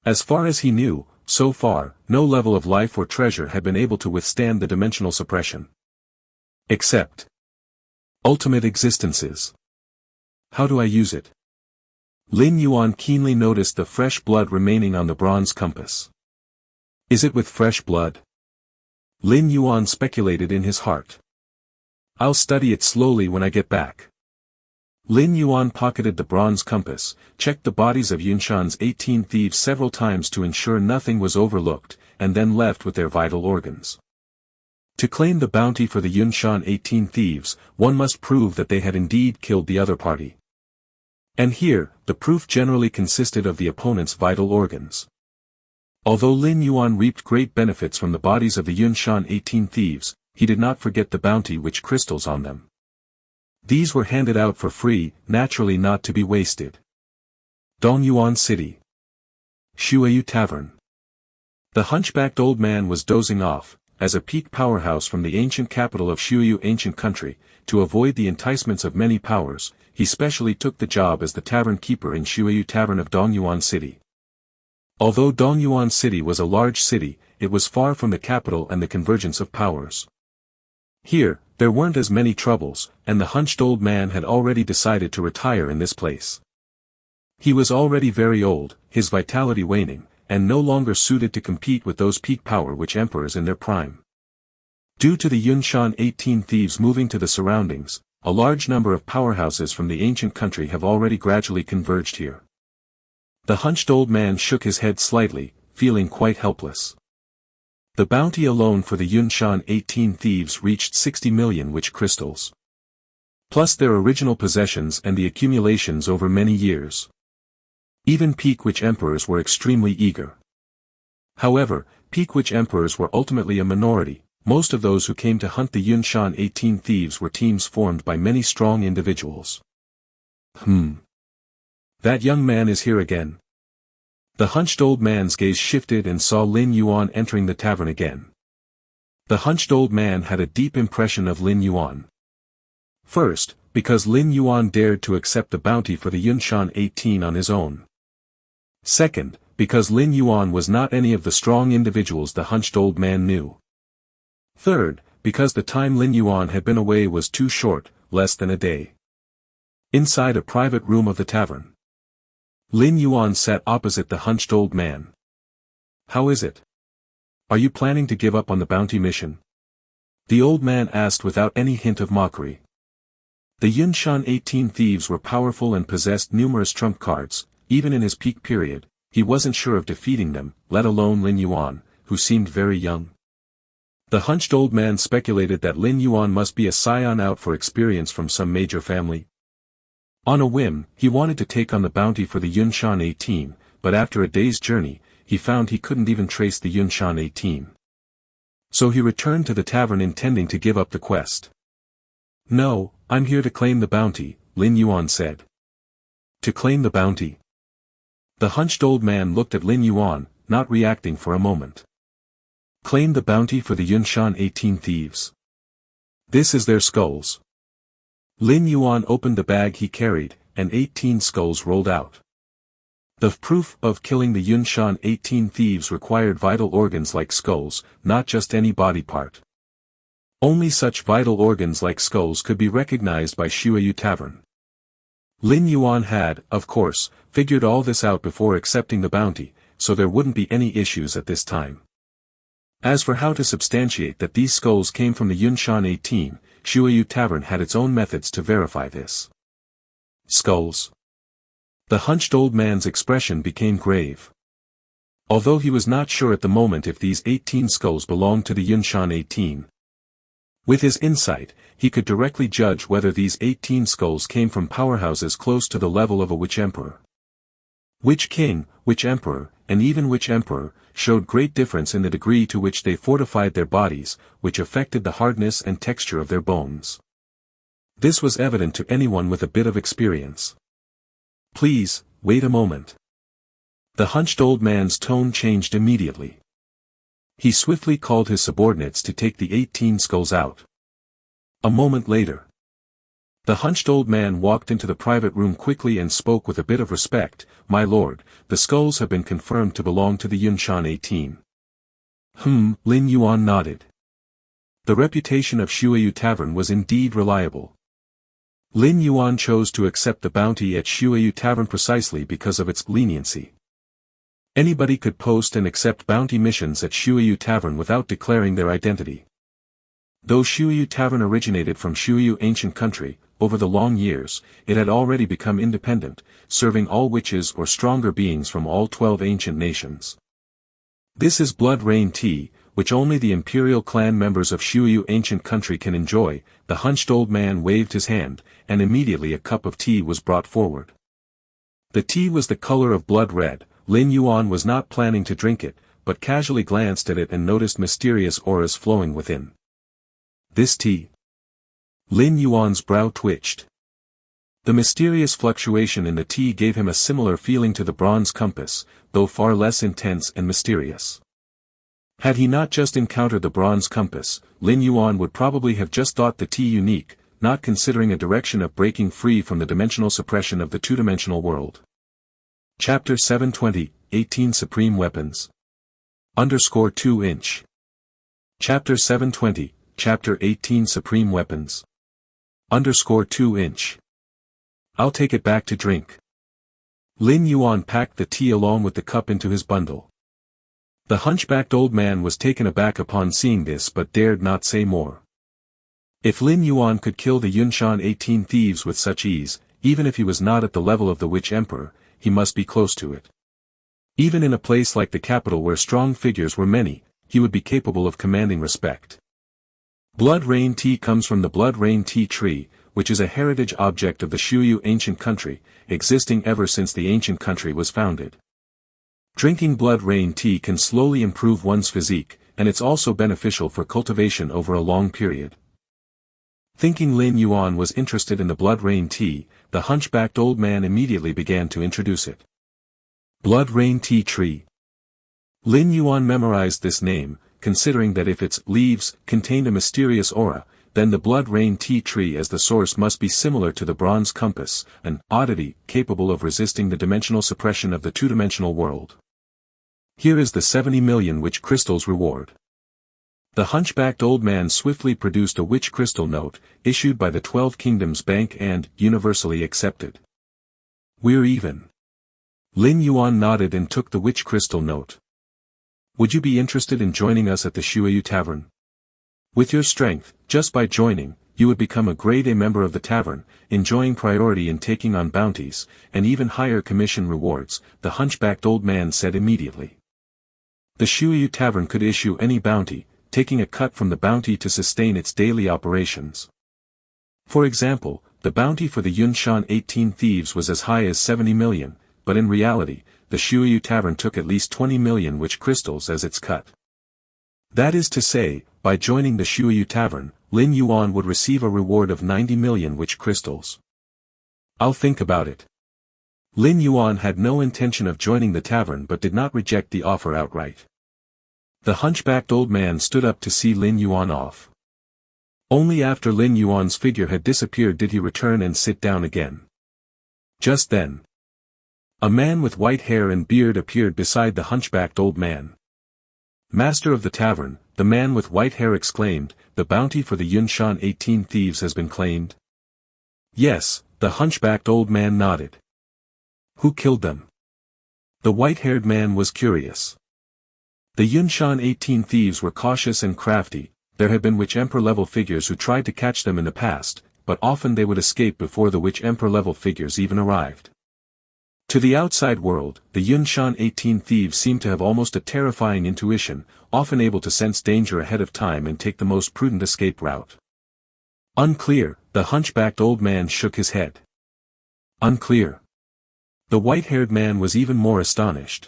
As far as he knew, so far, no level of life or treasure had been able to withstand the dimensional suppression. Except ultimate existences. How do I use it? Lin Yuan keenly noticed the fresh blood remaining on the bronze compass. Is it with fresh blood? Lin Yuan speculated in his heart. I'll study it slowly when I get back. Lin Yuan pocketed the bronze compass, checked the bodies of Yunshan's 18 thieves several times to ensure nothing was overlooked, and then left with their vital organs. To claim the bounty for the Yunshan 18 thieves, one must prove that they had indeed killed the other party. And here, the proof generally consisted of the opponent's vital organs. Although Lin Yuan reaped great benefits from the bodies of the Yunshan 18 thieves, he did not forget the bounty witch crystals on them. These were handed out for free, naturally not to be wasted. Dongyuan City. Shuayu Tavern. The hunchbacked old man was dozing off, as a peak powerhouse from the ancient capital of Shuayu ancient country. To avoid the enticements of many powers, he specially took the job as the tavern keeper in Shuayu Tavern of Dongyuan City. Although Dongyuan City was a large city, it was far from the capital and the convergence of powers. Here, there weren't as many troubles, and the hunched old man had already decided to retire in this place. He was already very old, his vitality waning, and no longer suited to compete with those peak power witch emperors in their prime. Due to the Yunshan 18 thieves moving to the surroundings, a large number of powerhouses from the ancient country have already gradually converged here. The hunched old man shook his head slightly, feeling quite helpless. The bounty alone for the Yunshan 18 thieves reached 60 million witch crystals. Plus their original possessions and the accumulations over many years. Even peak witch emperors were extremely eager. However, peak witch emperors were ultimately a minority. Most of those who came to hunt the Yunshan 18 thieves were teams formed by many strong individuals. That young man is here again. The hunched old man's gaze shifted and saw Lin Yuan entering the tavern again. The hunched old man had a deep impression of Lin Yuan. First, because Lin Yuan dared to accept the bounty for the Yunshan 18 on his own. Second, because Lin Yuan was not any of the strong individuals the hunched old man knew. Third, because the time Lin Yuan had been away was too short, less than a day. Inside a private room of the tavern, Lin Yuan sat opposite the hunched old man. How is it? Are you planning to give up on the bounty mission? The old man asked without any hint of mockery. The Yunshan 18 thieves were powerful and possessed numerous trump cards. Even in his peak period, he wasn't sure of defeating them, let alone Lin Yuan, who seemed very young. The hunched old man speculated that Lin Yuan must be a scion out for experience from some major family. On a whim, he wanted to take on the bounty for the Yunshan 18, but after a day's journey, he found he couldn't even trace the Yunshan 18. So he returned to the tavern intending to give up the quest. "No, I'm here to claim the bounty," Lin Yuan said. "To claim the bounty?" The hunched old man looked at Lin Yuan, not reacting for a moment. "Claim the bounty for the Yunshan 18 thieves. This is their skulls." Lin Yuan opened the bag he carried, and 18 skulls rolled out. The proof of killing the Yunshan 18 thieves required vital organs like skulls, not just any body part. Only such vital organs like skulls could be recognized by Shuayu Tavern. Lin Yuan had, of course, figured all this out before accepting the bounty, so there wouldn't be any issues at this time. As for how to substantiate that these skulls came from the Yunshan 18, Shuayu Tavern had its own methods to verify this. Skulls. The hunched old man's expression became grave. Although he was not sure at the moment if these 18 skulls belonged to the Yunshan 18. With his insight, he could directly judge whether these 18 skulls came from powerhouses close to the level of a witch emperor. Witch king, witch emperor, and even witch emperor, showed great difference in the degree to which they fortified their bodies, which affected the hardness and texture of their bones. This was evident to anyone with a bit of experience. "Please, wait a moment." The hunched old man's tone changed immediately. He swiftly called his subordinates to take the 18 skulls out. A moment later, the hunched old man walked into the private room quickly and spoke with a bit of respect. "My lord, the skulls have been confirmed to belong to the Yunshan 18. Lin Yuan nodded. The reputation of Shuayu Tavern was indeed reliable. Lin Yuan chose to accept the bounty at Shuayu Tavern precisely because of its leniency. Anybody could post and accept bounty missions at Shuayu Tavern without declaring their identity. Though Shuayu Tavern originated from Shuayu ancient country, over the long years, it had already become independent, serving all witches or stronger beings from all 12 ancient nations. This is blood rain tea, which only the imperial clan members of Shuayu ancient country can enjoy. The hunched old man waved his hand, and immediately a cup of tea was brought forward. The tea was the color of blood red. Lin Yuan was not planning to drink it, but casually glanced at it and noticed mysterious auras flowing within. This tea. Lin Yuan's brow twitched. The mysterious fluctuation in the tea gave him a similar feeling to the bronze compass, though far less intense and mysterious. Had he not just encountered the bronze compass, Lin Yuan would probably have just thought the tea unique, not considering a direction of breaking free from the dimensional suppression of the two-dimensional world. Chapter 720, 18 Supreme Weapons. _2 Chapter 720, Chapter 18 Supreme Weapons. _2 I'll take it back to drink. Lin Yuan packed the tea along with the cup into his bundle. The hunchbacked old man was taken aback upon seeing this but dared not say more. If Lin Yuan could kill the Yunshan 18 thieves with such ease, even if he was not at the level of the Witch Emperor, he must be close to it. Even in a place like the capital where strong figures were many, he would be capable of commanding respect. Blood rain tea comes from the blood rain tea tree, which is a heritage object of the Shuayu ancient country, existing ever since the ancient country was founded. Drinking blood rain tea can slowly improve one's physique, and it's also beneficial for cultivation over a long period. Thinking Lin Yuan was interested in the blood rain tea, the hunchbacked old man immediately began to introduce it. Blood rain tea tree. Lin Yuan memorized this name, considering that if its leaves contained a mysterious aura, then the blood rain tea tree as the source must be similar to the bronze compass, an oddity capable of resisting the dimensional suppression of the two-dimensional world. Here is the 70 million witch crystals reward. The hunchbacked old man swiftly produced a witch crystal note, issued by the 12 Kingdoms Bank and universally accepted. We're even. Lin Yuan nodded and took the witch crystal note. Would you be interested in joining us at the Shuayu Tavern? With your strength, just by joining, you would become a grade A member of the tavern, enjoying priority in taking on bounties, and even higher commission rewards, the hunchbacked old man said immediately. The Shuyu Tavern could issue any bounty, taking a cut from the bounty to sustain its daily operations. For example, the bounty for the Yunshan 18 thieves was as high as 70 million, but in reality, the Shuyu Tavern took at least 20 million witch crystals as its cut. That is to say, by joining the Shuyu Tavern, Lin Yuan would receive a reward of 90 million witch crystals. I'll think about it. Lin Yuan had no intention of joining the tavern but did not reject the offer outright. The hunchbacked old man stood up to see Lin Yuan off. Only after Lin Yuan's figure had disappeared did he return and sit down again. Just then, a man with white hair and beard appeared beside the hunchbacked old man. "Master of the tavern," the man with white hair exclaimed, "the bounty for the Yunshan 18 thieves has been claimed?" "Yes," the hunchbacked old man nodded. "Who killed them?" The white-haired man was curious. The Yunshan 18 thieves were cautious and crafty. There had been Witch Emperor-level figures who tried to catch them in the past, but often they would escape before the Witch Emperor-level figures even arrived. To the outside world, the Yunshan 18 thieves seemed to have almost a terrifying intuition, often able to sense danger ahead of time and take the most prudent escape route. "Unclear," the hunchbacked old man shook his head. "Unclear." The white-haired man was even more astonished.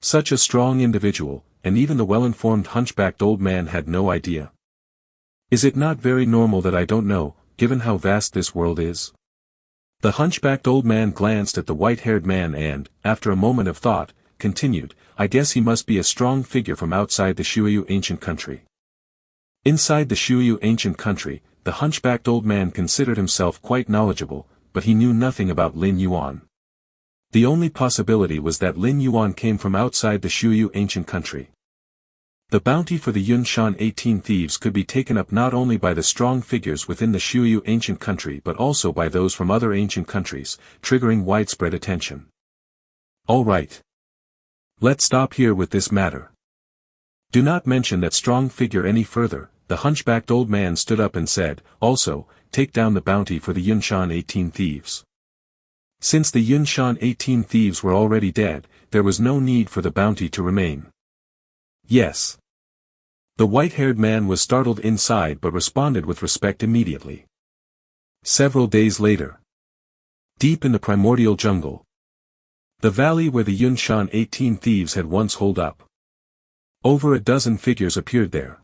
Such a strong individual, and even the well-informed hunchbacked old man had no idea. "Is it not very normal that I don't know, given how vast this world is?" The hunchbacked old man glanced at the white-haired man and, after a moment of thought, continued, "I guess he must be a strong figure from outside the Shuyu ancient country." Inside the Shuyu ancient country, the hunchbacked old man considered himself quite knowledgeable, but he knew nothing about Lin Yuan. The only possibility was that Lin Yuan came from outside the Shuyu ancient country. The bounty for the Yunshan 18 thieves could be taken up not only by the strong figures within the Shuyu ancient country but also by those from other ancient countries, triggering widespread attention. "All right. Let's stop here with this matter. Do not mention that strong figure any further." The hunchbacked old man stood up and said, "Also, take down the bounty for the Yunshan 18 thieves." Since the Yunshan 18 thieves were already dead, there was no need for the bounty to remain. "Yes." The white-haired man was startled inside but responded with respect immediately. Several days later, deep in the primordial jungle, the valley where the Yunshan 18 thieves had once holed up, over a dozen figures appeared there.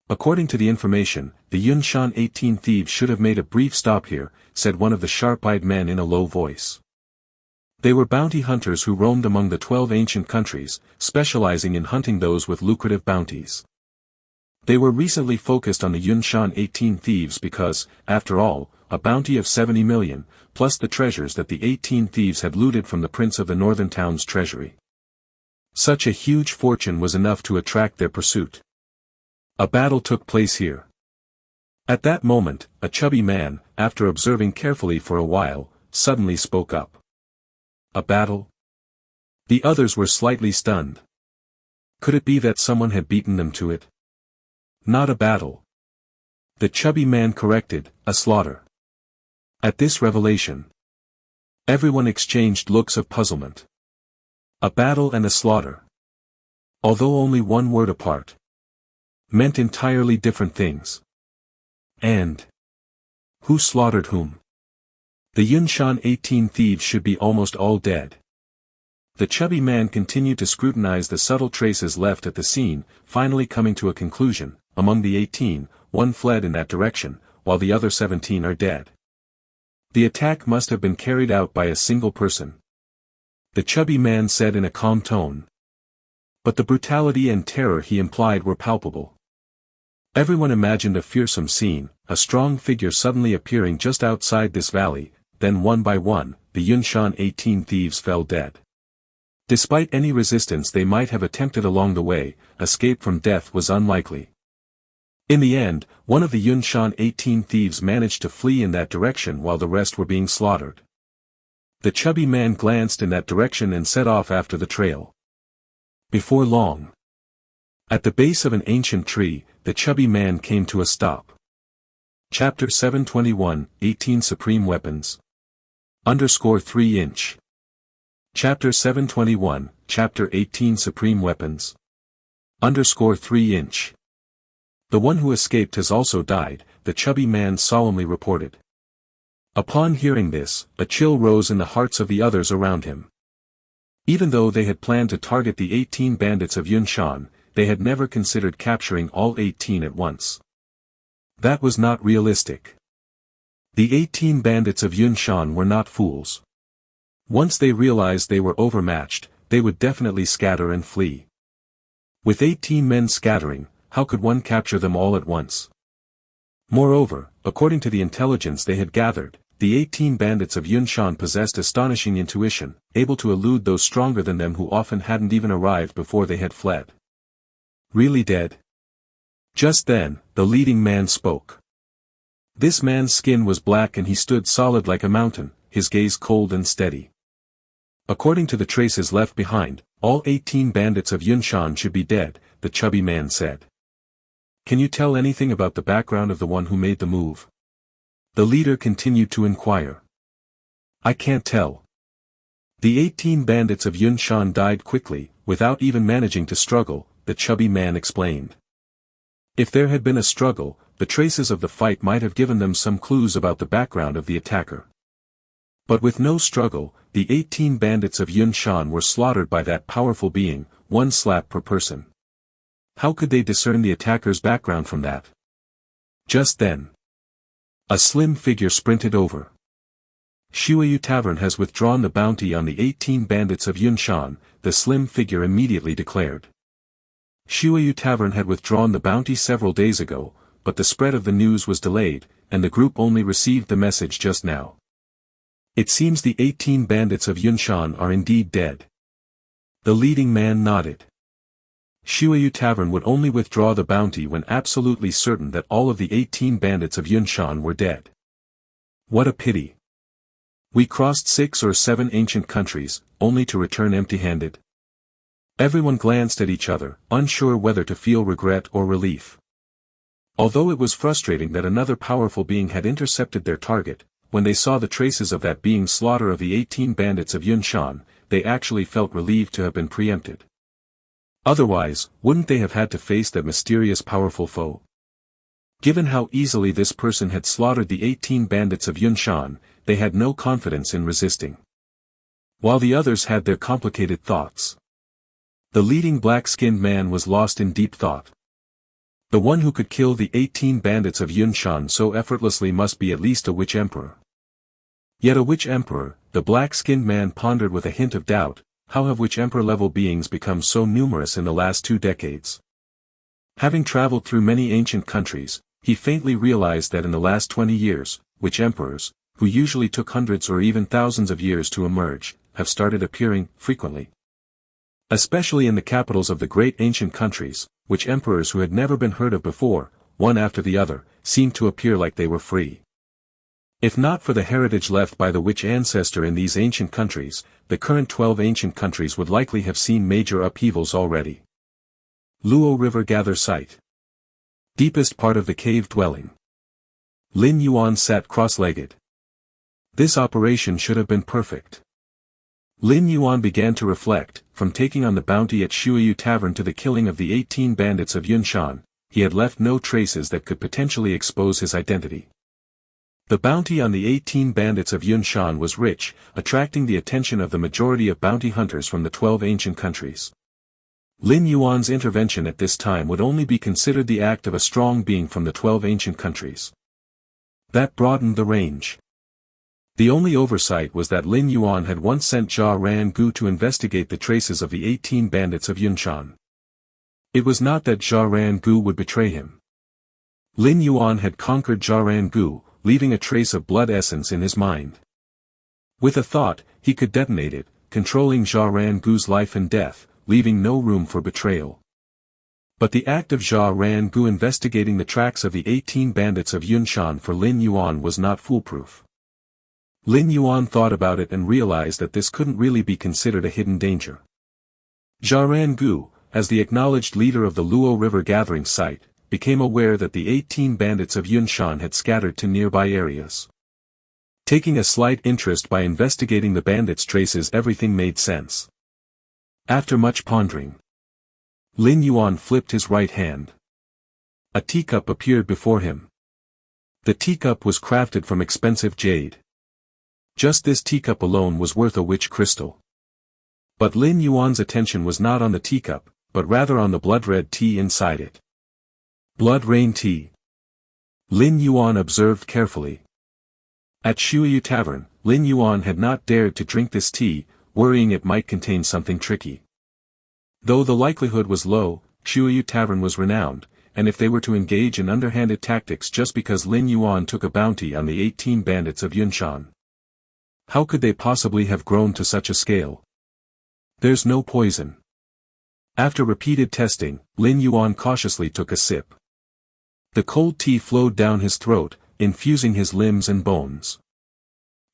"According to the information, the Yunshan 18 thieves should have made a brief stop here," said one of the sharp-eyed men in a low voice. They were bounty hunters who roamed among the 12 ancient countries, specializing in hunting those with lucrative bounties. They were recently focused on the Yunshan 18 thieves because, after all, a bounty of 70 million, plus the treasures that the 18 thieves had looted from the prince of the northern town's treasury. Such a huge fortune was enough to attract their pursuit. A battle took place here. At that moment, a chubby man, after observing carefully for a while, suddenly spoke up. "A battle?" The others were slightly stunned. Could it be that someone had beaten them to it? "Not a battle." The chubby man corrected, "A slaughter." At this revelation, everyone exchanged looks of puzzlement. A battle and a slaughter, although only one word apart, meant entirely different things. And who slaughtered whom? The Yunshan 18 thieves should be almost all dead. The chubby man continued to scrutinize the subtle traces left at the scene, finally coming to a conclusion: among the 18, one fled in that direction, while the other 17 are dead. The attack must have been carried out by a single person. The chubby man said in a calm tone. But the brutality and terror he implied were palpable. Everyone imagined a fearsome scene, a strong figure suddenly appearing just outside this valley, then one by one, the Yunshan 18 thieves fell dead. Despite any resistance they might have attempted along the way, escape from death was unlikely. In the end, one of the Yunshan 18 thieves managed to flee in that direction while the rest were being slaughtered. The chubby man glanced in that direction and set off after the trail. Before long, at the base of an ancient tree, the chubby man came to a stop. Chapter 721, 18 Supreme Weapons. _3 inch. Chapter 721, Chapter 18 Supreme Weapons. _ 3 inch. The one who escaped has also died, the chubby man solemnly reported. Upon hearing this, a chill rose in the hearts of the others around him. Even though they had planned to target the 18 bandits of Yunshan, they had never considered capturing all 18 at once. That was not realistic. The 18 bandits of Yunshan were not fools. Once they realized they were overmatched, they would definitely scatter and flee. With 18 men scattering, how could one capture them all at once? Moreover, according to the intelligence they had gathered, the 18 bandits of Yunshan possessed astonishing intuition, able to elude those stronger than them who often hadn't even arrived before they had fled. Really dead? Just then, the leading man spoke. This man's skin was black and he stood solid like a mountain, his gaze cold and steady. According to the traces left behind, all 18 bandits of Yunshan should be dead, the chubby man said. Can you tell anything about the background of the one who made the move? The leader continued to inquire. I can't tell. The 18 bandits of Yunshan died quickly, without even managing to struggle, the chubby man explained. If there had been a struggle, the traces of the fight might have given them some clues about the background of the attacker. But with no struggle, the 18 bandits of Yunshan were slaughtered by that powerful being, one slap per person. How could they discern the attacker's background from that? Just then, a slim figure sprinted over. Shuayu Tavern has withdrawn the bounty on the 18 bandits of Yunshan, the slim figure immediately declared. Shuayu Tavern had withdrawn the bounty several days ago, but the spread of the news was delayed, and the group only received the message just now. It seems the 18 bandits of Yunshan are indeed dead. The leading man nodded. Shuayu Tavern would only withdraw the bounty when absolutely certain that all of the 18 bandits of Yunshan were dead. What a pity. We crossed 6 or 7 ancient countries, only to return empty-handed. Everyone glanced at each other, unsure whether to feel regret or relief. Although it was frustrating that another powerful being had intercepted their target, when they saw the traces of that being's slaughter of the 18 bandits of Yunshan, they actually felt relieved to have been preempted. Otherwise, wouldn't they have had to face that mysterious powerful foe? Given how easily this person had slaughtered the 18 bandits of Yunshan, they had no confidence in resisting. While the others had their complicated thoughts. The leading black-skinned man was lost in deep thought. The one who could kill the 18 bandits of Yunshan so effortlessly must be at least a witch emperor. Yet a witch emperor, the black-skinned man pondered with a hint of doubt. How have witch emperor-level beings become so numerous in the last 2 decades? Having traveled through many ancient countries, he faintly realized that in the last 20 years, witch emperors, who usually took hundreds or even thousands of years to emerge, have started appearing frequently. Especially in the capitals of the great ancient countries, witch emperors who had never been heard of before, one after the other, seemed to appear like they were free. If not for the heritage left by the witch ancestor in these ancient countries, the current 12 ancient countries would likely have seen major upheavals already. Luo River Gather Site. Deepest part of the cave dwelling. Lin Yuan sat cross-legged. This operation should have been perfect. Lin Yuan began to reflect, from taking on the bounty at Shuayu Tavern to the killing of the 18 bandits of Yunshan, he had left no traces that could potentially expose his identity. The bounty on the 18 bandits of Yunshan was rich, attracting the attention of the majority of bounty hunters from the 12 ancient countries. Lin Yuan's intervention at this time would only be considered the act of a strong being from the 12 ancient countries. That broadened the range. The only oversight was that Lin Yuan had once sent Jia Ran-gu to investigate the traces of the 18 bandits of Yunshan. It was not that Jia Ran-gu would betray him. Lin Yuan had conquered Jia Ran-gu, leaving a trace of blood essence in his mind. With a thought, he could detonate it, controlling Jia Ran-gu's life and death, leaving no room for betrayal. But the act of Jia Ran-gu investigating the tracks of the 18 bandits of Yunshan for Lin Yuan was not foolproof. Lin Yuan thought about it and realized that this couldn't really be considered a hidden danger. Jia Ran-gu, as the acknowledged leader of the Luo River gathering site, became aware that the 18 bandits of Yunshan had scattered to nearby areas. Taking a slight interest by investigating the bandits' traces, everything made sense. After much pondering, Lin Yuan flipped his right hand. A teacup appeared before him. The teacup was crafted from expensive jade. Just this teacup alone was worth a witch crystal. But Lin Yuan's attention was not on the teacup, but rather on the blood-red tea inside it. Blood rain tea. Lin Yuan observed carefully. At Shuyu Tavern, Lin Yuan had not dared to drink this tea, worrying it might contain something tricky. Though the likelihood was low, Shuyu Tavern was renowned, and if they were to engage in underhanded tactics just because Lin Yuan took a bounty on the 18 bandits of Yunshan, how could they possibly have grown to such a scale? There's no poison. After repeated testing, Lin Yuan cautiously took a sip. The cold tea flowed down his throat, infusing his limbs and bones.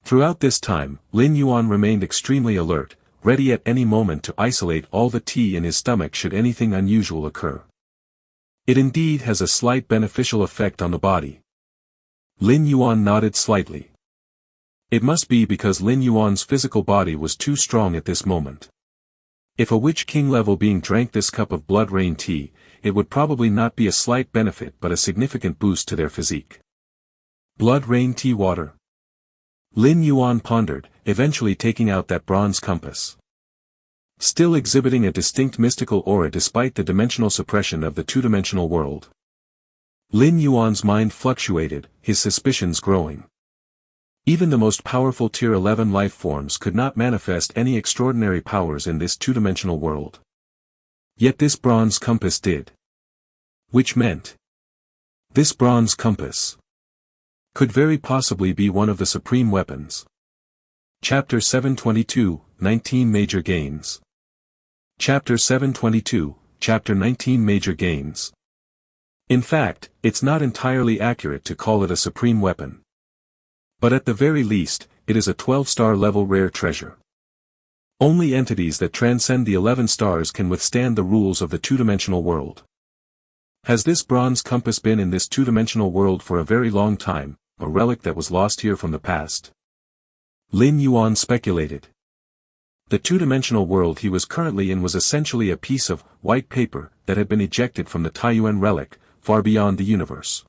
Throughout this time, Lin Yuan remained extremely alert, ready at any moment to isolate all the tea in his stomach should anything unusual occur. It indeed has a slight beneficial effect on the body. Lin Yuan nodded slightly. It must be because Lin Yuan's physical body was too strong at this moment. If a Witch King level being drank this cup of blood rain tea, it would probably not be a slight benefit but a significant boost to their physique. Blood rain tea water. Lin Yuan pondered, eventually taking out that bronze compass. Still exhibiting a distinct mystical aura despite the dimensional suppression of the two-dimensional world. Lin Yuan's mind fluctuated, his suspicions growing. Even the most powerful Tier 11 life forms could not manifest any extraordinary powers in this two-dimensional world. Yet this bronze compass did. Which meant, this bronze compass could very possibly be one of the supreme weapons. Chapter 722, 19 Major Gains. Chapter 722, Chapter 19 Major Gains. In fact, it's not entirely accurate to call it a supreme weapon. But at the very least, it is a 12-star level rare treasure. Only entities that transcend the 11 stars can withstand the rules of the two-dimensional world. Has this bronze compass been in this two-dimensional world for a very long time, a relic that was lost here from the past? Lin Yuan speculated. The two-dimensional world he was currently in was essentially a piece of white paper that had been ejected from the Taiyuan relic, far beyond the universe.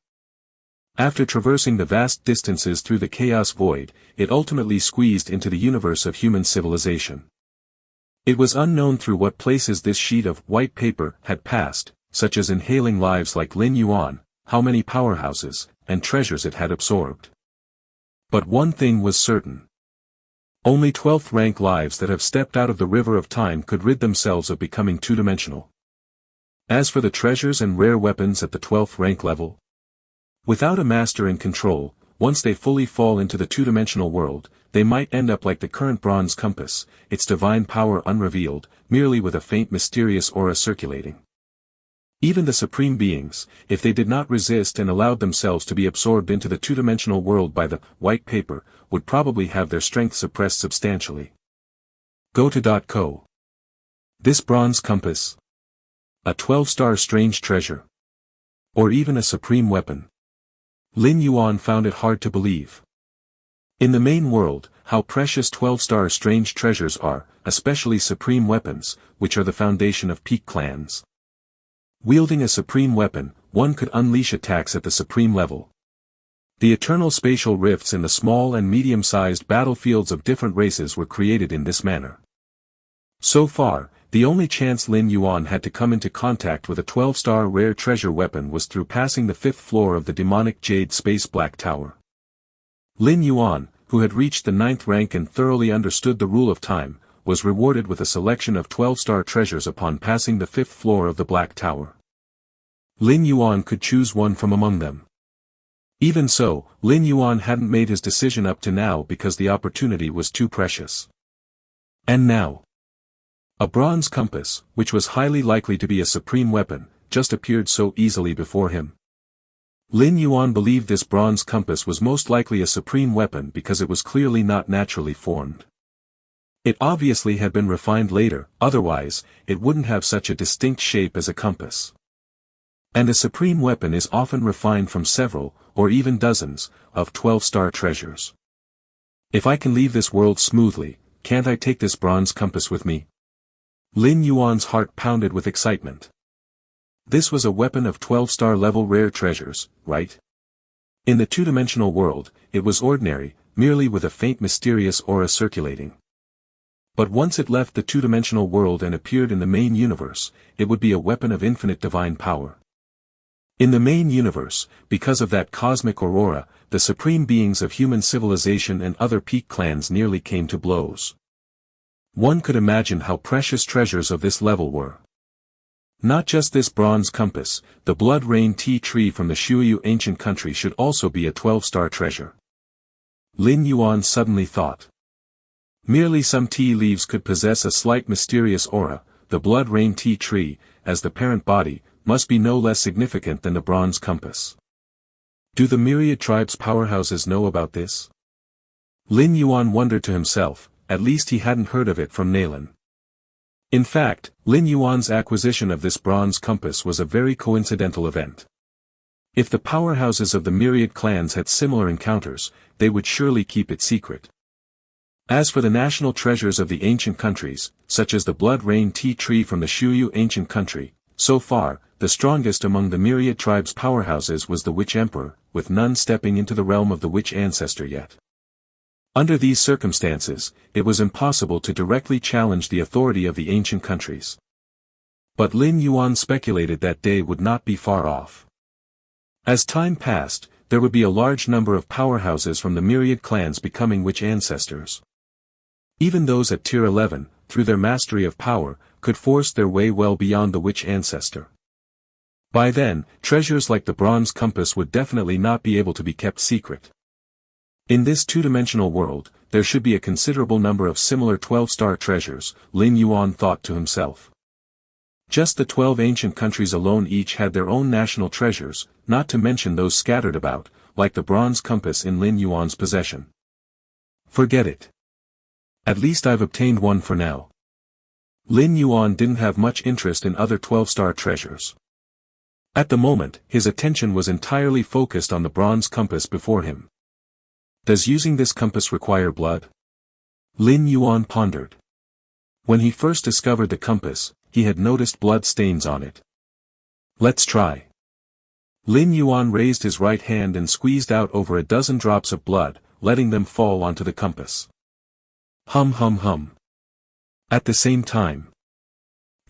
After traversing the vast distances through the chaos void, it ultimately squeezed into the universe of human civilization. It was unknown through what places this sheet of white paper had passed, such as inhaling lives like Lin Yuan, how many powerhouses, and treasures it had absorbed. But one thing was certain. Only 12th rank lives that have stepped out of the river of time could rid themselves of becoming two-dimensional. As for the treasures and rare weapons at the 12th rank level, without a master in control, once they fully fall into the two-dimensional world, they might end up like the current bronze compass, its divine power unrevealed, merely with a faint mysterious aura circulating. Even the supreme beings, if they did not resist and allowed themselves to be absorbed into the two-dimensional world by the white paper, would probably have their strength suppressed substantially. Go-to.co. This bronze compass. A 12-star strange treasure. Or even a supreme weapon. Lin Yuan found it hard to believe. In the main world, how precious 12-star strange treasures are, especially supreme weapons, which are the foundation of peak clans. Wielding a supreme weapon, one could unleash attacks at the supreme level. The eternal spatial rifts in the small and medium-sized battlefields of different races were created in this manner. So far, the only chance Lin Yuan had to come into contact with a 12-star rare treasure weapon was through passing the 5th floor of the demonic Jade Space Black Tower. Lin Yuan, who had reached the 9th rank and thoroughly understood the rule of time, was rewarded with a selection of 12-star treasures upon passing the 5th floor of the Black Tower. Lin Yuan could choose one from among them. Even so, Lin Yuan hadn't made his decision up to now because the opportunity was too precious. And now, a bronze compass, which was highly likely to be a supreme weapon, just appeared so easily before him. Lin Yuan believed this bronze compass was most likely a supreme weapon because it was clearly not naturally formed. It obviously had been refined later, otherwise, it wouldn't have such a distinct shape as a compass. And a supreme weapon is often refined from several, or even dozens, of 12-star treasures. If I can leave this world smoothly, can't I take this bronze compass with me? Lin Yuan's heart pounded with excitement. This was a weapon of 12-star level rare treasures, right? In the two-dimensional world, it was ordinary, merely with a faint mysterious aura circulating. But once it left the two-dimensional world and appeared in the main universe, it would be a weapon of infinite divine power. In the main universe, because of that cosmic aurora, the supreme beings of human civilization and other peak clans nearly came to blows. One could imagine how precious treasures of this level were. Not just this bronze compass, the blood rain tea tree from the Shuyu ancient country should also be a 12-star treasure. Lin Yuan suddenly thought. Merely some tea leaves could possess a slight mysterious aura. The blood rain tea tree, as the parent body, must be no less significant than the bronze compass. Do the myriad tribes' powerhouses know about this? Lin Yuan wondered to himself, at least he hadn't heard of it from Nalen. In fact, Lin Yuan's acquisition of this bronze compass was a very coincidental event. If the powerhouses of the myriad clans had similar encounters, they would surely keep it secret. As for the national treasures of the ancient countries, such as the blood rain tea tree from the Shuyu ancient country, so far, the strongest among the myriad tribes' powerhouses was the Witch Emperor, with none stepping into the realm of the Witch Ancestor yet. Under these circumstances, it was impossible to directly challenge the authority of the ancient countries. But Lin Yuan speculated that day would not be far off. As time passed, there would be a large number of powerhouses from the myriad clans becoming Witch Ancestors. Even those at Tier 11, through their mastery of power, could force their way well beyond the Witch Ancestor. By then, treasures like the bronze compass would definitely not be able to be kept secret. In this two-dimensional world, there should be a considerable number of similar 12-star treasures, Lin Yuan thought to himself. Just the 12 ancient countries alone each had their own national treasures, not to mention those scattered about, like the bronze compass in Lin Yuan's possession. Forget it. At least I've obtained one for now. Lin Yuan didn't have much interest in other 12-star treasures. At the moment, his attention was entirely focused on the bronze compass before him. Does using this compass require blood? Lin Yuan pondered. When he first discovered the compass, he had noticed blood stains on it. Let's try. Lin Yuan raised his right hand and squeezed out over a dozen drops of blood, letting them fall onto the compass. Hum hum hum. At the same time,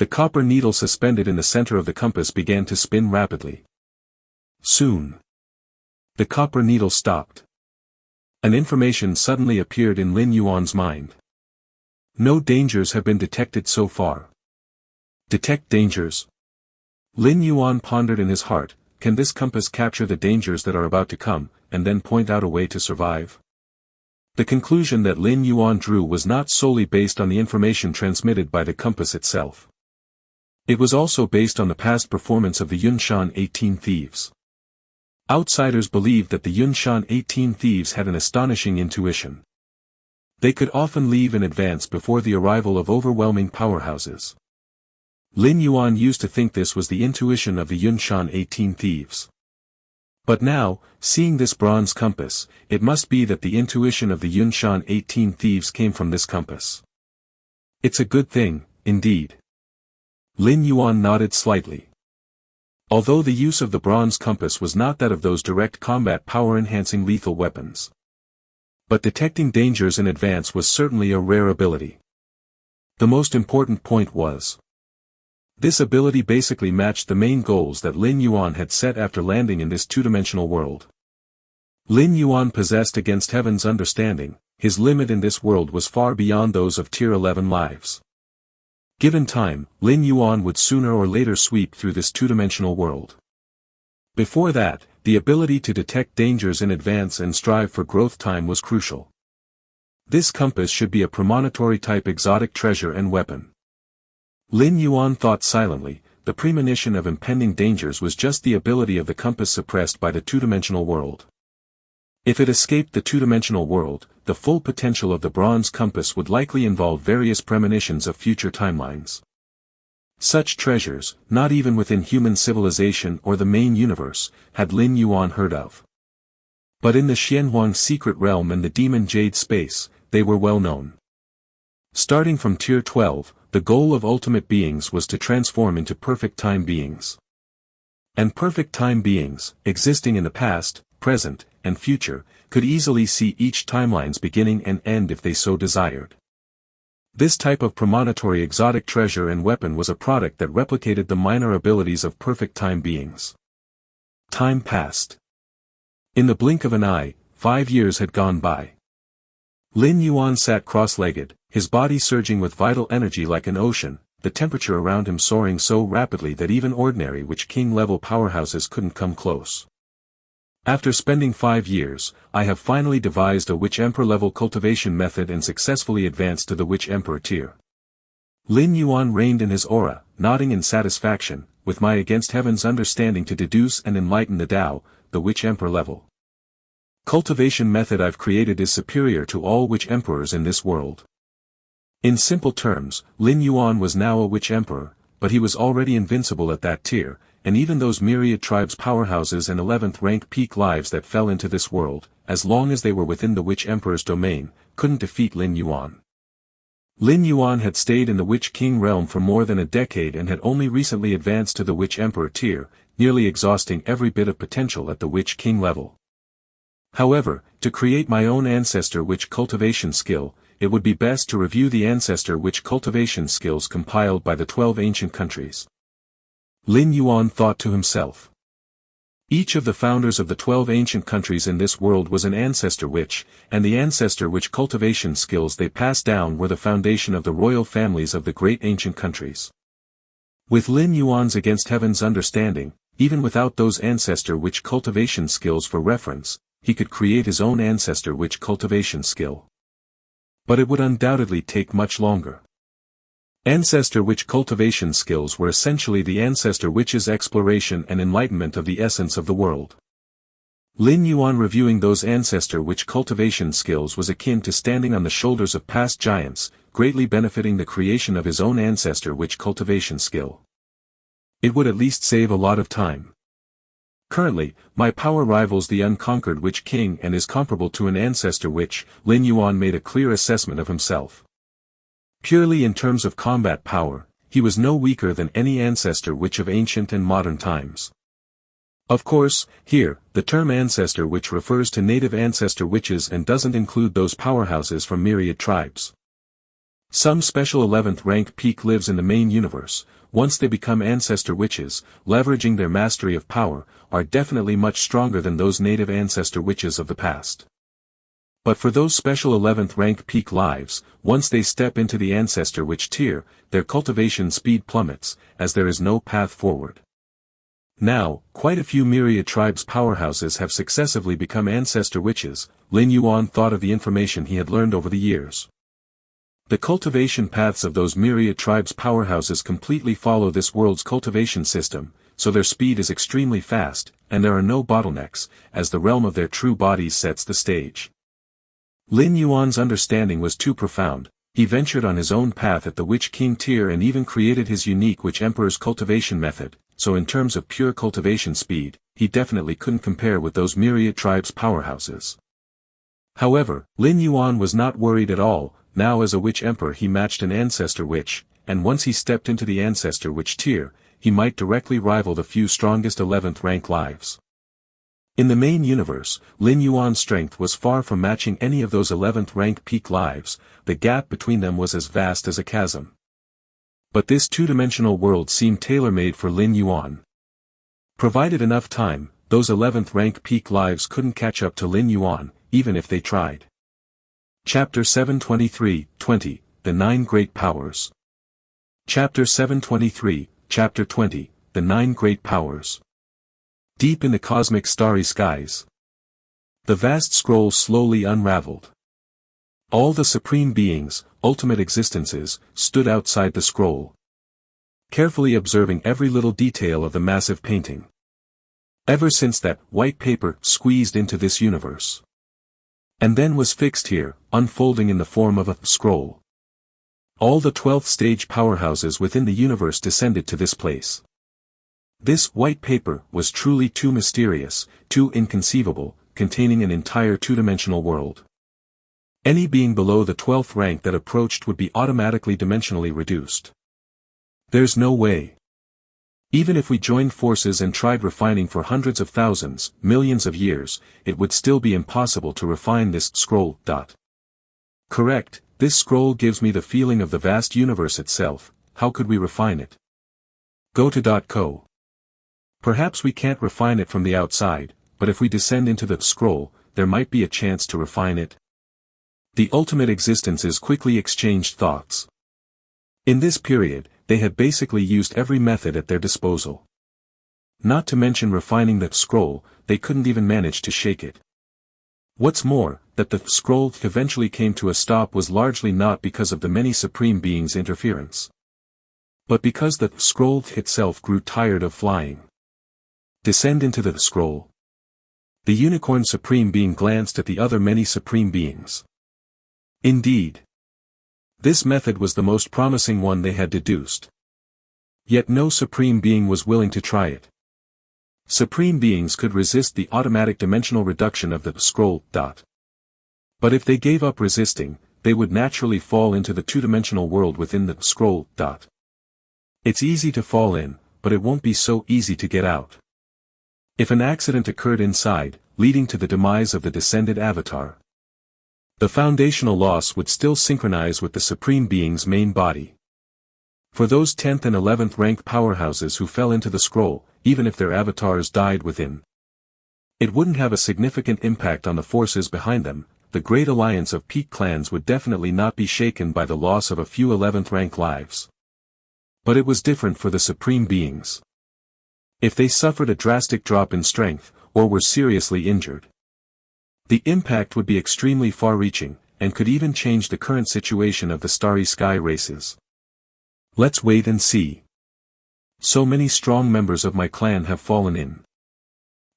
the copper needle suspended in the center of the compass began to spin rapidly. Soon, the copper needle stopped. An information suddenly appeared in Lin Yuan's mind. No dangers have been detected so far. Detect dangers? Lin Yuan pondered in his heart, can this compass capture the dangers that are about to come, and then point out a way to survive? The conclusion that Lin Yuan drew was not solely based on the information transmitted by the compass itself. It was also based on the past performance of the Yunshan 18 thieves. Outsiders believed that the Yunshan 18 thieves had an astonishing intuition. They could often leave in advance before the arrival of overwhelming powerhouses. Lin Yuan used to think this was the intuition of the Yunshan 18 thieves. But now, seeing this bronze compass, it must be that the intuition of the Yunshan 18 thieves came from this compass. It's a good thing, indeed. Lin Yuan nodded slightly. Although the use of the bronze compass was not that of those direct combat power-enhancing lethal weapons. But detecting dangers in advance was certainly a rare ability. The most important point was, this ability basically matched the main goals that Lin Yuan had set after landing in this two-dimensional world. Lin Yuan possessed against heaven's understanding, his limit in this world was far beyond those of Tier 11 lives. Given time, Lin Yuan would sooner or later sweep through this two-dimensional world. Before that, the ability to detect dangers in advance and strive for growth time was crucial. This compass should be a premonitory type exotic treasure and weapon. Lin Yuan thought silently, the premonition of impending dangers was just the ability of the compass suppressed by the two-dimensional world. If it escaped the two-dimensional world, the full potential of the bronze compass would likely involve various premonitions of future timelines. Such treasures, not even within human civilization or the main universe, had Lin Yuan heard of. But in the Xianhuang secret realm and the demon jade space, they were well known. Starting from Tier 12, the goal of ultimate beings was to transform into perfect time beings. And perfect time beings, existing in the past, present, and future, could easily see each timeline's beginning and end if they so desired. This type of premonitory exotic treasure and weapon was a product that replicated the minor abilities of perfect time beings. Time passed. In the blink of an eye, 5 years had gone by. Lin Yuan sat cross-legged, his body surging with vital energy like an ocean, the temperature around him soaring so rapidly that even ordinary Witch King-level powerhouses couldn't come close. After spending 5 years, I have finally devised a Witch Emperor-level cultivation method and successfully advanced to the Witch Emperor tier. Lin Yuan reigned in his aura, nodding in satisfaction, with my against heaven's understanding to deduce and enlighten the Tao, the Witch Emperor level. Cultivation method I've created is superior to all Witch Emperors in this world. In simple terms, Lin Yuan was now a Witch Emperor, but he was already invincible at that tier, and even those myriad tribes powerhouses and 11th rank peak lives that fell into this world, as long as they were within the Witch Emperor's domain, couldn't defeat Lin Yuan. Lin Yuan had stayed in the Witch King realm for more than a decade and had only recently advanced to the Witch Emperor tier, nearly exhausting every bit of potential at the Witch King level. However, to create my own Ancestor Witch cultivation skill, it would be best to review the Ancestor Witch cultivation skills compiled by the 12 ancient countries. Lin Yuan thought to himself. Each of the founders of the 12 ancient countries in this world was an Ancestor Witch, and the Ancestor Witch cultivation skills they passed down were the foundation of the royal families of the great ancient countries. With Lin Yuan's against heaven's understanding, even without those Ancestor Witch cultivation skills for reference, he could create his own Ancestor Witch cultivation skill. But it would undoubtedly take much longer. Ancestor Witch cultivation skills were essentially the Ancestor Witch's exploration and enlightenment of the essence of the world. Lin Yuan reviewing those Ancestor Witch cultivation skills was akin to standing on the shoulders of past giants, greatly benefiting the creation of his own Ancestor Witch cultivation skill. It would at least save a lot of time. Currently, my power rivals the unconquered Witch King and is comparable to an Ancestor Witch. Lin Yuan made a clear assessment of himself. Purely in terms of combat power, he was no weaker than any Ancestor Witch of ancient and modern times. Of course, here, the term Ancestor Witch refers to native Ancestor Witches and doesn't include those powerhouses from myriad tribes. Some special 11th rank peak lives in the main universe. Once they become Ancestor Witches, leveraging their mastery of power, are definitely much stronger than those native Ancestor Witches of the past. But for those special 11th rank peak lives, once they step into the Ancestor Witch tier, their cultivation speed plummets, as there is no path forward. Now, quite a few myriad tribes powerhouses have successively become Ancestor Witches. Lin Yuan thought of the information he had learned over the years. The cultivation paths of those myriad tribes powerhouses completely follow this world's cultivation system, so their speed is extremely fast, and there are no bottlenecks, as the realm of their true bodies sets the stage. Lin Yuan's understanding was too profound. He ventured on his own path at the Witch King tier and even created his unique Witch Emperor's cultivation method, so in terms of pure cultivation speed, he definitely couldn't compare with those myriad tribes powerhouses. However, Lin Yuan was not worried at all. Now as a Witch Emperor he matched an Ancestor Witch, and once he stepped into the Ancestor Witch tier, he might directly rival the few strongest 11th rank lives. In the main universe, Lin Yuan's strength was far from matching any of those 11th rank peak lives. The gap between them was as vast as a chasm. But this two-dimensional world seemed tailor-made for Lin Yuan. Provided enough time, those 11th rank peak lives couldn't catch up to Lin Yuan, even if they tried. Chapter 723-20, The 9 Great Powers. Chapter 723, Chapter 20, The 9 Great Powers. Deep in the cosmic starry skies, the vast scroll slowly unraveled. All the supreme beings, ultimate existences, stood outside the scroll, carefully observing every little detail of the massive painting. Ever since that white paper squeezed into this universe, and then was fixed here, unfolding in the form of a scroll. All the 12th stage powerhouses within the universe descended to this place. This white paper was truly too mysterious, too inconceivable, containing an entire two-dimensional world. Any being below the 12th rank that approached would be automatically dimensionally reduced. There's no way. Even if we joined forces and tried refining for hundreds of thousands, millions of years, it would still be impossible to refine this scroll. Correct, this scroll gives me the feeling of the vast universe itself. How could we refine it? Go to .co. Perhaps we can't refine it from the outside, but if we descend into the scroll, there might be a chance to refine it. The ultimate existences quickly exchanged thoughts. In this period, they had basically used every method at their disposal. Not to mention refining the scroll, they couldn't even manage to shake it. What's more, that the scroll eventually came to a stop was largely not because of the many supreme beings' interference, but because the scroll itself grew tired of flying. Descend into the scroll. The unicorn supreme being glanced at the other many supreme beings. Indeed, this method was the most promising one they had deduced. Yet no supreme being was willing to try it. Supreme beings could resist the automatic dimensional reduction of the scroll. But if they gave up resisting, they would naturally fall into the two-dimensional world within the scroll. It's easy to fall in, but it won't be so easy to get out. If an accident occurred inside, leading to the demise of the descended avatar, the foundational loss would still synchronize with the Supreme Being's main body. For those 10th and 11th rank powerhouses who fell into the scroll, even if their avatars died within, it wouldn't have a significant impact on the forces behind them. The great alliance of peak clans would definitely not be shaken by the loss of a few 11th rank lives. But it was different for the Supreme Beings. If they suffered a drastic drop in strength, or were seriously injured, the impact would be extremely far-reaching, and could even change the current situation of the Starry Sky races. Let's wait and see. So many strong members of my clan have fallen in.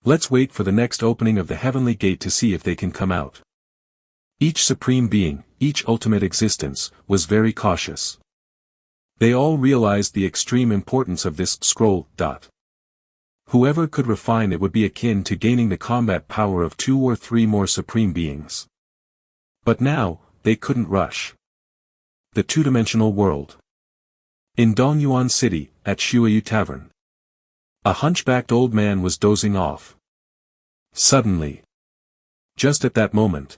Let's wait for the next opening of the Heavenly Gate to see if they can come out. Each supreme being, each ultimate existence, was very cautious. They all realized the extreme importance of this scroll. Whoever could refine it would be akin to gaining the combat power of 2 or 3 more supreme beings. But now, they couldn't rush. The two-dimensional world. In Dongyuan City, at Shuayu Tavern, a hunchbacked old man was dozing off. Suddenly, just at that moment,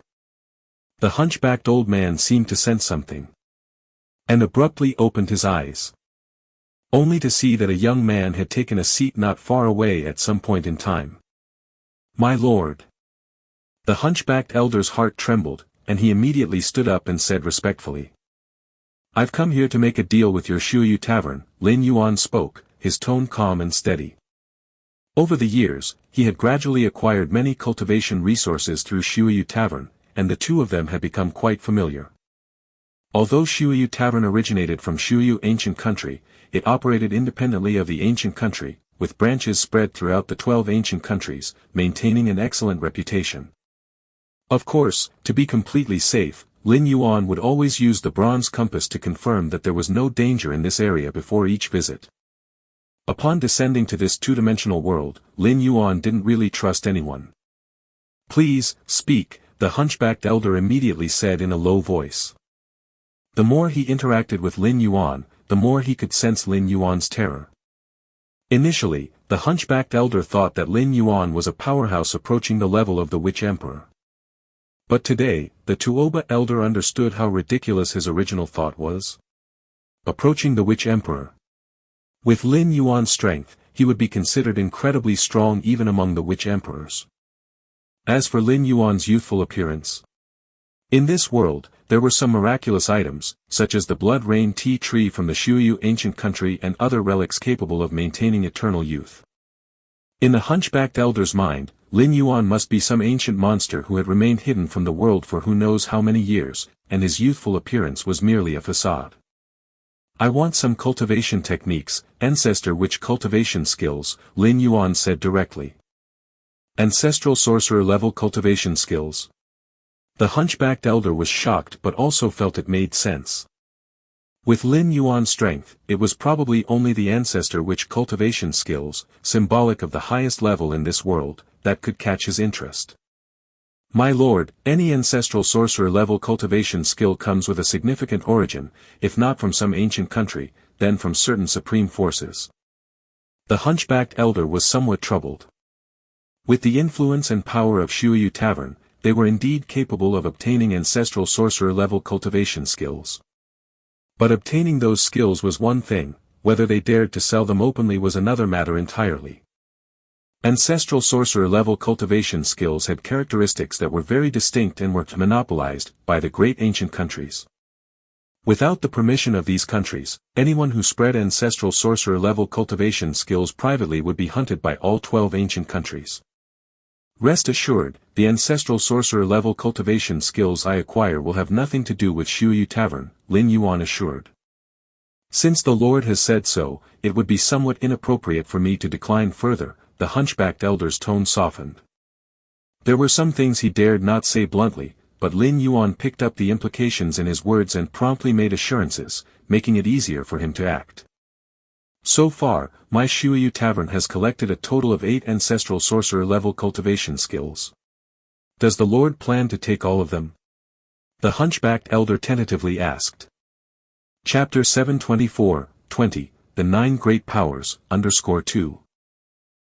the hunchbacked old man seemed to sense something, and abruptly opened his eyes, only to see that a young man had taken a seat not far away at some point in time. "My lord." The hunchbacked elder's heart trembled, and he immediately stood up and said respectfully, "I've come here to make a deal with your Shuayu Tavern." Lin Yuan spoke, his tone calm and steady. Over the years, he had gradually acquired many cultivation resources through Shuayu Tavern, and the two of them had become quite familiar. Although Shuayu Tavern originated from Shuayu Ancient Country, it operated independently of the ancient country, with branches spread throughout the 12 ancient countries, maintaining an excellent reputation. Of course, to be completely safe, Lin Yuan would always use the bronze compass to confirm that there was no danger in this area before each visit. Upon descending to this two-dimensional world, Lin Yuan didn't really trust anyone. "Please, speak," the hunchbacked elder immediately said in a low voice. The more he interacted with Lin Yuan, the more he could sense Lin Yuan's terror. Initially, the hunchbacked elder thought that Lin Yuan was a powerhouse approaching the level of the Witch Emperor. But today, the Tuoba elder understood how ridiculous his original thought was. Approaching the Witch Emperor. With Lin Yuan's strength, he would be considered incredibly strong even among the Witch Emperors. As for Lin Yuan's youthful appearance, in this world, there were some miraculous items, such as the Blood Rain Tea Tree from the Shuayu Ancient Country and other relics capable of maintaining eternal youth. In the hunchbacked elder's mind, Lin Yuan must be some ancient monster who had remained hidden from the world for who knows how many years, and his youthful appearance was merely a facade. "I want some cultivation techniques, ancestor witch cultivation skills," Lin Yuan said directly. "Ancestral sorcerer level cultivation skills?" The hunchbacked elder was shocked but also felt it made sense. With Lin Yuan's strength, it was probably only the ancestor witch cultivation skills, symbolic of the highest level in this world, that could catch his interest. My lord, any ancestral sorcerer-level cultivation skill comes with a significant origin, if not from some ancient country, then from certain supreme forces. The hunchbacked elder was somewhat troubled. With the influence and power of Shuyu Tavern, they were indeed capable of obtaining ancestral sorcerer-level cultivation skills. But obtaining those skills was one thing, whether they dared to sell them openly was another matter entirely. Ancestral sorcerer-level cultivation skills had characteristics that were very distinct and were monopolized by the great ancient countries. Without the permission of these countries, anyone who spread ancestral sorcerer-level cultivation skills privately would be hunted by all 12 ancient countries. Rest assured, the ancestral sorcerer-level cultivation skills I acquire will have nothing to do with Shuyu Tavern, Lin Yuan assured. Since the Lord has said so, it would be somewhat inappropriate for me to decline further. The hunchbacked elder's tone softened. There were some things he dared not say bluntly, but Lin Yuan picked up the implications in his words and promptly made assurances, making it easier for him to act. So far, my Shuyu Tavern has collected a total of 8 ancestral sorcerer-level cultivation skills. Does the Lord plan to take all of them? The hunchbacked elder tentatively asked. Chapter 724-20, The 9 Great Powers, _2.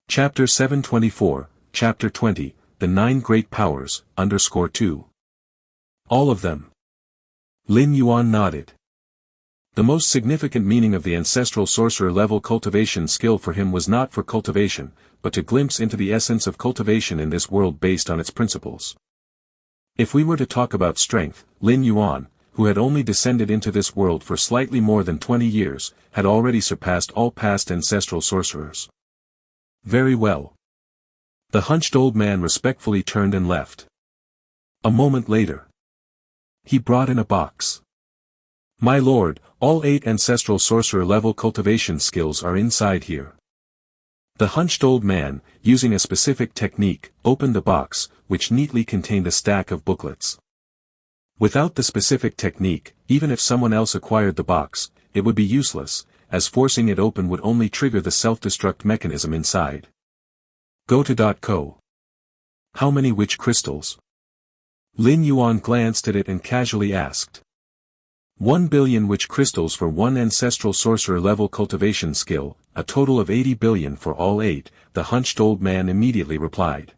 Chapter 724, Chapter 20, The 9 Great Powers, _2. All of them. Lin Yuan nodded. The most significant meaning of the ancestral sorcerer-level cultivation skill for him was not for cultivation, but to glimpse into the essence of cultivation in this world based on its principles. If we were to talk about strength, Lin Yuan, who had only descended into this world for slightly more than 20 years, had already surpassed all past ancestral sorcerers. Very well. The hunched old man respectfully turned and left. A moment later. He brought in a box. My lord, all 8 ancestral sorcerer-level cultivation skills are inside here. The hunched old man, using a specific technique, opened the box, which neatly contained a stack of booklets. Without the specific technique, even if someone else acquired the box, it would be useless, as forcing it open would only trigger the self-destruct mechanism inside. Go to .co. How many witch crystals? Lin Yuan glanced at it and casually asked. 1 billion witch crystals for 1 ancestral sorcerer-level cultivation skill, a total of 80 billion for all 8, the hunched old man immediately replied.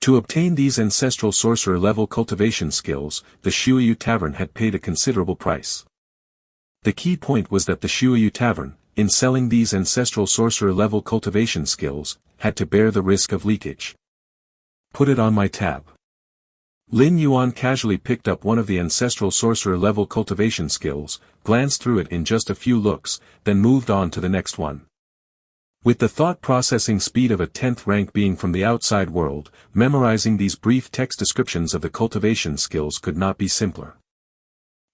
To obtain these ancestral sorcerer-level cultivation skills, the Shuyu Tavern had paid a considerable price. The key point was that the Shuyu Tavern, in selling these ancestral sorcerer-level cultivation skills, had to bear the risk of leakage. Put it on my tab. Lin Yuan casually picked up one of the ancestral sorcerer-level cultivation skills, glanced through it in just a few looks, then moved on to the next one. With the thought-processing speed of a 10th rank being from the outside world, memorizing these brief text descriptions of the cultivation skills could not be simpler.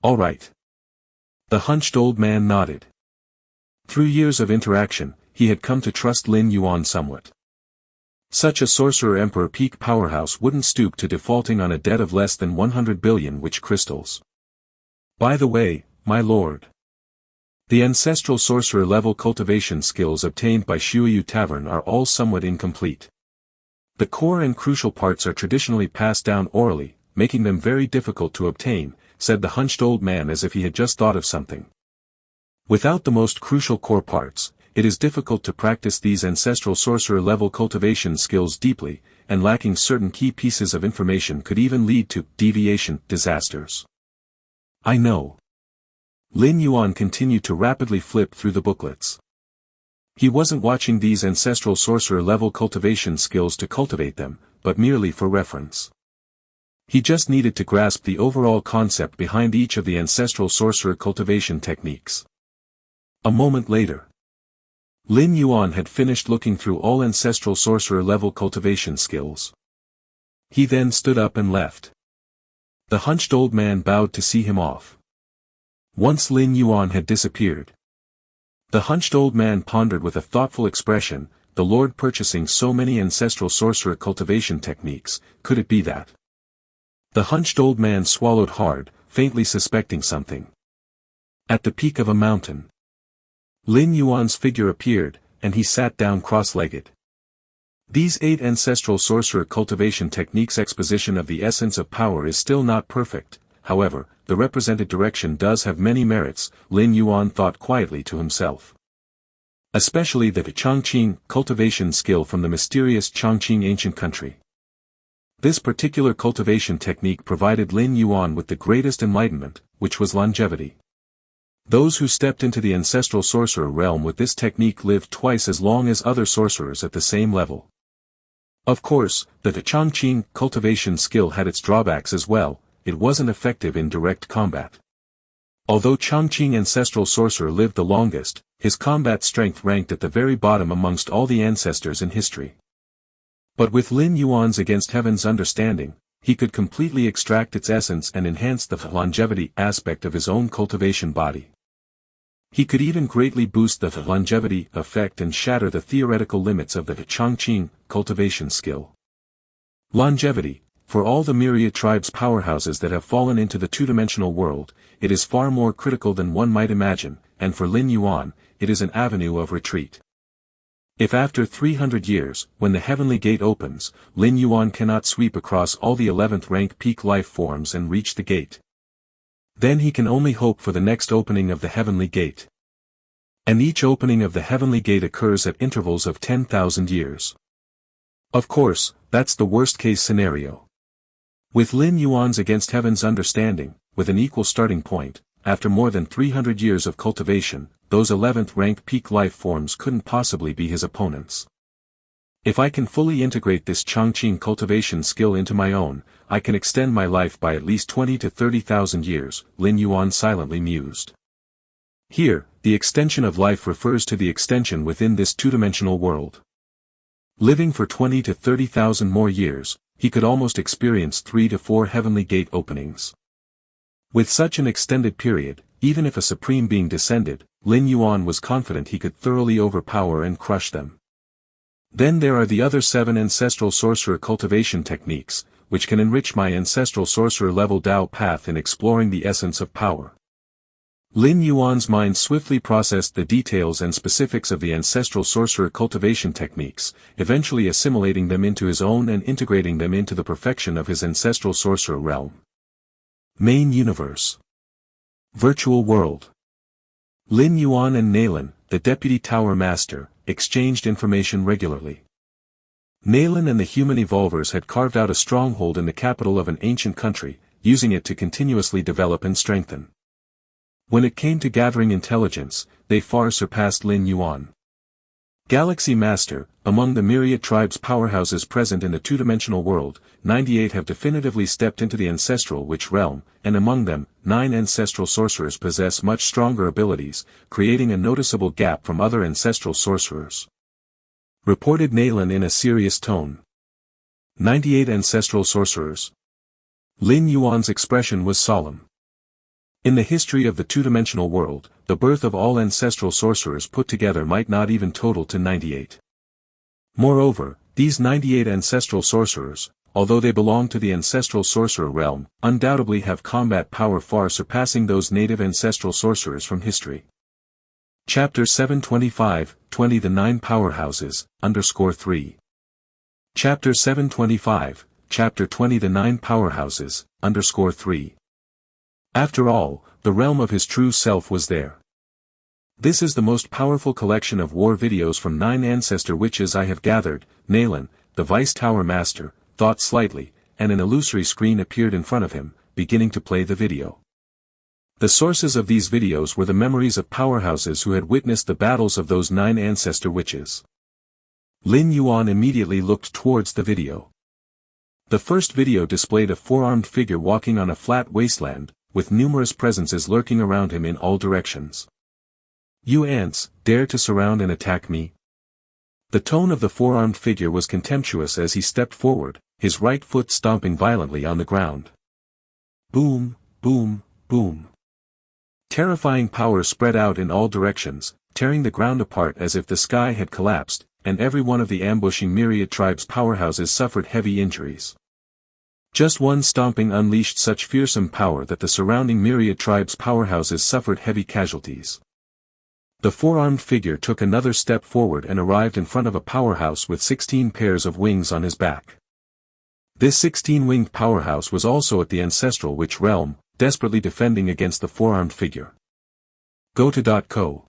All right. The hunched old man nodded. Through years of interaction, he had come to trust Lin Yuan somewhat. Such a sorcerer-emperor peak powerhouse wouldn't stoop to defaulting on a debt of less than 100 billion witch crystals. By the way, my lord. The ancestral sorcerer-level cultivation skills obtained by Shuyu Tavern are all somewhat incomplete. The core and crucial parts are traditionally passed down orally, making them very difficult to obtain, said the hunched old man as if he had just thought of something. Without the most crucial core parts, it is difficult to practice these ancestral sorcerer-level cultivation skills deeply, and lacking certain key pieces of information could even lead to deviation disasters. I know. Lin Yuan continued to rapidly flip through the booklets. He wasn't watching these ancestral sorcerer-level cultivation skills to cultivate them, but merely for reference. He just needed to grasp the overall concept behind each of the ancestral sorcerer cultivation techniques. A moment later. Lin Yuan had finished looking through all ancestral sorcerer-level cultivation skills. He then stood up and left. The hunched old man bowed to see him off. Once Lin Yuan had disappeared. The hunched old man pondered with a thoughtful expression, the Lord purchasing so many ancestral sorcerer cultivation techniques, could it be that? The hunched old man swallowed hard, faintly suspecting something. At the peak of a mountain. Lin Yuan's figure appeared, and he sat down cross-legged. These 8 ancestral sorcerer cultivation techniques exposition of the essence of power is still not perfect, however, the represented direction does have many merits, Lin Yuan thought quietly to himself. Especially the Chongqing cultivation skill from the mysterious Chongqing ancient country. This particular cultivation technique provided Lin Yuan with the greatest enlightenment, which was longevity. Those who stepped into the ancestral sorcerer realm with this technique lived twice as long as other sorcerers at the same level. Of course, the Chongqing cultivation skill had its drawbacks as well, it wasn't effective in direct combat. Although Chongqing ancestral sorcerer lived the longest, his combat strength ranked at the very bottom amongst all the ancestors in history. But with Lin Yuan's against heaven's understanding, he could completely extract its essence and enhance the longevity aspect of his own cultivation body. He could even greatly boost the longevity effect and shatter the theoretical limits of the Chongqing cultivation skill. Longevity, for all the myriad tribes powerhouses that have fallen into the two-dimensional world, it is far more critical than one might imagine, and for Lin Yuan, it is an avenue of retreat. If after 300 years, when the heavenly gate opens, Lin Yuan cannot sweep across all the 11th rank peak life forms and reach the gate, then he can only hope for the next opening of the heavenly gate. And each opening of the heavenly gate occurs at intervals of 10,000 years. Of course, that's the worst-case scenario. With Lin Yuan's against heaven's understanding, with an equal starting point, after more than 300 years of cultivation, those 11th rank peak life forms couldn't possibly be his opponents. If I can fully integrate this Chongqing cultivation skill into my own, I can extend my life by at least 20 to 30,000 years, Lin Yuan silently mused. Here, the extension of life refers to the extension within this two-dimensional world. Living for 20 to 30,000 more years, he could almost experience 3 to 4 heavenly gate openings. With such an extended period, even if a supreme being descended, Lin Yuan was confident he could thoroughly overpower and crush them. Then there are the other 7 ancestral sorcerer cultivation techniques, which can enrich my ancestral sorcerer level Dao path in exploring the essence of power. Lin Yuan's mind swiftly processed the details and specifics of the ancestral sorcerer cultivation techniques, eventually assimilating them into his own and integrating them into the perfection of his ancestral sorcerer realm. Main Universe. Virtual World. Lin Yuan and Nalan, the Deputy Tower Master, exchanged information regularly. Nalan and the human evolvers had carved out a stronghold in the capital of an ancient country, using it to continuously develop and strengthen. When it came to gathering intelligence, they far surpassed Lin Yuan. Galaxy Master, among the myriad tribes powerhouses present in the two-dimensional world, 98 have definitively stepped into the ancestral witch realm, and among them, 9 ancestral sorcerers possess much stronger abilities, creating a noticeable gap from other ancestral sorcerers. Reported Nalan in a serious tone. 98 ancestral sorcerers. Lin Yuan's expression was solemn. In the history of the two-dimensional world, the birth of all ancestral sorcerers put together might not even total to 98. Moreover, these 98 ancestral sorcerers, although they belong to the ancestral sorcerer realm, undoubtedly have combat power far surpassing those native ancestral sorcerers from history. Chapter 725, 20 The 9 Powerhouses, _3. Chapter 725, Chapter 20 The 9 Powerhouses, _3. After all, the realm of his true self was there. This is the most powerful collection of war videos from 9 ancestor witches I have gathered, Nalan, the Vice Tower Master, thought slightly, and an illusory screen appeared in front of him, beginning to play the video. The sources of these videos were the memories of powerhouses who had witnessed the battles of those 9 ancestor witches. Lin Yuan immediately looked towards the video. The first video displayed a 4-armed figure walking on a flat wasteland, with numerous presences lurking around him in all directions. "You ants, dare to surround and attack me?" The tone of the 4-armed figure was contemptuous as he stepped forward, his right foot stomping violently on the ground. Boom, boom, boom. Terrifying power spread out in all directions, tearing the ground apart as if the sky had collapsed, and every one of the ambushing myriad tribes' powerhouses suffered heavy injuries. Just one stomping unleashed such fearsome power that the surrounding myriad tribes' powerhouses suffered heavy casualties. The four-armed figure took another step forward and arrived in front of a powerhouse with 16 pairs of wings on his back. This 16-winged powerhouse was also at the ancestral witch realm, desperately defending against the four-armed figure. Go to .co.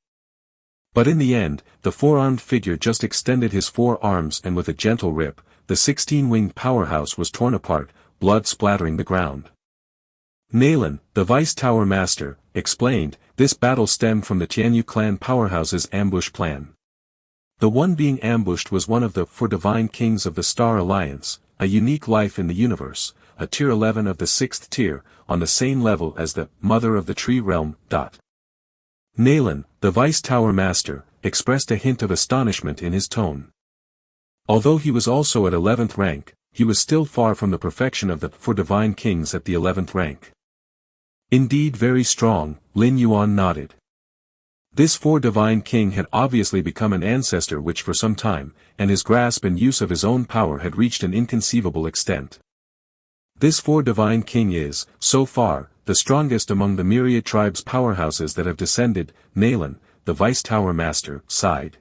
But in the end, the four-armed figure just extended his four arms and with a gentle rip, the 16-winged powerhouse was torn apart, blood splattering the ground. Nalan, the Vice Tower Master, explained, this battle stemmed from the Tianyu clan powerhouse's ambush plan. The one being ambushed was one of the four divine kings of the Star Alliance, a unique life in the universe, a tier 11 of the 6th tier, on the same level as the Mother of the Tree Realm. Nalan, the Vice Tower Master, expressed a hint of astonishment in his tone. Although he was also at 11th rank, he was still far from the perfection of the four divine kings at the 11th rank. Indeed very strong, Lin Yuan nodded. This four divine king had obviously become an ancestor witch for some time, and his grasp and use of his own power had reached an inconceivable extent. This four divine king is, so far, the strongest among the myriad tribes powerhouses that have descended. Nalan, the Vice Tower Master, sighed.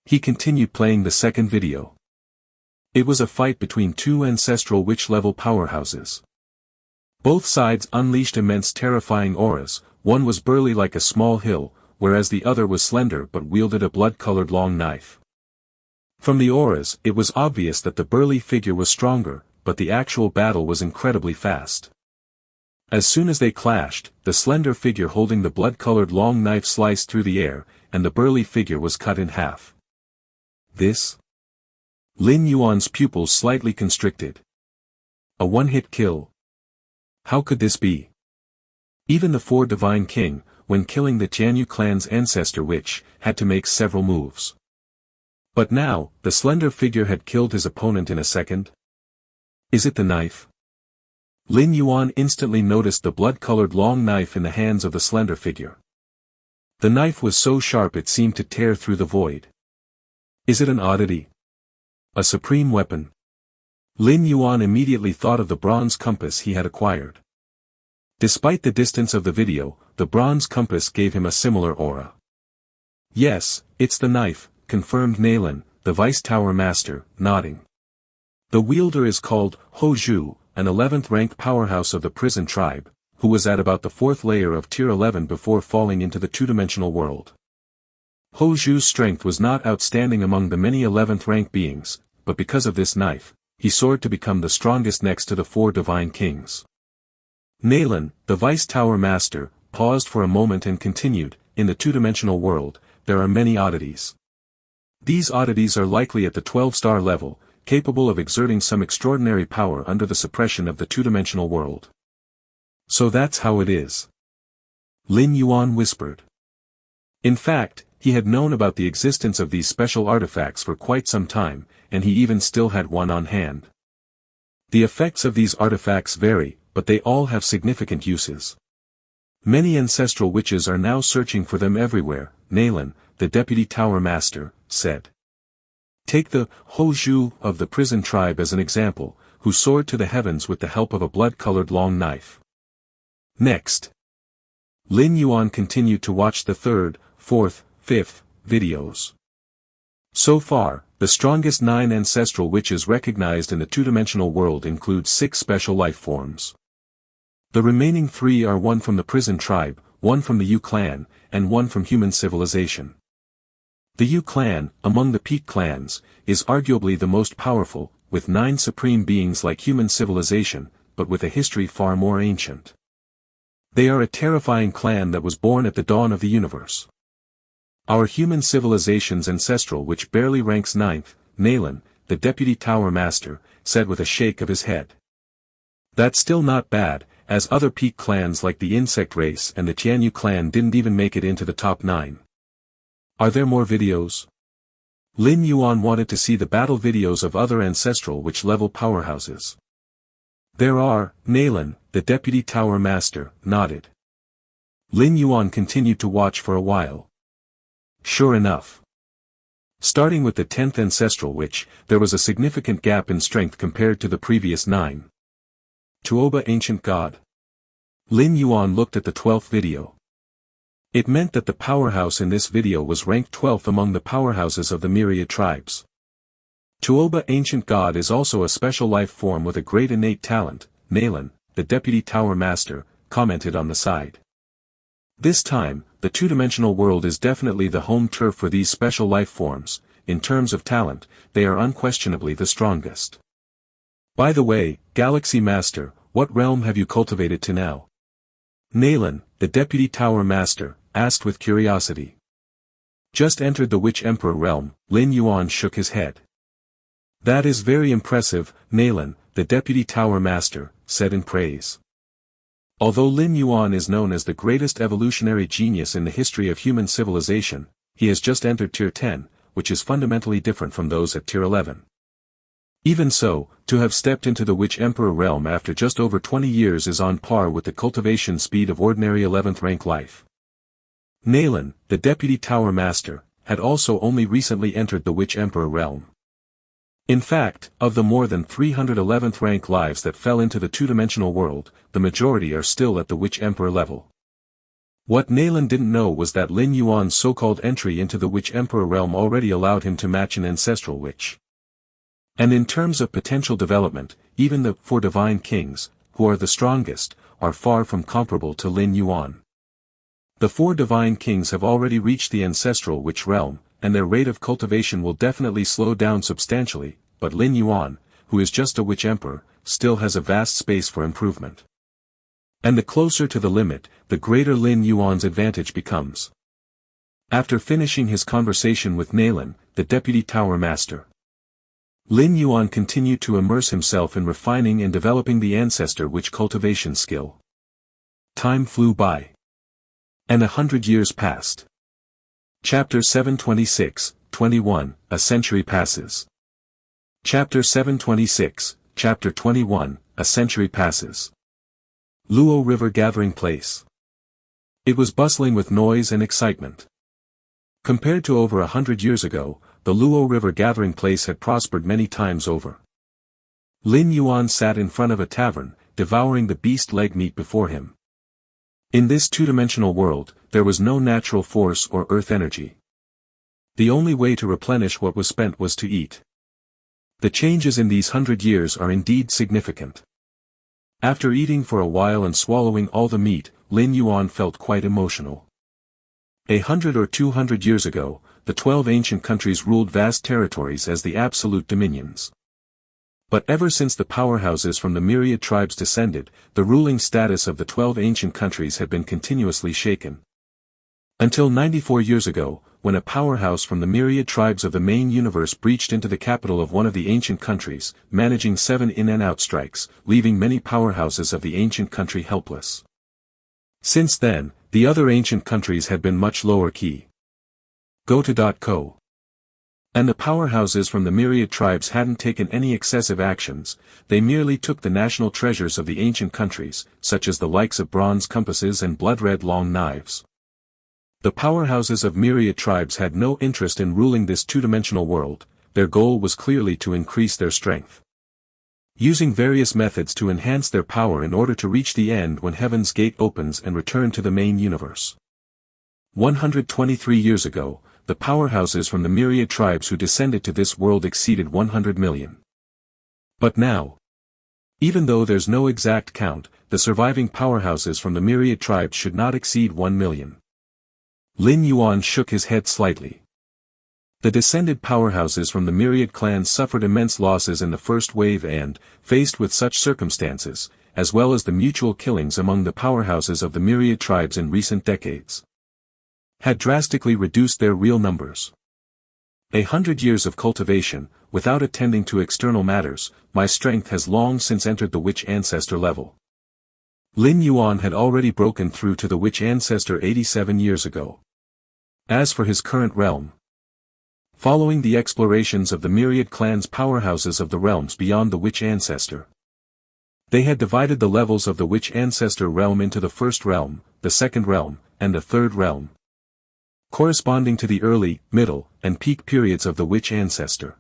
He continued playing the second video. It was a fight between two ancestral witch-level powerhouses. Both sides unleashed immense terrifying auras, one was burly like a small hill, whereas the other was slender but wielded a blood-colored long knife. From the auras, it was obvious that the burly figure was stronger, but the actual battle was incredibly fast. As soon as they clashed, the slender figure holding the blood-colored long knife sliced through the air, and the burly figure was cut in half. This? Lin Yuan's pupils slightly constricted. A one-hit kill? How could this be? Even the four divine king, when killing the Tianyu clan's ancestor witch, had to make several moves. But now, the slender figure had killed his opponent in a second? Is it the knife? Lin Yuan instantly noticed the blood-colored long knife in the hands of the slender figure. The knife was so sharp it seemed to tear through the void. Is it an oddity? A supreme weapon? Lin Yuan immediately thought of the bronze compass he had acquired. Despite the distance of the video, the bronze compass gave him a similar aura. Yes, it's the knife, confirmed Nalan, the Vice Tower Master, nodding. The wielder is called Hozhu, an 11th rank powerhouse of the prison tribe, who was at about the 4th layer of tier 11 before falling into the two-dimensional world. Hozhu's strength was not outstanding among the many 11th rank beings, but because of this knife, he soared to become the strongest next to the four divine kings. Nalan, the Vice Tower Master, paused for a moment and continued, in the two-dimensional world, there are many oddities. These oddities are likely at the 12-star level, capable of exerting some extraordinary power under the suppression of the two-dimensional world. So that's how it is. Lin Yuan whispered. In fact, he had known about the existence of these special artifacts for quite some time, and he even still had one on hand. The effects of these artifacts vary, but they all have significant uses. Many ancestral witches are now searching for them everywhere, Nalan, the Deputy Tower Master, said. Take the Hozhu of the prison tribe as an example, who soared to the heavens with the help of a blood-colored long knife. Next. Lin Yuan continued to watch the 3rd, 4th, 5th videos. So far, the strongest 9 ancestral witches recognized in the two-dimensional world include 6 special life forms. The remaining 3 are one from the prison tribe, one from the Yu clan, and one from human civilization. The Yu clan, among the peak clans, is arguably the most powerful, with 9 supreme beings like human civilization, but with a history far more ancient. They are a terrifying clan that was born at the dawn of the universe. Our human civilization's ancestral which barely ranks 9th, Nalan, the Deputy Tower Master, said with a shake of his head. That's still not bad, as other peak clans like the insect race and the Tianyu clan didn't even make it into the top 9. Are there more videos? Lin Yuan wanted to see the battle videos of other ancestral witch-level powerhouses. There are, Nalan, the Deputy Tower Master, nodded. Lin Yuan continued to watch for a while. Sure enough. Starting with the 10th ancestral witch, there was a significant gap in strength compared to the previous 9. Tuoba Ancient God. Lin Yuan looked at the 12th video. It meant that the powerhouse in this video was ranked 12th among the powerhouses of the myriad tribes. Tuoba Ancient God is also a special life form with a great innate talent, Nalan, the Deputy Tower Master, commented on the side. This time, the two-dimensional world is definitely the home turf for these special life forms. In terms of talent, they are unquestionably the strongest. By the way, Galaxy Master, what realm have you cultivated to now? Nalan, the Deputy Tower Master, asked with curiosity. Just entered the Witch Emperor realm. Lin Yuan shook his head. That is very impressive, Nalan, the Deputy Tower Master, said in praise. Although Lin Yuan is known as the greatest evolutionary genius in the history of human civilization, he has just entered Tier 10, which is fundamentally different from those at Tier 11. Even so, to have stepped into the Witch Emperor realm after just over 20 years is on par with the cultivation speed of ordinary 11th rank life. Nalan, the Deputy Tower Master, had also only recently entered the Witch Emperor realm. In fact, of the more than 311th rank lives that fell into the two-dimensional world, the majority are still at the Witch Emperor level. What Nalan didn't know was that Lin Yuan's so-called entry into the Witch Emperor realm already allowed him to match an ancestral witch. And in terms of potential development, even the 4 divine kings, who are the strongest, are far from comparable to Lin Yuan. The 4 divine kings have already reached the ancestral witch realm, and their rate of cultivation will definitely slow down substantially, but Lin Yuan, who is just a witch emperor, still has a vast space for improvement. And the closer to the limit, the greater Lin Yuan's advantage becomes. After finishing his conversation with Nalan, the Deputy Tower Master, Lin Yuan continued to immerse himself in refining and developing the ancestor witch cultivation skill. Time flew by. And 100 years passed. Chapter 726-21, A Century Passes. Chapter 726, Chapter 21, A Century Passes. Luo River Gathering Place. It was bustling with noise and excitement. Compared to over 100 years ago, the Luo River Gathering Place had prospered many times over. Lin Yuan sat in front of a tavern, devouring the beast leg meat before him. In this two-dimensional world, there was no natural force or earth energy. The only way to replenish what was spent was to eat. The changes in these 100 years are indeed significant. After eating for a while and swallowing all the meat, Lin Yuan felt quite emotional. 100 or 200 years ago, the 12 ancient countries ruled vast territories as the absolute dominions. But ever since the powerhouses from the myriad tribes descended, the ruling status of the 12 ancient countries had been continuously shaken. Until 94 years ago, when a powerhouse from the myriad tribes of the main universe breached into the capital of one of the ancient countries, managing 7 in and out strikes, leaving many powerhouses of the ancient country helpless. Since then, the other ancient countries had been much lower key. Go-to.co. And the powerhouses from the myriad tribes hadn't taken any excessive actions, they merely took the national treasures of the ancient countries, such as the likes of bronze compasses and blood-red long knives. The powerhouses of myriad tribes had no interest in ruling this two-dimensional world, their goal was clearly to increase their strength. Using various methods to enhance their power in order to reach the end when Heaven's Gate opens and return to the main universe. 123 years ago, the powerhouses from the myriad tribes who descended to this world exceeded 100 million. But now, even though there's no exact count, the surviving powerhouses from the myriad tribes should not exceed 1 million. Lin Yuan shook his head slightly. The descended powerhouses from the myriad clans suffered immense losses in the first wave and, faced with such circumstances, as well as the mutual killings among the powerhouses of the myriad tribes in recent decades, had drastically reduced their real numbers. 100 years of cultivation, without attending to external matters, my strength has long since entered the witch ancestor level. Lin Yuan had already broken through to the witch ancestor 87 years ago. As for his current realm, following the explorations of the myriad clans' powerhouses of the realms beyond the witch ancestor, they had divided the levels of the witch ancestor realm into the first realm, the second realm, and the third realm, corresponding to the early, middle, and peak periods of the witch ancestor.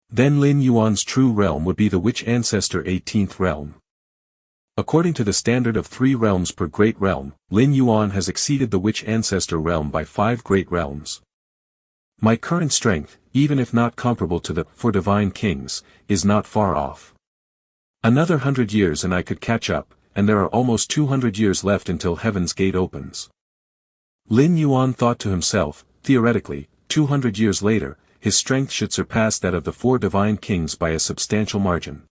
Then Lin Yuan's true realm would be the witch ancestor 18th realm. According to the standard of 3 realms per great realm, Lin Yuan has exceeded the witch ancestor realm by 5 great realms. My current strength, even if not comparable to the 4 divine kings, is not far off. Another 100 years and I could catch up, and there are almost 200 years left until Heaven's Gate opens. Lin Yuan thought to himself, theoretically, 200 years later, his strength should surpass that of the 4 divine kings by a substantial margin.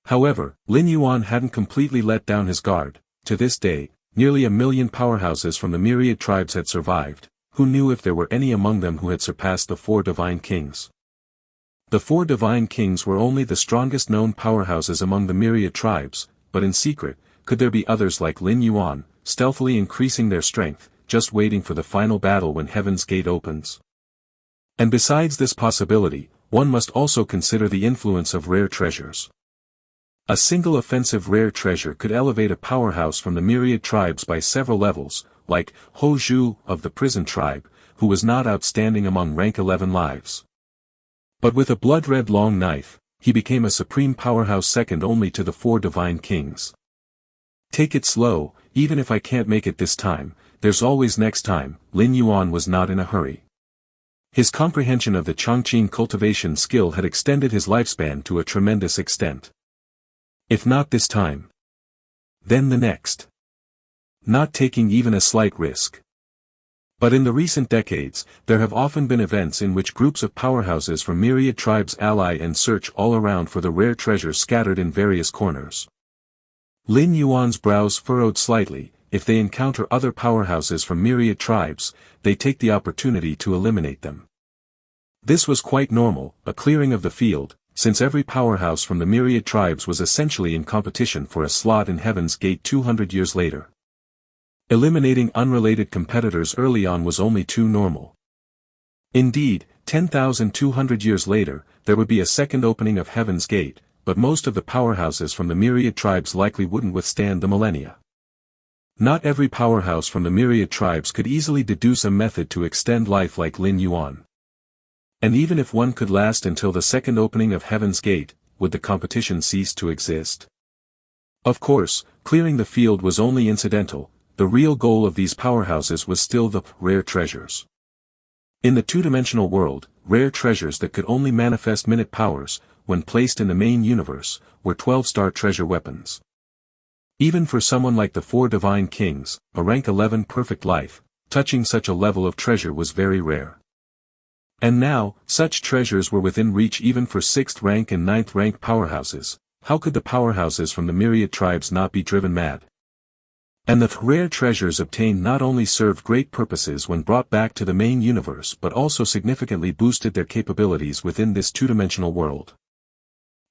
However, Lin Yuan hadn't completely let down his guard. To this day, nearly 1 million powerhouses from the myriad tribes had survived. Who knew if there were any among them who had surpassed the 4 divine kings? The 4 divine kings were only the strongest known powerhouses among the myriad tribes, but in secret, could there be others like Lin Yuan, stealthily increasing their strength, just waiting for the final battle when Heaven's Gate opens? And besides this possibility, one must also consider the influence of rare treasures. A single offensive rare treasure could elevate a powerhouse from the myriad tribes by several levels, like Ho Zhu of the prison tribe, who was not outstanding among rank 11 lives. But with a blood-red long knife, he became a supreme powerhouse second only to the 4 divine kings. Take it slow, even if I can't make it this time, there's always next time. Lin Yuan was not in a hurry. His comprehension of the Chongqing cultivation skill had extended his lifespan to a tremendous extent. If not this time, then the next. Not taking even a slight risk. But in the recent decades, there have often been events in which groups of powerhouses from myriad tribes ally and search all around for the rare treasures scattered in various corners. Lin Yuan's brows furrowed slightly. If they encounter other powerhouses from myriad tribes, they take the opportunity to eliminate them. This was quite normal, a clearing of the field, since every powerhouse from the myriad tribes was essentially in competition for a slot in Heaven's Gate 200 years later. Eliminating unrelated competitors early on was only too normal. Indeed, 10,200 years later, there would be a second opening of Heaven's Gate, but most of the powerhouses from the myriad tribes likely wouldn't withstand the millennia. Not every powerhouse from the myriad tribes could easily deduce a method to extend life like Lin Yuan. And even if one could last until the second opening of Heaven's Gate, would the competition cease to exist? Of course, clearing the field was only incidental. The real goal of these powerhouses was still the rare treasures. In the two-dimensional world, rare treasures that could only manifest minute powers, when placed in the main universe, were 12-star treasure weapons. Even for someone like the 4 divine kings, a rank 11 perfect life, touching such a level of treasure was very rare. And now, such treasures were within reach even for 6th rank and 9th rank powerhouses. How could the powerhouses from the myriad tribes not be driven mad? And the rare treasures obtained not only served great purposes when brought back to the main universe but also significantly boosted their capabilities within this two-dimensional world.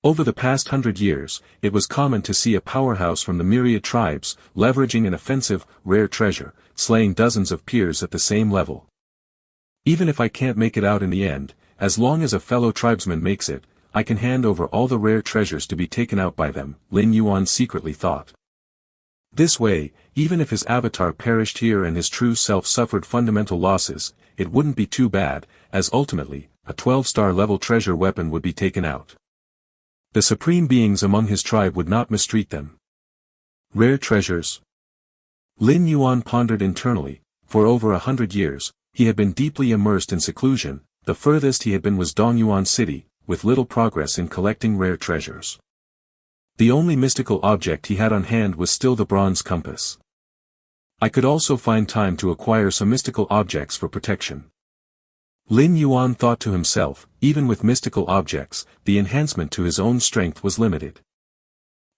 Over the past 100 years, it was common to see a powerhouse from the myriad tribes, leveraging an offensive, rare treasure, slaying dozens of peers at the same level. Even if I can't make it out in the end, as long as a fellow tribesman makes it, I can hand over all the rare treasures to be taken out by them, Lin Yuan secretly thought. This way, even if his avatar perished here and his true self suffered fundamental losses, it wouldn't be too bad, as ultimately, a 12-star level treasure weapon would be taken out. The supreme beings among his tribe would not mistreat them. Rare treasures? Lin Yuan pondered internally. For over 100 years, he had been deeply immersed in seclusion. The furthest he had been was Dongyuan City, with little progress in collecting rare treasures. The only mystical object he had on hand was still the bronze compass. I could also find time to acquire some mystical objects for protection. Lin Yuan thought to himself, even with mystical objects, the enhancement to his own strength was limited.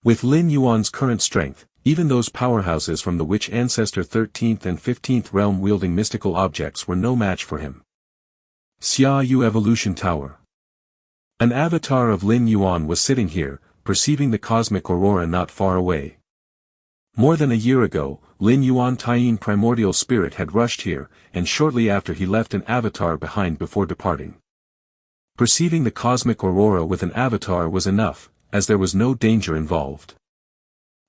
With Lin Yuan's current strength, even those powerhouses from the witch ancestor 13th and 15th realm wielding mystical objects were no match for him. Xia Yu Evolution Tower. An avatar of Lin Yuan was sitting here, perceiving the cosmic aurora not far away. More than a year ago, Lin Yuan Taiyin primordial spirit had rushed here, and shortly after he left an avatar behind before departing. Perceiving the cosmic aurora with an avatar was enough, as there was no danger involved.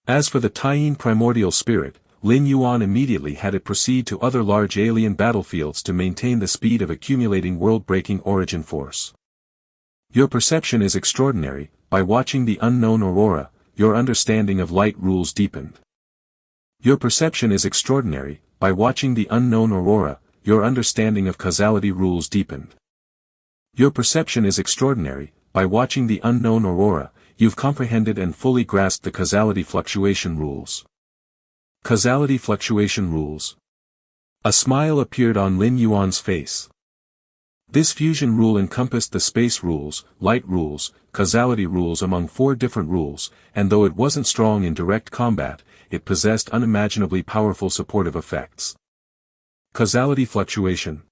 As for the Taiyin primordial spirit, Lin Yuan immediately had it proceed to other large alien battlefields to maintain the speed of accumulating world-breaking origin force. Your perception is extraordinary. By watching the unknown aurora, your understanding of light rules deepened. Your perception is extraordinary. By watching the unknown aurora, your understanding of causality rules deepened. Your perception is extraordinary. By watching the unknown aurora, you've comprehended and fully grasped the causality fluctuation rules. Causality fluctuation rules. A smile appeared on Lin Yuan's face. This fusion rule encompassed the space rules, light rules, causality rules among 4 different rules, and though it wasn't strong in direct combat, it possessed unimaginably powerful supportive effects. Causality fluctuation.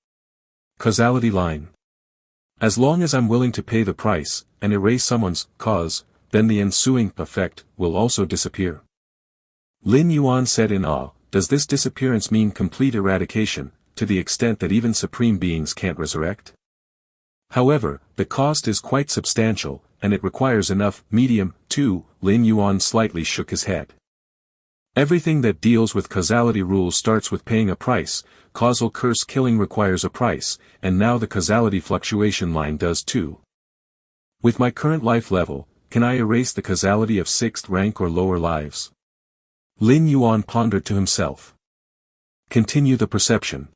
Causality line. As long as I'm willing to pay the price, and erase someone's cause, then the ensuing effect will also disappear. Lin Yuan said in awe, does this disappearance mean complete eradication, to the extent that even supreme beings can't resurrect? However, the cost is quite substantial, and it requires enough medium, too. Lin Yuan slightly shook his head. Everything that deals with causality rules starts with paying a price. Causal curse killing requires a price, and now the causality fluctuation line does too. With my current life level, can I erase the causality of 6th rank or lower lives? Lin Yuan pondered to himself. Continue the perception.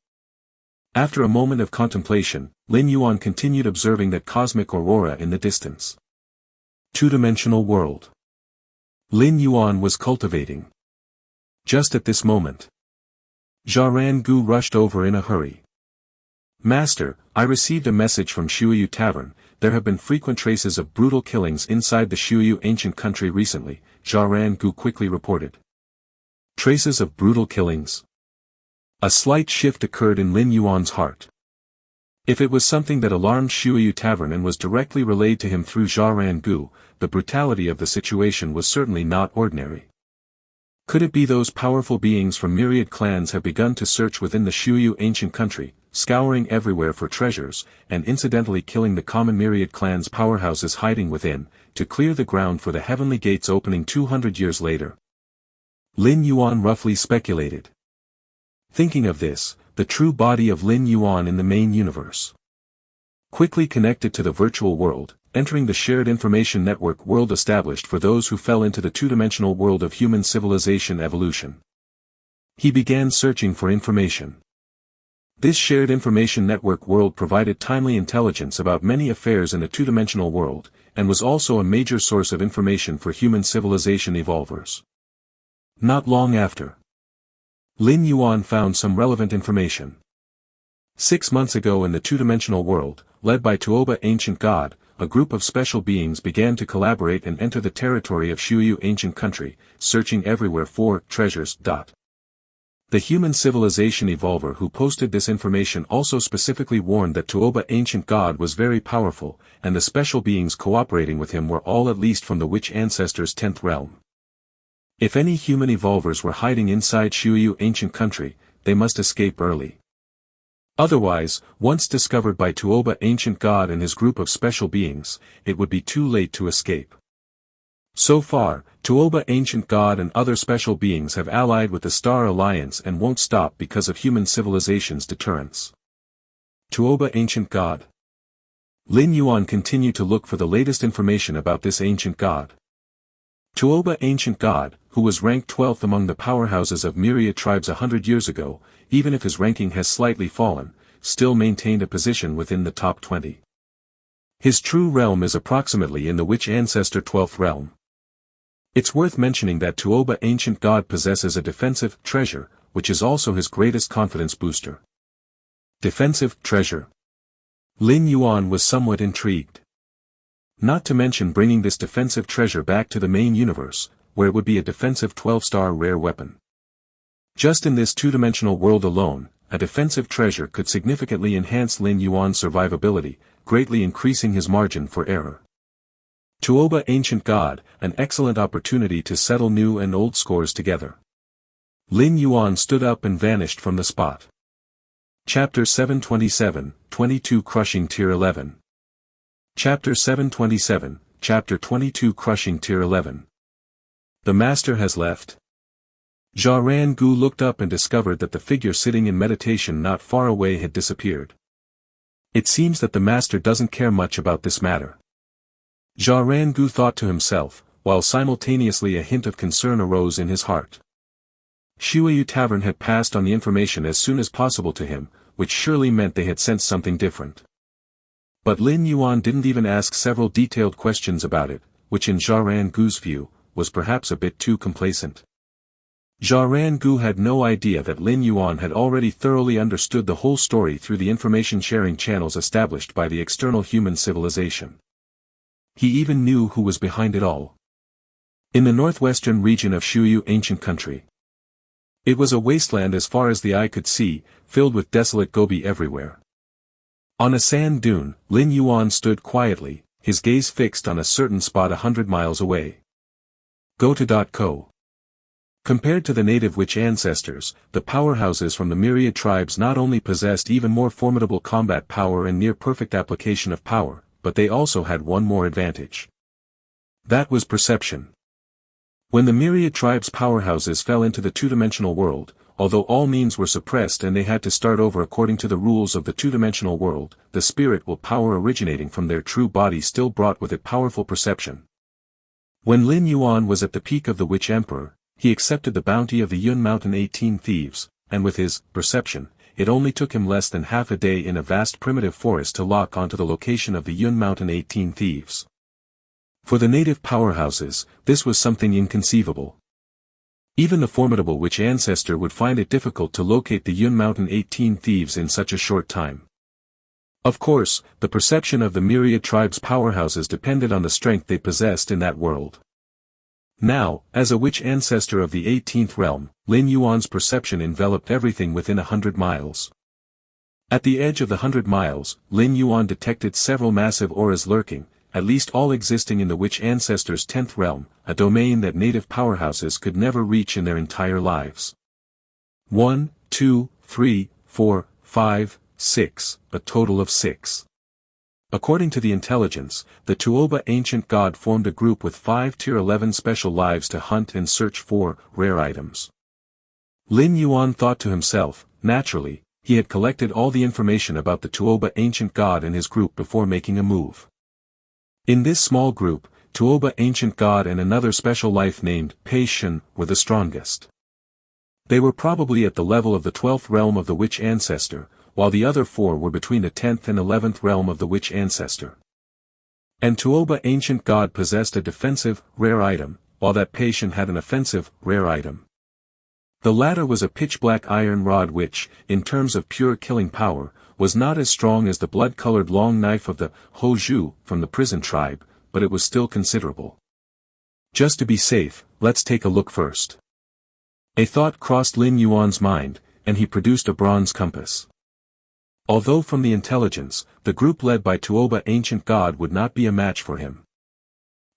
After a moment of contemplation, Lin Yuan continued observing that cosmic aurora in the distance. Two-dimensional world. Lin Yuan was cultivating. Just at this moment, Zharan Gu rushed over in a hurry. Master, I received a message from Shuyu Tavern. There have been frequent traces of brutal killings inside the Shuyu ancient country recently, Zharan Gu quickly reported. Traces of brutal killings. A slight shift occurred in Lin Yuan's heart. If it was something that alarmed Shuyu Tavern and was directly relayed to him through Zharan Gu, the brutality of the situation was certainly not ordinary. Could it be those powerful beings from myriad clans have begun to search within the Shuyu ancient country, scouring everywhere for treasures, and incidentally killing the common myriad clans' powerhouses hiding within, to clear the ground for the heavenly gates opening 200 years later? Lin Yuan roughly speculated. Thinking of this, the true body of Lin Yuan in the main universe quickly connected to the virtual world, entering the shared information network world established for those who fell into the two-dimensional world of human civilization evolution. He began searching for information. This shared information network world provided timely intelligence about many affairs in the two-dimensional world, and was also a major source of information for human civilization evolvers. Not long after, Lin Yuan found some relevant information. 6 months ago in the two-dimensional world, led by Tuoba Ancient God, a group of special beings began to collaborate and enter the territory of Shuyu ancient country, searching everywhere for treasures. The human civilization evolver who posted this information also specifically warned that Tuoba Ancient God was very powerful, and the special beings cooperating with him were all at least from the witch ancestors' 10th realm. If any human evolvers were hiding inside Shuyu ancient country, they must escape early. Otherwise, once discovered by Tuoba Ancient God and his group of special beings, it would be too late to escape. So far, Tuoba Ancient God and other special beings have allied with the Star Alliance and won't stop because of human civilization's deterrence. Tuoba Ancient God. Lin Yuan continued to look for the latest information about this ancient god. Tuoba Ancient God, who was ranked 12th among the powerhouses of myriad tribes 100 years ago, even if his ranking has slightly fallen, still maintained a position within the top 20. His true realm is approximately in the witch ancestor 12th realm. It's worth mentioning that Tuoba Ancient God possesses a defensive treasure, which is also his greatest confidence booster. Defensive treasure. Lin Yuan was somewhat intrigued. Not to mention bringing this defensive treasure back to the main universe, where it would be a defensive 12-star rare weapon. Just in this two-dimensional world alone, a defensive treasure could significantly enhance Lin Yuan's survivability, greatly increasing his margin for error. Tuoba Ancient God, an excellent opportunity to settle new and old scores together. Lin Yuan stood up and vanished from the spot. Chapter 727, 22 Crushing Tier 11. Chapter 727, Chapter 22 Crushing Tier 11. The Master has left. Zharan Gu looked up and discovered that the figure sitting in meditation not far away had disappeared. It seems that the Master doesn't care much about this matter. Zharan Gu thought to himself, while simultaneously a hint of concern arose in his heart. Shuiyu Tavern had passed on the information as soon as possible to him, which surely meant they had sensed something different. But Lin Yuan didn't even ask several detailed questions about it, which in Zharan Gu's view, was perhaps a bit too complacent. Zharan Gu had no idea that Lin Yuan had already thoroughly understood the whole story through the information-sharing channels established by the external human civilization. He even knew who was behind it all. In the northwestern region of Shuyu ancient country. It was a wasteland as far as the eye could see, filled with desolate gobi everywhere. On a sand dune, Lin Yuan stood quietly, his gaze fixed on a certain spot 100 miles away. Go-to.co. Compared to the native witch ancestors, the powerhouses from the myriad tribes not only possessed even more formidable combat power and near-perfect application of power, but they also had one more advantage. That was perception. When the myriad tribes' powerhouses fell into the two-dimensional world, although all means were suppressed and they had to start over according to the rules of the two-dimensional world, the spirit-will power originating from their true body still brought with it powerful perception. When Lin Yuan was at the peak of the Witch Emperor, he accepted the bounty of the Yun Mountain 18 Thieves, and with his perception, it only took him less than half a day in a vast primitive forest to lock onto the location of the Yun Mountain 18 Thieves. For the native powerhouses, this was something inconceivable. Even the formidable witch ancestor would find it difficult to locate the Yun Mountain 18 Thieves in such a short time. Of course, the perception of the myriad tribes' powerhouses depended on the strength they possessed in that world. Now, as a witch ancestor of the 18th realm, Lin Yuan's perception enveloped everything within 100 miles. At the edge of the 100 miles, Lin Yuan detected several massive auras lurking, at least all existing in the witch ancestor's 10th realm, a domain that native powerhouses could never reach in their entire lives. 1, 2, 3, 4, 5, 6, a total of 6. According to the intelligence, the Tuoba ancient god formed a group with 5 Tier 11 special lives to hunt and search for rare items. Lin Yuan thought to himself, naturally, he had collected all the information about the Tuoba ancient god and his group before making a move. In this small group, Tuoba ancient god and another special life named Pei Shen were the strongest. They were probably at the level of the 12th realm of the witch ancestor, while the other 4 were between the 10th and 11th realm of the witch ancestor. And Tuoba ancient god possessed a defensive, rare item, while that Pei Shen had an offensive, rare item. The latter was a pitch-black iron rod which, in terms of pure killing power, was not as strong as the blood-colored long knife of the Hoju from the prison tribe, but it was still considerable. Just to be safe, let's take a look first. A thought crossed Lin Yuan's mind, and he produced a bronze compass. Although from the intelligence, the group led by Tuoba ancient god would not be a match for him.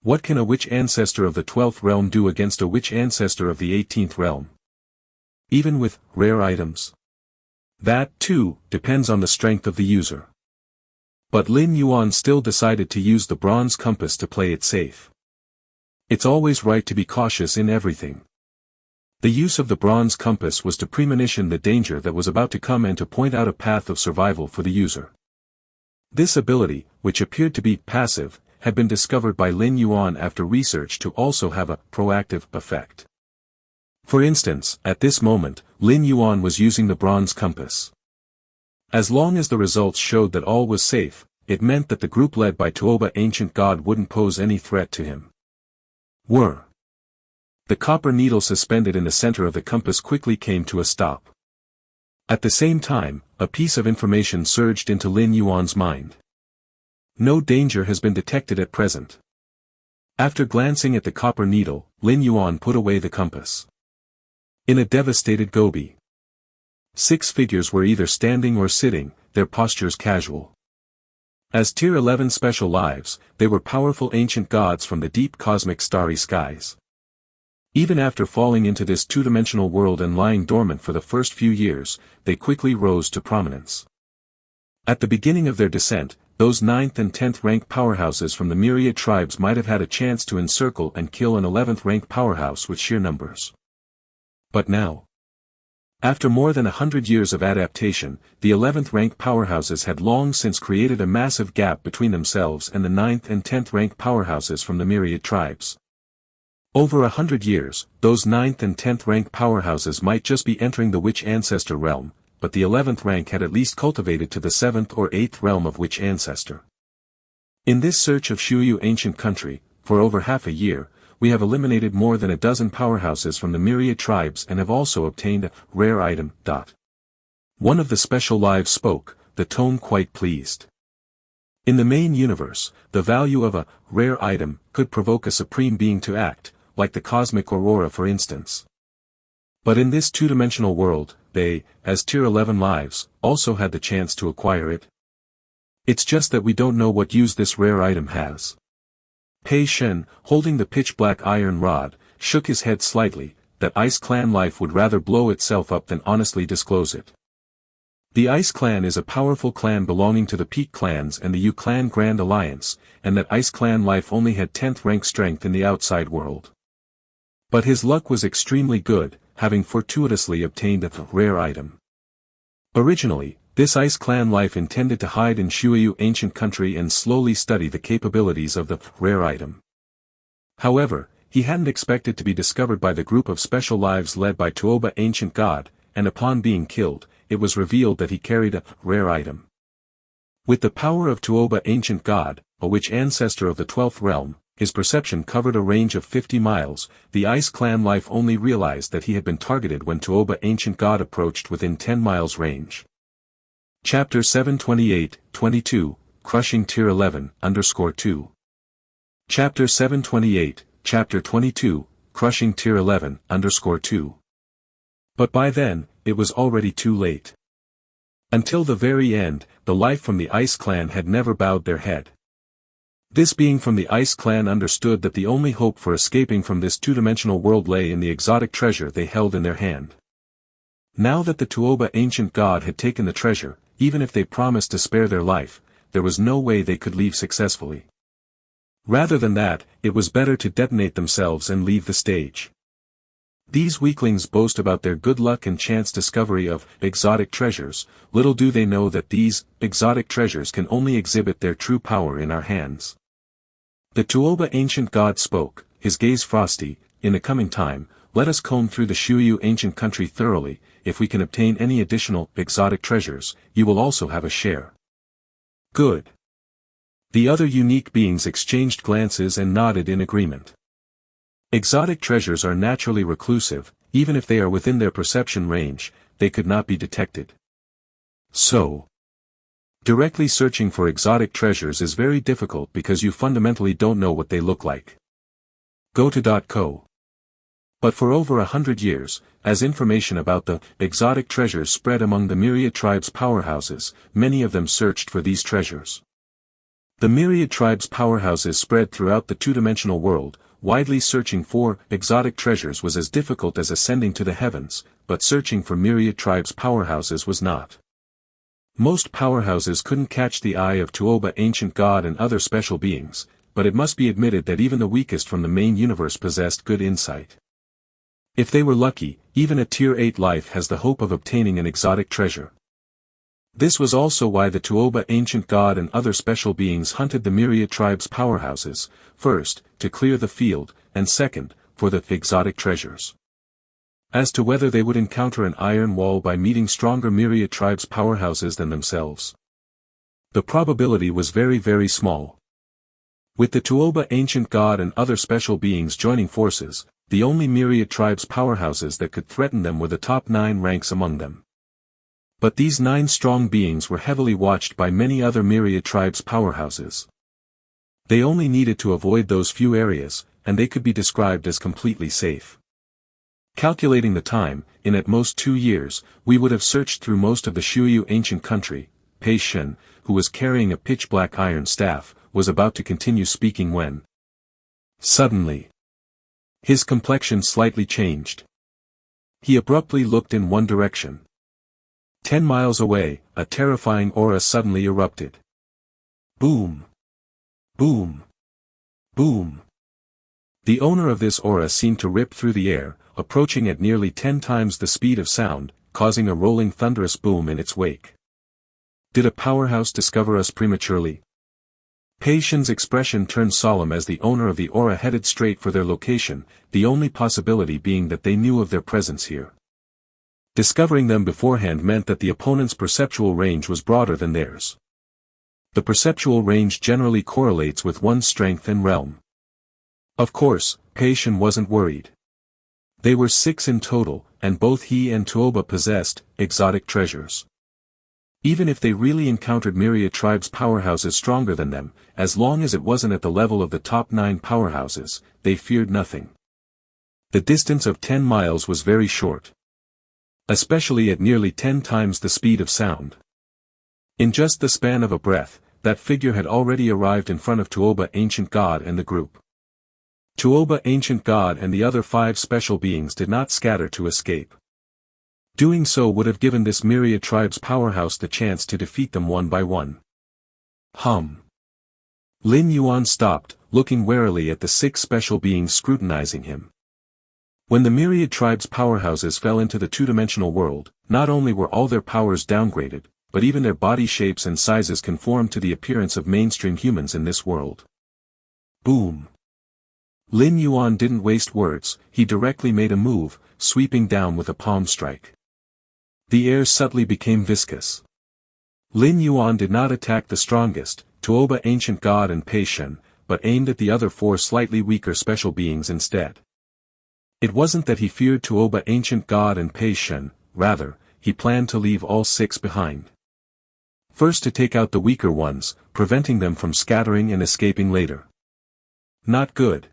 What can a witch ancestor of the 12th realm do against a witch ancestor of the 18th realm? Even with rare items? That, too, depends on the strength of the user. But Lin Yuan still decided to use the bronze compass to play it safe. It's always right to be cautious in everything. The use of the bronze compass was to premonition the danger that was about to come and to point out a path of survival for the user. This ability, which appeared to be passive, had been discovered by Lin Yuan after research to also have a proactive effect. For instance, at this moment, Lin Yuan was using the bronze compass. As long as the results showed that all was safe, it meant that the group led by Tuoba ancient god wouldn't pose any threat to him. The copper needle suspended in the center of the compass quickly came to a stop. At the same time, a piece of information surged into Lin Yuan's mind. No danger has been detected at present. After glancing at the copper needle, Lin Yuan put away the compass. In a devastated Gobi, 6 figures were either standing or sitting, their postures casual. As Tier 11 special lives, they were powerful ancient gods from the deep cosmic starry skies. Even after falling into this two-dimensional world and lying dormant for the first few years, they quickly rose to prominence. At the beginning of their descent, those 9th and 10th rank powerhouses from the myriad tribes might have had a chance to encircle and kill an 11th rank powerhouse with sheer numbers. But now, after more than 100 years of adaptation, the 11th rank powerhouses had long since created a massive gap between themselves and the 9th and 10th rank powerhouses from the myriad tribes. Over 100 years, those 9th and 10th rank powerhouses might just be entering the witch ancestor realm, but the 11th rank had at least cultivated to the 7th or 8th realm of witch ancestor. In this search of Shuyu ancient country, for over half a year, we have eliminated more than a dozen powerhouses from the myriad tribes and have also obtained a rare item. One of the special lives spoke, the tone quite pleased. In the main universe, the value of a rare item could provoke a supreme being to act, like the cosmic aurora for instance. But in this two-dimensional world, they, as Tier 11 lives, also had the chance to acquire it. It's just that we don't know what use this rare item has. Pei Shen, holding the pitch-black iron rod, shook his head slightly, that Ice Clan life would rather blow itself up than honestly disclose it. The Ice Clan is a powerful clan belonging to the Peak Clans and the Yu Clan Grand Alliance, and that Ice Clan life only had 10th rank strength in the outside world. But his luck was extremely good, having fortuitously obtained a rare item. Originally, this Ice Clan life intended to hide in Shuyu ancient country and slowly study the capabilities of the rare item. However, he hadn't expected to be discovered by the group of special lives led by Tuoba ancient god, and upon being killed, it was revealed that he carried a rare item. With the power of Tuoba ancient god, a witch ancestor of the 12th realm, his perception covered a range of 50 miles, the Ice Clan life only realized that he had been targeted when Tuoba ancient god approached within 10 miles range. Chapter 728-22, Crushing Tier 11_2. Chapter 728, Chapter 22, Crushing Tier 11_2. But by then, it was already too late. Until the very end, the life from the Ice Clan had never bowed their head. This being from the Ice Clan understood that the only hope for escaping from this two-dimensional world lay in the exotic treasure they held in their hand. Now that the Tuoba ancient god had taken the treasure, even if they promised to spare their life, there was no way they could leave successfully. Rather than that, it was better to detonate themselves and leave the stage. These weaklings boast about their good luck and chance discovery of exotic treasures, little do they know that these exotic treasures can only exhibit their true power in our hands. The Tuoba ancient god spoke, his gaze frosty. In the coming time, let us comb through the Shuyu ancient country thoroughly. If we can obtain any additional exotic treasures, you will also have a share. Good. The other unique beings exchanged glances and nodded in agreement. Exotic treasures are naturally reclusive, even if they are within their perception range, they could not be detected. So, directly searching for exotic treasures is very difficult because you fundamentally don't know what they look like. Go to .co. But for over 100 years, as information about the exotic treasures spread among the myriad tribes' powerhouses, many of them searched for these treasures. The myriad tribes' powerhouses spread throughout the two-dimensional world. Widely searching for exotic treasures was as difficult as ascending to the heavens, but searching for myriad tribes' powerhouses was not. Most powerhouses couldn't catch the eye of Tuoba ancient god and other special beings, but it must be admitted that even the weakest from the main universe possessed good insight. If they were lucky, even a Tier 8 life has the hope of obtaining an exotic treasure. This was also why the Tuoba ancient god and other special beings hunted the myriad tribes' powerhouses, first, to clear the field, and second, for the exotic treasures. As to whether they would encounter an iron wall by meeting stronger myriad tribes' powerhouses than themselves, the probability was very very small. With the Tuoba ancient god and other special beings joining forces, the only myriad tribes' powerhouses that could threaten them were the top 9 ranks among them. But these 9 strong beings were heavily watched by many other myriad tribes' powerhouses. They only needed to avoid those few areas, and they could be described as completely safe. Calculating the time, in at most 2 years, we would have searched through most of the Shuyu ancient country. Pei Shen, who was carrying a pitch-black iron staff, was about to continue speaking when, suddenly, his complexion slightly changed. He abruptly looked in one direction. 10 miles away, a terrifying aura suddenly erupted. Boom! Boom! Boom! The owner of this aura seemed to rip through the air, approaching at nearly 10 times the speed of sound, causing a rolling thunderous boom in its wake. Did a powerhouse discover us prematurely? Pei Shen's expression turned solemn as the owner of the aura headed straight for their location, the only possibility being that they knew of their presence here. Discovering them beforehand meant that the opponent's perceptual range was broader than theirs. The perceptual range generally correlates with one's strength and realm. Of course, Pei Shen wasn't worried. They were 6 in total, and both he and Tuoba possessed exotic treasures. Even if they really encountered myriad tribes' powerhouses stronger than them, as long as it wasn't at the level of the top 9 powerhouses, they feared nothing. The distance of 10 miles was very short. Especially at nearly 10 times the speed of sound. In just the span of a breath, that figure had already arrived in front of Tuoba Ancient God and the group. Tuoba Ancient God and the other 5 special beings did not scatter to escape. Doing so would have given this myriad tribe's powerhouse the chance to defeat them one by one. Lin Yuan stopped, looking warily at the 6 special beings scrutinizing him. When the myriad tribe's powerhouses fell into the two-dimensional world, not only were all their powers downgraded, but even their body shapes and sizes conformed to the appearance of mainstream humans in this world. Boom! Lin Yuan didn't waste words, he directly made a move, sweeping down with a palm strike. The air subtly became viscous. Lin Yuan did not attack the strongest, Tuoba Ancient God and Pei Shen, but aimed at the other 4 slightly weaker special beings instead. It wasn't that he feared Tuoba Ancient God and Pei Shen, rather, he planned to leave all 6 behind. First to take out the weaker ones, preventing them from scattering and escaping later. Not good.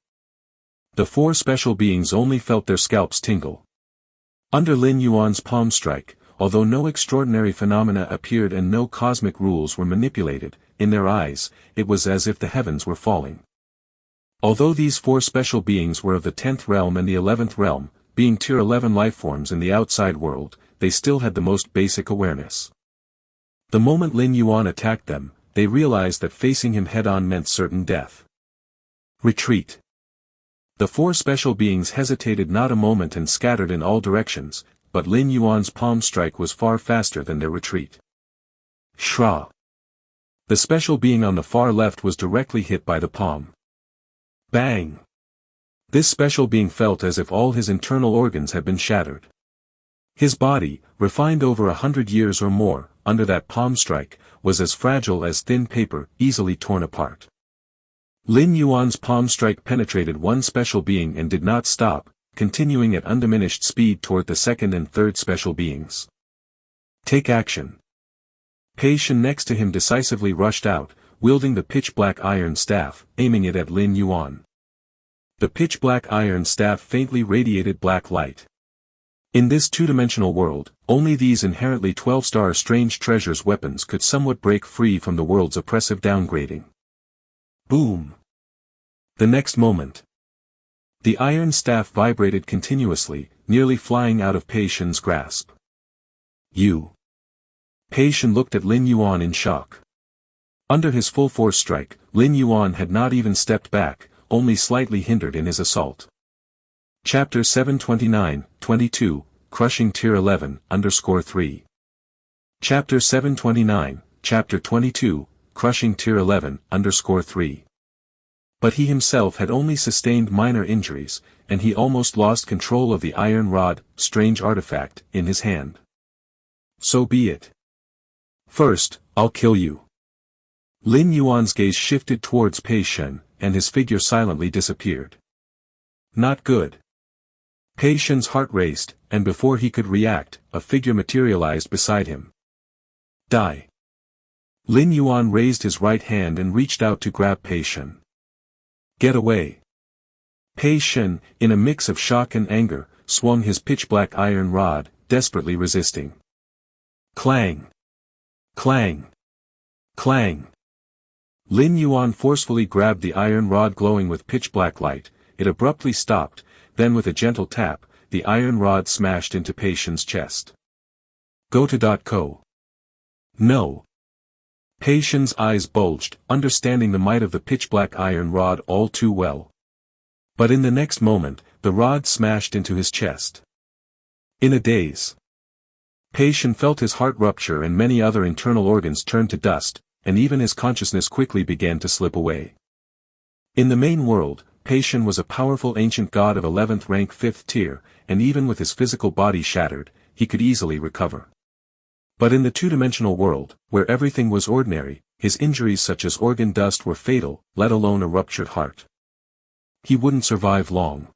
The 4 special beings only felt their scalps tingle. Under Lin Yuan's palm strike, although no extraordinary phenomena appeared and no cosmic rules were manipulated, in their eyes, it was as if the heavens were falling. Although these 4 special beings were of the 10th realm and the 11th realm, being tier 11 lifeforms in the outside world, they still had the most basic awareness. The moment Lin Yuan attacked them, they realized that facing him head-on meant certain death. Retreat. The 4 special beings hesitated not a moment and scattered in all directions, but Lin Yuan's palm strike was far faster than their retreat. Shra. The special being on the far left was directly hit by the palm. Bang! This special being felt as if all his internal organs had been shattered. His body, refined over 100 years or more, under that palm strike, was as fragile as thin paper, easily torn apart. Lin Yuan's palm strike penetrated one special being and did not stop, continuing at undiminished speed toward the 2nd and 3rd special beings. Take action. Pei Shen next to him decisively rushed out, wielding the pitch-black iron staff, aiming it at Lin Yuan. The pitch-black iron staff faintly radiated black light. In this two-dimensional world, only these inherently 12-star strange treasures weapons could somewhat break free from the world's oppressive downgrading. Boom! The next moment, the iron staff vibrated continuously, nearly flying out of Pei Shen's grasp. You! Pei Shen looked at Lin Yuan in shock. Under his full force strike, Lin Yuan had not even stepped back, only slightly hindered in his assault. Chapter 729-22, Crushing Tier 11_3. Chapter 729, Chapter 22, Crushing Tier 11_3. But he himself had only sustained minor injuries, and he almost lost control of the iron rod, strange artifact, in his hand. So be it. First, I'll kill you. Lin Yuan's gaze shifted towards Pei Shen, and his figure silently disappeared. Not good. Pei Shen's heart raced, and before he could react, a figure materialized beside him. Die. Lin Yuan raised his right hand and reached out to grab Pei Shen. Get away. Pei Shen, in a mix of shock and anger, swung his pitch-black iron rod, desperately resisting. Clang! Clang! Clang! Lin Yuan forcefully grabbed the iron rod glowing with pitch-black light, it abruptly stopped, then with a gentle tap, the iron rod smashed into Pei Shen's chest. Go-to.co. No. Pei Shen's eyes bulged, understanding the might of the pitch-black iron rod all too well. But in the next moment, the rod smashed into his chest. In a daze, Pei Shen felt his heart rupture and many other internal organs turn to dust, and even his consciousness quickly began to slip away. In the main world, Pei-Shen was a powerful ancient god of 11th rank 5th tier, and even with his physical body shattered, he could easily recover. But in the two-dimensional world, where everything was ordinary, his injuries such as organ dust were fatal, let alone a ruptured heart. He wouldn't survive long.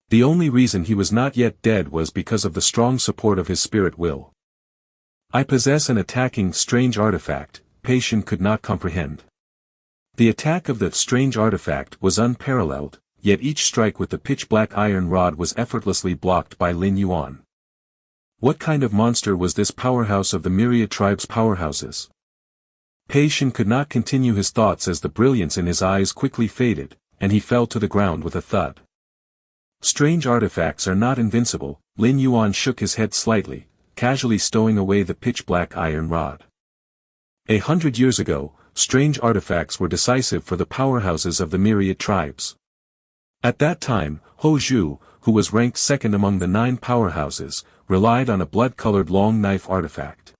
The only reason he was not yet dead was because of the strong support of his spirit will. I possess an attacking strange artifact, Pei-Shen could not comprehend. The attack of the strange artifact was unparalleled, yet each strike with the pitch-black iron rod was effortlessly blocked by Lin Yuan. What kind of monster was this powerhouse of the myriad tribes' powerhouses? Pei-Shen could not continue his thoughts as the brilliance in his eyes quickly faded, and he fell to the ground with a thud. Strange artifacts are not invincible, Lin Yuan shook his head slightly, casually stowing away the pitch-black iron rod. 100 years ago, strange artifacts were decisive for the powerhouses of the myriad tribes. At that time, Ho Zhu, who was ranked second among the 9 powerhouses, relied on a blood-colored long knife artifact.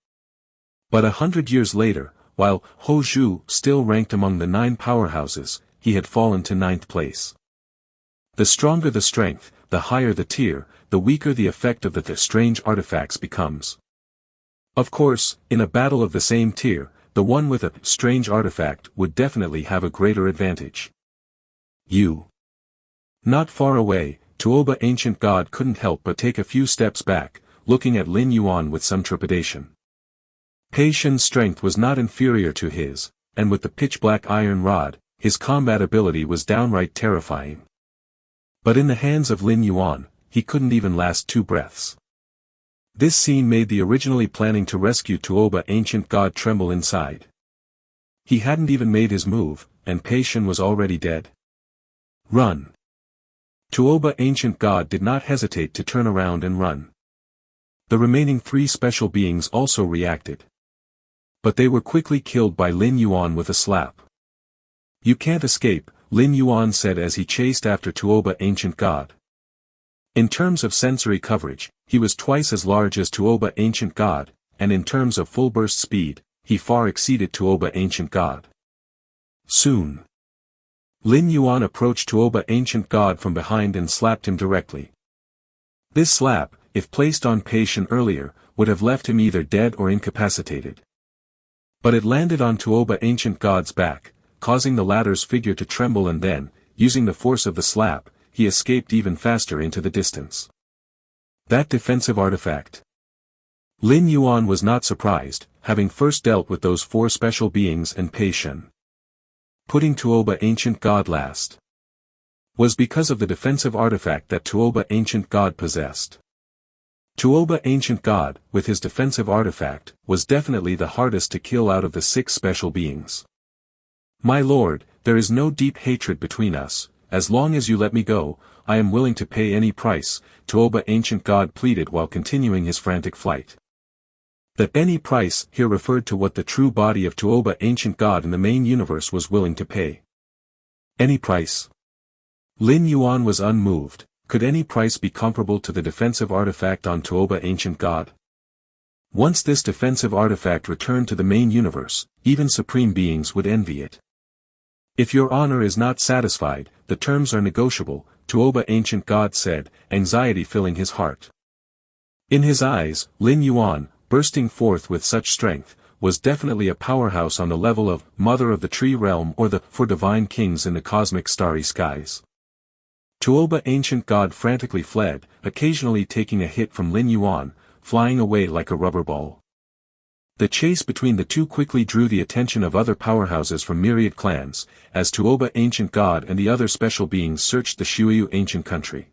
But 100 years later, while Ho Zhu still ranked among the 9 powerhouses, he had fallen to 9th place. The stronger the strength, the higher the tier, the weaker the effect of the strange artifacts becomes. Of course, in a battle of the same tier, the one with a strange artifact would definitely have a greater advantage. Not far away, Tuoba ancient god couldn't help but take a few steps back, looking at Lin Yuan with some trepidation. Pei-Shen's strength was not inferior to his, and with the pitch-black iron rod, his combat ability was downright terrifying. But in the hands of Lin Yuan, he couldn't even last 2 breaths. This scene made the originally planning to rescue Tuoba ancient god tremble inside. He hadn't even made his move, and Pei-Shen was already dead. Run! Tuoba ancient god did not hesitate to turn around and run. The remaining 3 special beings also reacted. But they were quickly killed by Lin Yuan with a slap. You can't escape, Lin Yuan said as he chased after Tuoba ancient god. In terms of sensory coverage, he was twice as large as Tuoba ancient god, and in terms of full burst speed, he far exceeded Tuoba ancient god. Soon, Lin Yuan approached Tuoba ancient god from behind and slapped him directly. This slap, if placed on Pei-Shen earlier, would have left him either dead or incapacitated. But it landed on Tuoba ancient god's back, causing the latter's figure to tremble, and then, using the force of the slap, he escaped even faster into the distance. That defensive artifact. Lin Yuan was not surprised, having first dealt with those 4 special beings and Pei-Shen. Putting Tuoba ancient god last was because of the defensive artifact that Tuoba ancient god possessed. Tuoba ancient god, with his defensive artifact, was definitely the hardest to kill out of the 6 special beings. My lord, there is no deep hatred between us. As long as you let me go, I am willing to pay any price, Tuoba ancient god pleaded while continuing his frantic flight. That any price here referred to what the true body of Tuoba ancient god in the main universe was willing to pay. Any price? Lin Yuan was unmoved. Could any price be comparable to the defensive artifact on Tuoba ancient god? Once this defensive artifact returned to the main universe, even supreme beings would envy it. If your honor is not satisfied, the terms are negotiable, Tuoba ancient god said, anxiety filling his heart. In his eyes, Lin Yuan, bursting forth with such strength, was definitely a powerhouse on the level of Mother of the Tree Realm or the 4 divine kings in the cosmic starry skies. Tuoba ancient god frantically fled, occasionally taking a hit from Lin Yuan, flying away like a rubber ball. The chase between the 2 quickly drew the attention of other powerhouses from myriad clans, as Tuoba ancient god and the other special beings searched the Shuyu ancient country.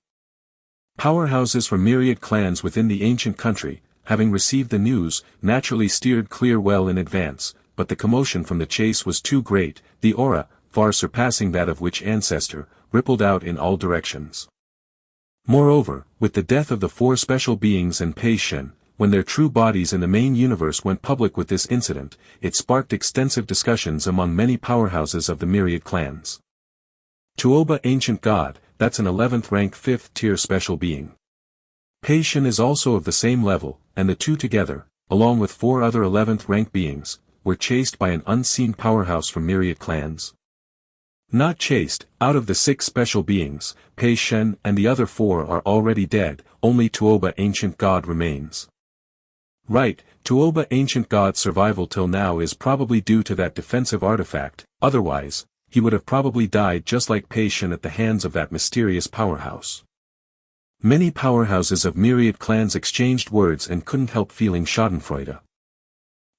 Powerhouses from myriad clans within the ancient country, having received the news, naturally steered clear well in advance, but the commotion from the chase was too great, the aura, far surpassing that of which ancestor, rippled out in all directions. Moreover, with the death of the 4 special beings and Pei-Shen, when their true bodies in the main universe went public with this incident, it sparked extensive discussions among many powerhouses of the myriad clans. Tuoba ancient god, that's an 11th rank 5th tier special being. Pei-Shen is also of the same level, and the 2 together, along with 4 other 11th rank beings, were chased by an unseen powerhouse from myriad clans. Not chased, out of the 6 special beings, Pei Shen and the other 4 are already dead, only Tuoba Ancient God remains. Right, Tuoba Ancient God's survival till now is probably due to that defensive artifact, otherwise, he would have probably died just like Pei Shen at the hands of that mysterious powerhouse. Many powerhouses of myriad clans exchanged words and couldn't help feeling schadenfreude.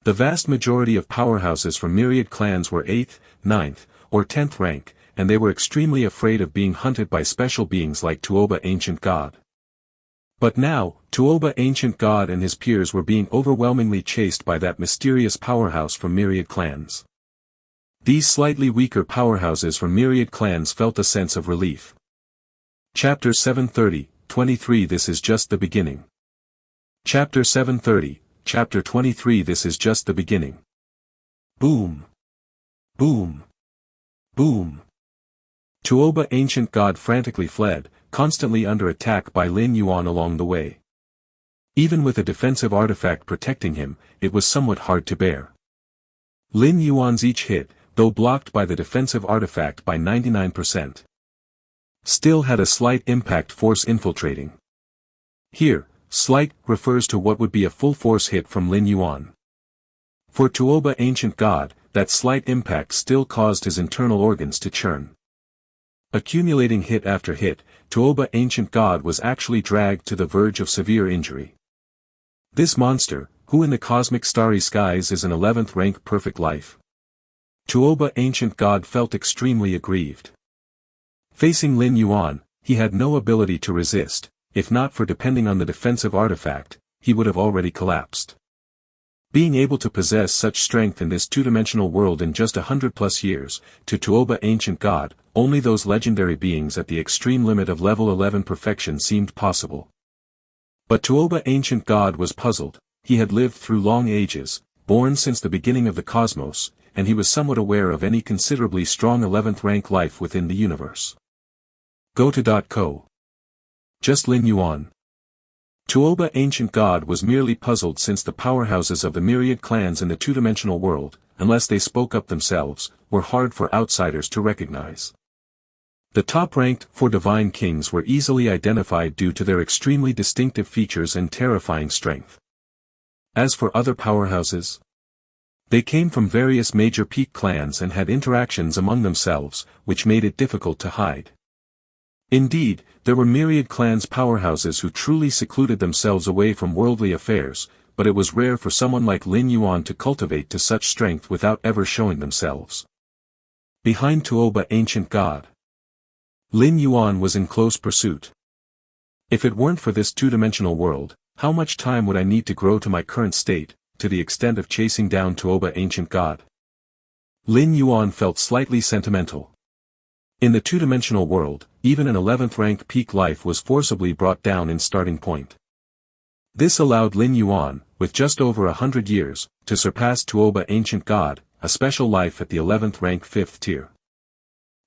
The vast majority of powerhouses from myriad clans were 8th, 9th, or 10th rank, and they were extremely afraid of being hunted by special beings like Tuoba Ancient God. But now, Tuoba Ancient God and his peers were being overwhelmingly chased by that mysterious powerhouse from myriad clans. These slightly weaker powerhouses from myriad clans felt a sense of relief. Chapter 730, 23 This is just the beginning. Chapter 730, Chapter 23 This is just the beginning. Boom. Boom. Boom. Tuoba Ancient God frantically fled, constantly under attack by Lin Yuan along the way. Even with a defensive artifact protecting him, it was somewhat hard to bear. Lin Yuan's each hit, though blocked by the defensive artifact by 99%, still had a slight impact force infiltrating. Here, slight refers to what would be a full force hit from Lin Yuan. For Tuoba Ancient God, that slight impact still caused his internal organs to churn. Accumulating hit after hit, Tuoba Ancient God was actually dragged to the verge of severe injury. This monster, who in the cosmic starry skies is an 11th rank perfect life. Tuoba Ancient God felt extremely aggrieved. Facing Lin Yuan, he had no ability to resist, if not for depending on the defensive artifact, he would have already collapsed. Being able to possess such strength in this two-dimensional world in just 100+ years, to Tuoba Ancient God, only those legendary beings at the extreme limit of level 11 perfection seemed possible. But Tuoba Ancient God was puzzled. He had lived through long ages, born since the beginning of the cosmos, and he was somewhat aware of any considerably strong 11th rank life within the universe. Go-to.co. Just Lin Yuan. Tuoba Ancient God was merely puzzled since the powerhouses of the myriad clans in the two-dimensional world, unless they spoke up themselves, were hard for outsiders to recognize. The top-ranked 4 divine kings were easily identified due to their extremely distinctive features and terrifying strength. As for other powerhouses, they came from various major peak clans and had interactions among themselves, which made it difficult to hide. Indeed, there were myriad clans powerhouses who truly secluded themselves away from worldly affairs, but it was rare for someone like Lin Yuan to cultivate to such strength without ever showing themselves. Behind Tuoba Ancient God, Lin Yuan was in close pursuit. If it weren't for this two-dimensional world, how much time would I need to grow to my current state, to the extent of chasing down Tuoba Ancient God? Lin Yuan felt slightly sentimental. In the two-dimensional world, even an 11th rank peak life was forcibly brought down in starting point. This allowed Lin Yuan, with just over 100 years, to surpass Tuoba Ancient God, a special life at the 11th rank 5th tier.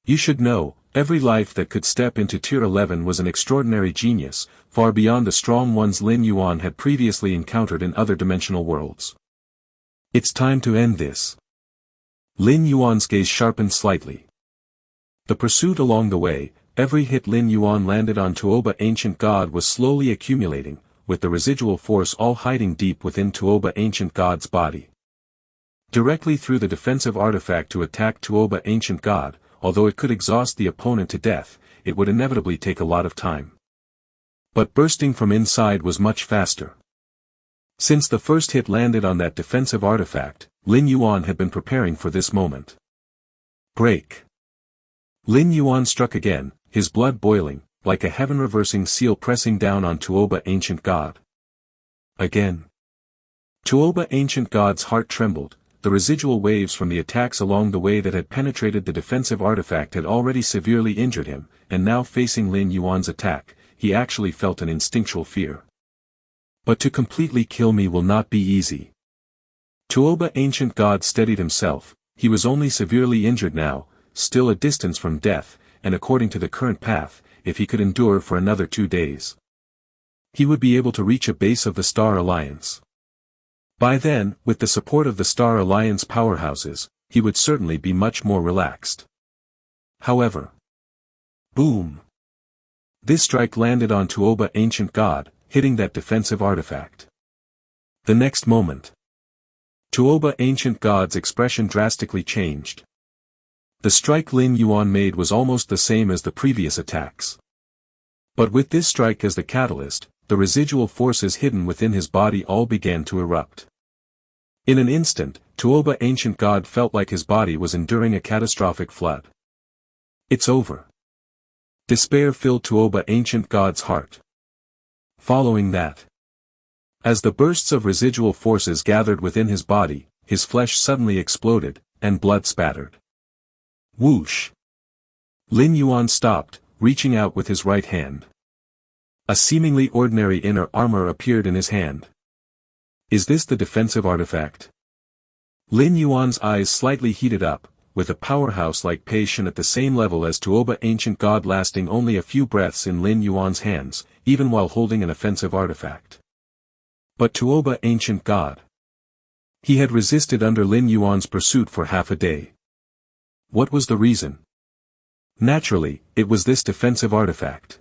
You should know, every life that could step into tier 11 was an extraordinary genius, far beyond the strong ones Lin Yuan had previously encountered in other dimensional worlds. It's time to end this. Lin Yuan's gaze sharpened slightly. The pursuit along the way, every hit Lin Yuan landed on Tuoba Ancient God was slowly accumulating, with the residual force all hiding deep within Tuoba Ancient God's body. Directly through the defensive artifact to attack Tuoba Ancient God, although it could exhaust the opponent to death, it would inevitably take a lot of time. But bursting from inside was much faster. Since the first hit landed on that defensive artifact, Lin Yuan had been preparing for this moment. Break. Lin Yuan struck again, his blood boiling, like a heaven-reversing seal pressing down on Tuoba Ancient God. Again. Tuoba Ancient God's heart trembled. The residual waves from the attacks along the way that had penetrated the defensive artifact had already severely injured him, and now facing Lin Yuan's attack, he actually felt an instinctual fear. But to completely kill me will not be easy. Tuoba Ancient God steadied himself. He was only severely injured now, still a distance from death, and according to the current path, if he could endure for another 2 days, he would be able to reach a base of the Star Alliance. By then, with the support of the Star Alliance powerhouses, he would certainly be much more relaxed. However. Boom! This strike landed on Tuoba Ancient God, hitting that defensive artifact. The next moment, Tuoba Ancient God's expression drastically changed. The strike Lin Yuan made was almost the same as the previous attacks. But with this strike as the catalyst, the residual forces hidden within his body all began to erupt. In an instant, Tuoba Ancient God felt like his body was enduring a catastrophic flood. It's over. Despair filled Tuoba Ancient God's heart. Following that, as the bursts of residual forces gathered within his body, his flesh suddenly exploded, and blood spattered. Whoosh! Lin Yuan stopped, reaching out with his right hand. A seemingly ordinary inner armor appeared in his hand. Is this the defensive artifact? Lin Yuan's eyes slightly heated up, with a powerhouse like Patient at the same level as Tuoba Ancient God lasting only a few breaths in Lin Yuan's hands, even while holding an offensive artifact. But Tuoba Ancient God. He had resisted under Lin Yuan's pursuit for half a day. What was the reason? Naturally, it was this defensive artifact.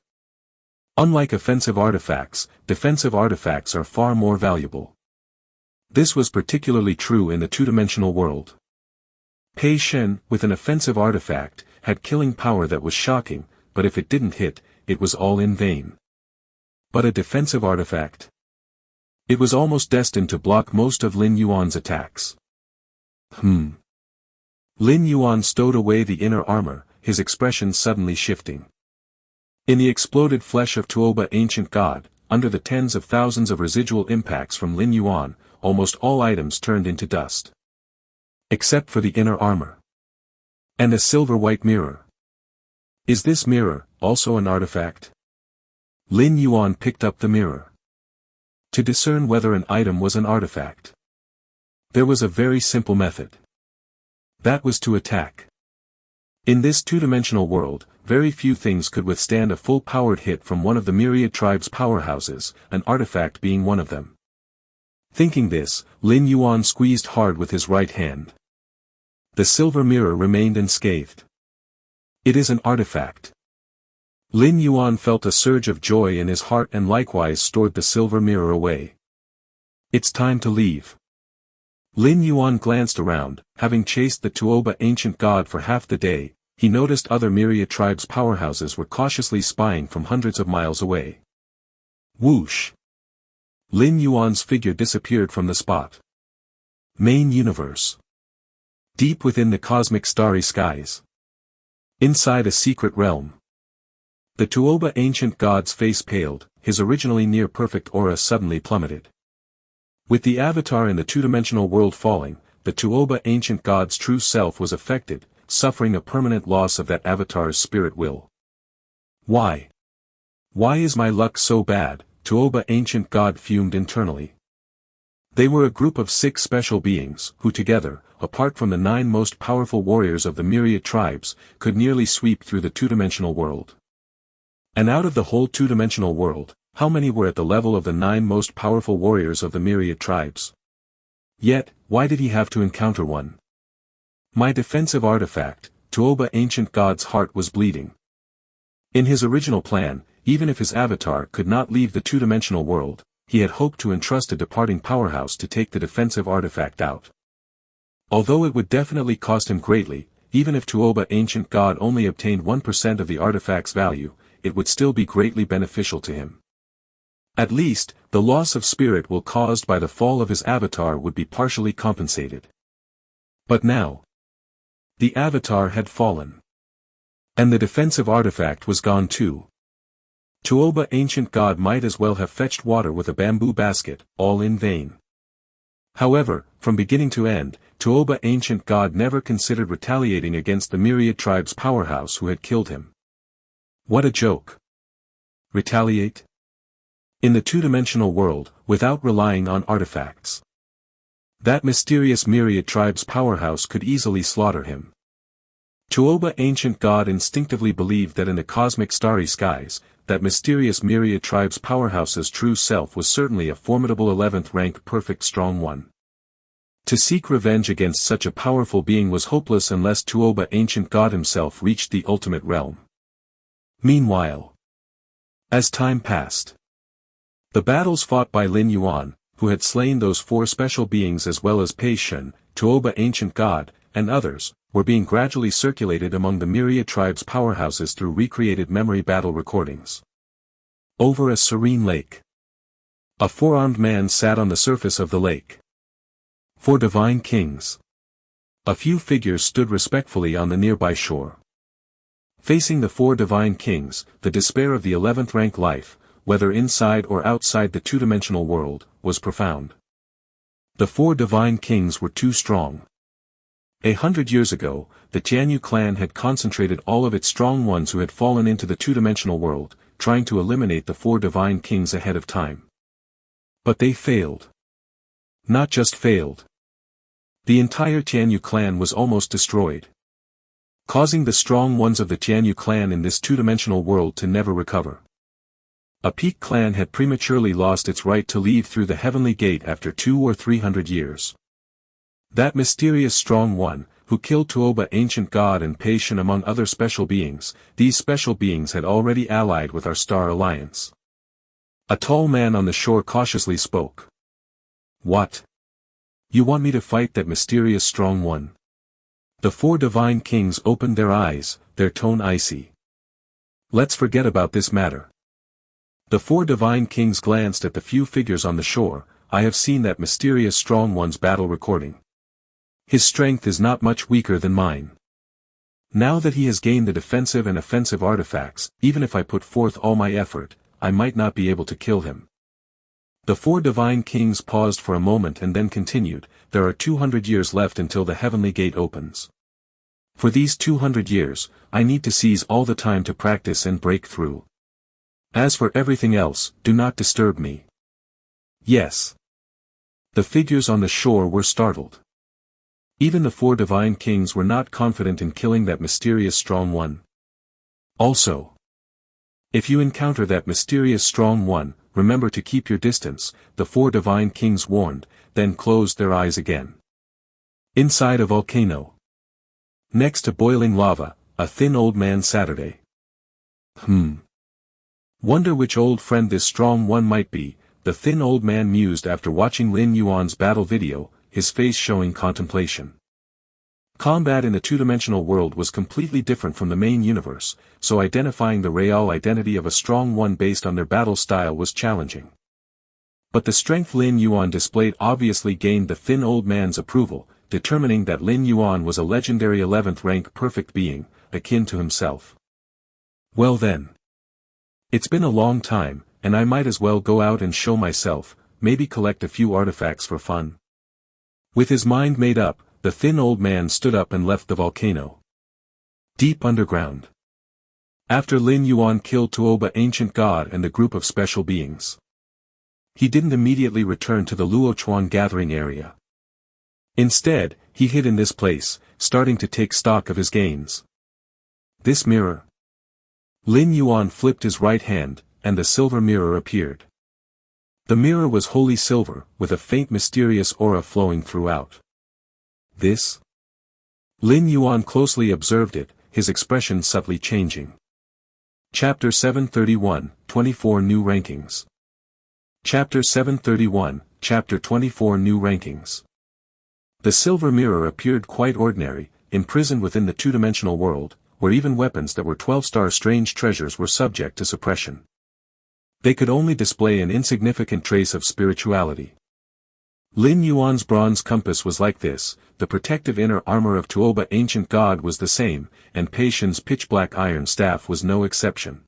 Unlike offensive artifacts, defensive artifacts are far more valuable. This was particularly true in the two-dimensional world. Pei Shen, with an offensive artifact, had killing power that was shocking, but if it didn't hit, it was all in vain. But a defensive artifact? It was almost destined to block most of Lin Yuan's attacks. Lin Yuan stowed away the inner armor, his expression suddenly shifting. In the exploded flesh of Tuoba Ancient God, under the tens of thousands of residual impacts from Lin Yuan, almost all items turned into dust. Except for the inner armor. And a silver-white mirror. Is this mirror also an artifact? Lin Yuan picked up the mirror. To discern whether an item was an artifact, there was a very simple method. That was to attack. In this two-dimensional world, very few things could withstand a full-powered hit from one of the myriad tribes' powerhouses, an artifact being one of them. Thinking this, Lin Yuan squeezed hard with his right hand. The silver mirror remained unscathed. It is an artifact. Lin Yuan felt a surge of joy in his heart and likewise stored the silver mirror away. It's time to leave. Lin Yuan glanced around, having chased the Tuoba Ancient God for half the day. He noticed other myriad tribes' powerhouses were cautiously spying from hundreds of miles away. Whoosh! Lin Yuan's figure disappeared from the spot. Main universe. Deep within the cosmic starry skies. Inside a secret realm. The Tuoba Ancient God's face paled, his originally near-perfect aura suddenly plummeted. With the avatar in the two-dimensional world falling, the Tuoba Ancient God's true self was affected, suffering a permanent loss of that avatar's spirit will. Why? Why is my luck so bad? Tuoba Ancient God fumed internally. They were a group of 6 special beings, who together, apart from the 9 most powerful warriors of the myriad tribes, could nearly sweep through the two-dimensional world. And out of the whole two-dimensional world, how many were at the level of the 9 most powerful warriors of the myriad tribes? Yet, why did he have to encounter one? My defensive artifact, Tuoba Ancient God's heart was bleeding. In his original plan, even if his avatar could not leave the two-dimensional world, he had hoped to entrust a departing powerhouse to take the defensive artifact out. Although it would definitely cost him greatly, even if Tuoba Ancient God only obtained 1% of the artifact's value, it would still be greatly beneficial to him. At least, the loss of spirit will caused by the fall of his avatar would be partially compensated. But now, the avatar had fallen. And the defensive artifact was gone too. Tuoba Ancient God might as well have fetched water with a bamboo basket, all in vain. However, from beginning to end, Tuoba Ancient God never considered retaliating against the myriad tribes' powerhouse who had killed him. What a joke. Retaliate? In the two-dimensional world, without relying on artifacts. That mysterious myriad tribes' powerhouse could easily slaughter him. Tuoba Ancient God instinctively believed that in the cosmic starry skies, that mysterious myriad tribe's powerhouse's true self was certainly a formidable 11th rank perfect strong one. To seek revenge against such a powerful being was hopeless unless Tuoba ancient god himself reached the ultimate realm. Meanwhile, as time passed, the battles fought by Lin Yuan, who had slain those 4 special beings as well as Pei Shen, Tuoba ancient god, and others, were being gradually circulated among the myriad tribes' powerhouses through recreated memory battle recordings. Over a serene lake, a 4-armed man sat on the surface of the lake. 4 divine kings. A few figures stood respectfully on the nearby shore. Facing the 4 divine kings, the despair of the 11th rank life, whether inside or outside the two-dimensional world, was profound. The 4 divine kings were too strong. 100 years ago, the Tianyu clan had concentrated all of its strong ones who had fallen into the two-dimensional world, trying to eliminate the 4 divine kings ahead of time. But they failed. Not just failed. The entire Tianyu clan was almost destroyed, causing the strong ones of the Tianyu clan in this two-dimensional world to never recover. A peak clan had prematurely lost its right to leave through the heavenly gate after 200 or 300 years. That mysterious strong one, who killed Tuoba ancient god and Pei Shen among other special beings, these special beings had already allied with our Star Alliance. A tall man on the shore cautiously spoke. What? You want me to fight that mysterious strong one? The 4 divine kings opened their eyes, their tone icy. Let's forget about this matter. The 4 divine kings glanced at the few figures on the shore. I have seen that mysterious strong one's battle recording. His strength is not much weaker than mine. Now that he has gained the defensive and offensive artifacts, even if I put forth all my effort, I might not be able to kill him. The 4 divine kings paused for a moment and then continued, there are 200 years left until the heavenly gate opens. For these 200 years, I need to seize all the time to practice and break through. As for everything else, do not disturb me. Yes. The figures on the shore were startled. Even the 4 divine kings were not confident in killing that mysterious strong one. Also, if you encounter that mysterious strong one, remember to keep your distance, the 4 divine kings warned, then closed their eyes again. Inside a volcano. Next to boiling lava, a thin old man Saturday. Wonder which old friend this strong one might be, the thin old man mused after watching Lin Yuan's battle video, his face showing contemplation. Combat in the two-dimensional world was completely different from the main universe, so identifying the real identity of a strong one based on their battle style was challenging. But the strength Lin Yuan displayed obviously gained the thin old man's approval, determining that Lin Yuan was a legendary 11th rank perfect being, akin to himself. Well then. It's been a long time, and I might as well go out and show myself, maybe collect a few artifacts for fun. With his mind made up, the thin old man stood up and left the volcano. Deep underground. After Lin Yuan killed Tuoba ancient god and the group of special beings, he didn't immediately return to the Luochuan gathering area. Instead, he hid in this place, starting to take stock of his gains. This mirror. Lin Yuan flipped his right hand, and the silver mirror appeared. The mirror was wholly silver, with a faint mysterious aura flowing throughout. This? Lin Yuan closely observed it, his expression subtly changing. Chapter 731, 24 New Rankings. Chapter 731, Chapter 24 New Rankings. The silver mirror appeared quite ordinary, imprisoned within the two-dimensional world, where even weapons that were 12-star strange treasures were subject to suppression. They could only display an insignificant trace of spirituality. Lin Yuan's bronze compass was like this, the protective inner armor of Tuoba ancient god was the same, and Pei Shen's pitch-black iron staff was no exception.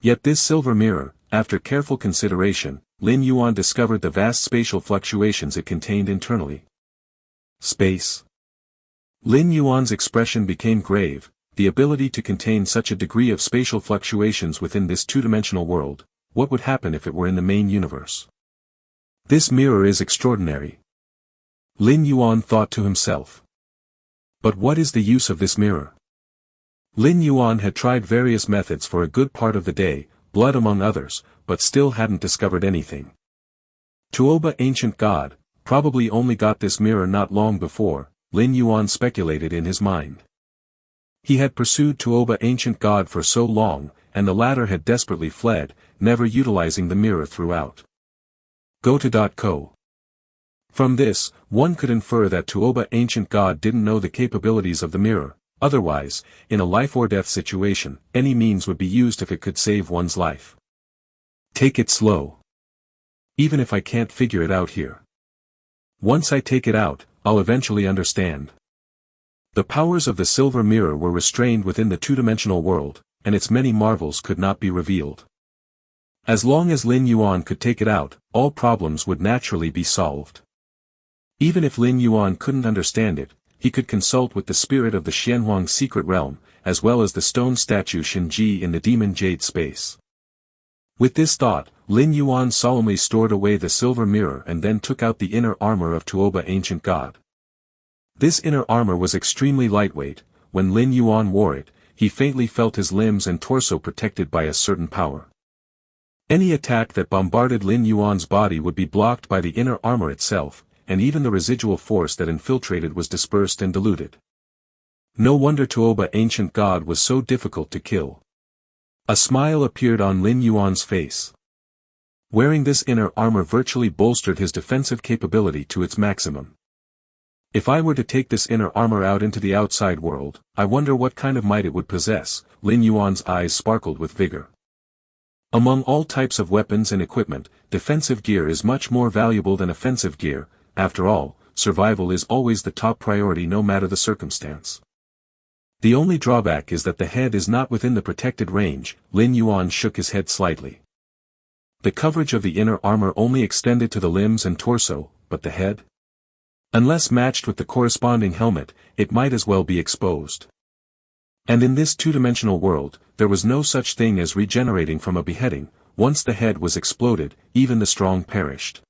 Yet this silver mirror, after careful consideration, Lin Yuan discovered the vast spatial fluctuations it contained internally. Space. Lin Yuan's expression became grave, the ability to contain such a degree of spatial fluctuations within this two-dimensional world, what would happen if it were in the main universe? This mirror is extraordinary. Lin Yuan thought to himself. But what is the use of this mirror? Lin Yuan had tried various methods for a good part of the day, blood among others, but still hadn't discovered anything. Tuoba, ancient god, probably only got this mirror not long before, Lin Yuan speculated in his mind. He had pursued Tuoba, ancient god for so long, and the latter had desperately fled, never utilizing the mirror throughout. Go-to.co. From this, one could infer that Tuoba, ancient god, didn't know the capabilities of the mirror. Otherwise, in a life-or-death situation, any means would be used if it could save one's life. Take it slow. Even if I can't figure it out here. Once I take it out, I'll eventually understand. The powers of the silver mirror were restrained within the two-dimensional world, and its many marvels could not be revealed. As long as Lin Yuan could take it out, all problems would naturally be solved. Even if Lin Yuan couldn't understand it, he could consult with the spirit of the Xianhuang secret realm, as well as the stone statue Shinji in the demon jade space. With this thought, Lin Yuan solemnly stored away the silver mirror and then took out the inner armor of Tuoba, ancient god. This inner armor was extremely lightweight. When Lin Yuan wore it, he faintly felt his limbs and torso protected by a certain power. Any attack that bombarded Lin Yuan's body would be blocked by the inner armor itself, and even the residual force that infiltrated was dispersed and diluted. No wonder Tuoba, ancient god, was so difficult to kill. A smile appeared on Lin Yuan's face. Wearing this inner armor virtually bolstered his defensive capability to its maximum. If I were to take this inner armor out into the outside world, I wonder what kind of might it would possess. Lin Yuan's eyes sparkled with vigor. Among all types of weapons and equipment, defensive gear is much more valuable than offensive gear. After all, survival is always the top priority no matter the circumstance. The only drawback is that the head is not within the protected range. Lin Yuan shook his head slightly. The coverage of the inner armor only extended to the limbs and torso, but the head? Unless matched with the corresponding helmet, it might as well be exposed. And in this two-dimensional world, there was no such thing as regenerating from a beheading. Once the head was exploded, even the strong perished.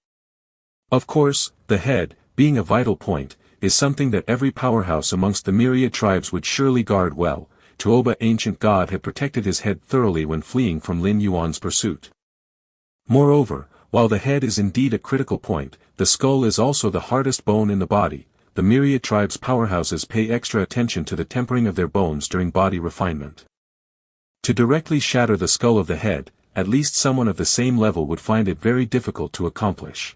Of course, the head, being a vital point, is something that every powerhouse amongst the myriad tribes would surely guard well. Tuoba, ancient god, had protected his head thoroughly when fleeing from Lin Yuan's pursuit. Moreover, while the head is indeed a critical point, the skull is also the hardest bone in the body. The myriad tribes' powerhouses pay extra attention to the tempering of their bones during body refinement. To directly shatter the skull of the head, at least someone of the same level would find it very difficult to accomplish.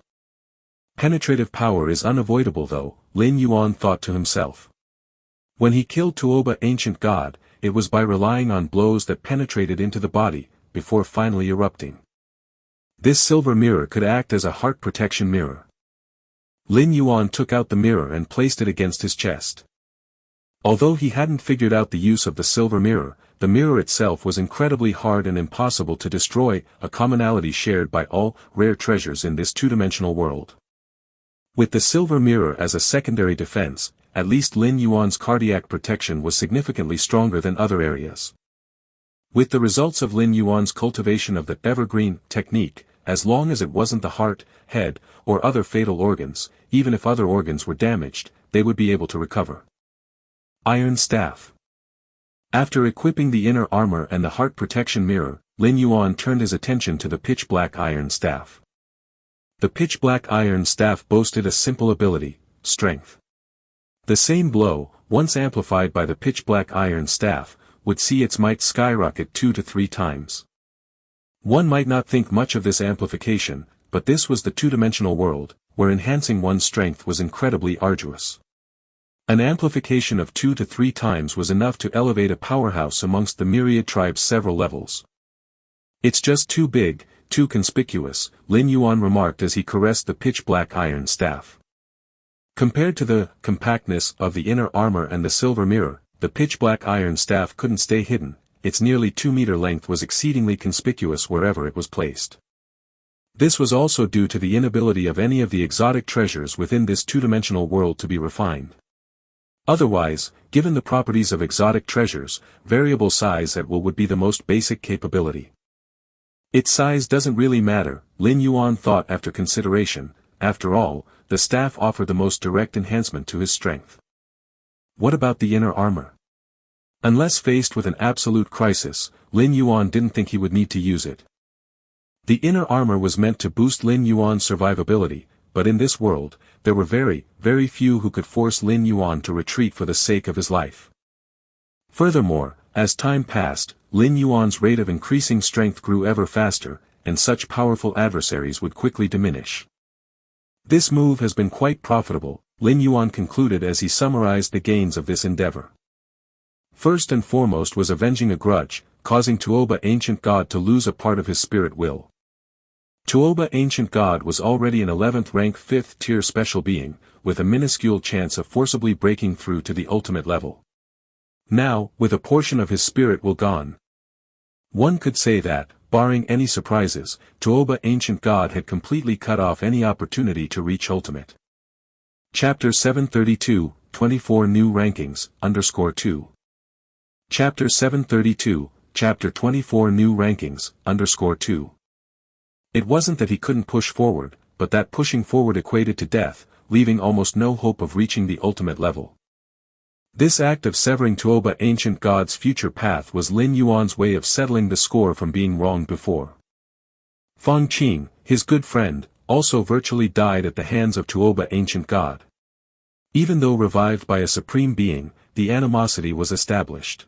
Penetrative power is unavoidable though, Lin Yuan thought to himself. When he killed Tuoba, ancient god, it was by relying on blows that penetrated into the body, before finally erupting. This silver mirror could act as a heart protection mirror. Lin Yuan took out the mirror and placed it against his chest. Although he hadn't figured out the use of the silver mirror, the mirror itself was incredibly hard and impossible to destroy, a commonality shared by all rare treasures in this two-dimensional world. With the silver mirror as a secondary defense, at least Lin Yuan's cardiac protection was significantly stronger than other areas. With the results of Lin Yuan's cultivation of the evergreen technique, as long as it wasn't the heart, head, or other fatal organs, even if other organs were damaged, they would be able to recover. Iron Staff. After equipping the inner armor and the heart protection mirror, Lin Yuan turned his attention to the pitch-black iron staff. The pitch-black iron staff boasted a simple ability, strength. The same blow, once amplified by the pitch-black iron staff, would see its might skyrocket 2 to 3 times. One might not think much of this amplification, but this was the two-dimensional world, where enhancing one's strength was incredibly arduous. An amplification of 2 to 3 times was enough to elevate a powerhouse amongst the myriad tribes several levels. It's just too big, too conspicuous, Lin Yuan remarked as he caressed the pitch-black iron staff. Compared to the compactness of the inner armor and the silver mirror, the pitch-black iron staff couldn't stay hidden. Its nearly 2-meter length was exceedingly conspicuous wherever it was placed. This was also due to the inability of any of the exotic treasures within this two-dimensional world to be refined. Otherwise, given the properties of exotic treasures, variable size at will would be the most basic capability. Its size doesn't really matter, Lin Yuan thought after consideration. After all, the staff offered the most direct enhancement to his strength. What about the inner armor? Unless faced with an absolute crisis, Lin Yuan didn't think he would need to use it. The inner armor was meant to boost Lin Yuan's survivability, but in this world, there were very, very few who could force Lin Yuan to retreat for the sake of his life. Furthermore, as time passed, Lin Yuan's rate of increasing strength grew ever faster, and such powerful adversaries would quickly diminish. This move has been quite profitable, Lin Yuan concluded as he summarized the gains of this endeavor. First and foremost was avenging a grudge, causing Tuoba Ancient God to lose a part of his spirit will. Tuoba Ancient God was already an 11th rank 5th tier special being, with a minuscule chance of forcibly breaking through to the ultimate level. Now, with a portion of his spirit will gone, one could say that, barring any surprises, Tuoba Ancient God had completely cut off any opportunity to reach ultimate. Chapter 732, 24 New Rankings, _2. Chapter 732, Chapter 24 New Rankings, _2. It wasn't that he couldn't push forward, but that pushing forward equated to death, leaving almost no hope of reaching the ultimate level. This act of severing Tuoba Ancient God's future path was Lin Yuan's way of settling the score from being wronged before. Fang Qing, his good friend, also virtually died at the hands of Tuoba Ancient God. Even though revived by a supreme being, the animosity was established.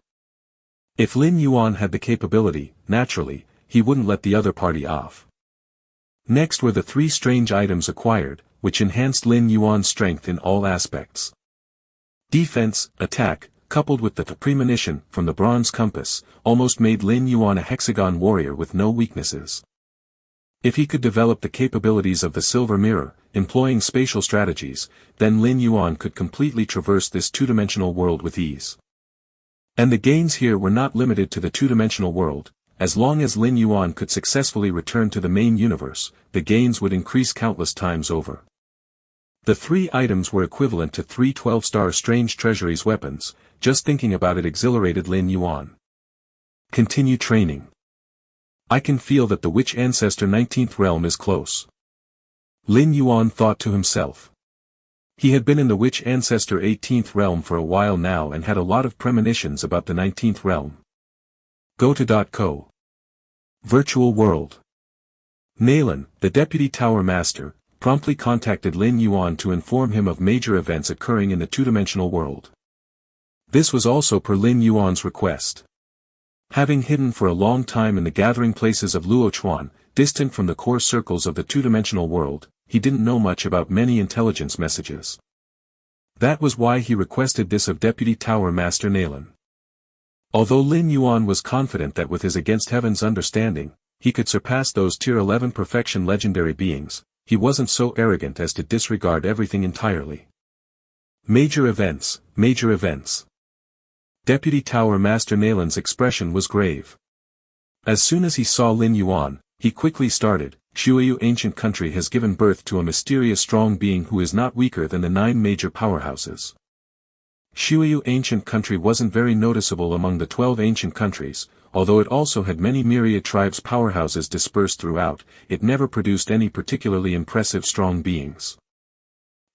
If Lin Yuan had the capability, naturally, he wouldn't let the other party off. Next were the 3 strange items acquired, which enhanced Lin Yuan's strength in all aspects. Defense, attack, coupled with the premonition from the bronze compass, almost made Lin Yuan a hexagon warrior with no weaknesses. If he could develop the capabilities of the silver mirror, employing spatial strategies, then Lin Yuan could completely traverse this two-dimensional world with ease. And the gains here were not limited to the two-dimensional world. As long as Lin Yuan could successfully return to the main universe, the gains would increase countless times over. The 3 items were equivalent to 3 12-star Strange Treasuries weapons. Just thinking about it exhilarated Lin Yuan. Continue training. I can feel that the Witch Ancestor 19th realm is close. Lin Yuan thought to himself. He had been in the Witch Ancestor 18th realm for a while now and had a lot of premonitions about the 19th realm. Go-to.co. Virtual World. Nalan, the Deputy Tower Master, promptly contacted Lin Yuan to inform him of major events occurring in the two-dimensional world. This was also per Lin Yuan's request. Having hidden for a long time in the gathering places of Luochuan, distant from the core circles of the two-dimensional world, he didn't know much about many intelligence messages. That was why he requested this of Deputy Tower Master Nalan. Although Lin Yuan was confident that with his Against Heaven's understanding, he could surpass those Tier 11 perfection legendary beings, he wasn't so arrogant as to disregard everything entirely. Major events, major events. Deputy Tower Master Nalan's expression was grave. As soon as he saw Lin Yuan, he quickly started. Shuayu Ancient Country has given birth to a mysterious strong being who is not weaker than the 9 major powerhouses. Shuayu Ancient Country wasn't very noticeable among the 12 ancient countries, although it also had many myriad tribes powerhouses dispersed throughout, it never produced any particularly impressive strong beings.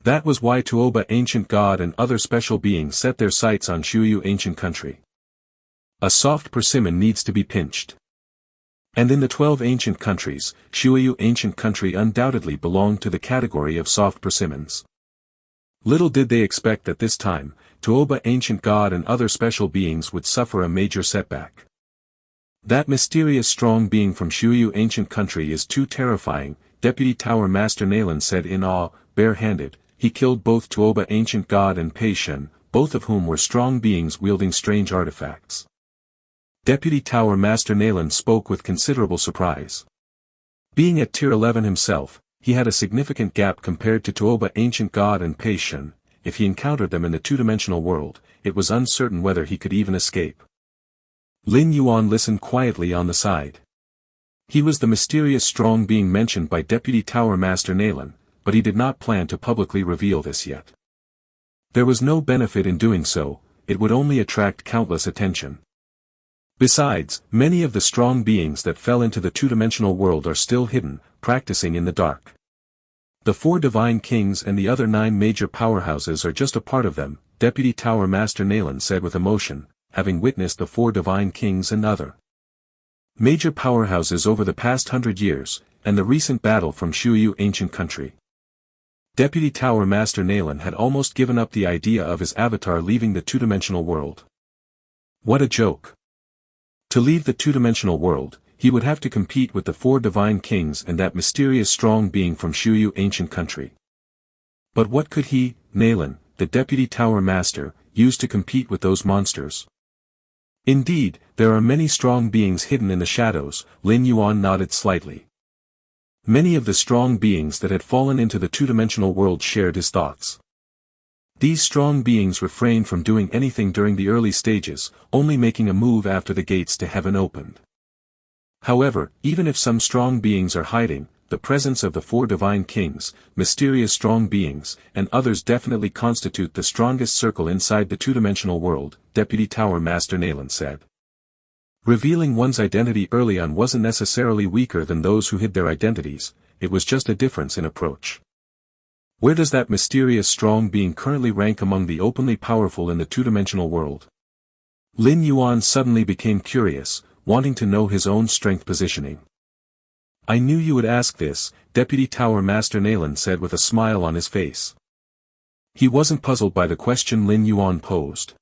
That was why Tuoba Ancient God and other special beings set their sights on Shuayu Ancient Country. A soft persimmon needs to be pinched. And in the 12 ancient countries, Shuayu Ancient Country undoubtedly belonged to the category of soft persimmons. Little did they expect that this time, Tuoba Ancient God and other special beings would suffer a major setback. That mysterious strong being from Shuayu Ancient Country is too terrifying, Deputy Tower Master Nalan said in awe, bare-handed. He killed both Tuoba Ancient God and Pei Shen, both of whom were strong beings wielding strange artifacts. Deputy Tower Master Nalan spoke with considerable surprise. Being at Tier 11 himself, he had a significant gap compared to Tuoba Ancient God and Pei Shen. If he encountered them in the two-dimensional world, it was uncertain whether he could even escape. Lin Yuan listened quietly on the side. He was the mysterious strong being mentioned by Deputy Tower Master Nalan, but he did not plan to publicly reveal this yet. There was no benefit in doing so, it would only attract countless attention. Besides, many of the strong beings that fell into the two-dimensional world are still hidden, practicing in the dark. The 4 divine kings and the other 9 major powerhouses are just a part of them, Deputy Tower Master Nalan said with emotion. having witnessed the 4 divine kings and other major powerhouses over the past 100 years, and the recent battle from Shuyu ancient country. Deputy Tower Master Nalan had almost given up the idea of his avatar leaving the two-dimensional world. What a joke. To leave the two-dimensional world, he would have to compete with the 4 divine kings and that mysterious strong being from Shuyu ancient country. But what could he, Nalan, the Deputy Tower Master, use to compete with those monsters? Indeed, there are many strong beings hidden in the shadows. Lin Yuan nodded slightly. Many of the strong beings that had fallen into the two-dimensional world shared his thoughts. These strong beings refrained from doing anything during the early stages, only making a move after the gates to heaven opened. However, even if some strong beings are hiding, the presence of the 4 divine kings, mysterious strong beings, and others definitely constitute the strongest circle inside the two-dimensional world, Deputy Tower Master Nalan said. Revealing one's identity early on wasn't necessarily weaker than those who hid their identities, it was just a difference in approach. Where does that mysterious strong being currently rank among the openly powerful in the two-dimensional world? Lin Yuan suddenly became curious, wanting to know his own strength positioning. I knew you would ask this, Deputy Tower Master Nalan said with a smile on his face. He wasn't puzzled by the question Lin Yuan posed.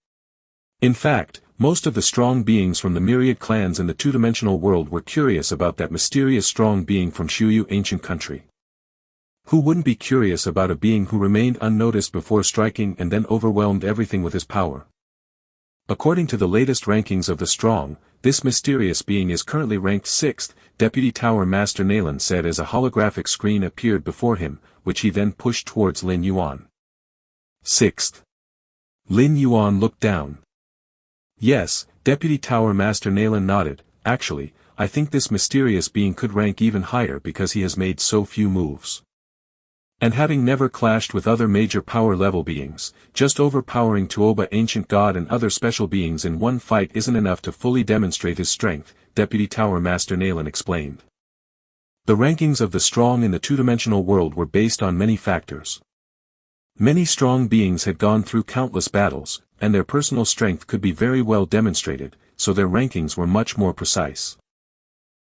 In fact, most of the strong beings from the myriad clans in the two-dimensional world were curious about that mysterious strong being from Shuyu ancient country. Who wouldn't be curious about a being who remained unnoticed before striking and then overwhelmed everything with his power? According to the latest rankings of the strong, this mysterious being is currently ranked 6th, Deputy Tower Master Nalan said as a holographic screen appeared before him, which he then pushed towards Lin Yuan. 6th. Lin Yuan looked down. Yes, Deputy Tower Master Nalan nodded. Actually, I think this mysterious being could rank even higher because he has made so few moves. And having never clashed with other major power-level beings, just overpowering Tuoba ancient god and other special beings in one fight isn't enough to fully demonstrate his strength, Deputy Tower Master Nalan explained. The rankings of the strong in the two-dimensional world were based on many factors. Many strong beings had gone through countless battles, and their personal strength could be very well demonstrated, so their rankings were much more precise.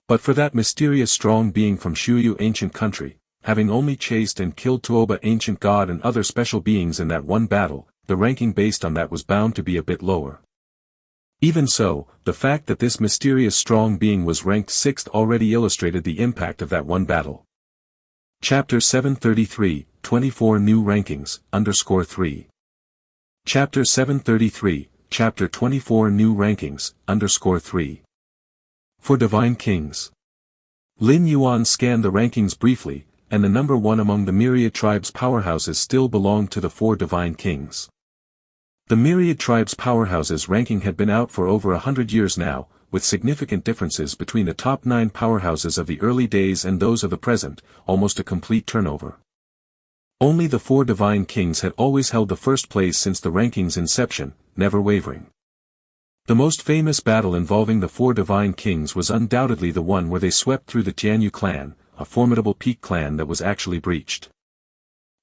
But for that mysterious strong being from Shuyu ancient country, having only chased and killed Tuoba ancient god and other special beings in that one battle, the ranking based on that was bound to be a bit lower. Even so, the fact that this mysterious strong being was ranked 6th already illustrated the impact of that one battle. Chapter 733, 24 New Rankings, _3. Chapter 733, Chapter 24 New Rankings, _3. For Divine Kings. Lin Yuan scanned the rankings briefly, and the number 1 among the myriad tribes' powerhouses still belonged to the 4 divine kings. The myriad tribes' powerhouses ranking had been out for over 100 years now, with significant differences between the top 9 powerhouses of the early days and those of the present, almost a complete turnover. Only the 4 divine kings had always held the first place since the ranking's inception, never wavering. The most famous battle involving the 4 divine kings was undoubtedly the one where they swept through the Tianyu clan, a formidable peak clan that was actually breached.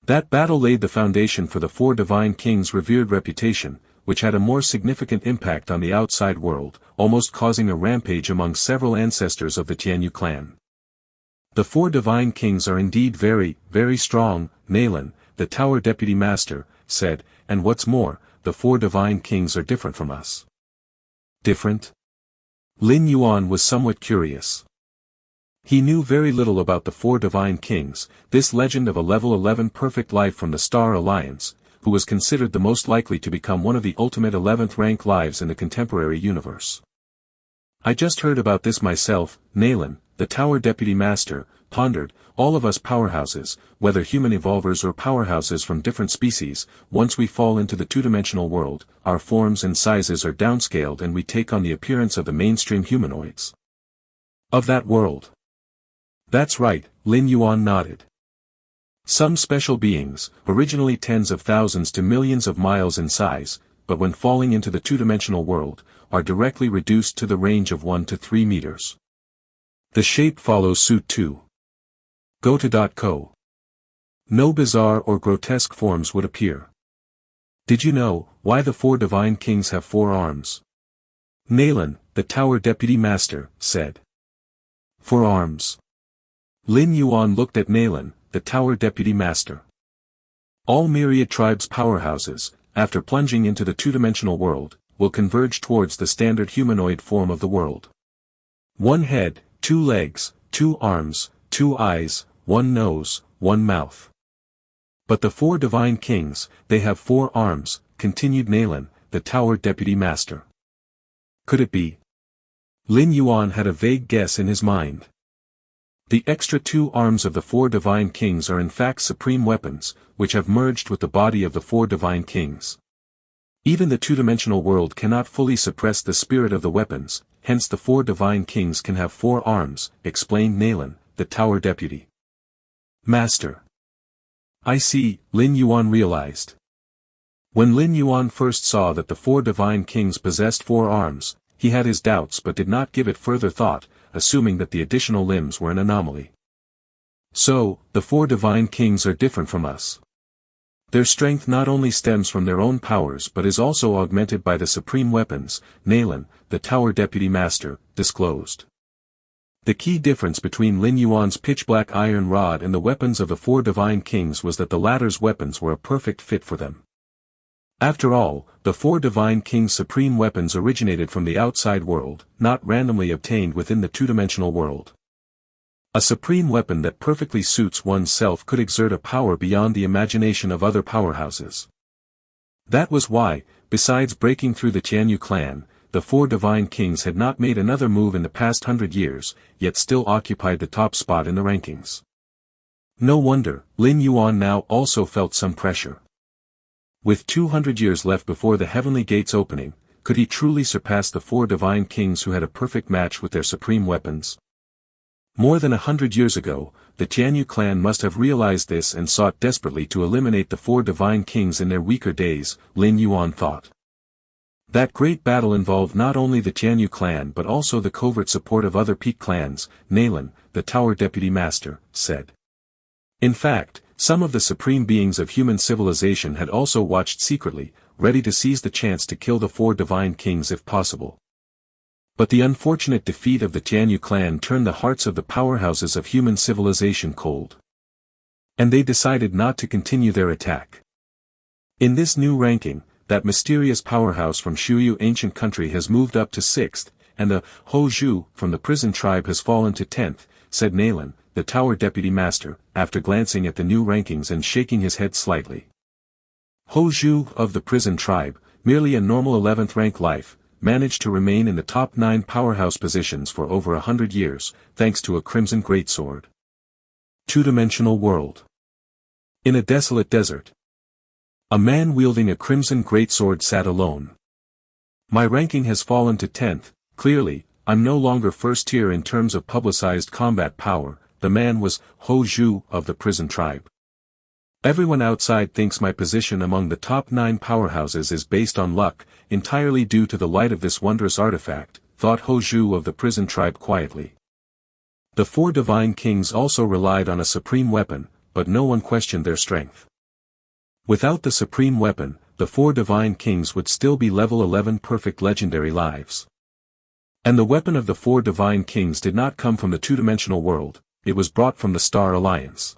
That battle laid the foundation for the 4 divine kings' revered reputation, which had a more significant impact on the outside world, almost causing a rampage among several ancestors of the Tianyu clan. The 4 divine kings are indeed very, very strong, Nalan, the Tower Deputy Master, said, and what's more, the 4 divine kings are different from us. Different? Lin Yuan was somewhat curious. He knew very little about the 4 divine kings, this legend of a level 11 perfect life from the Star Alliance, who was considered the most likely to become one of the ultimate 11th rank lives in the contemporary universe. I just heard about this myself, Nalan, the Tower Deputy Master, pondered. All of us powerhouses, whether human evolvers or powerhouses from different species, once we fall into the two-dimensional world, our forms and sizes are downscaled and we take on the appearance of the mainstream humanoids of that world. That's right, Lin Yuan nodded. Some special beings, originally tens of thousands to millions of miles in size, but when falling into the two-dimensional world, are directly reduced to the range of 1 to 3 meters. The shape follows suit too. Go-to.co. No bizarre or grotesque forms would appear. Did you know why the 4 divine kings have 4 arms? Nalan, the tower deputy master, said. For arms. Lin Yuan looked at Nalan, the tower deputy master. All myriad tribes' powerhouses, after plunging into the two-dimensional world, will converge towards the standard humanoid form of the world. One head, 2 legs, 2 arms, 2 eyes, 1 nose, 1 mouth. But the 4 divine kings, they have 4 arms, continued Nalan, the tower deputy master. Could it be? Lin Yuan had a vague guess in his mind. The extra 2 arms of the 4 divine kings are in fact supreme weapons, which have merged with the body of the 4 divine kings. Even the two-dimensional world cannot fully suppress the spirit of the weapons, hence the 4 divine kings can have 4 arms, explained Nalan, the tower deputy. Master. I see, Lin Yuan realized. When Lin Yuan first saw that the 4 divine kings possessed 4 arms, he had his doubts but did not give it further thought, assuming that the additional limbs were an anomaly. So, the 4 divine kings are different from us. Their strength not only stems from their own powers but is also augmented by the supreme weapons, Nalan, the tower deputy master, disclosed. The key difference between Lin Yuan's pitch-black iron rod and the weapons of the 4 divine kings was that the latter's weapons were a perfect fit for them. After all, the 4 divine kings' supreme weapons originated from the outside world, not randomly obtained within the two-dimensional world. A supreme weapon that perfectly suits one's self could exert a power beyond the imagination of other powerhouses. That was why, besides breaking through the Tianyu clan, the 4 divine kings had not made another move in the past 100 years, yet still occupied the top spot in the rankings. No wonder, Lin Yuan now also felt some pressure. With 200 years left before the heavenly gates opening, could he truly surpass the 4 divine kings who had a perfect match with their supreme weapons? More than 100 years ago, the Tianyu clan must have realized this and sought desperately to eliminate the 4 divine kings in their weaker days, Lin Yuan thought. That great battle involved not only the Tianyu clan but also the covert support of other peak clans, Nalan, the tower deputy master, said. In fact, some of the supreme beings of human civilization had also watched secretly, ready to seize the chance to kill the 4 divine kings if possible. But the unfortunate defeat of the Tianyu clan turned the hearts of the powerhouses of human civilization cold. And they decided not to continue their attack. In this new ranking, that mysterious powerhouse from Shuyu ancient country has moved up to 6th, and the Hozhu from the prison tribe has fallen to 10th, said Nalan, the tower deputy master, after glancing at the new rankings and shaking his head slightly. Hozhu of the prison tribe, merely a normal 11th rank life, managed to remain in the top 9 powerhouse positions for over 100 years, thanks to a crimson greatsword. Two-dimensional world. In a desolate desert. A man wielding a crimson greatsword sat alone. My ranking has fallen to 10th, clearly, I'm no longer first tier in terms of publicized combat power, the man was Hozhu of the prison tribe. Everyone outside thinks my position among the top 9 powerhouses is based on luck, entirely due to the light of this wondrous artifact, thought Hozhu of the prison tribe quietly. The 4 divine kings also relied on a supreme weapon, but no one questioned their strength. Without the supreme weapon, the 4 divine kings would still be level 11 perfect legendary lives. And the weapon of the 4 divine kings did not come from the two-dimensional world, it was brought from the Star Alliance.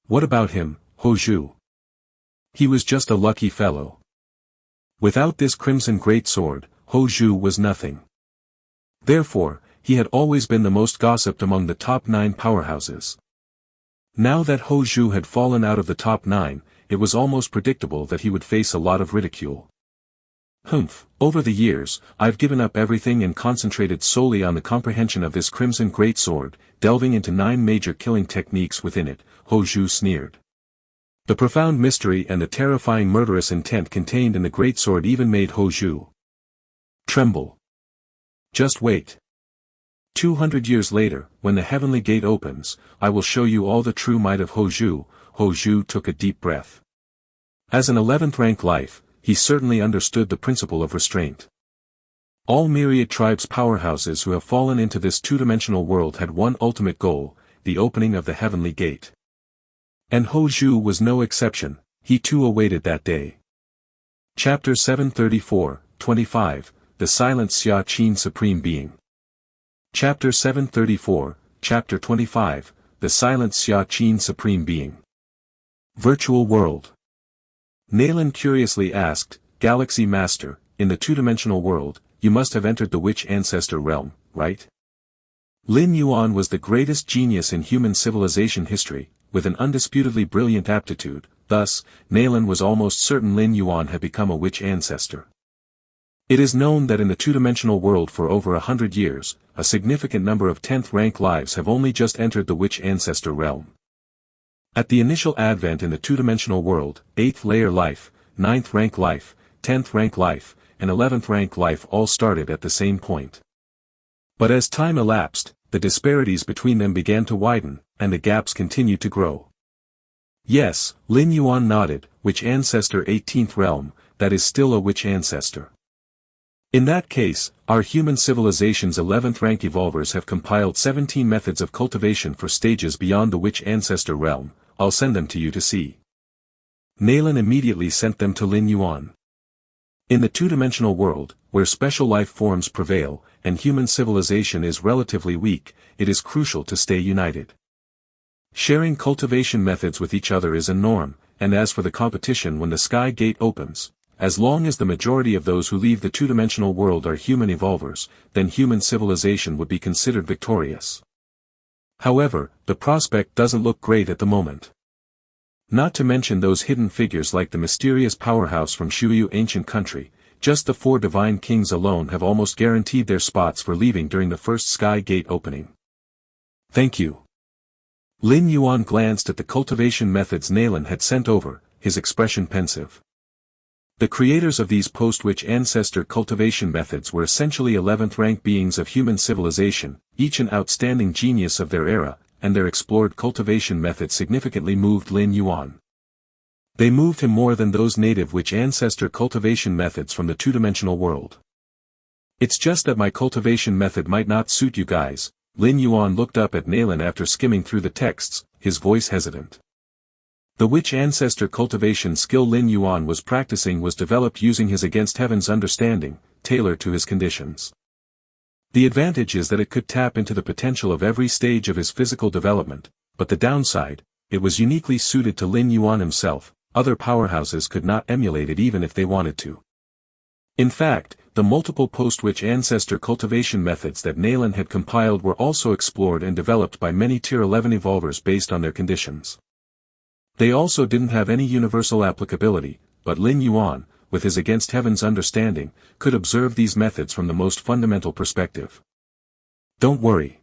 What about him, Hozhu? He was just a lucky fellow. Without this crimson greatsword, Hozhu was nothing. Therefore, he had always been the most gossiped among the top 9 powerhouses. Now that Hozhu had fallen out of the top 9, it was almost predictable that he would face a lot of ridicule. Over the years, I've given up everything and concentrated solely on the comprehension of this crimson greatsword, delving into 9 major killing techniques within it, Hozhu sneered. The profound mystery and the terrifying murderous intent contained in the greatsword even made Hozhu tremble. Just wait. 200 years later, when the heavenly gate opens, I will show you all the true might of Hozhu. Hozhu took a deep breath. As an 11th rank life, he certainly understood the principle of restraint. All myriad tribes powerhouses who have fallen into this two-dimensional world had one ultimate goal, the opening of the heavenly gate. And Hozhu was no exception, he too awaited that day. Chapter 734, 25, the Silent Xia Qin Supreme Being. Chapter 734, Chapter 25, the Silent Xia Qin Supreme Being. Virtual World. Nayland curiously asked, Galaxy Master, in the two-dimensional world, you must have entered the Witch Ancestor realm, right? Lin Yuan was the greatest genius in human civilization history, with an undisputedly brilliant aptitude. Thus, Nayland was almost certain Lin Yuan had become a Witch Ancestor. It is known that in the two-dimensional world for over 100 years, a significant number of 10th-rank lives have only just entered the Witch Ancestor realm. At the initial advent in the two-dimensional world, 8th-layer life, 9th-rank life, 10th-rank life, and 11th-rank life all started at the same point. But as time elapsed, the disparities between them began to widen, and the gaps continued to grow. Yes, Lin Yuan nodded, Witch Ancestor 18th realm, that is still a Witch Ancestor. In that case, our human civilization's 11th rank evolvers have compiled 17 methods of cultivation for stages beyond the Witch Ancestor realm. I'll send them to you to see. Nayland immediately sent them to Lin Yuan. In the two-dimensional world, where special life forms prevail, and human civilization is relatively weak, it is crucial to stay united. Sharing cultivation methods with each other is a norm, and as for the competition when the Sky Gate opens, as long as the majority of those who leave the two-dimensional world are human evolvers, then human civilization would be considered victorious. However, the prospect doesn't look great at the moment. Not to mention those hidden figures like the mysterious powerhouse from Shuyu ancient country, just the 4 divine kings alone have almost guaranteed their spots for leaving during the first Sky Gate opening. Thank you. Lin Yuan glanced at the cultivation methods Nayland had sent over, his expression pensive. The creators of these post-Witch Ancestor cultivation methods were essentially 11th-rank beings of human civilization, each an outstanding genius of their era, and their explored cultivation methods significantly moved Lin Yuan. They moved him more than those native Witch Ancestor cultivation methods from the two-dimensional world. It's just that my cultivation method might not suit you guys. Lin Yuan looked up at Nayland after skimming through the texts, his voice hesitant. The Witch Ancestor cultivation skill Lin Yuan was practicing was developed using his Against Heaven's understanding, tailored to his conditions. The advantage is that it could tap into the potential of every stage of his physical development, but the downside, it was uniquely suited to Lin Yuan himself. Other powerhouses could not emulate it even if they wanted to. In fact, the multiple post-Witch Ancestor cultivation methods that Nayland had compiled were also explored and developed by many Tier 11 evolvers based on their conditions. They also didn't have any universal applicability, but Lin Yuan, with his Against Heaven's understanding, could observe these methods from the most fundamental perspective. Don't worry.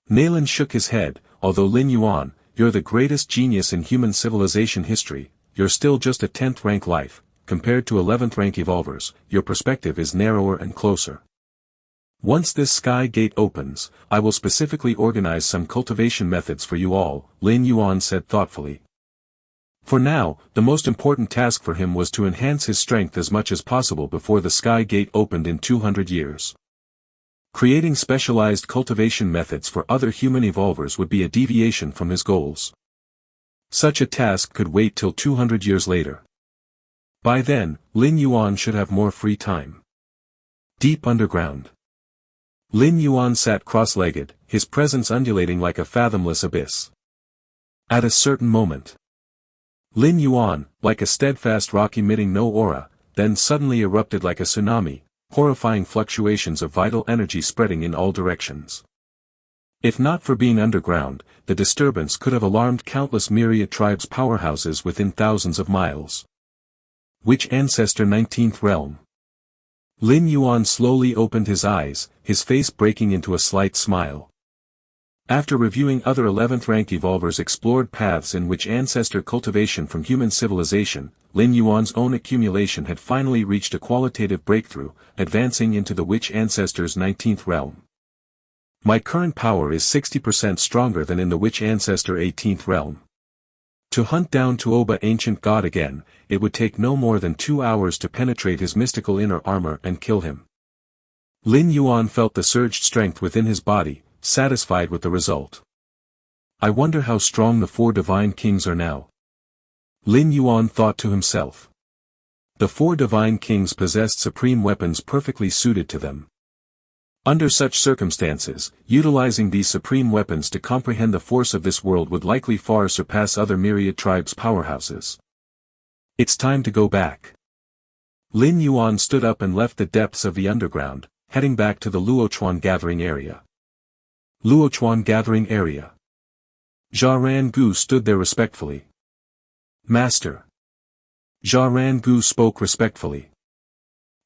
Nayland shook his head, although Lin Yuan, you're the greatest genius in human civilization history, you're still just a 10th rank life, compared to 11th rank evolvers, your perspective is narrower and closer. Once this Sky Gate opens, I will specifically organize some cultivation methods for you all, Lin Yuan said thoughtfully. For now, the most important task for him was to enhance his strength as much as possible before the Sky Gate opened in 200 years. Creating specialized cultivation methods for other human evolvers would be a deviation from his goals. Such a task could wait till 200 years later. By then, Lin Yuan should have more free time. Deep underground. Lin Yuan sat cross-legged, his presence undulating like a fathomless abyss. At a certain moment, Lin Yuan, like a steadfast rock emitting no aura, then suddenly erupted like a tsunami, horrifying fluctuations of vital energy spreading in all directions. If not for being underground, the disturbance could have alarmed countless myriad tribes' powerhouses within thousands of miles. Witch Ancestor 19th Realm. Lin Yuan slowly opened his eyes, his face breaking into a slight smile. After reviewing other 11th rank evolvers' explored paths in Witch Ancestor cultivation from human civilization, Lin Yuan's own accumulation had finally reached a qualitative breakthrough, advancing into the Witch Ancestor's 19th realm. My current power is 60% stronger than in the Witch Ancestor 18th realm. To hunt down Tuoba ancient god again, it would take no more than 2 hours to penetrate his mystical inner armor and kill him. Lin Yuan felt the surged strength within his body, satisfied with the result. I wonder how strong the 4 divine kings are now. Lin Yuan thought to himself. The 4 divine kings possessed supreme weapons perfectly suited to them. Under such circumstances, utilizing these supreme weapons to comprehend the force of this world would likely far surpass other myriad tribes' powerhouses. It's time to go back. Lin Yuan stood up and left the depths of the underground, heading back to the Luochuan gathering area. Luochuan gathering area. Jia Rangu stood there respectfully. Master. Jia Rangu spoke respectfully.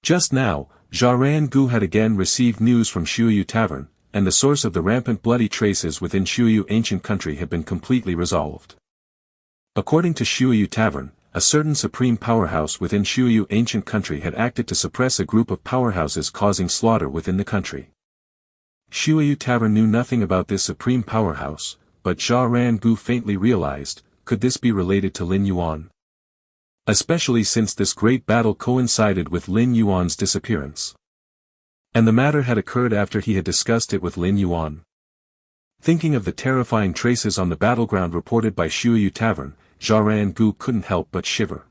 Just now, Jia Rangu had again received news from Shuyu Tavern, and the source of the rampant bloody traces within Shuyu ancient country had been completely resolved. According to Shuyu Tavern, a certain supreme powerhouse within Shuyu ancient country had acted to suppress a group of powerhouses causing slaughter within the country. Shuyu Tavern knew nothing about this supreme powerhouse, but Jia Rangu faintly realized, could this be related to Lin Yuan? Especially since this great battle coincided with Lin Yuan's disappearance. And the matter had occurred after he had discussed it with Lin Yuan. Thinking of the terrifying traces on the battleground reported by Shuyu Tavern, Jia Rangu couldn't help but shiver.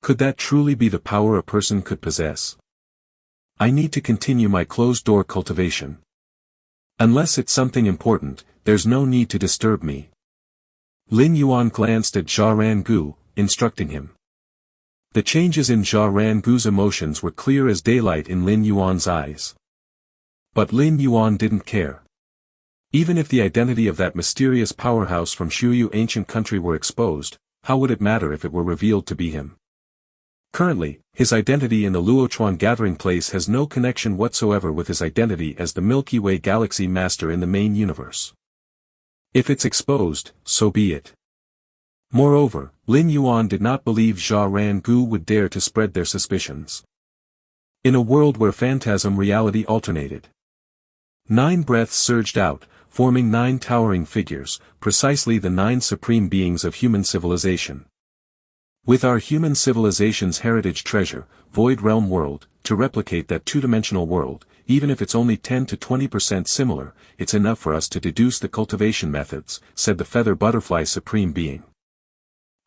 Could that truly be the power a person could possess? I need to continue my closed-door cultivation. Unless it's something important, there's no need to disturb me. Lin Yuan glanced at Jia Rangu, instructing him. The changes in Jia Rangu's emotions were clear as daylight in Lin Yuan's eyes. But Lin Yuan didn't care. Even if the identity of that mysterious powerhouse from Shuyu ancient country were exposed, how would it matter if it were revealed to be him? Currently, his identity in the Luochuan gathering place has no connection whatsoever with his identity as the Milky Way galaxy master in the main universe. If it's exposed, so be it. Moreover, Lin Yuan did not believe Jia Rangu would dare to spread their suspicions. In a world where phantasm reality alternated, 9 breaths surged out, forming 9 towering figures, precisely the 9 supreme beings of human civilization. With our human civilization's heritage treasure, Void Realm World, to replicate that two-dimensional world, even if it's only 10 to 20% similar, it's enough for us to deduce the cultivation methods, said the Feather Butterfly Supreme Being.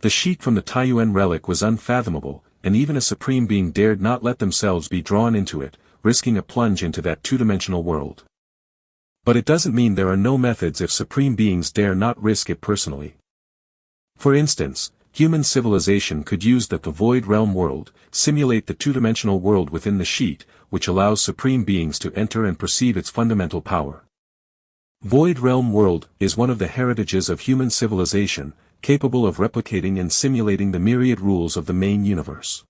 The sheet from the Taiyuan relic was unfathomable, and even a supreme being dared not let themselves be drawn into it, risking a plunge into that two-dimensional world. But it doesn't mean there are no methods if supreme beings dare not risk it personally. For instance, human civilization could use the Void Realm World, simulate the two-dimensional world within the sheet, which allows supreme beings to enter and perceive its fundamental power. Void Realm World is one of the heritages of human civilization, capable of replicating and simulating the myriad rules of the main universe.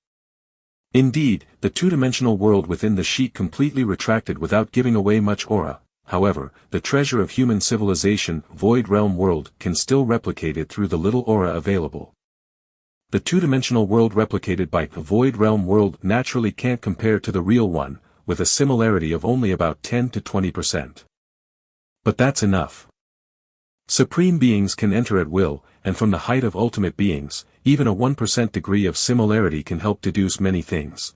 Indeed, the two-dimensional world within the sheet completely retracted without giving away much aura. However, the treasure of human civilization, Void Realm World, can still replicate it through the little aura available. The two-dimensional world replicated by the Void Realm World naturally can't compare to the real one, with a similarity of only about 10 to 20%. But that's enough. Supreme beings can enter at will, and from the height of ultimate beings, even a 1% degree of similarity can help deduce many things.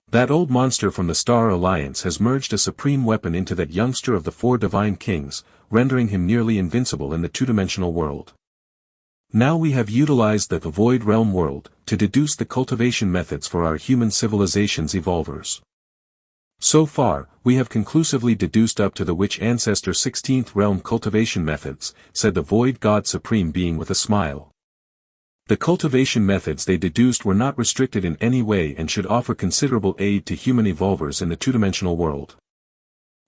That old monster from the Star Alliance has merged a supreme weapon into that youngster of the 4 divine kings, rendering him nearly invincible in the two-dimensional world. Now we have utilized the Void Realm World, to deduce the cultivation methods for our human civilization's evolvers. So far, we have conclusively deduced up to the Witch Ancestor 16th Realm cultivation methods, said the Void God Supreme Being with a smile. The cultivation methods they deduced were not restricted in any way and should offer considerable aid to human evolvers in the two-dimensional world.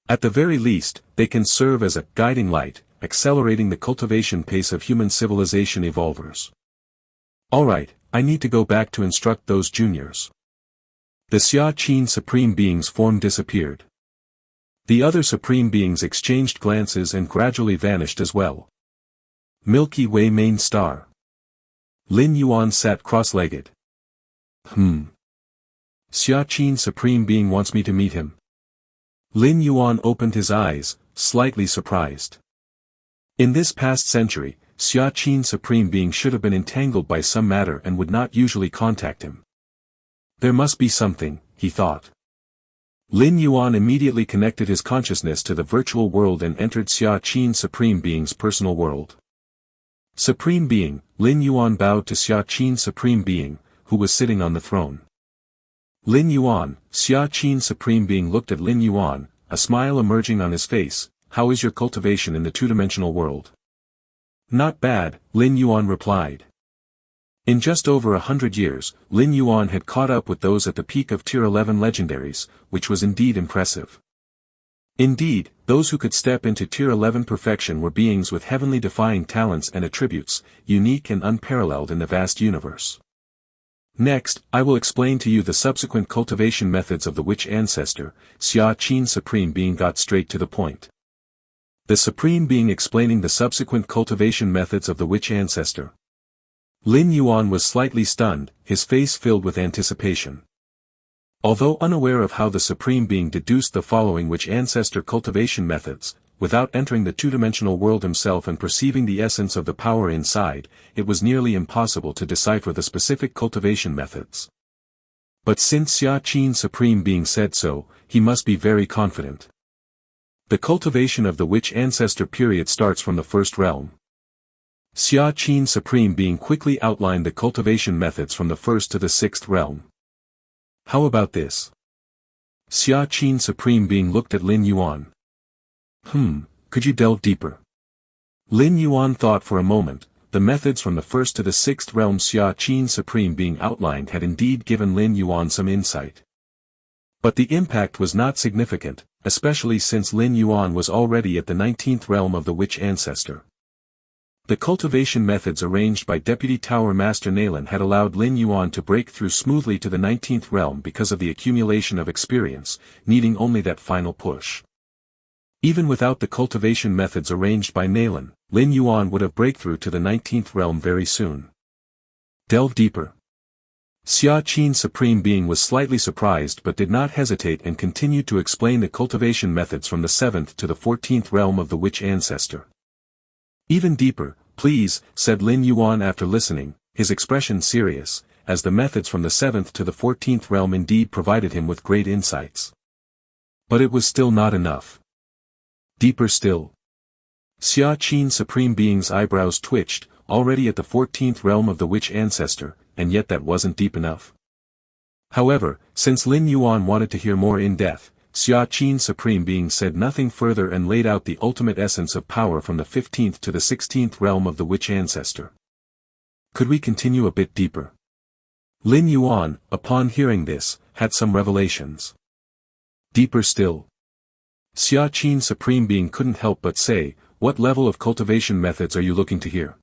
At the very least, they can serve as a guiding light, accelerating the cultivation pace of human civilization evolvers. Alright, I need to go back to instruct those juniors. The Xia Qin Supreme Being's form disappeared. The other Supreme Beings exchanged glances and gradually vanished as well. Milky Way Main Star. Lin Yuan sat cross-legged. Xia Qin Supreme Being wants me to meet him. Lin Yuan opened his eyes, slightly surprised. In this past century, Xia Qin Supreme Being should have been entangled by some matter and would not usually contact him. There must be something, he thought. Lin Yuan immediately connected his consciousness to the virtual world and entered Xia Qin Supreme Being's personal world. Supreme Being. Lin Yuan bowed to Xia Qin Supreme Being, who was sitting on the throne. Lin Yuan. Xia Qin Supreme Being looked at Lin Yuan, a smile emerging on his face. How is your cultivation in the two-dimensional world? Not bad, Lin Yuan replied. In just over 100 years, Lin Yuan had caught up with those at the peak of Tier 11 legendaries, which was indeed impressive. Indeed, those who could step into Tier 11 perfection were beings with heavenly defying talents and attributes, unique and unparalleled in the vast universe. Next, I will explain to you the subsequent cultivation methods of the Witch Ancestor. Xia Qin Supreme Being got straight to the point. The Supreme Being explaining the subsequent cultivation methods of the Witch Ancestor. Lin Yuan was slightly stunned, his face filled with anticipation. Although unaware of how the Supreme Being deduced the following Witch Ancestor cultivation methods, without entering the two-dimensional world himself and perceiving the essence of the power inside, it was nearly impossible to decipher the specific cultivation methods. But since Xia Qin Supreme Being said so, he must be very confident. The cultivation of the Witch Ancestor period starts from the first realm. Xia Qin Supreme Being quickly outlined the cultivation methods from the first to the sixth realm. How about this? Xia Qin Supreme Being looked at Lin Yuan. Could you delve deeper? Lin Yuan thought for a moment. The methods from the first to the sixth realm Xia Qin Supreme Being outlined had indeed given Lin Yuan some insight. But the impact was not significant, especially since Lin Yuan was already at the 19th realm of the Witch Ancestor. The cultivation methods arranged by Deputy Tower Master Naylan had allowed Lin Yuan to break through smoothly to the 19th realm because of the accumulation of experience, needing only that final push. Even without the cultivation methods arranged by Naylan, Lin Yuan would have breakthrough to the 19th realm very soon. Delve deeper. Xia Qin Supreme Being was slightly surprised but did not hesitate and continued to explain the cultivation methods from the 7th to the 14th realm of the Witch Ancestor. Even deeper, please, said Lin Yuan after listening, his expression serious, as the methods from the 7th to the 14th realm indeed provided him with great insights. But it was still not enough. Deeper still. Xia Qin Supreme Being's eyebrows twitched, already at the 14th realm of the Witch Ancestor, and yet that wasn't deep enough. However, since Lin Yuan wanted to hear more in depth, Xia Qin Supreme Being said nothing further and laid out the ultimate essence of power from the 15th to the 16th realm of the Witch Ancestor. Could we continue a bit deeper? Lin Yuan, upon hearing this, had some revelations. Deeper still. Xia Qin Supreme Being couldn't help but say, what level of cultivation methods are you looking to hear?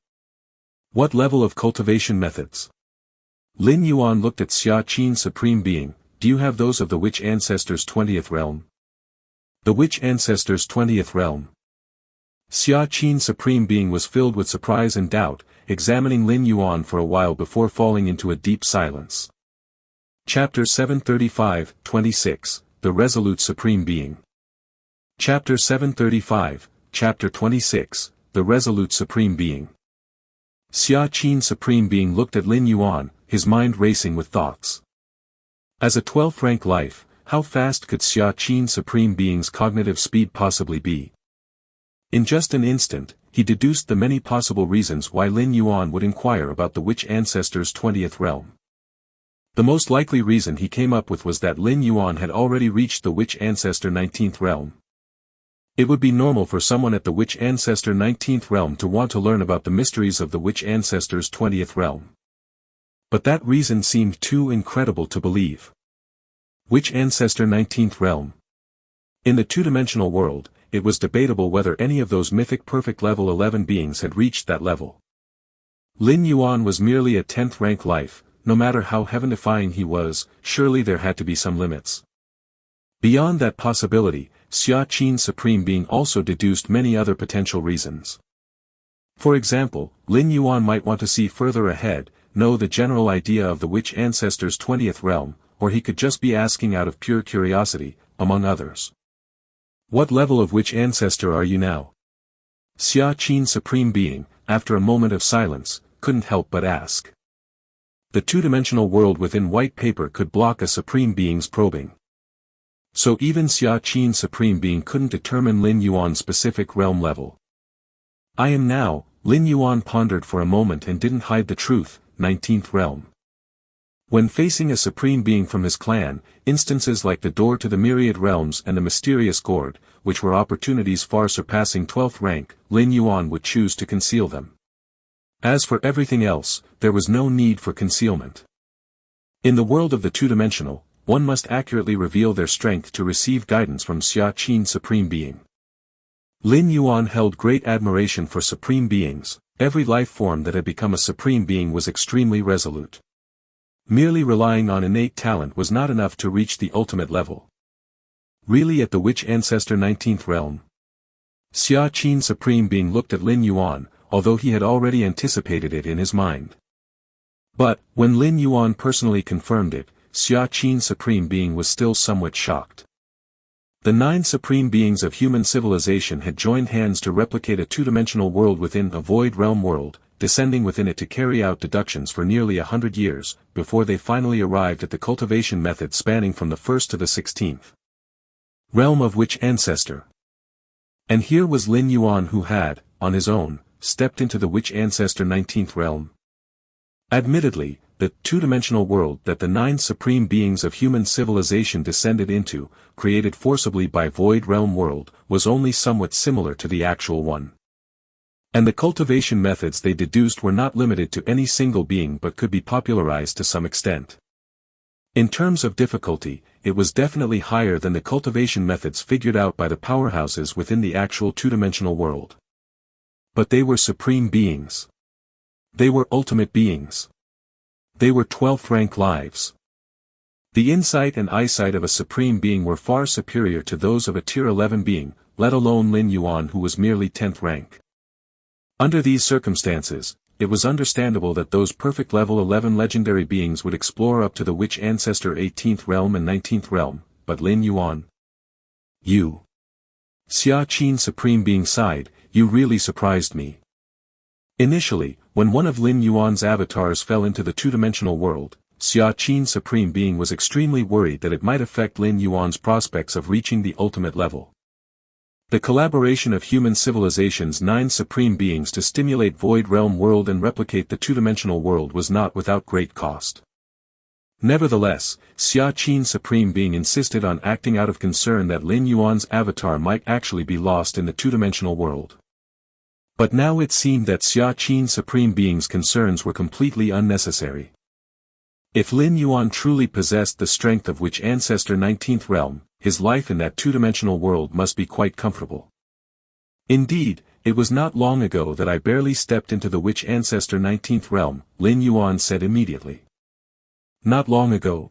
What level of cultivation methods? Lin Yuan looked at Xia Qin Supreme Being. Do you have those of the Witch Ancestor's 20th realm? The Witch Ancestor's 20th realm. Xia Qin Supreme Being was filled with surprise and doubt, examining Lin Yuan for a while before falling into a deep silence. Chapter 735-26, The Resolute Supreme Being. Chapter 735, Chapter 26, The Resolute Supreme Being. Xia Qin Supreme Being looked at Lin Yuan, his mind racing with thoughts. As a 12th rank life, how fast could Xia Qin Supreme Being's cognitive speed possibly be? In just an instant, he deduced the many possible reasons why Lin Yuan would inquire about the Witch Ancestor's 20th realm. The most likely reason he came up with was that Lin Yuan had already reached the Witch Ancestor 19th realm. It would be normal for someone at the Witch Ancestor 19th realm to want to learn about the mysteries of the Witch Ancestor's 20th realm. But that reason seemed too incredible to believe. Witch Ancestor 19th realm. In the two-dimensional world, it was debatable whether any of those mythic perfect level 11 beings had reached that level. Lin Yuan was merely a 10th rank life. No matter how heaven-defying he was, surely there had to be some limits. Beyond that possibility, Xia Qin Supreme Being also deduced many other potential reasons. For example, Lin Yuan might want to see further ahead, know the general idea of the Witch Ancestor's 20th realm, or he could just be asking out of pure curiosity, among others. What level of Witch Ancestor are you now? Xia Qin Supreme Being, after a moment of silence, couldn't help but ask. The two-dimensional world within white paper could block a Supreme Being's probing. So even Xia Qin Supreme Being couldn't determine Lin Yuan's specific realm level. I am now, Lin Yuan pondered for a moment and didn't hide the truth. 19th realm. When facing a supreme being from his clan, instances like the door to the myriad realms and the mysterious gourd, which were opportunities far surpassing 12th rank, Lin Yuan would choose to conceal them. As for everything else, there was no need for concealment. In the world of the two-dimensional, one must accurately reveal their strength to receive guidance from Xia Qin Supreme Being. Lin Yuan held great admiration for supreme beings. Every life form that had become a supreme being was extremely resolute. Merely relying on innate talent was not enough to reach the ultimate level. Really, at the Witch Ancestor 19th realm, Xia Qin Supreme Being looked at Lin Yuan, although he had already anticipated it in his mind. But, when Lin Yuan personally confirmed it, Xia Qin Supreme Being was still somewhat shocked. The 9 supreme beings of human civilization had joined hands to replicate a two-dimensional world within a void realm world, descending within it to carry out deductions for nearly 100 years, before they finally arrived at the cultivation method spanning from the 1st to the 16th realm of Witch Ancestor. And here was Lin Yuan who had, on his own, stepped into the Witch Ancestor 19th realm. Admittedly, the two-dimensional world that the 9 supreme beings of human civilization descended into, created forcibly by Void Realm World, was only somewhat similar to the actual one. And the cultivation methods they deduced were not limited to any single being but could be popularized to some extent. In terms of difficulty, it was definitely higher than the cultivation methods figured out by the powerhouses within the actual two-dimensional world. But they were supreme beings. They were ultimate beings. They were 12th rank lives. The insight and eyesight of a supreme being were far superior to those of a tier 11 being, let alone Lin Yuan who was merely 10th rank. Under these circumstances, it was understandable that those perfect level 11 legendary beings would explore up to the Witch Ancestor 18th realm and 19th realm, but Lin Yuan. You. Xia Qin Supreme Being sighed, you really surprised me. Initially, when one of Lin Yuan's avatars fell into the two-dimensional world, Xia Qin Supreme Being was extremely worried that it might affect Lin Yuan's prospects of reaching the ultimate level. The collaboration of human civilization's 9 supreme beings to stimulate Void Realm World and replicate the two-dimensional world was not without great cost. Nevertheless, Xia Qin Supreme Being insisted on acting out of concern that Lin Yuan's avatar might actually be lost in the two-dimensional world. But now it seemed that Xia Qin Supreme Being's concerns were completely unnecessary. If Lin Yuan truly possessed the strength of Witch Ancestor 19th realm, his life in that two-dimensional world must be quite comfortable. Indeed, it was not long ago that I barely stepped into the Witch Ancestor 19th realm, Lin Yuan said immediately. Not long ago.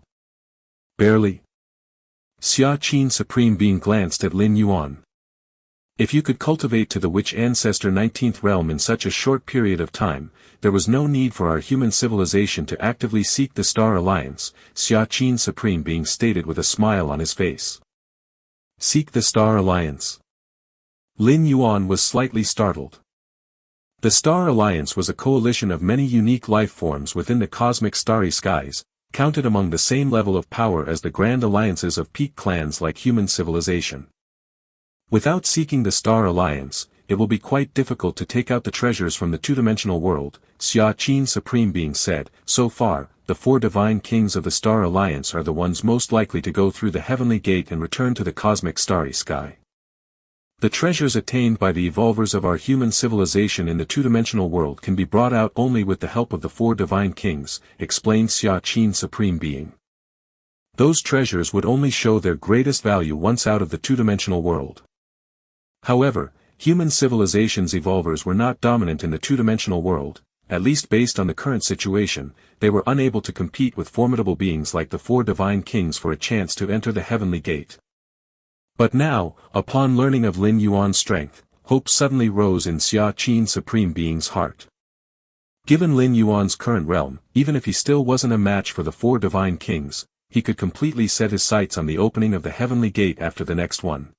Barely. Xia Qin Supreme Being glanced at Lin Yuan. If you could cultivate to the Witch Ancestor 19th realm in such a short period of time, there was no need for our human civilization to actively seek the Star Alliance, Xia Qin Supreme Being stated with a smile on his face. Seek the Star Alliance. Lin Yuan was slightly startled. The Star Alliance was a coalition of many unique life forms within the cosmic starry skies, counted among the same level of power as the grand alliances of peak clans like human civilization. Without seeking the Star Alliance, it will be quite difficult to take out the treasures from the two-dimensional world, Xia Qin Supreme Being said. So far, the 4 divine kings of the Star Alliance are the ones most likely to go through the heavenly gate and return to the cosmic starry sky. The treasures attained by the evolvers of our human civilization in the two-dimensional world can be brought out only with the help of the 4 divine kings, explained Xia Qin Supreme Being. Those treasures would only show their greatest value once out of the two-dimensional world. However, human civilization's evolvers were not dominant in the two-dimensional world, at least based on the current situation. They were unable to compete with formidable beings like the 4 divine kings for a chance to enter the heavenly gate. But now, upon learning of Lin Yuan's strength, hope suddenly rose in Xia Qin Supreme Being's heart. Given Lin Yuan's current realm, even if he still wasn't a match for the 4 divine kings, he could completely set his sights on the opening of the heavenly gate after the next one.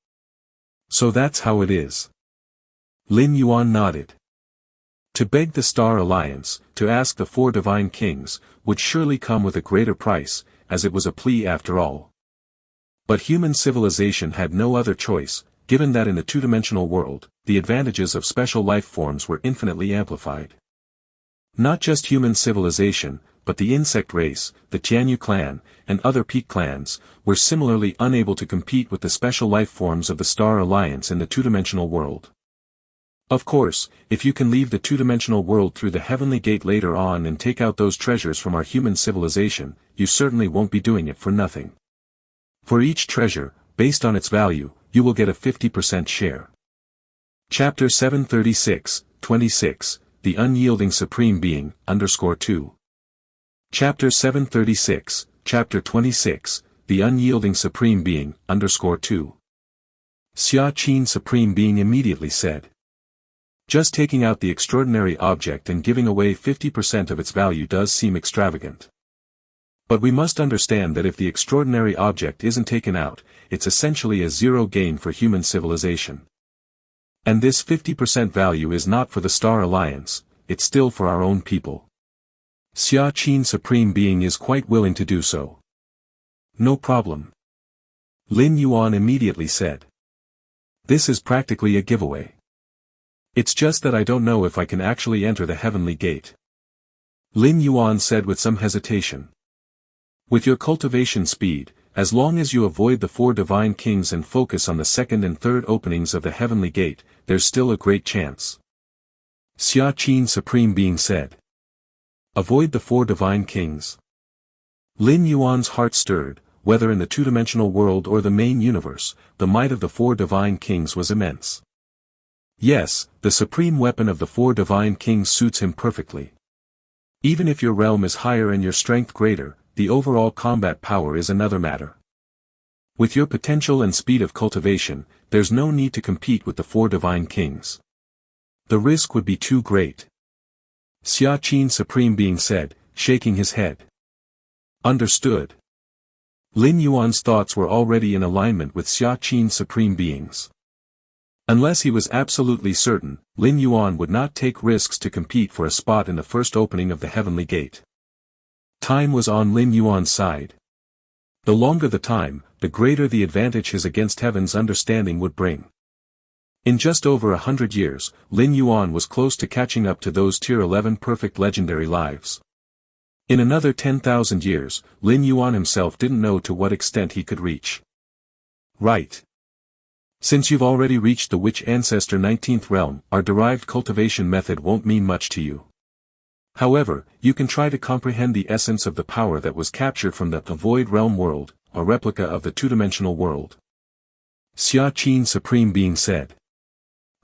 So that's how it is. Lin Yuan nodded. To beg the Star Alliance, to ask the 4 divine kings, would surely come with a greater price, as it was a plea after all. But human civilization had no other choice, given that in the two-dimensional world, the advantages of special life forms were infinitely amplified. Not just human civilization, but the insect race, the Tianyu clan, and other peak clans, were similarly unable to compete with the special life forms of the Star Alliance in the two-dimensional world. Of course, if you can leave the two-dimensional world through the Heavenly Gate later on and take out those treasures from our human civilization, you certainly won't be doing it for nothing. For each treasure, based on its value, you will get a 50% share. Chapter 736, 26, The Unyielding Supreme Being, _2. Chapter 736, Chapter 26, The Unyielding Supreme Being, _2. Xia Qin Supreme Being immediately said. Just taking out the extraordinary object and giving away 50% of its value does seem extravagant. But we must understand that if the extraordinary object isn't taken out, it's essentially a zero gain for human civilization. And this 50% value is not for the Star Alliance, it's still for our own people. Xia Qin Supreme Being is quite willing to do so. No problem. Lin Yuan immediately said. This is practically a giveaway. It's just that I don't know if I can actually enter the Heavenly Gate. Lin Yuan said with some hesitation. With your cultivation speed, as long as you avoid the 4 divine kings and focus on the second and third openings of the Heavenly Gate, there's still a great chance. Xia Qin Supreme Being said. Avoid the 4 divine kings. Lin Yuan's heart stirred. Whether in the two-dimensional world or the main universe, the might of the 4 divine kings was immense. Yes, the supreme weapon of the 4 divine kings suits him perfectly. Even if your realm is higher and your strength greater, the overall combat power is another matter. With your potential and speed of cultivation, there's no need to compete with the 4 divine kings. The risk would be too great. Xia Qin Supreme Being said, shaking his head. Understood. Lin Yuan's thoughts were already in alignment with Xia Qin Supreme Being's. Unless he was absolutely certain, Lin Yuan would not take risks to compete for a spot in the first opening of the Heavenly Gate. Time was on Lin Yuan's side. The longer the time, the greater the advantage his against heaven's understanding would bring. In just over 100 years, Lin Yuan was close to catching up to those Tier 11 perfect legendary lives. In another 10,000 years, Lin Yuan himself didn't know to what extent he could reach. Right. Since you've already reached the Witch Ancestor 19th realm, our derived cultivation method won't mean much to you. However, you can try to comprehend the essence of the power that was captured from the Void Realm world, a replica of the two-dimensional world. Xia Qin Supreme Being said.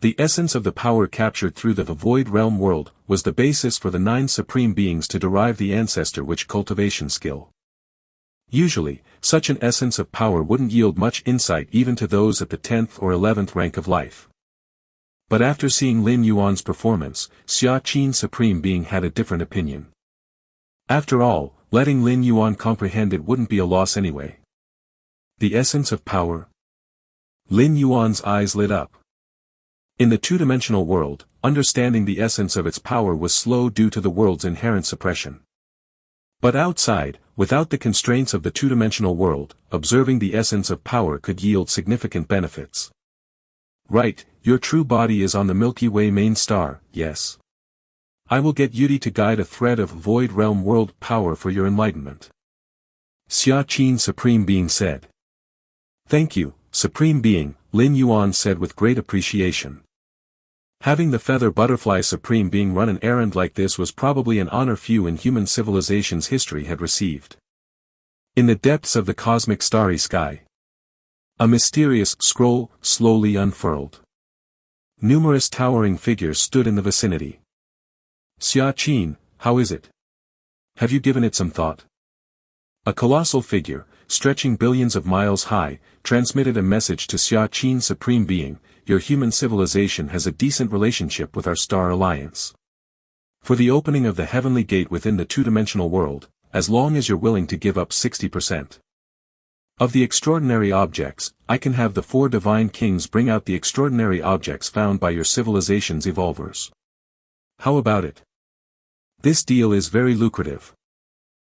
The essence of the power captured through the Void Realm world was the basis for the 9 Supreme Beings to derive the Ancestor Witch cultivation skill. Usually, such an essence of power wouldn't yield much insight even to those at the 10th or 11th rank of life. But after seeing Lin Yuan's performance, Xia Qin Supreme Being had a different opinion. After all, letting Lin Yuan comprehend it wouldn't be a loss anyway. The essence of power? Lin Yuan's eyes lit up. In the two-dimensional world, understanding the essence of its power was slow due to the world's inherent suppression. But outside, without the constraints of the two-dimensional world, observing the essence of power could yield significant benefits. Right, your true body is on the Milky Way main star, yes. I will get Yudi to guide a thread of Void Realm world power for your enlightenment. Xia Qin Supreme Being said. Thank you, Supreme Being, Lin Yuan said with great appreciation. Having the Feather Butterfly Supreme Being run an errand like this was probably an honor few in human civilization's history had received. In the depths of the cosmic starry sky, a mysterious scroll slowly unfurled. Numerous towering figures stood in the vicinity. Xia Qin, how is it? Have you given it some thought? A colossal figure, stretching billions of miles high, transmitted a message to Xia Qin Supreme Being. Your human civilization has a decent relationship with our Star Alliance. For the opening of the Heavenly Gate within the two-dimensional world, as long as you're willing to give up 60%. Of the extraordinary objects, I can have the 4 divine kings bring out the extraordinary objects found by your civilization's evolvers. How about it? This deal is very lucrative.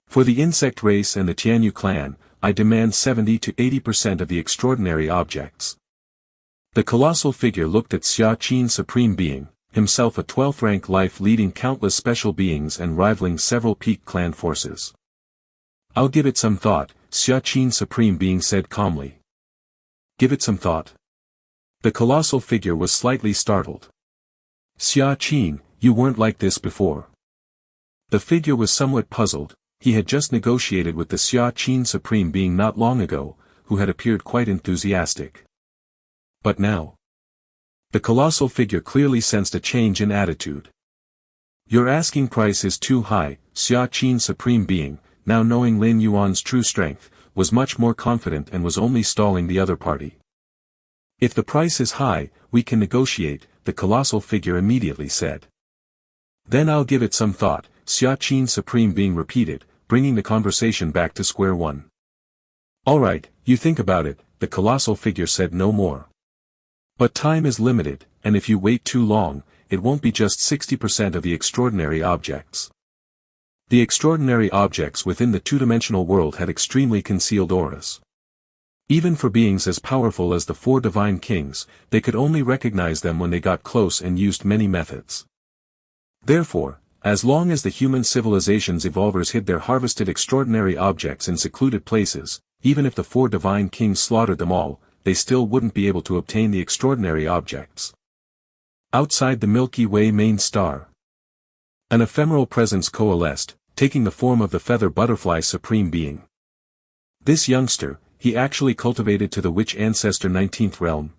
For the insect race and the Tianyu clan, I demand 70 to 80% of the extraordinary objects. The colossal figure looked at Xia Qin's supreme being, himself a 12th rank life leading countless special beings and rivaling several peak clan forces. "I'll give it some thought," Xia Qin's supreme being said calmly. "Give it some thought?" The colossal figure was slightly startled. "Xia Qin, you weren't like this before." The figure was somewhat puzzled. He had just negotiated with the Xia Qin supreme being not long ago, who had appeared quite enthusiastic. But now, the colossal figure clearly sensed a change in attitude. "Your asking price is too high," Xia Qin's supreme being, now knowing Lin Yuan's true strength, was much more confident and was only stalling the other party. "If the price is high, we can negotiate," the colossal figure immediately said. "Then I'll give it some thought," Xia Qin's supreme being repeated, bringing the conversation back to square one. "All right, you think about it," the colossal figure said no more. "But time is limited, and if you wait too long, it won't be just 60% of the extraordinary objects." The extraordinary objects within the two-dimensional world had extremely concealed auras. Even for beings as powerful as the four divine kings, they could only recognize them when they got close and used many methods. Therefore, as long as the human civilization's evolvers hid their harvested extraordinary objects in secluded places, even if the four divine kings slaughtered them all, they still wouldn't be able to obtain the extraordinary objects. Outside the Milky Way main star, an ephemeral presence coalesced, taking the form of the feather butterfly supreme being. This youngster, he actually cultivated to the witch ancestor 19th realm.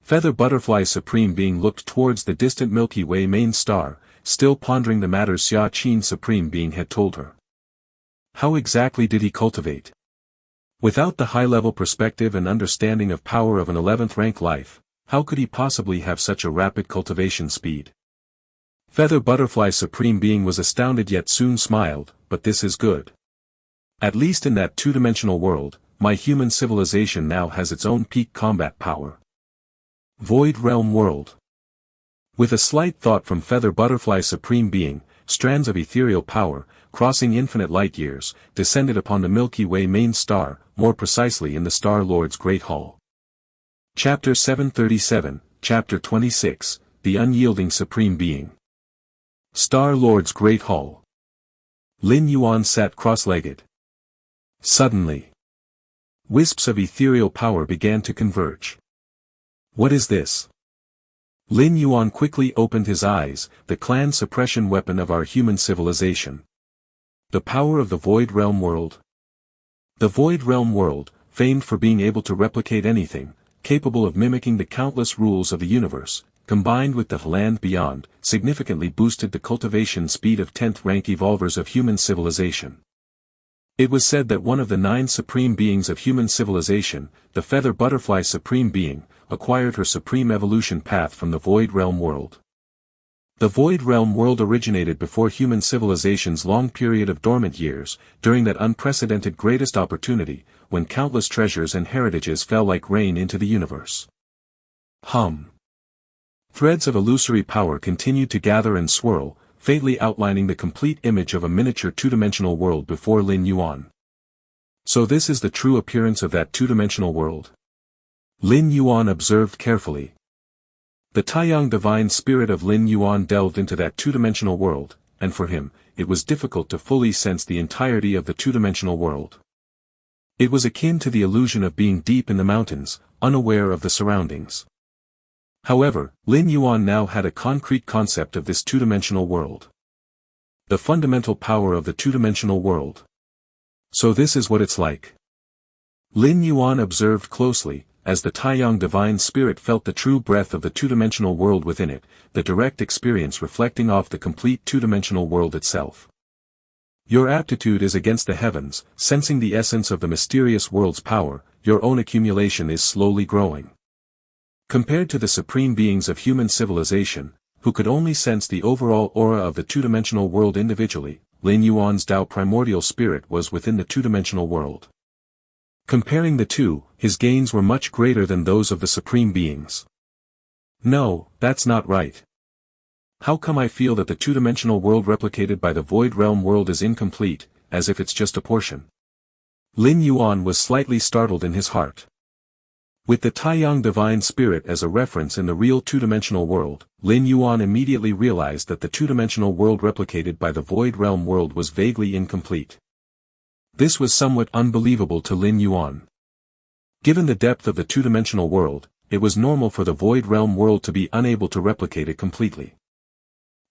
Feather butterfly supreme being looked towards the distant Milky Way main star, still pondering the matters Xia Qin supreme being had told her. How exactly did he cultivate? Without the high-level perspective and understanding of power of an 11th rank life, how could he possibly have such a rapid cultivation speed? Feather butterfly supreme being was astounded yet soon smiled, "But this is good. At least in that two-dimensional world, my human civilization now has its own peak combat power." Void Realm World. With a slight thought from Feather Butterfly Supreme Being, strands of ethereal power, crossing infinite light years, descended upon the Milky Way main star, more precisely in the Star Lord's Great Hall. Chapter 737, Chapter 26, The Unyielding Supreme Being. Star Lord's Great Hall. Lin Yuan sat cross-legged. Suddenly, wisps of ethereal power began to converge. What is this? Lin Yuan quickly opened his eyes, the clan suppression weapon of our human civilization. The power of the Void Realm World. The Void Realm World, famed for being able to replicate anything, capable of mimicking the countless rules of the universe, combined with the land beyond, significantly boosted the cultivation speed of 10th rank evolvers of human civilization. It was said that one of the 9 supreme beings of human civilization, the Feather Butterfly Supreme Being, acquired her supreme evolution path from the Void Realm World. The Void Realm World originated before human civilization's long period of dormant years, during that unprecedented greatest opportunity, when countless treasures and heritages fell like rain into the universe. Threads of illusory power continued to gather and swirl, faintly outlining the complete image of a miniature two-dimensional world before Lin Yuan. So this is the true appearance of that two-dimensional world? Lin Yuan observed carefully. The Taiyang divine spirit of Lin Yuan delved into that two-dimensional world, and for him, it was difficult to fully sense the entirety of the two-dimensional world. It was akin to the illusion of being deep in the mountains, unaware of the surroundings. However, Lin Yuan now had a concrete concept of this two-dimensional world. The fundamental power of the two-dimensional world. So this is what it's like. Lin Yuan observed closely, as the Taiyang divine spirit felt the true breath of the two-dimensional world within it, the direct experience reflecting off the complete two-dimensional world itself. Your aptitude is against the heavens, sensing the essence of the mysterious world's power, your own accumulation is slowly growing. Compared to the supreme beings of human civilization, who could only sense the overall aura of the two-dimensional world individually, Lin Yuan's Tao primordial spirit was within the two-dimensional world. Comparing the two, his gains were much greater than those of the supreme beings. No, that's not right. How come I feel that the two-dimensional world replicated by the Void Realm World is incomplete, as if it's just a portion? Lin Yuan was slightly startled in his heart. With the Taiyang divine spirit as a reference in the real two-dimensional world, Lin Yuan immediately realized that the two-dimensional world replicated by the Void Realm world was vaguely incomplete. This was somewhat unbelievable to Lin Yuan. Given the depth of the two-dimensional world, it was normal for the Void Realm world to be unable to replicate it completely.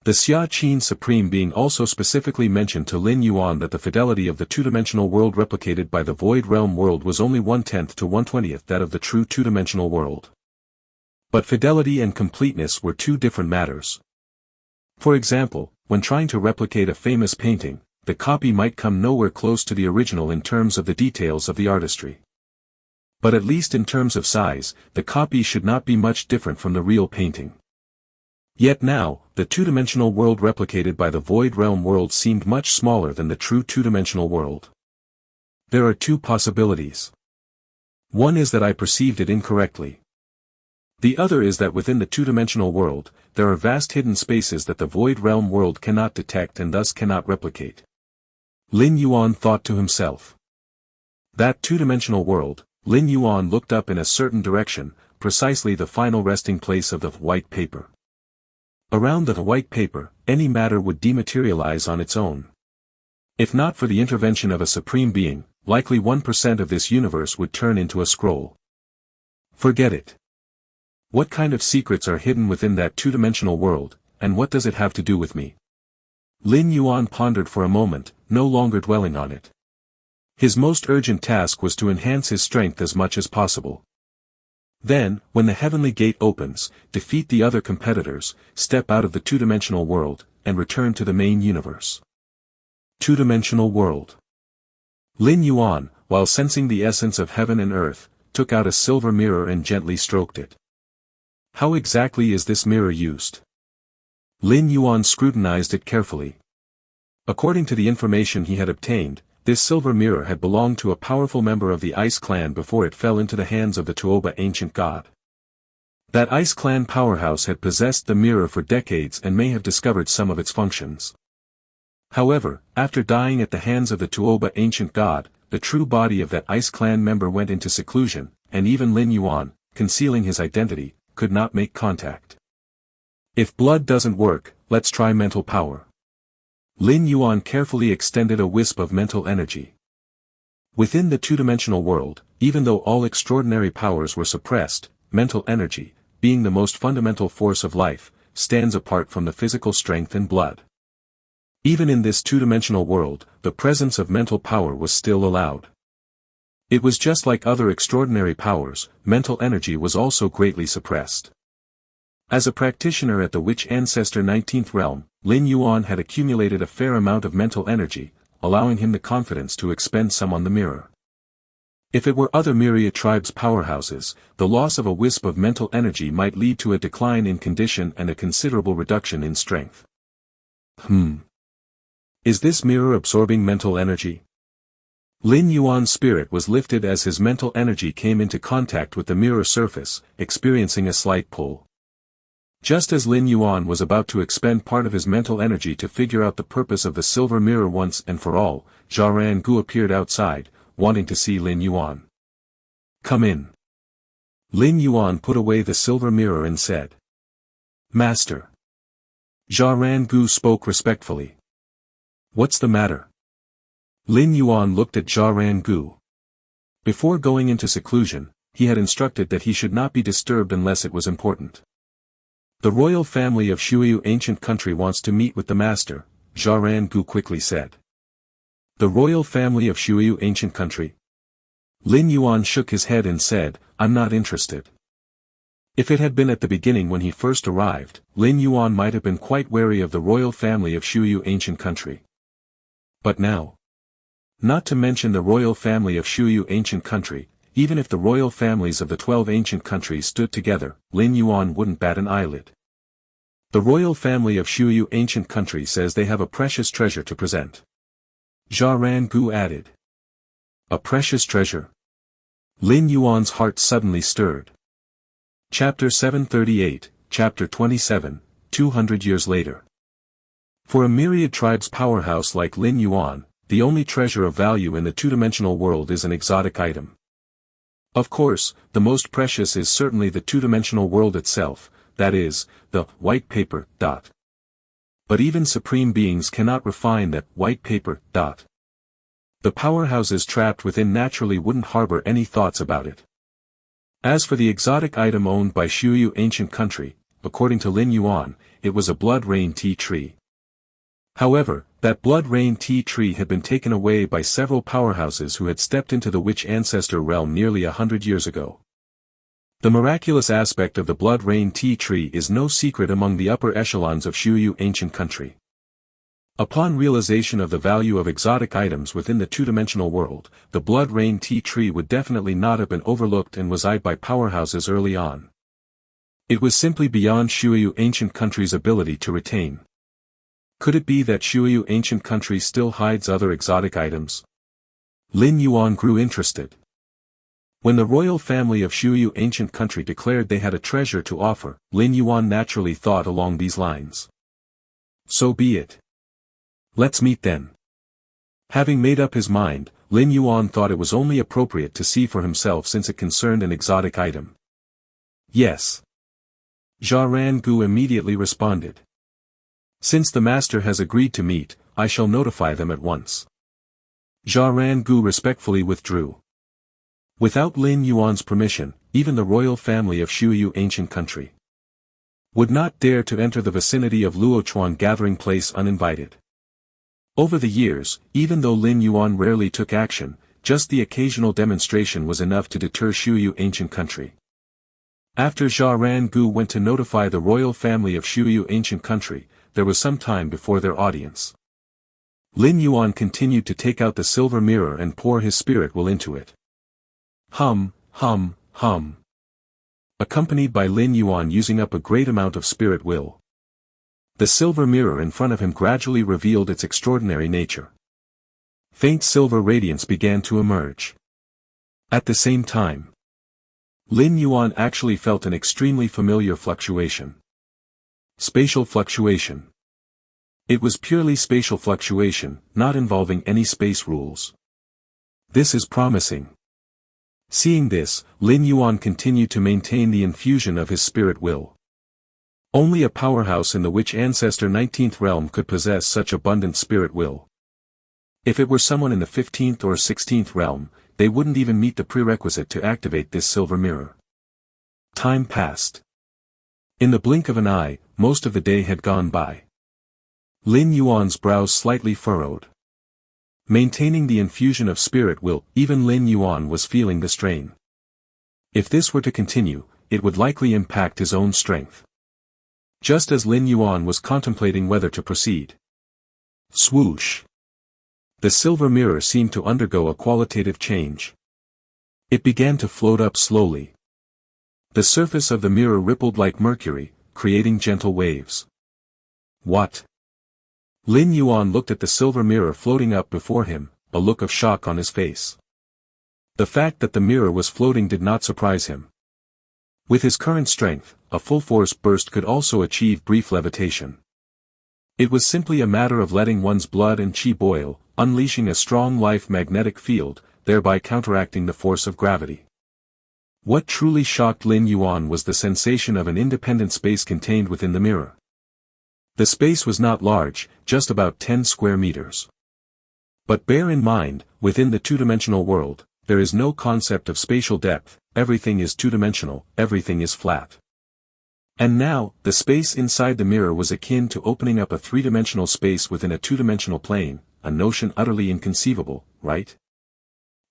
The Xia Qin Supreme Being also specifically mentioned to Lin Yuan that the fidelity of the two-dimensional world replicated by the Void Realm world was only 1/10 to 1/20 that of the true two-dimensional world. But fidelity and completeness were two different matters. For example, when trying to replicate a famous painting, the copy might come nowhere close to the original in terms of the details of the artistry. But at least in terms of size, the copy should not be much different from the real painting. Yet now, the two-dimensional world replicated by the Void Realm world seemed much smaller than the true two-dimensional world. There are two possibilities. One is that I perceived it incorrectly. The other is that within the two-dimensional world, there are vast hidden spaces that the Void Realm world cannot detect and thus cannot replicate. Lin Yuan thought to himself. That two-dimensional world, Lin Yuan looked up in a certain direction, precisely the final resting place of the white paper. Around the white paper, any matter would dematerialize on its own. If not for the intervention of a supreme being, likely 1% of this universe would turn into a scroll. Forget it. What kind of secrets are hidden within that two-dimensional world, and what does it have to do with me? Lin Yuan pondered for a moment, no longer dwelling on it. His most urgent task was to enhance his strength as much as possible. Then, when the heavenly gate opens, defeat the other competitors, step out of the two-dimensional world, and return to the main universe. Two-dimensional world. Lin Yuan, while sensing the essence of heaven and earth, took out a silver mirror and gently stroked it. How exactly is this mirror used? Lin Yuan scrutinized it carefully. According to the information he had obtained, this silver mirror had belonged to a powerful member of the Ice Clan before it fell into the hands of the Tuoba ancient god. That Ice Clan powerhouse had possessed the mirror for decades and may have discovered some of its functions. However, after dying at the hands of the Tuoba ancient god, the true body of that Ice Clan member went into seclusion, and even Lin Yuan, concealing his identity, could not make contact. If blood doesn't work, let's try mental power. Lin Yuan carefully extended a wisp of mental energy. Within the two-dimensional world, even though all extraordinary powers were suppressed, mental energy, being the most fundamental force of life, stands apart from the physical strength and blood. Even in this two-dimensional world, the presence of mental power was still allowed. It was just like other extraordinary powers, mental energy was also greatly suppressed. As a practitioner at the Witch Ancestor 19th Realm, Lin Yuan had accumulated a fair amount of mental energy, allowing him the confidence to expend some on the mirror. If it were other myriad tribes' powerhouses, the loss of a wisp of mental energy might lead to a decline in condition and a considerable reduction in strength. Is this mirror absorbing mental energy? Lin Yuan's spirit was lifted as his mental energy came into contact with the mirror surface, experiencing a slight pull. Just as Lin Yuan was about to expend part of his mental energy to figure out the purpose of the silver mirror once and for all, Zharan Gu appeared outside, wanting to see Lin Yuan. Come in. Lin Yuan put away the silver mirror and said. Master. Zharan Gu spoke respectfully. What's the matter? Lin Yuan looked at Zharan Gu. Before going into seclusion, he had instructed that he should not be disturbed unless it was important. The royal family of Shuyu ancient country wants to meet with the master, Zharan Gu quickly said. The royal family of Shuyu ancient country? Lin Yuan shook his head and said, I'm not interested. If it had been at the beginning when he first arrived, Lin Yuan might have been quite wary of the royal family of Shuyu ancient country. But now? Not to mention the royal family of Shuyu ancient country, even if the royal families of the 12 ancient countries stood together, Lin Yuan wouldn't bat an eyelid. The royal family of Shuyu ancient country says they have a precious treasure to present. Zharan Gu added. A precious treasure? Lin Yuan's heart suddenly stirred. Chapter 738, Chapter 27, 200 years later. For a myriad tribes powerhouse like Lin Yuan, the only treasure of value in the two-dimensional world is an exotic item. Of course, the most precious is certainly the two-dimensional world itself, that is, the white paper. But even supreme beings cannot refine that white paper. The powerhouses trapped within naturally wouldn't harbor any thoughts about it. As for the exotic item owned by Shuyu ancient country, according to Lin Yuan, it was a blood rain tea tree. However, that blood rain tea tree had been taken away by several powerhouses who had stepped into the witch ancestor realm nearly 100 years ago. The miraculous aspect of the blood rain tea tree is no secret among the upper echelons of Shuyu ancient country. Upon realization of the value of exotic items within the two-dimensional world, the blood rain tea tree would definitely not have been overlooked and was eyed by powerhouses early on. It was simply beyond Shuyu ancient country's ability to retain. Could it be that Shuyu ancient country still hides other exotic items? Lin Yuan grew interested. When the royal family of Shuyu ancient country declared they had a treasure to offer, Lin Yuan naturally thought along these lines. So be it. Let's meet then. Having made up his mind, Lin Yuan thought it was only appropriate to see for himself since it concerned an exotic item. Yes. Jia Rangu immediately responded. Since the master has agreed to meet, I shall notify them at once. Jia Rangu respectfully withdrew. Without Lin Yuan's permission, even the royal family of Shuyu ancient country would not dare to enter the vicinity of Luochuan gathering place uninvited. Over the years, even though Lin Yuan rarely took action, just the occasional demonstration was enough to deter Shuyu ancient country. After Jia Rangu went to notify the royal family of Shuyu ancient country, there was some time before their audience. Lin Yuan continued to take out the silver mirror and pour his spirit will into it. Hum, hum, hum. Accompanied by Lin Yuan using up a great amount of spirit will. The silver mirror in front of him gradually revealed its extraordinary nature. Faint silver radiance began to emerge. At the same time, Lin Yuan actually felt an extremely familiar fluctuation. Spatial fluctuation. It was purely spatial fluctuation, not involving any space rules. This is promising. Seeing this, Lin Yuan continued to maintain the infusion of his spirit will. Only a powerhouse in the witch ancestor 19th realm could possess such abundant spirit will. If it were someone in the 15th or 16th realm, they wouldn't even meet the prerequisite to activate this silver mirror. Time passed. In the blink of an eye, most of the day had gone by. Lin Yuan's brows slightly furrowed. Maintaining the infusion of spirit will, even Lin Yuan was feeling the strain. If this were to continue, it would likely impact his own strength. Just as Lin Yuan was contemplating whether to proceed. Swoosh! The silver mirror seemed to undergo a qualitative change. It began to float up slowly. The surface of the mirror rippled like mercury, creating gentle waves. What? Lin Yuan looked at the silver mirror floating up before him, a look of shock on his face. The fact that the mirror was floating did not surprise him. With his current strength, a full-force burst could also achieve brief levitation. It was simply a matter of letting one's blood and qi boil, unleashing a strong life magnetic field, thereby counteracting the force of gravity. What truly shocked Lin Yuan was the sensation of an independent space contained within the mirror. The space was not large, just about 10 square meters. But bear in mind, within the two-dimensional world, there is no concept of spatial depth, everything is two-dimensional, everything is flat. And now, the space inside the mirror was akin to opening up a three-dimensional space within a two-dimensional plane, a notion utterly inconceivable, right?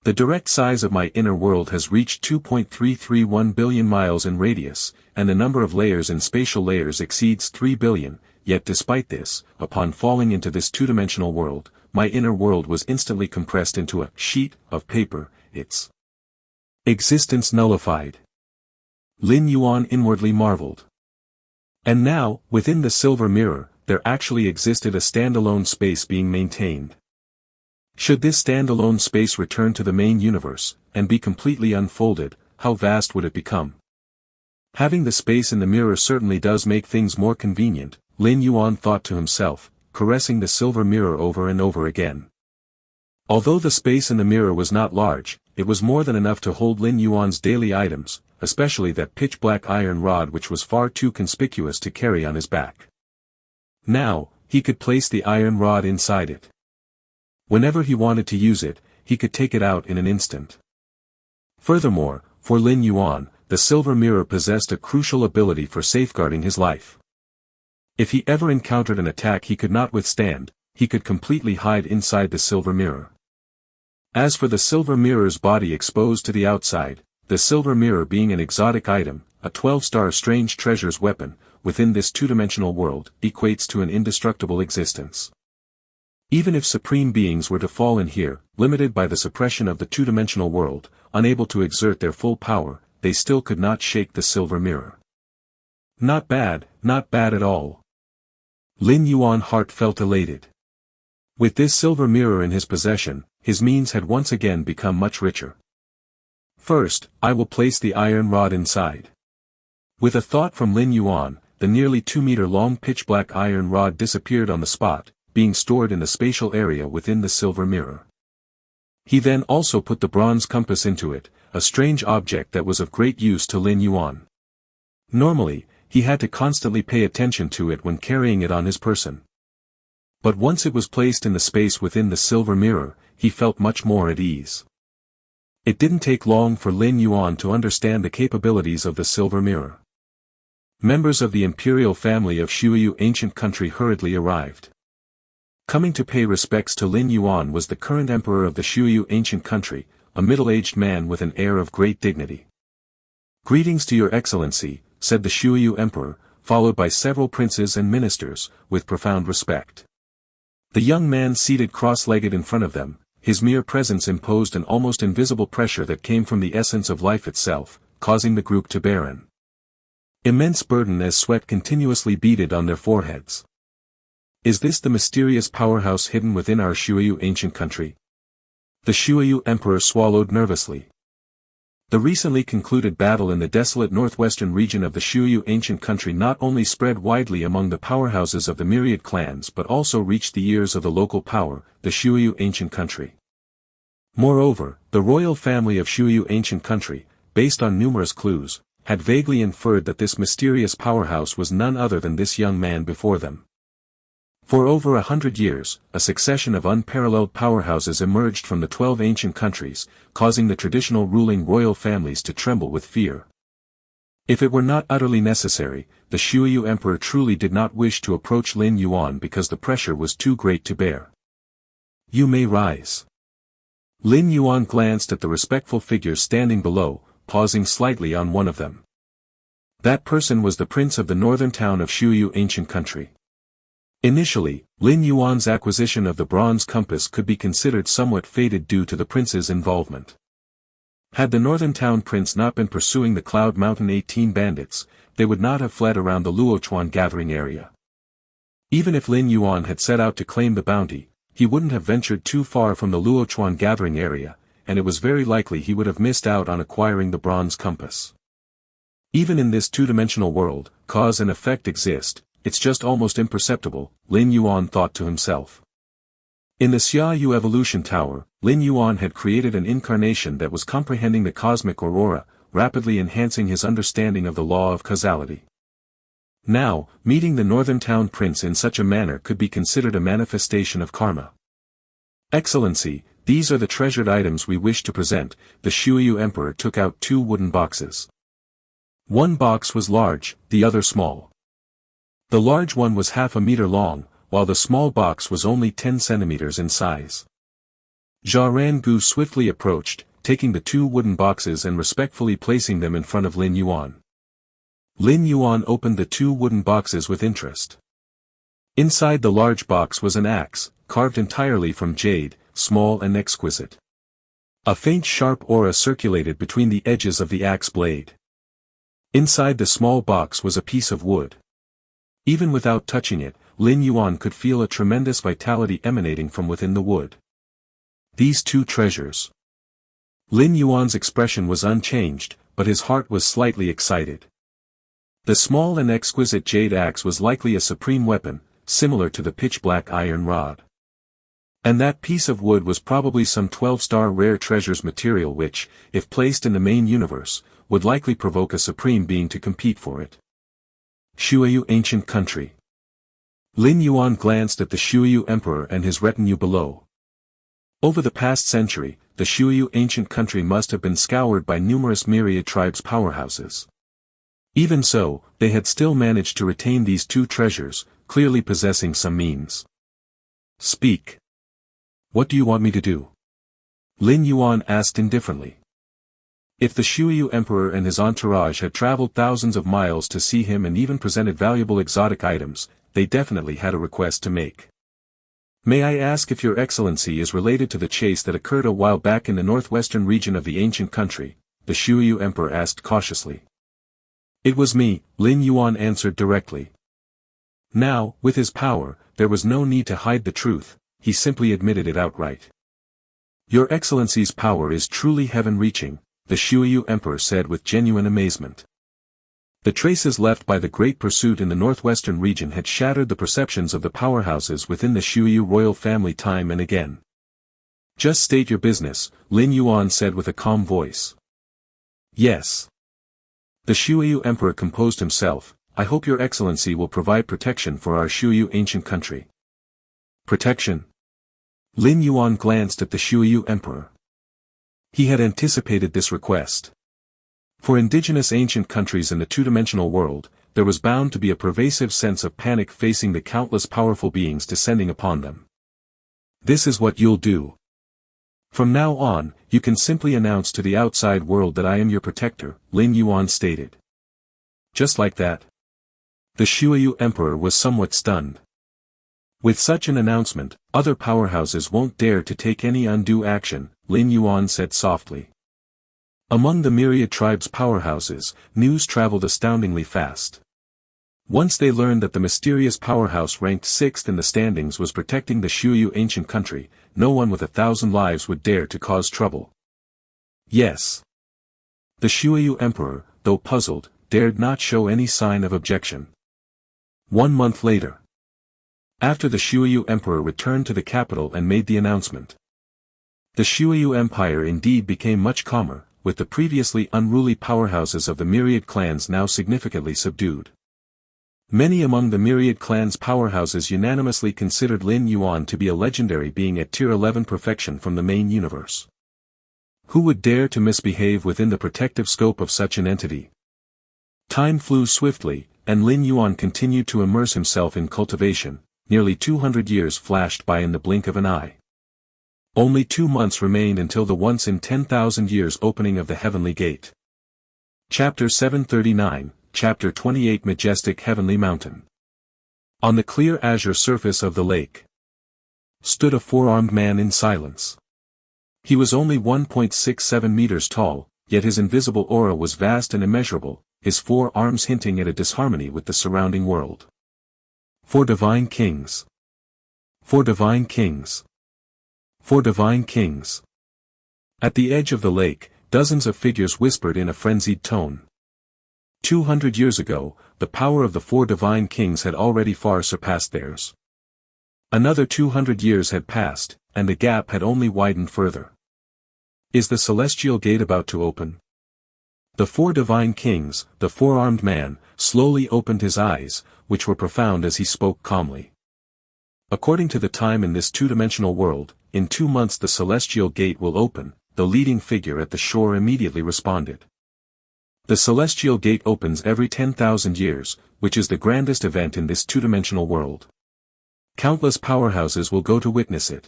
The direct size of my inner world has reached 2.331 billion miles in radius, and the number of layers in spatial layers exceeds 3 billion, yet despite this, upon falling into this two-dimensional world, my inner world was instantly compressed into a sheet of paper, its existence nullified. Lin Yuan inwardly marveled. And now, within the silver mirror, there actually existed a standalone space being maintained. Should this standalone space return to the main universe, and be completely unfolded, how vast would it become? Having the space in the mirror certainly does make things more convenient, Lin Yuan thought to himself, caressing the silver mirror over and over again. Although the space in the mirror was not large, it was more than enough to hold Lin Yuan's daily items, especially that pitch-black iron rod which was far too conspicuous to carry on his back. Now, he could place the iron rod inside it. Whenever he wanted to use it, he could take it out in an instant. Furthermore, for Lin Yuan, the silver mirror possessed a crucial ability for safeguarding his life. If he ever encountered an attack he could not withstand, he could completely hide inside the silver mirror. As for the silver mirror's body exposed to the outside, the silver mirror being an exotic item, a 12-star strange treasures weapon, within this two-dimensional world, equates to an indestructible existence. Even if supreme beings were to fall in here, limited by the suppression of the two-dimensional world, unable to exert their full power, they still could not shake the silver mirror. Not bad at all. Lin Yuan's heart felt elated. With this silver mirror in his possession, his means had once again become much richer. First, I will place the iron rod inside. With a thought from Lin Yuan, the nearly 2-meter-long pitch-black iron rod disappeared on the spot, being stored in the spatial area within the silver mirror. He then also put the bronze compass into it, a strange object that was of great use to Lin Yuan. Normally, he had to constantly pay attention to it when carrying it on his person. But once it was placed in the space within the silver mirror, he felt much more at ease. It didn't take long for Lin Yuan to understand the capabilities of the silver mirror. Members of the imperial family of Shuyu ancient country hurriedly arrived. Coming to pay respects to Lin Yuan was the current emperor of the Shuyu ancient country, a middle-aged man with an air of great dignity. "Greetings to your excellency," said the Shuyu emperor, followed by several princes and ministers, with profound respect. The young man seated cross-legged in front of them, his mere presence imposed an almost invisible pressure that came from the essence of life itself, causing the group to bear an immense burden as sweat continuously beaded on their foreheads. Is this the mysterious powerhouse hidden within our Shuyu ancient country? The Shuyu emperor swallowed nervously. The recently concluded battle in the desolate northwestern region of the Shuyu ancient country not only spread widely among the powerhouses of the myriad clans but also reached the ears of the local power, the Shuyu ancient country. Moreover, the royal family of Shuyu ancient country, based on numerous clues, had vaguely inferred that this mysterious powerhouse was none other than this young man before them. For over 100 years, a succession of unparalleled powerhouses emerged from the 12 ancient countries, causing the traditional ruling royal families to tremble with fear. If it were not utterly necessary, the Shuyu emperor truly did not wish to approach Lin Yuan because the pressure was too great to bear. "You may rise." Lin Yuan glanced at the respectful figures standing below, pausing slightly on one of them. That person was the prince of the northern town of Shuyu ancient country. Initially, Lin Yuan's acquisition of the bronze compass could be considered somewhat fated due to the prince's involvement. Had the northern town prince not been pursuing the Cloud Mountain 18 bandits, they would not have fled around the Luochuan gathering area. Even if Lin Yuan had set out to claim the bounty, he wouldn't have ventured too far from the Luochuan gathering area, and it was very likely he would have missed out on acquiring the bronze compass. Even in this two-dimensional world, cause and effect exist. It's just almost imperceptible, Lin Yuan thought to himself. In the Xiaoyu Evolution Tower, Lin Yuan had created an incarnation that was comprehending the cosmic aurora, rapidly enhancing his understanding of the law of causality. Now, meeting the northern town prince in such a manner could be considered a manifestation of karma. "Excellency, these are the treasured items we wish to present." The Shuyu emperor took out 2 wooden boxes. One box was large, the other small. The large one was half a meter long, while the small box was only 10 centimeters in size. Jia Rangu swiftly approached, taking the 2 wooden boxes and respectfully placing them in front of Lin Yuan. Lin Yuan opened the 2 wooden boxes with interest. Inside the large box was an axe, carved entirely from jade, small and exquisite. A faint sharp aura circulated between the edges of the axe blade. Inside the small box was a piece of wood. Even without touching it, Lin Yuan could feel a tremendous vitality emanating from within the wood. These 2 treasures. Lin Yuan's expression was unchanged, but his heart was slightly excited. The small and exquisite jade axe was likely a supreme weapon, similar to the pitch-black iron rod. And that piece of wood was probably some 12-star rare treasures material which, if placed in the main universe, would likely provoke a supreme being to compete for it. Shuyu Ancient Country. Lin Yuan glanced at the Shuyu Emperor and his retinue below. Over the past century, the Shuyu Ancient Country must have been scoured by numerous myriad tribes' powerhouses. Even so, they had still managed to retain these two treasures, clearly possessing some means. Speak. What do you want me to do? Lin Yuan asked indifferently. If the Shuyu Emperor and his entourage had traveled thousands of miles to see him and even presented valuable exotic items, they definitely had a request to make. May I ask if your excellency is related to the chase that occurred a while back in the northwestern region of the ancient country? The Shuyu Emperor asked cautiously. It was me, Lin Yuan answered directly. Now, with his power, there was no need to hide the truth, he simply admitted it outright. Your excellency's power is truly heaven-reaching, the Shuyu Emperor said with genuine amazement. The traces left by the great pursuit in the northwestern region had shattered the perceptions of the powerhouses within the Shuyu royal family time and again. Just state your business, Lin Yuan said with a calm voice. Yes. The Shuyu Emperor composed himself. I hope your excellency will provide protection for our Shuyu ancient country. Protection? Lin Yuan glanced at the Shuyu Emperor. He had anticipated this request. For indigenous ancient countries in the two-dimensional world, there was bound to be a pervasive sense of panic facing the countless powerful beings descending upon them. This is what you'll do. From now on, you can simply announce to the outside world that I am your protector, Lin Yuan stated. Just like that. The Shuyu Emperor was somewhat stunned. With such an announcement, other powerhouses won't dare to take any undue action, Lin Yuan said softly. Among the myriad tribes' powerhouses, news traveled astoundingly fast. Once they learned that the mysterious powerhouse ranked 6th in the standings was protecting the Shuyu ancient country, no one with 1,000 lives would dare to cause trouble. Yes. The Shuyu Emperor, though puzzled, dared not show any sign of objection. 1 month later. After the Shuyu Emperor returned to the capital and made the announcement. The Shuyu Empire indeed became much calmer, with the previously unruly powerhouses of the myriad clans now significantly subdued. Many among the myriad clans' powerhouses unanimously considered Lin Yuan to be a legendary being at Tier 11 perfection from the main universe. Who would dare to misbehave within the protective scope of such an entity? Time flew swiftly, and Lin Yuan continued to immerse himself in cultivation. Nearly 200 years flashed by in the blink of an eye. Only 2 months remained until the once in 10,000 years opening of the Heavenly Gate. Chapter 739, Chapter 28 Majestic Heavenly Mountain. On the clear azure surface of the lake stood a four-armed man in silence. He was only 1.67 meters tall, yet his invisible aura was vast and immeasurable, his 4 arms hinting at a disharmony with the surrounding world. 4 divine kings. 4 divine kings. 4 divine kings. At the edge of the lake, dozens of figures whispered in a frenzied tone. 200 years ago, the power of the 4 divine kings had already far surpassed theirs. Another 200 years had passed, and the gap had only widened further. Is the celestial gate about to open? The 4 divine kings, the four-armed man, slowly opened his eyes, which were profound as he spoke calmly. According to the time in this two-dimensional world, in 2 months the celestial gate will open, the leading figure at the shore immediately responded. The celestial gate opens every 10,000 years, which is the grandest event in this two-dimensional world. Countless powerhouses will go to witness it.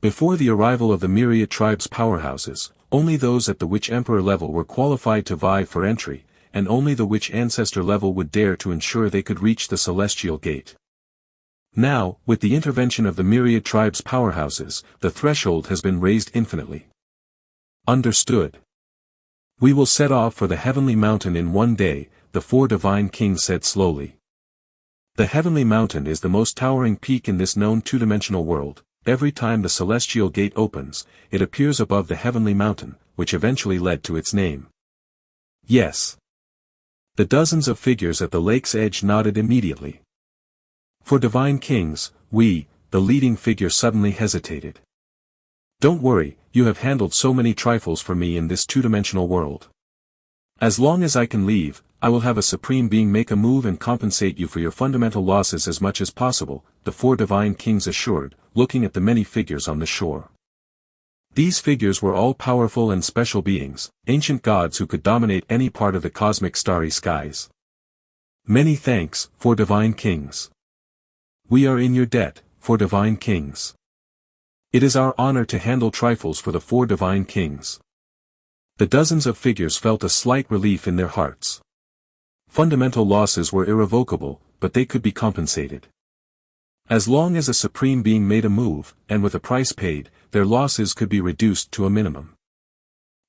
Before the arrival of the myriad tribes' powerhouses, only those at the Witch Emperor level were qualified to vie for entry, and only the Witch Ancestor level would dare to ensure they could reach the celestial gate. Now, with the intervention of the myriad tribes' powerhouses, the threshold has been raised infinitely. Understood. We will set off for the Heavenly Mountain in 1 day, the 4 divine kings said slowly. The Heavenly Mountain is the most towering peak in this known two-dimensional world. Every time the celestial gate opens, it appears above the Heavenly Mountain, which eventually led to its name. Yes. The dozens of figures at the lake's edge nodded immediately. For divine kings, we, the leading figure suddenly hesitated. Don't worry, you have handled so many trifles for me in this two-dimensional world. As long as I can leave, I will have a supreme being make a move and compensate you for your fundamental losses as much as possible, the four divine kings assured, looking at the many figures on the shore. These figures were all powerful and special beings, ancient gods who could dominate any part of the cosmic starry skies. Many thanks, four divine kings. We are in your debt, four divine kings. It is our honor to handle trifles for the four divine kings. The dozens of figures felt a slight relief in their hearts. Fundamental losses were irrevocable, but they could be compensated. As long as a supreme being made a move, and with a price paid, their losses could be reduced to a minimum.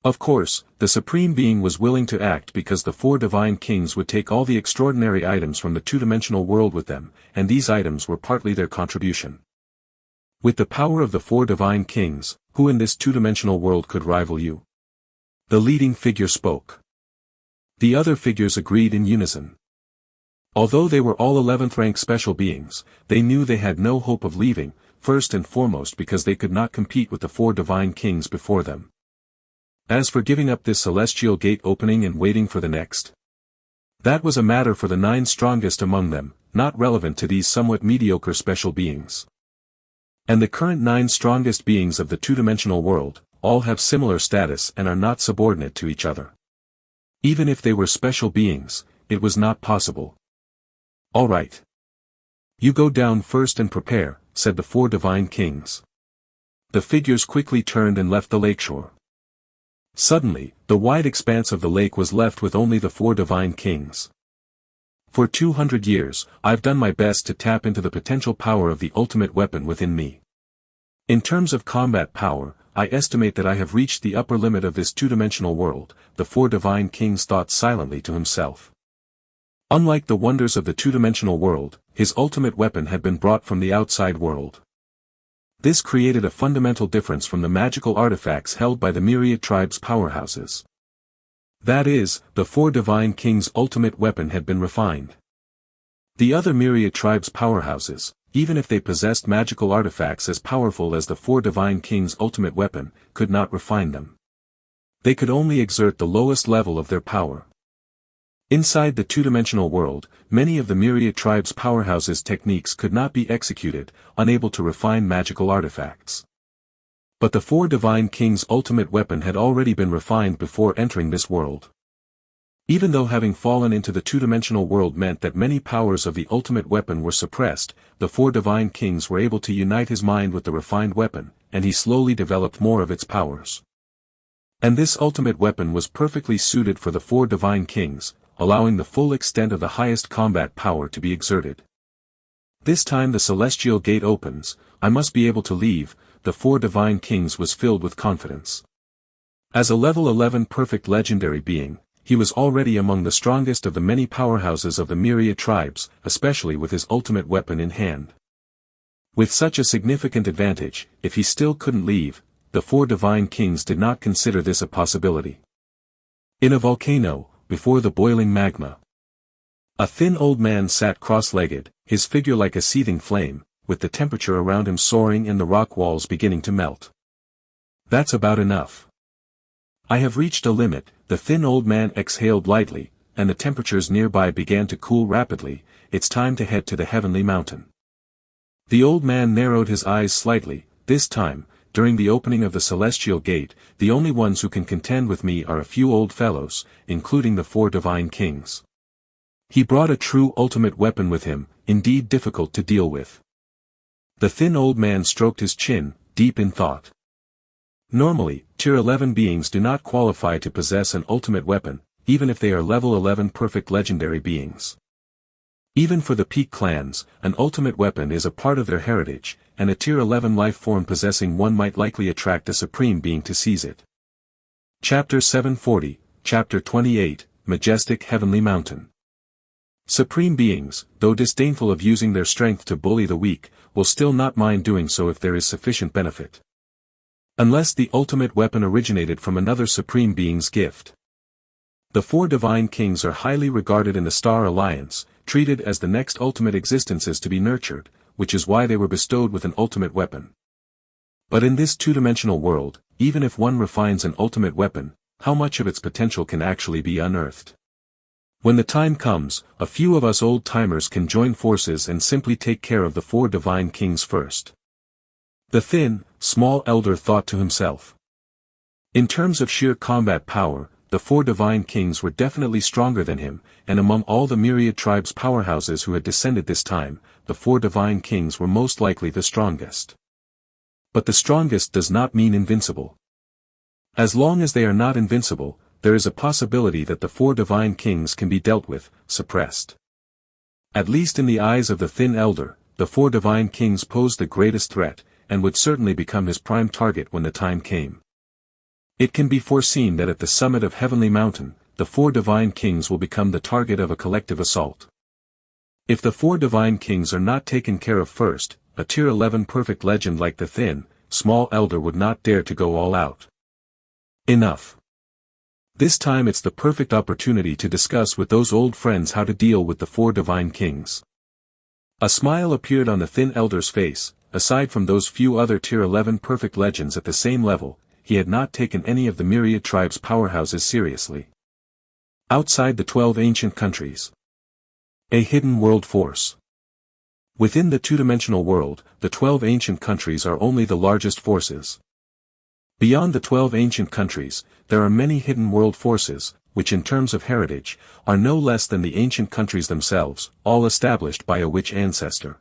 Of course, the supreme being was willing to act because the four divine kings would take all the extraordinary items from the two-dimensional world with them, and these items were partly their contribution. With the power of the four divine kings, who in this two-dimensional world could rival you? The leading figure spoke. The other figures agreed in unison. Although they were all 11th rank special beings, they knew they had no hope of leaving, first and foremost because they could not compete with the four divine kings before them. As for giving up this celestial gate opening and waiting for the next, that was a matter for the 9 strongest among them, not relevant to these somewhat mediocre special beings. And the current 9 strongest beings of the two-dimensional world, all have similar status and are not subordinate to each other. Even if they were special beings, it was not possible. All right. You go down first and prepare, said the four divine kings. The figures quickly turned and left the lakeshore. Suddenly, the wide expanse of the lake was left with only the four divine kings. For 200 years, I've done my best to tap into the potential power of the ultimate weapon within me. In terms of combat power, I estimate that I have reached the upper limit of this two-dimensional world, the four divine kings thought silently to himself. Unlike the wonders of the two-dimensional world, his ultimate weapon had been brought from the outside world. This created a fundamental difference from the magical artifacts held by the myriad tribes' powerhouses. That is, the four divine kings' ultimate weapon had been refined. The other myriad tribes' powerhouses, even if they possessed magical artifacts as powerful as the four divine kings' ultimate weapon, could not refine them. They could only exert the lowest level of their power. Inside the two-dimensional world, many of the myriad tribes' powerhouses' techniques could not be executed, unable to refine magical artifacts. But the four divine kings' ultimate weapon had already been refined before entering this world. Even though having fallen into the two-dimensional world meant that many powers of the ultimate weapon were suppressed, the four divine kings were able to unite his mind with the refined weapon, and he slowly developed more of its powers. And this ultimate weapon was perfectly suited for the four divine kings, allowing the full extent of the highest combat power to be exerted. This time the celestial gate opens, I must be able to leave, the four divine kings was filled with confidence. As a level 11 perfect legendary being, he was already among the strongest of the many powerhouses of the myriad tribes, especially with his ultimate weapon in hand. With such a significant advantage, if he still couldn't leave, the four divine kings did not consider this a possibility. In a volcano, before the boiling magma, a thin old man sat cross-legged, his figure like a seething flame, with the temperature around him soaring and the rock walls beginning to melt. That's about enough. I have reached a limit, the thin old man exhaled lightly, and the temperatures nearby began to cool rapidly. It's time to head to the heavenly mountain. The old man narrowed his eyes slightly. This time, during the opening of the celestial gate, the only ones who can contend with me are a few old fellows, including the four divine kings. He brought a true ultimate weapon with him, indeed difficult to deal with. The thin old man stroked his chin, deep in thought. Normally, tier 11 beings do not qualify to possess an ultimate weapon, even if they are level 11 perfect legendary beings. Even for the peak clans, an ultimate weapon is a part of their heritage, and a tier 11 life form possessing one might likely attract a supreme being to seize it. Chapter 740, Chapter 28, Majestic Heavenly Mountain. Supreme beings, though disdainful of using their strength to bully the weak, will still not mind doing so if there is sufficient benefit. Unless the ultimate weapon originated from another supreme being's gift. The four divine kings are highly regarded in the Star Alliance, treated as the next ultimate existences to be nurtured, which is why they were bestowed with an ultimate weapon. But in this two-dimensional world, even if one refines an ultimate weapon, how much of its potential can actually be unearthed? When the time comes, a few of us old-timers can join forces and simply take care of the four divine kings first. The thin, small elder thought to himself. In terms of sheer combat power, the four divine kings were definitely stronger than him, and among all the myriad tribes powerhouses who had descended this time, the four divine kings were most likely the strongest. But the strongest does not mean invincible. As long as they are not invincible, there is a possibility that the four divine kings can be dealt with, suppressed. At least in the eyes of the thin elder, the four divine kings posed the greatest threat, and would certainly become his prime target when the time came. It can be foreseen that at the summit of Heavenly Mountain, the four divine kings will become the target of a collective assault. If the four divine kings are not taken care of first, a Tier 11 perfect legend like the thin, small elder would not dare to go all out. Enough. This time it's the perfect opportunity to discuss with those old friends how to deal with the four divine kings. A smile appeared on the thin elder's face. Aside from those few other Tier 11 perfect legends at the same level, he had not taken any of the myriad tribes powerhouses seriously. Outside the 12 ancient countries. A hidden world force. Within the two-dimensional world, the 12 ancient countries are only the largest forces. Beyond the 12 ancient countries, there are many hidden world forces, which in terms of heritage, are no less than the ancient countries themselves, all established by a witch ancestor.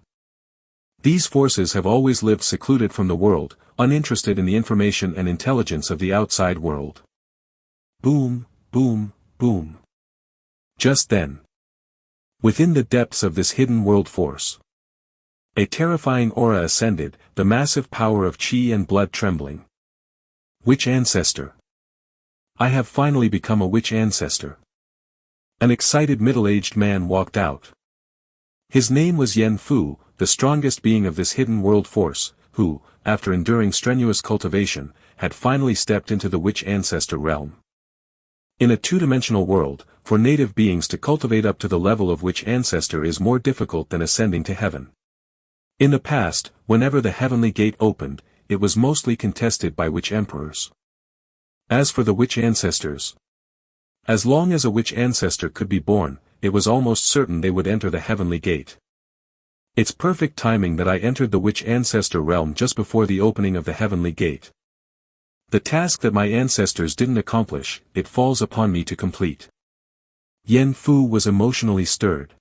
These forces have always lived secluded from the world, uninterested in the information and intelligence of the outside world. Boom, boom, boom. Just then. Within the depths of this hidden world force. A terrifying aura ascended, the massive power of chi and blood trembling. Witch ancestor. I have finally become a witch ancestor. An excited middle-aged man walked out. His name was Yen Fu, the strongest being of this hidden world force, who, after enduring strenuous cultivation, had finally stepped into the witch ancestor realm. In a two-dimensional world, for native beings to cultivate up to the level of witch ancestor is more difficult than ascending to heaven. In the past, whenever the heavenly gate opened, it was mostly contested by witch emperors. As for the witch ancestors, as long as a witch ancestor could be born, it was almost certain they would enter the heavenly gate. It's perfect timing that I entered the witch ancestor realm just before the opening of the heavenly gate. The task that my ancestors didn't accomplish, it falls upon me to complete. Yen Fu was emotionally stirred.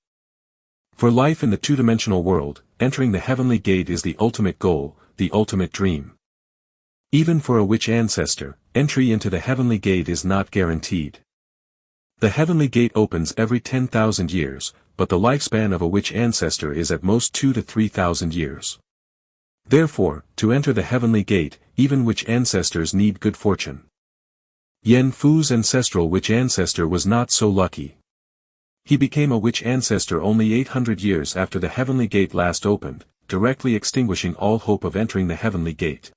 For life in the two-dimensional world, entering the heavenly gate is the ultimate goal, the ultimate dream. Even for a witch ancestor, entry into the heavenly gate is not guaranteed. The heavenly gate opens every 10,000 years, but the lifespan of a witch ancestor is at most 2 to 3,000 years. Therefore, to enter the heavenly gate, even witch ancestors need good fortune. Yen Fu's ancestral witch ancestor was not so lucky. He became a witch ancestor only 800 years after the heavenly gate last opened, directly extinguishing all hope of entering the heavenly gate.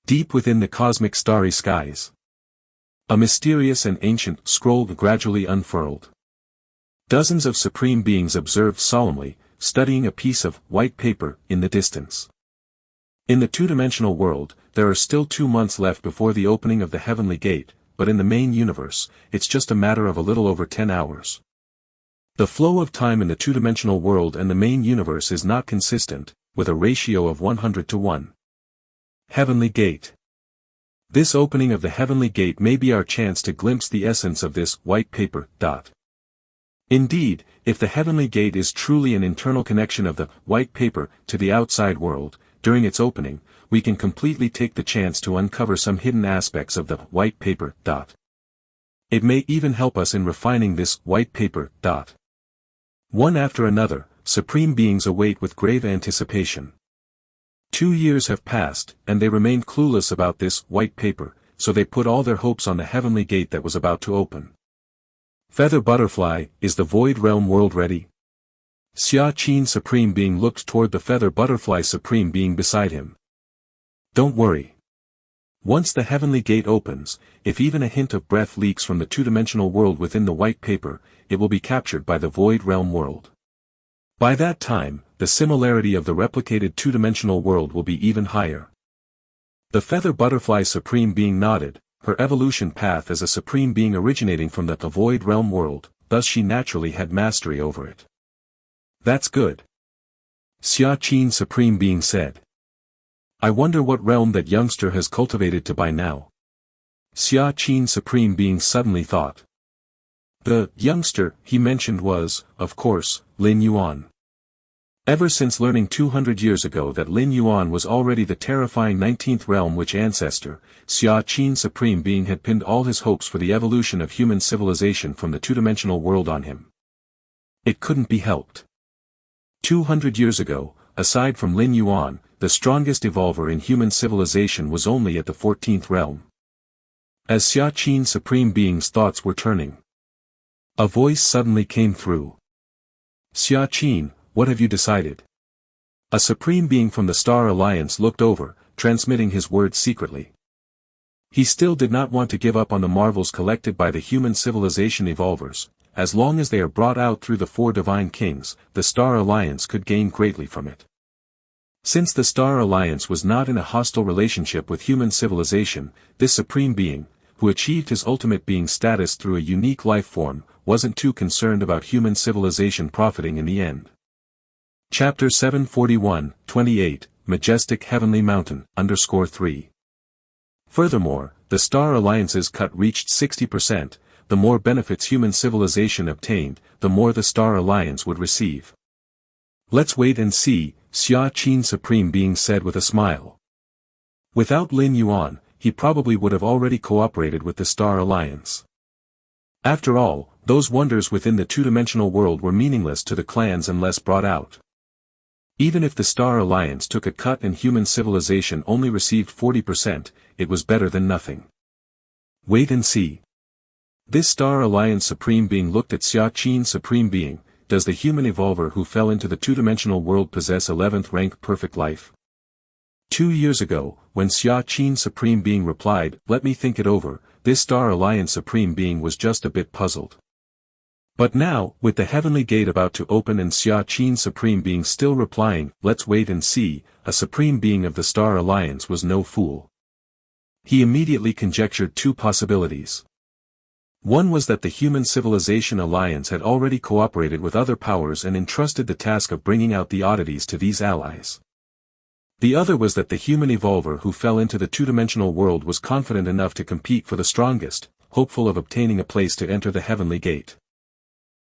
Deep within the cosmic starry skies, a mysterious and ancient scroll gradually unfurled. Dozens of supreme beings observed solemnly, studying a piece of white paper in the distance. In the two-dimensional world, there are still 2 months left before the opening of the heavenly gate, but in the main universe, it's just a matter of a little over 10 hours. The flow of time in the two-dimensional world and the main universe is not consistent, with a ratio of 100 to 1. Heavenly Gate. This opening of the heavenly gate may be our chance to glimpse the essence of this white paper. Indeed, if the heavenly gate is truly an internal connection of the white paper to the outside world, during its opening, we can completely take the chance to uncover some hidden aspects of the white paper. It may even help us in refining this white paper. One after another, supreme beings await with grave anticipation. 2 years have passed, and they remained clueless about this white paper, so they put all their hopes on the heavenly gate that was about to open. Feather Butterfly, is the Void Realm world ready? Xia Qin Supreme Being looked toward the Feather Butterfly Supreme Being beside him. Don't worry. Once the heavenly gate opens, if even a hint of breath leaks from the two-dimensional world within the white paper, it will be captured by the Void Realm world. By that time, the similarity of the replicated two-dimensional world will be even higher. The feather butterfly supreme being nodded, her evolution path as a supreme being originating from the void realm world, thus she naturally had mastery over it. That's good. Xia Qin supreme being said. I wonder what realm that youngster has cultivated to by now. Xia Qin supreme being suddenly thought. The youngster he mentioned was, of course, Lin Yuan. Ever since learning 200 years ago that Lin Yuan was already the terrifying 19th realm witch ancestor, Xia Qin supreme being had pinned all his hopes for the evolution of human civilization from the two-dimensional world on him. It couldn't be helped. 200 years ago, aside from Lin Yuan, the strongest evolver in human civilization was only at the 14th realm. As Xia Qin supreme being's thoughts were turning, a voice suddenly came through. Xia Qin, what have you decided? A supreme being from the Star Alliance looked over, transmitting his words secretly. He still did not want to give up on the marvels collected by the human civilization evolvers. As long as they are brought out through the four divine kings, the Star Alliance could gain greatly from it. Since the Star Alliance was not in a hostile relationship with human civilization, this supreme being, who achieved his ultimate being status through a unique life form, wasn't too concerned about human civilization profiting in the end. Chapter 741-28, Majestic Heavenly Mountain, _3. Furthermore, the Star Alliance's cut reached 60%, the more benefits human civilization obtained, the more the Star Alliance would receive. Let's wait and see, Xia Qin supreme being said with a smile. Without Lin Yuan, he probably would have already cooperated with the Star Alliance. After all, those wonders within the two-dimensional world were meaningless to the clans unless brought out. Even if the Star Alliance took a cut and human civilization only received 40%, it was better than nothing. Wait and see. This Star Alliance supreme being looked at Xia Qin supreme being. Does the human evolver who fell into the two-dimensional world possess 11th rank perfect life? 2 years ago, when Xia Qin supreme being replied, let me think it over, this Star Alliance supreme being was just a bit puzzled. But now, with the heavenly gate about to open and Xia Qin supreme being still replying, let's wait and see, a supreme being of the Star Alliance was no fool. He immediately conjectured two possibilities. One was that the Human Civilization Alliance had already cooperated with other powers and entrusted the task of bringing out the oddities to these allies. The other was that the human evolver who fell into the two-dimensional world was confident enough to compete for the strongest, hopeful of obtaining a place to enter the heavenly gate.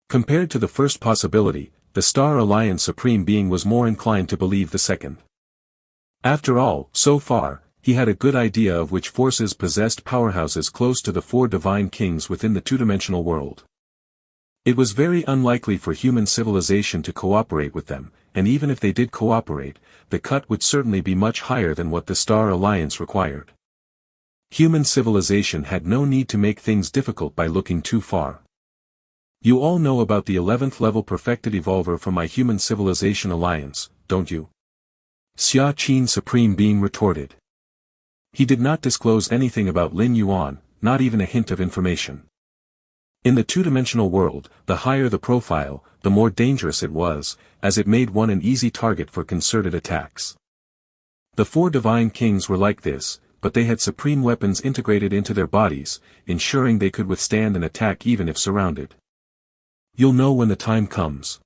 Compared to the first possibility, the Star Alliance Supreme Being was more inclined to believe the second. After all, so far, he had a good idea of which forces possessed powerhouses close to the four divine kings within the two-dimensional world. It was very unlikely for human civilization to cooperate with them, and even if they did cooperate, the cut would certainly be much higher than what the Star Alliance required. Human civilization had no need to make things difficult by looking too far. You all know about the 11th level perfected evolver from my Human Civilization Alliance, don't you? Xia Qin Supreme Being retorted. He did not disclose anything about Lin Yuan, not even a hint of information. In the two-dimensional world, the higher the profile, the more dangerous it was, as it made one an easy target for concerted attacks. The four divine kings were like this, but they had supreme weapons integrated into their bodies, ensuring they could withstand an attack even if surrounded. You'll know when the time comes.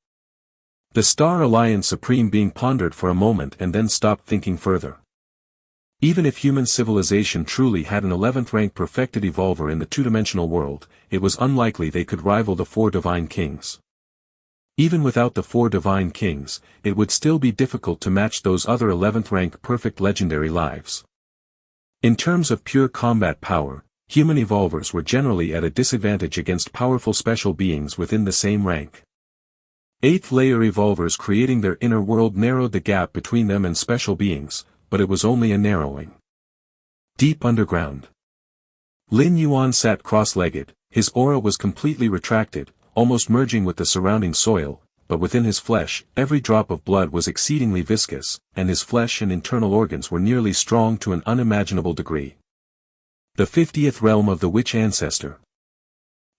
The Star Alliance Supreme Being pondered for a moment and then stopped thinking further. Even if human civilization truly had an 11th rank perfected evolver in the two-dimensional world, it was unlikely they could rival the four divine kings. Even without the four divine kings, it would still be difficult to match those other 11th rank perfect legendary lives. In terms of pure combat power, human evolvers were generally at a disadvantage against powerful special beings within the same rank. 8th layer evolvers creating their inner world narrowed the gap between them and special beings, but it was only a narrowing. Deep underground. Lin Yuan sat cross-legged, his aura was completely retracted, almost merging with the surrounding soil, but within his flesh, every drop of blood was exceedingly viscous, and his flesh and internal organs were nearly strong to an unimaginable degree. The 50th realm of the witch ancestor.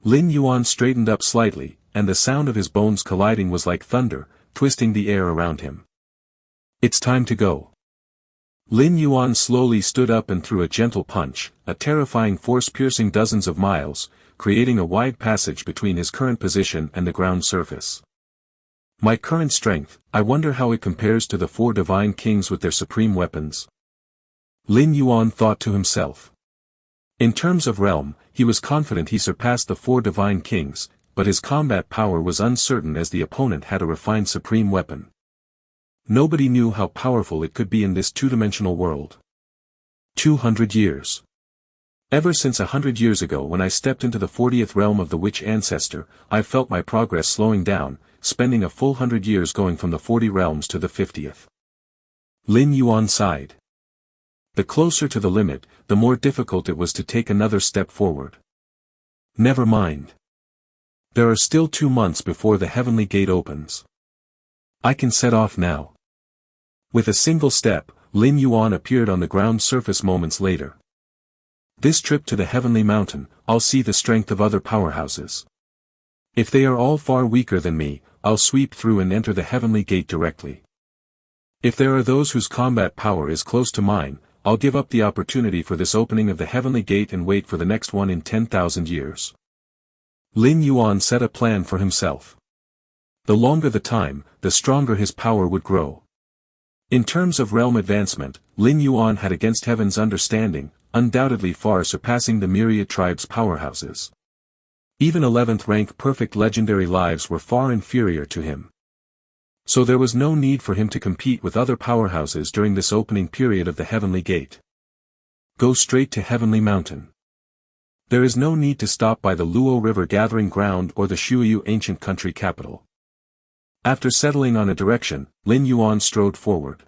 Lin Yuan straightened up slightly, and the sound of his bones colliding was like thunder, twisting the air around him. It's time to go. Lin Yuan slowly stood up and threw a gentle punch, a terrifying force piercing dozens of miles, creating a wide passage between his current position and the ground surface. My current strength, I wonder how it compares to the 4 divine kings with their supreme weapons. Lin Yuan thought to himself. In terms of realm, he was confident he surpassed the 4 divine kings, but his combat power was uncertain as the opponent had a refined supreme weapon. Nobody knew how powerful it could be in this two-dimensional world. 200 years. Ever since 100 years ago when I stepped into the 40th realm of the witch ancestor, I've felt my progress slowing down, spending a full 100 years going from the 40 realms to the 50th. Lin Yuan sighed. The closer to the limit, the more difficult it was to take another step forward. Never mind. There are still 2 months before the heavenly gate opens. I can set off now. With a single step, Lin Yuan appeared on the ground surface moments later. This trip to the heavenly mountain, I'll see the strength of other powerhouses. If they are all far weaker than me, I'll sweep through and enter the heavenly gate directly. If there are those whose combat power is close to mine, I'll give up the opportunity for this opening of the heavenly gate and wait for the next one in 10,000 years. Lin Yuan set a plan for himself. The longer the time, the stronger his power would grow. In terms of realm advancement, Lin Yuan had against heaven's understanding, undoubtedly far surpassing the myriad tribes' powerhouses. Even 11th rank perfect legendary lives were far inferior to him. So there was no need for him to compete with other powerhouses during this opening period of the heavenly gate. Go straight to Heavenly Mountain. There is no need to stop by the Luo River gathering ground or the Shuyu ancient country capital. After settling on a direction, Lin Yuan strode forward.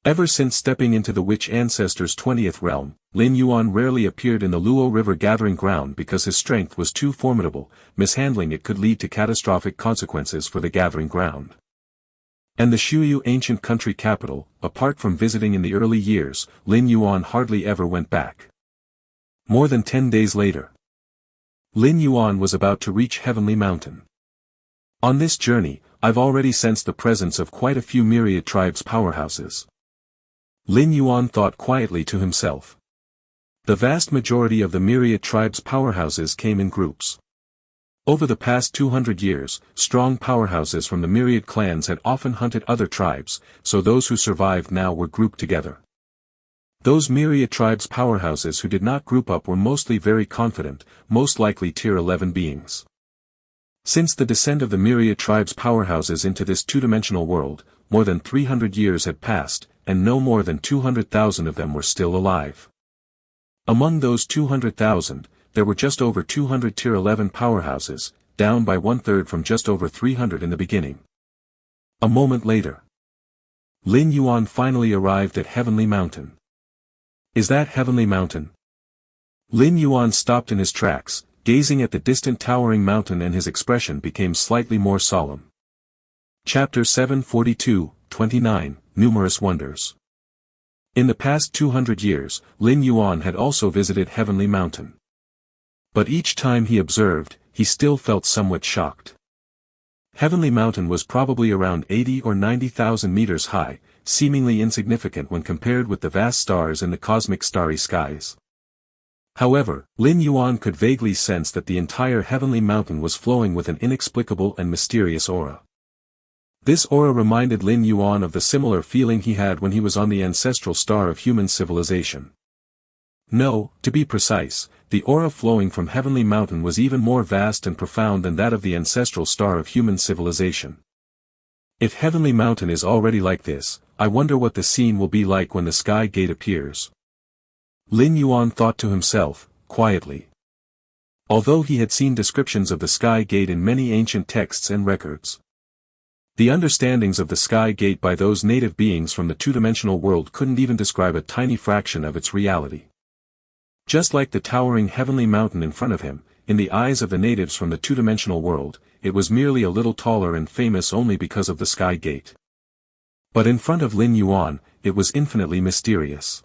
Ever since stepping into the witch ancestor's 20th realm, Lin Yuan rarely appeared in the Luo River gathering ground because his strength was too formidable, mishandling it could lead to catastrophic consequences for the gathering ground. And the Shuyu ancient country capital, apart from visiting in the early years, Lin Yuan hardly ever went back. More than 10 days later, Lin Yuan was about to reach Heavenly Mountain. On this journey, I've already sensed the presence of quite a few myriad tribes' powerhouses. Lin Yuan thought quietly to himself. The vast majority of the myriad tribes' powerhouses came in groups. Over the past 200 years, strong powerhouses from the myriad clans had often hunted other tribes, so those who survived now were grouped together. Those myriad tribes' powerhouses who did not group up were mostly very confident, most likely tier 11 beings. Since the descent of the myriad tribes' powerhouses into this two-dimensional world, more than 300 years had passed, and no more than 200,000 of them were still alive. Among those 200,000, there were just over 200 tier 11 powerhouses, down by 1/3 from just over 300 in the beginning. A moment later, Lin Yuan finally arrived at Heavenly Mountain. Is that Heavenly Mountain? Lin Yuan stopped in his tracks, gazing at the distant towering mountain, and his expression became slightly more solemn. Chapter 742-29, Numerous Wonders. In the past 200 years, Lin Yuan had also visited Heavenly Mountain. But each time he observed, he still felt somewhat shocked. Heavenly Mountain was probably around 80 or 90,000 meters high, seemingly insignificant when compared with the vast stars in the cosmic starry skies. However, Lin Yuan could vaguely sense that the entire Heavenly Mountain was flowing with an inexplicable and mysterious aura. This aura reminded Lin Yuan of the similar feeling he had when he was on the ancestral star of human civilization. No, to be precise, the aura flowing from Heavenly Mountain was even more vast and profound than that of the ancestral star of human civilization. If Heavenly Mountain is already like this, I wonder what the scene will be like when the Sky Gate appears. Lin Yuan thought to himself, quietly. Although he had seen descriptions of the Sky Gate in many ancient texts and records, the understandings of the Sky Gate by those native beings from the two-dimensional world couldn't even describe a tiny fraction of its reality. Just like the towering Heavenly Mountain in front of him, in the eyes of the natives from the two-dimensional world, it was merely a little taller and famous only because of the Sky Gate. But in front of Lin Yuan, it was infinitely mysterious.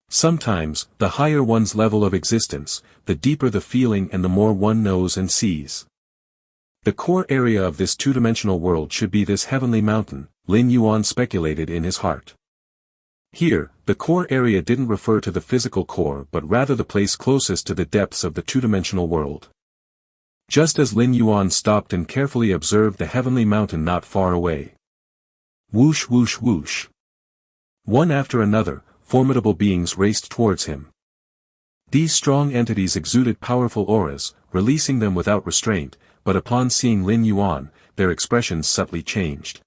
Sometimes, the higher one's level of existence, the deeper the feeling and the more one knows and sees. The core area of this two-dimensional world should be this heavenly mountain, Lin Yuan speculated in his heart. Here, the core area didn't refer to the physical core but rather the place closest to the depths of the two-dimensional world. Just as Lin Yuan stopped and carefully observed the heavenly mountain not far away. Whoosh whoosh whoosh. One after another, formidable beings raced towards him. These strong entities exuded powerful auras, releasing them without restraint, but upon seeing Lin Yuan, their expressions subtly changed.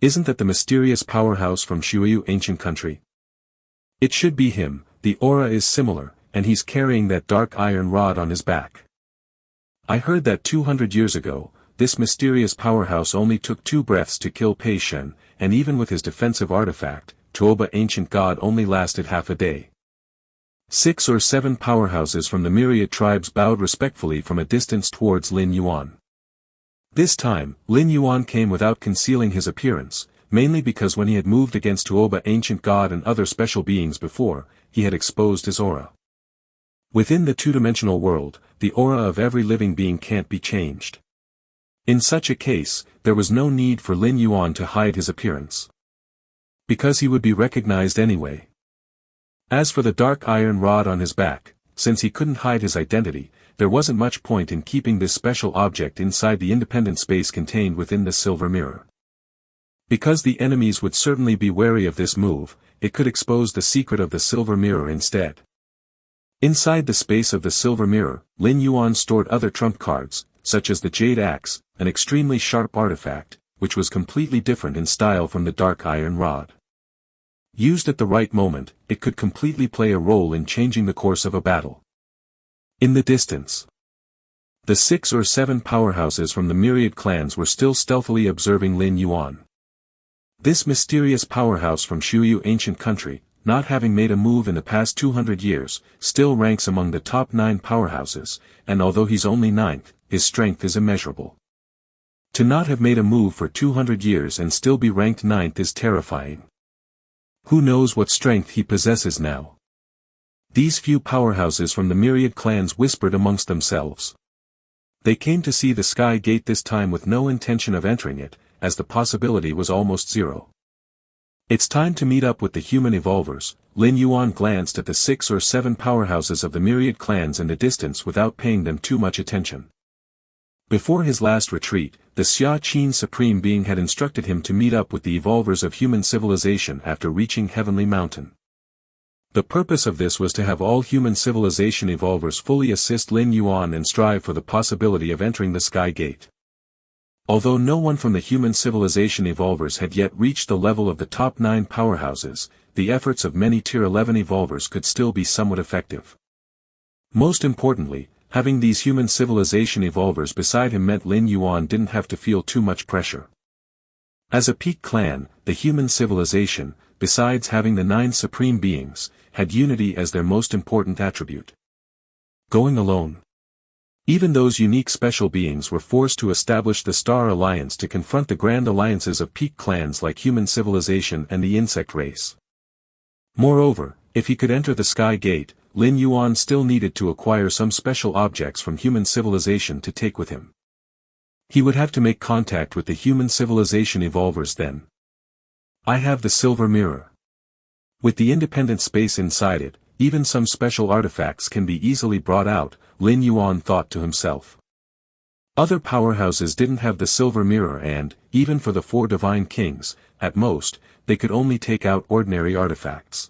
Isn't that the mysterious powerhouse from Shuyu ancient country? It should be him, the aura is similar, and he's carrying that dark iron rod on his back. I heard that 200 years ago, this mysterious powerhouse only took 2 breaths to kill Pei Shen, and even with his defensive artifact, Tuoba ancient god only lasted half a day. 6 or 7 powerhouses from the myriad tribes bowed respectfully from a distance towards Lin Yuan. This time, Lin Yuan came without concealing his appearance, mainly because when he had moved against Tuoba ancient god and other special beings before, he had exposed his aura. Within the two-dimensional world, the aura of every living being can't be changed. In such a case, there was no need for Lin Yuan to hide his appearance. Because he would be recognized anyway. As for the dark iron rod on his back, since he couldn't hide his identity, there wasn't much point in keeping this special object inside the independent space contained within the silver mirror. Because the enemies would certainly be wary of this move, it could expose the secret of the silver mirror instead. Inside the space of the silver mirror, Lin Yuan stored other trump cards, such as the Jade Axe, an extremely sharp artifact, which was completely different in style from the dark iron rod. Used at the right moment, it could completely play a role in changing the course of a battle. In the distance, the 6 or 7 powerhouses from the myriad clans were still stealthily observing Lin Yuan. This mysterious powerhouse from Shuyu ancient country, not having made a move in the past 200 years, still ranks among the top 9 powerhouses, and although he's only 9th, his strength is immeasurable. To not have made a move for 200 years and still be ranked 9th is terrifying. Who knows what strength he possesses now? These few powerhouses from the myriad clans whispered amongst themselves. They came to see the Sky Gate this time with no intention of entering it, as the possibility was almost zero. It's time to meet up with the human evolvers. Lin Yuan glanced at the 6 or 7 powerhouses of the myriad clans in the distance without paying them too much attention. Before his last retreat, the Xia Qin Supreme Being had instructed him to meet up with the evolvers of human civilization after reaching Heavenly Mountain. The purpose of this was to have all human civilization evolvers fully assist Lin Yuan and strive for the possibility of entering the Sky Gate. Although no one from the human civilization evolvers had yet reached the level of the top 9 powerhouses, the efforts of many Tier 11 evolvers could still be somewhat effective. Most importantly, having these human civilization evolvers beside him meant Lin Yuan didn't have to feel too much pressure. As a peak clan, the human civilization, besides having the 9 supreme beings, had unity as their most important attribute. Going alone. Even those unique special beings were forced to establish the Star Alliance to confront the grand alliances of peak clans like human civilization and the insect race. Moreover, if he could enter the Sky Gate, Lin Yuan still needed to acquire some special objects from human civilization to take with him. He would have to make contact with the human civilization evolvers then. I have the silver mirror. With the independent space inside it, even some special artifacts can be easily brought out, Lin Yuan thought to himself. Other powerhouses didn't have the silver mirror and, even for the 4 divine kings, at most, they could only take out ordinary artifacts.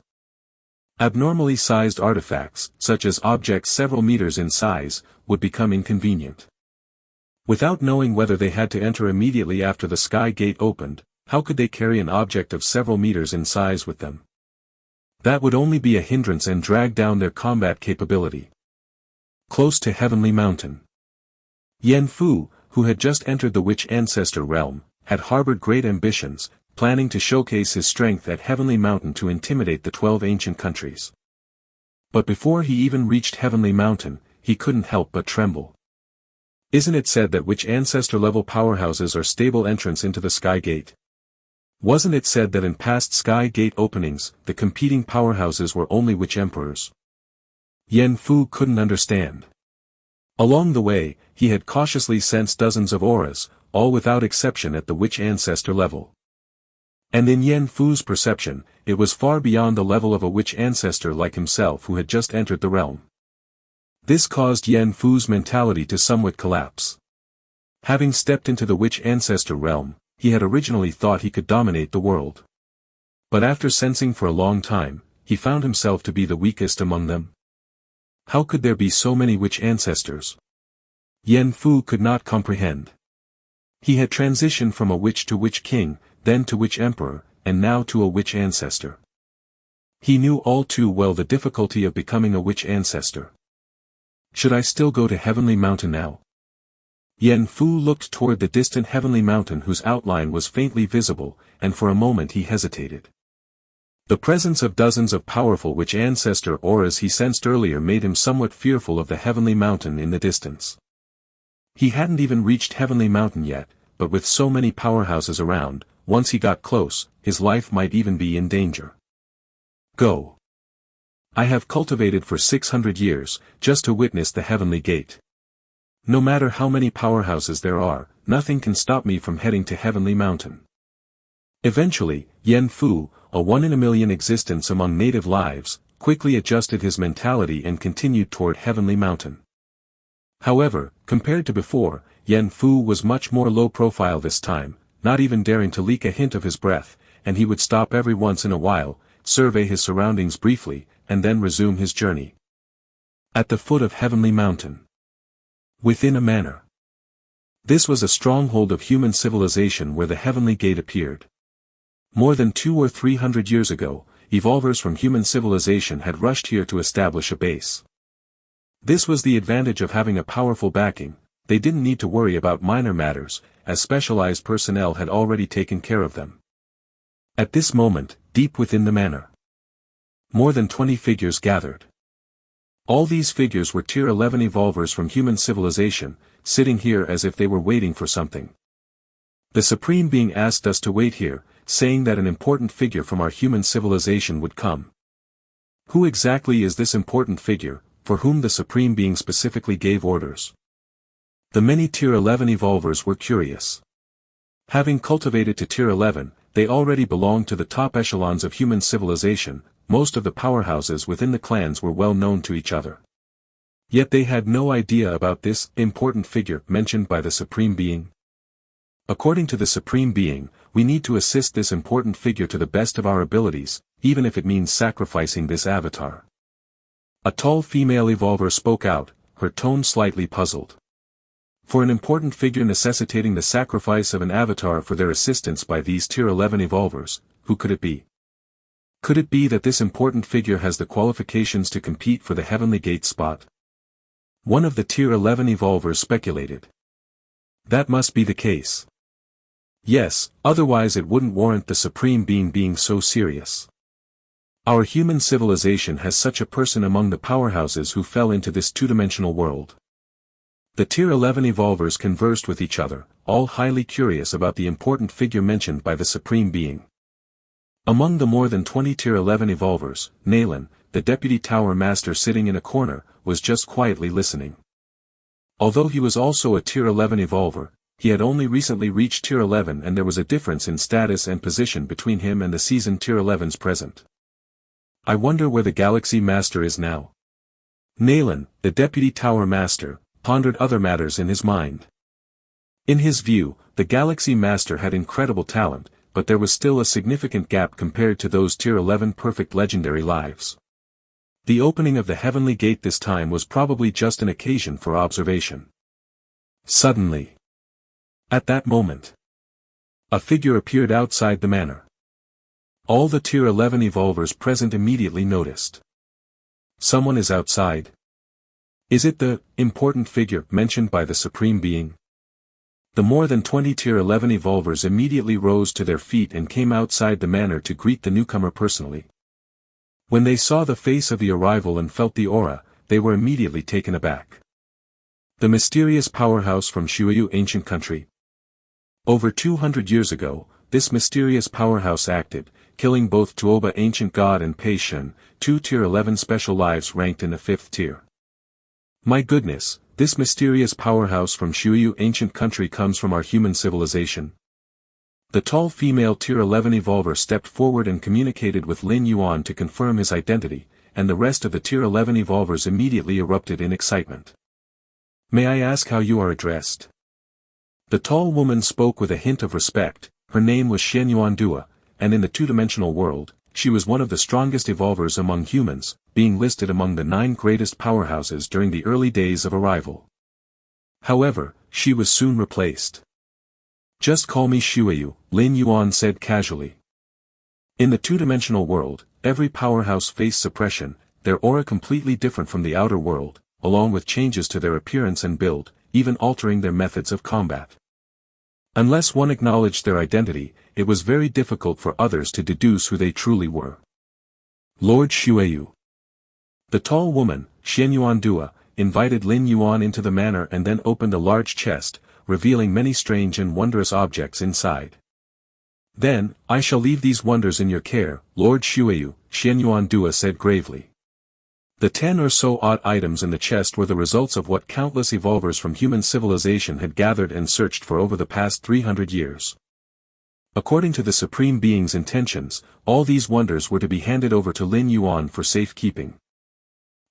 Abnormally sized artifacts, such as objects several meters in size, would become inconvenient. Without knowing whether they had to enter immediately after the Sky Gate opened, how could they carry an object of several meters in size with them? That would only be a hindrance and drag down their combat capability. Close to Heavenly Mountain. Yan Fu, who had just entered the Witch Ancestor realm, had harbored great ambitions, planning to showcase his strength at Heavenly Mountain to intimidate the 12 ancient countries. But before he even reached Heavenly Mountain, he couldn't help but tremble. Isn't it said that Witch Ancestor level powerhouses are stable entrance into the Sky Gate? Wasn't it said that in past Sky Gate openings, the competing powerhouses were only Witch Emperors? Yan Fu couldn't understand. Along the way, he had cautiously sensed dozens of auras, all without exception at the witch ancestor level. And in Yen Fu's perception, it was far beyond the level of a witch ancestor like himself who had just entered the realm. This caused Yen Fu's mentality to somewhat collapse. Having stepped into the witch ancestor realm, he had originally thought he could dominate the world. But after sensing for a long time, he found himself to be the weakest among them. How could there be so many witch ancestors? Yen Fu could not comprehend. He had transitioned from a witch to witch king, then to witch emperor, and now to a witch ancestor. He knew all too well the difficulty of becoming a witch ancestor. Should I still go to Heavenly Mountain now? Yen Fu looked toward the distant Heavenly Mountain whose outline was faintly visible, and for a moment he hesitated. The presence of dozens of powerful witch ancestor auras he sensed earlier made him somewhat fearful of the Heavenly Mountain in the distance. He hadn't even reached Heavenly Mountain yet, but with so many powerhouses around, once he got close, his life might even be in danger. Go. I have cultivated for 600 years, just to witness the Heavenly Gate. No matter how many powerhouses there are, nothing can stop me from heading to Heavenly Mountain. Eventually, Yen Fu, a one-in-a-million existence among native lives, quickly adjusted his mentality and continued toward Heavenly Mountain. However, compared to before, Yen Fu was much more low-profile this time, not even daring to leak a hint of his breath, and he would stop every once in a while, survey his surroundings briefly, and then resume his journey. At the foot of Heavenly Mountain. Within a manor. This was a stronghold of human civilization where the Heavenly Gate appeared. More than 200 or 300 years ago, evolvers from human civilization had rushed here to establish a base. This was the advantage of having a powerful backing. They didn't need to worry about minor matters, as specialized personnel had already taken care of them. At this moment, deep within the manor, more than 20 figures gathered. All these figures were Tier 11 evolvers from human civilization, sitting here as if they were waiting for something. The Supreme Being asked us to wait here, saying that an important figure from our human civilization would come. Who exactly is this important figure, for whom the Supreme Being specifically gave orders? The many Tier 11 evolvers were curious. Having cultivated to Tier 11, they already belonged to the top echelons of human civilization. Most of the powerhouses within the clans were well known to each other. Yet they had no idea about this important figure mentioned by the Supreme Being. According to the Supreme Being, we need to assist this important figure to the best of our abilities, even if it means sacrificing this avatar. A tall female evolver spoke out, her tone slightly puzzled. For an important figure necessitating the sacrifice of an avatar for their assistance by these Tier 11 evolvers, who could it be? Could it be that this important figure has the qualifications to compete for the Heavenly Gate spot? One of the Tier 11 evolvers speculated. That must be the case. Yes, otherwise it wouldn't warrant the Supreme Being being so serious. Our human civilization has such a person among the powerhouses who fell into this two-dimensional world. The Tier 11 evolvers conversed with each other, all highly curious about the important figure mentioned by the Supreme Being. Among the more than 20 Tier 11 evolvers, Nalan, the Deputy Tower Master sitting in a corner, was just quietly listening. Although he was also a Tier 11 evolver, he had only recently reached Tier 11 and there was a difference in status and position between him and the seasoned Tier 11s present. I wonder where the Galaxy Master is now. Nalan, the Deputy Tower Master, pondered other matters in his mind. In his view, the Galaxy Master had incredible talent, but there was still a significant gap compared to those Tier 11 perfect legendary lives. The opening of the Heavenly Gate this time was probably just an occasion for observation. Suddenly, at that moment, a figure appeared outside the manor. All the Tier 11 evolvers present immediately noticed. Someone is outside. Is it the important figure mentioned by the Supreme Being? The more than 20 Tier 11 evolvers immediately rose to their feet and came outside the manor to greet the newcomer personally. When they saw the face of the arrival and felt the aura, they were immediately taken aback. The mysterious powerhouse from Shuyu ancient country. Over 200 years ago, this mysterious powerhouse acted, killing both Tuoba ancient god and Pei Shen, two Tier 11 special lives ranked in the 5th tier. My goodness, this mysterious powerhouse from Shuyu ancient country comes from our human civilization? The tall female Tier 11 evolver stepped forward and communicated with Lin Yuan to confirm his identity, and the rest of the Tier 11 evolvers immediately erupted in excitement. May I ask how you are addressed? The tall woman spoke with a hint of respect. Her name was Xianyuan Dua, and in the two-dimensional world, she was one of the strongest evolvers among humans, being listed among the 9 greatest powerhouses during the early days of arrival. However, she was soon replaced. Just call me Shuyu, Lin Yuan said casually. In the two-dimensional world, every powerhouse faced suppression, their aura completely different from the outer world, along with changes to their appearance and build, even altering their methods of combat. Unless one acknowledged their identity, it was very difficult for others to deduce who they truly were. Lord Shuyu. The tall woman, Xianyuan Dua, invited Lin Yuan into the manor and then opened a large chest, revealing many strange and wondrous objects inside. Then, I shall leave these wonders in your care, Lord Shuyu, Xianyuan Dua said gravely. The 10 or so odd items in the chest were the results of what countless evolvers from human civilization had gathered and searched for over the past 300 years. According to the Supreme Being's intentions, all these wonders were to be handed over to Lin Yuan for safekeeping.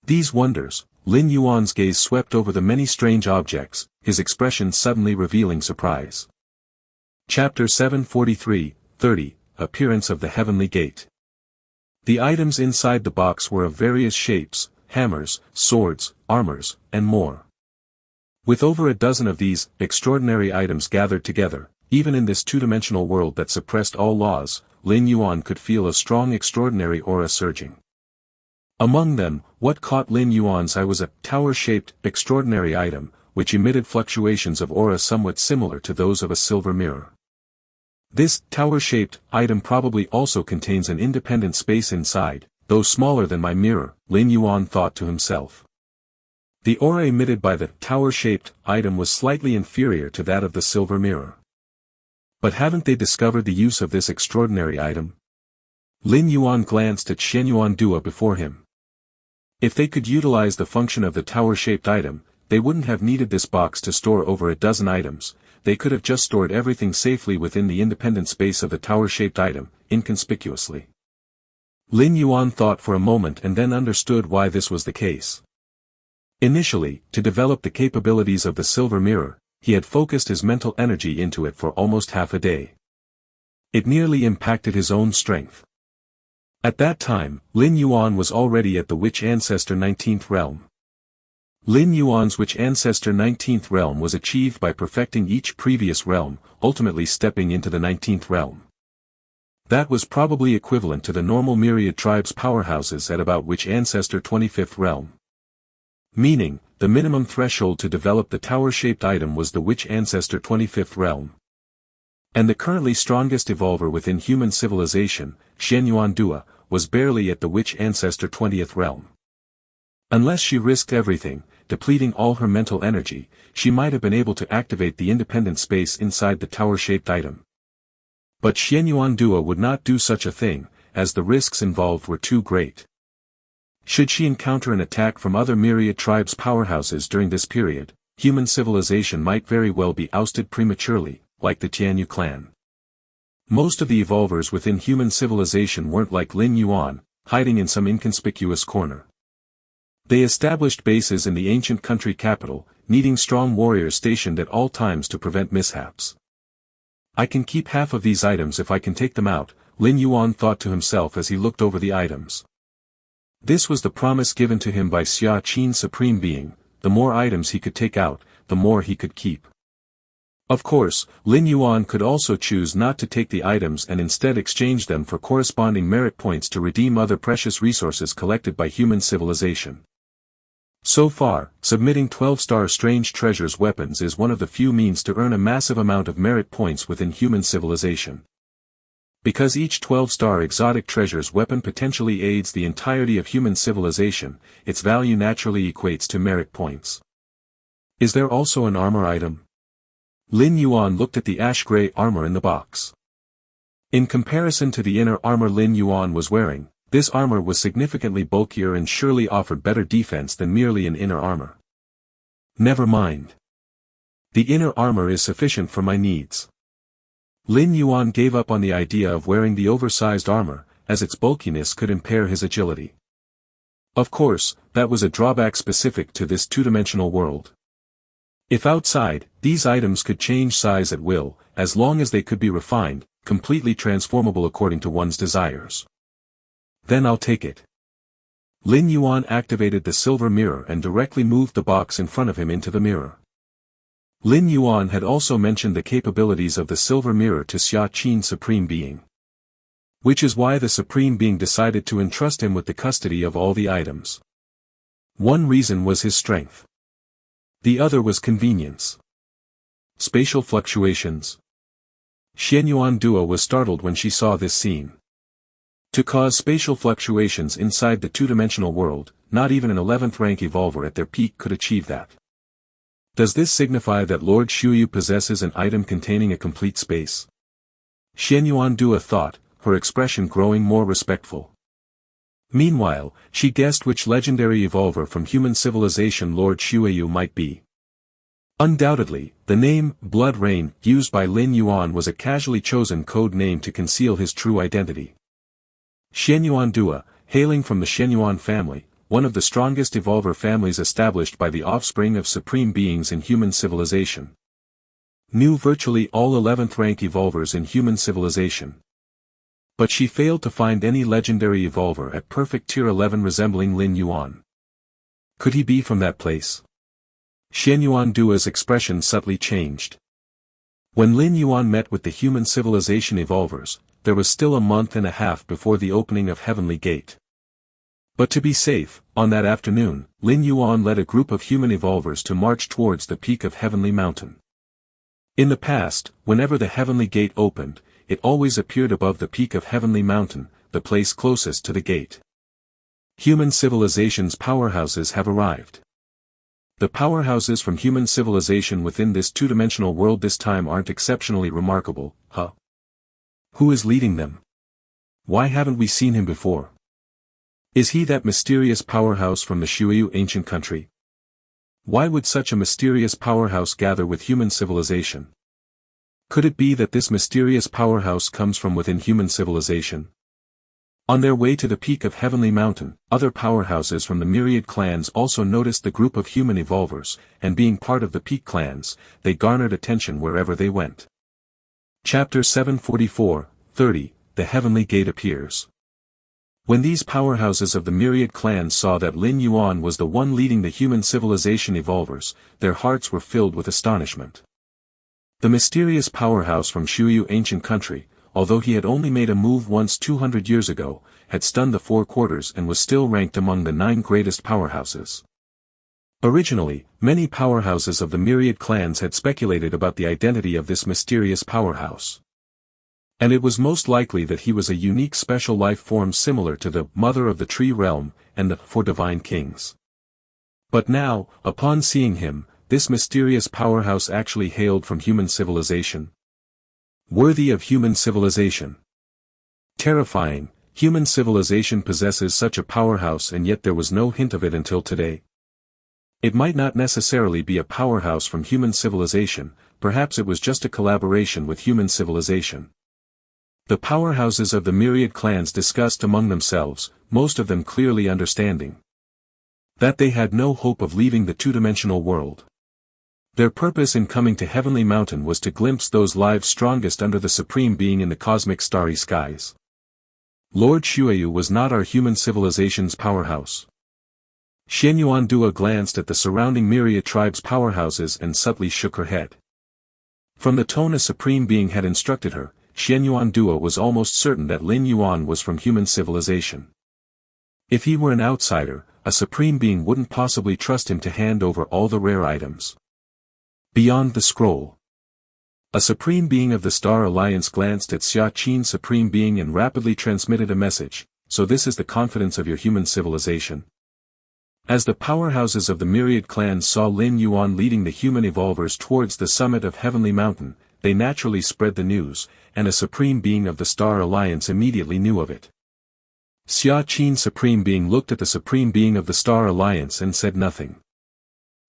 These wonders, Lin Yuan's gaze swept over the many strange objects, his expression suddenly revealing surprise. Chapter 743:30, Appearance of the Heavenly Gate. The items inside the box were of various shapes, hammers, swords, armors, and more. With over a dozen of these extraordinary items gathered together, even in this two-dimensional world that suppressed all laws, Lin Yuan could feel a strong extraordinary aura surging. Among them, what caught Lin Yuan's eye was a tower-shaped, extraordinary item, which emitted fluctuations of aura somewhat similar to those of a silver mirror. This tower-shaped item probably also contains an independent space inside, though smaller than my mirror, Lin Yuan thought to himself. The aura emitted by the tower-shaped item was slightly inferior to that of the silver mirror. But haven't they discovered the use of this extraordinary item? Lin Yuan glanced at Xianyuan Dua before him. If they could utilize the function of the tower-shaped item, they wouldn't have needed this box to store over a dozen items. They could have just stored everything safely within the independent space of the tower-shaped item, inconspicuously. Lin Yuan thought for a moment and then understood why this was the case. Initially, to develop the capabilities of the silver mirror, he had focused his mental energy into it for almost half a day. It nearly impacted his own strength. At that time, Lin Yuan was already at the Witch Ancestor 19th realm. Lin Yuan's Witch Ancestor 19th realm was achieved by perfecting each previous realm, ultimately stepping into the 19th realm. That was probably equivalent to the normal myriad tribes powerhouses at about Witch Ancestor 25th realm. Meaning, the minimum threshold to develop the tower-shaped item was the Witch Ancestor 25th realm. And the currently strongest evolver within human civilization, Xianyuan Dua, was barely at the Witch Ancestor 20th realm. Unless she risked everything, depleting all her mental energy, she might have been able to activate the independent space inside the tower-shaped item. But Xianyuan Dua would not do such a thing, as the risks involved were too great. Should she encounter an attack from other myriad tribes powerhouses during this period, human civilization might very well be ousted prematurely, like the Tianyu clan. Most of the evolvers within human civilization weren't like Lin Yuan, hiding in some inconspicuous corner. They established bases in the ancient country capital, needing strong warriors stationed at all times to prevent mishaps. I can keep half of these items if I can take them out, Lin Yuan thought to himself as he looked over the items. This was the promise given to him by Xia Qin's Supreme Being: the more items he could take out, the more he could keep. Of course, Lin Yuan could also choose not to take the items and instead exchange them for corresponding merit points to redeem other precious resources collected by human civilization. So far, submitting 12-star strange treasures weapons is one of the few means to earn a massive amount of merit points within human civilization. Because each 12-star exotic treasures weapon potentially aids the entirety of human civilization, its value naturally equates to merit points. Is there also an armor item? Lin Yuan looked at the ash-gray armor in the box. In comparison to the inner armor Lin Yuan was wearing, this armor was significantly bulkier and surely offered better defense than merely an inner armor. Never mind. The inner armor is sufficient for my needs. Lin Yuan gave up on the idea of wearing the oversized armor, as its bulkiness could impair his agility. Of course, that was a drawback specific to this two-dimensional world. If outside, these items could change size at will, as long as they could be refined, completely transformable according to one's desires. Then I'll take it. Lin Yuan activated the silver mirror and directly moved the box in front of him into the mirror. Lin Yuan had also mentioned the capabilities of the silver mirror to Xia Qin Supreme Being. Which is why the Supreme Being decided to entrust him with the custody of all the items. One reason was his strength. The other was convenience. Spatial fluctuations. Xianyuan Dua was startled when she saw this scene. To cause spatial fluctuations inside the two-dimensional world, not even an 11th rank evolver at their peak could achieve that. Does this signify that Lord Shuyu possesses an item containing a complete space? Xianyuan Dua thought, her expression growing more respectful. Meanwhile, she guessed which legendary evolver from human civilization Lord Shuyu might be. Undoubtedly, the name, Blood Rain, used by Lin Yuan was a casually chosen code name to conceal his true identity. Xianyuan Dua, hailing from the Xianyuan family, one of the strongest evolver families established by the offspring of supreme beings in human civilization, knew virtually all 11th rank evolvers in human civilization. But she failed to find any legendary evolver at perfect tier 11 resembling Lin Yuan. Could he be from that place? Xianyuan Dua's expression subtly changed. When Lin Yuan met with the human civilization evolvers, there was still a month and a half before the opening of Heavenly Gate. But to be safe, on that afternoon, Lin Yuan led a group of human evolvers to march towards the peak of Heavenly Mountain. In the past, whenever the Heavenly Gate opened, it always appeared above the peak of Heavenly Mountain, the place closest to the gate. Human civilization's powerhouses have arrived. The powerhouses from human civilization within this two-dimensional world this time aren't exceptionally remarkable, huh? Who is leading them? Why haven't we seen him before? Is he that mysterious powerhouse from the Shuyu ancient country? Why would such a mysterious powerhouse gather with human civilization? Could it be that this mysterious powerhouse comes from within human civilization? On their way to the peak of Heavenly Mountain, other powerhouses from the myriad clans also noticed the group of human evolvers, and being part of the peak clans, they garnered attention wherever they went. Chapter 744-30, The Heavenly Gate Appears. When these powerhouses of the myriad clans saw that Lin Yuan was the one leading the human civilization evolvers, their hearts were filled with astonishment. The mysterious powerhouse from Shuyu ancient country, although he had only made a move once 200 years ago, had stunned the four quarters and was still ranked among the 9 greatest powerhouses. Originally, many powerhouses of the myriad clans had speculated about the identity of this mysterious powerhouse. And it was most likely that he was a unique special life form similar to the Mother of the Tree Realm, and the Four Divine Kings. But now, upon seeing him, this mysterious powerhouse actually hailed from human civilization. Worthy of human civilization. Terrifying, human civilization possesses such a powerhouse and yet there was no hint of it until today. It might not necessarily be a powerhouse from human civilization, perhaps it was just a collaboration with human civilization. The powerhouses of the myriad clans discussed among themselves, most of them clearly understanding that they had no hope of leaving the two-dimensional world. Their purpose in coming to Heavenly Mountain was to glimpse those lives strongest under the Supreme Being in the cosmic starry skies. Lord Shuyu was not our human civilization's powerhouse. Xianyuan Dua glanced at the surrounding myriad tribes' powerhouses and subtly shook her head. From the tone a Supreme Being had instructed her, Xianyuan Dua was almost certain that Lin Yuan was from human civilization. If he were an outsider, a Supreme Being wouldn't possibly trust him to hand over all the rare items. Beyond the scroll. A Supreme Being of the Star Alliance glanced at Xia Qin Supreme Being and rapidly transmitted a message, so this is the confidence of your human civilization. As the powerhouses of the myriad clans saw Lin Yuan leading the human evolvers towards the summit of Heavenly Mountain, they naturally spread the news, and a Supreme Being of the Star Alliance immediately knew of it. Xia Qin Supreme Being looked at the Supreme Being of the Star Alliance and said nothing.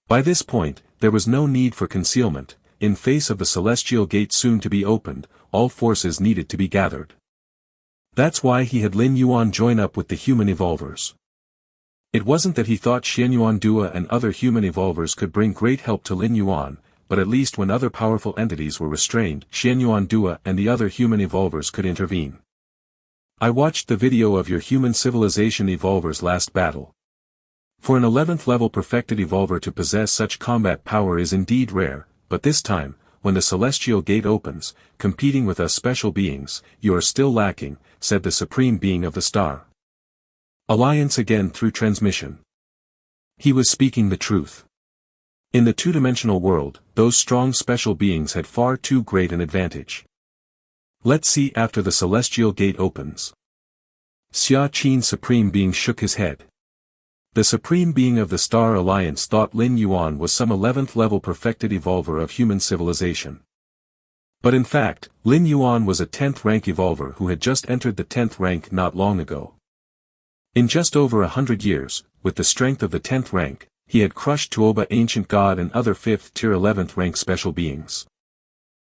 By this point, there was no need for concealment. In face of the celestial gate soon to be opened, all forces needed to be gathered. That's why he had Lin Yuan join up with the human evolvers. It wasn't that he thought Xianyuan Dua and other human evolvers could bring great help to Lin Yuan, but at least when other powerful entities were restrained, Xianyuan Dua and the other human evolvers could intervene. I watched the video of your human civilization evolvers last battle. For an 11th level perfected evolver to possess such combat power is indeed rare, but this time, when the celestial gate opens, competing with us special beings, you are still lacking, said the supreme being of the star Alliance again through transmission. He was speaking the truth. In the two-dimensional world, those strong special beings had far too great an advantage. Let's see after the celestial gate opens. Xia Qin Supreme Being shook his head. The Supreme Being of the Star Alliance thought Lin Yuan was some 11th level perfected evolver of human civilization. But in fact, Lin Yuan was a 10th rank evolver who had just entered the 10th rank not long ago. In just over 100 years, with the strength of the 10th rank, he had crushed Tuoba Ancient God and other 5th tier 11th rank special beings.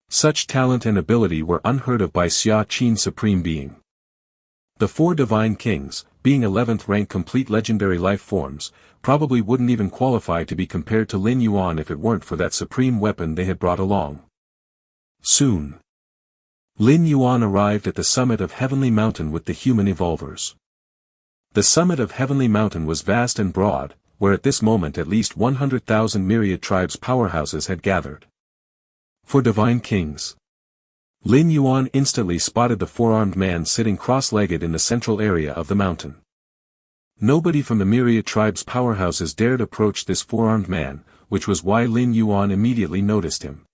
Such talent and ability were unheard of by Xia Qin Supreme Being. The 4 Divine Kings, being 11th rank complete legendary life forms, probably wouldn't even qualify to be compared to Lin Yuan if it weren't for that supreme weapon they had brought along. Soon, Lin Yuan arrived at the summit of Heavenly Mountain with the human evolvers. The summit of Heavenly Mountain was vast and broad, where at this moment at least 100,000 myriad tribes powerhouses had gathered. For Divine Kings, Lin Yuan instantly spotted the 4-armed man sitting cross-legged in the central area of the mountain. Nobody from the myriad tribes powerhouses dared approach this 4-armed man, which was why Lin Yuan immediately noticed him.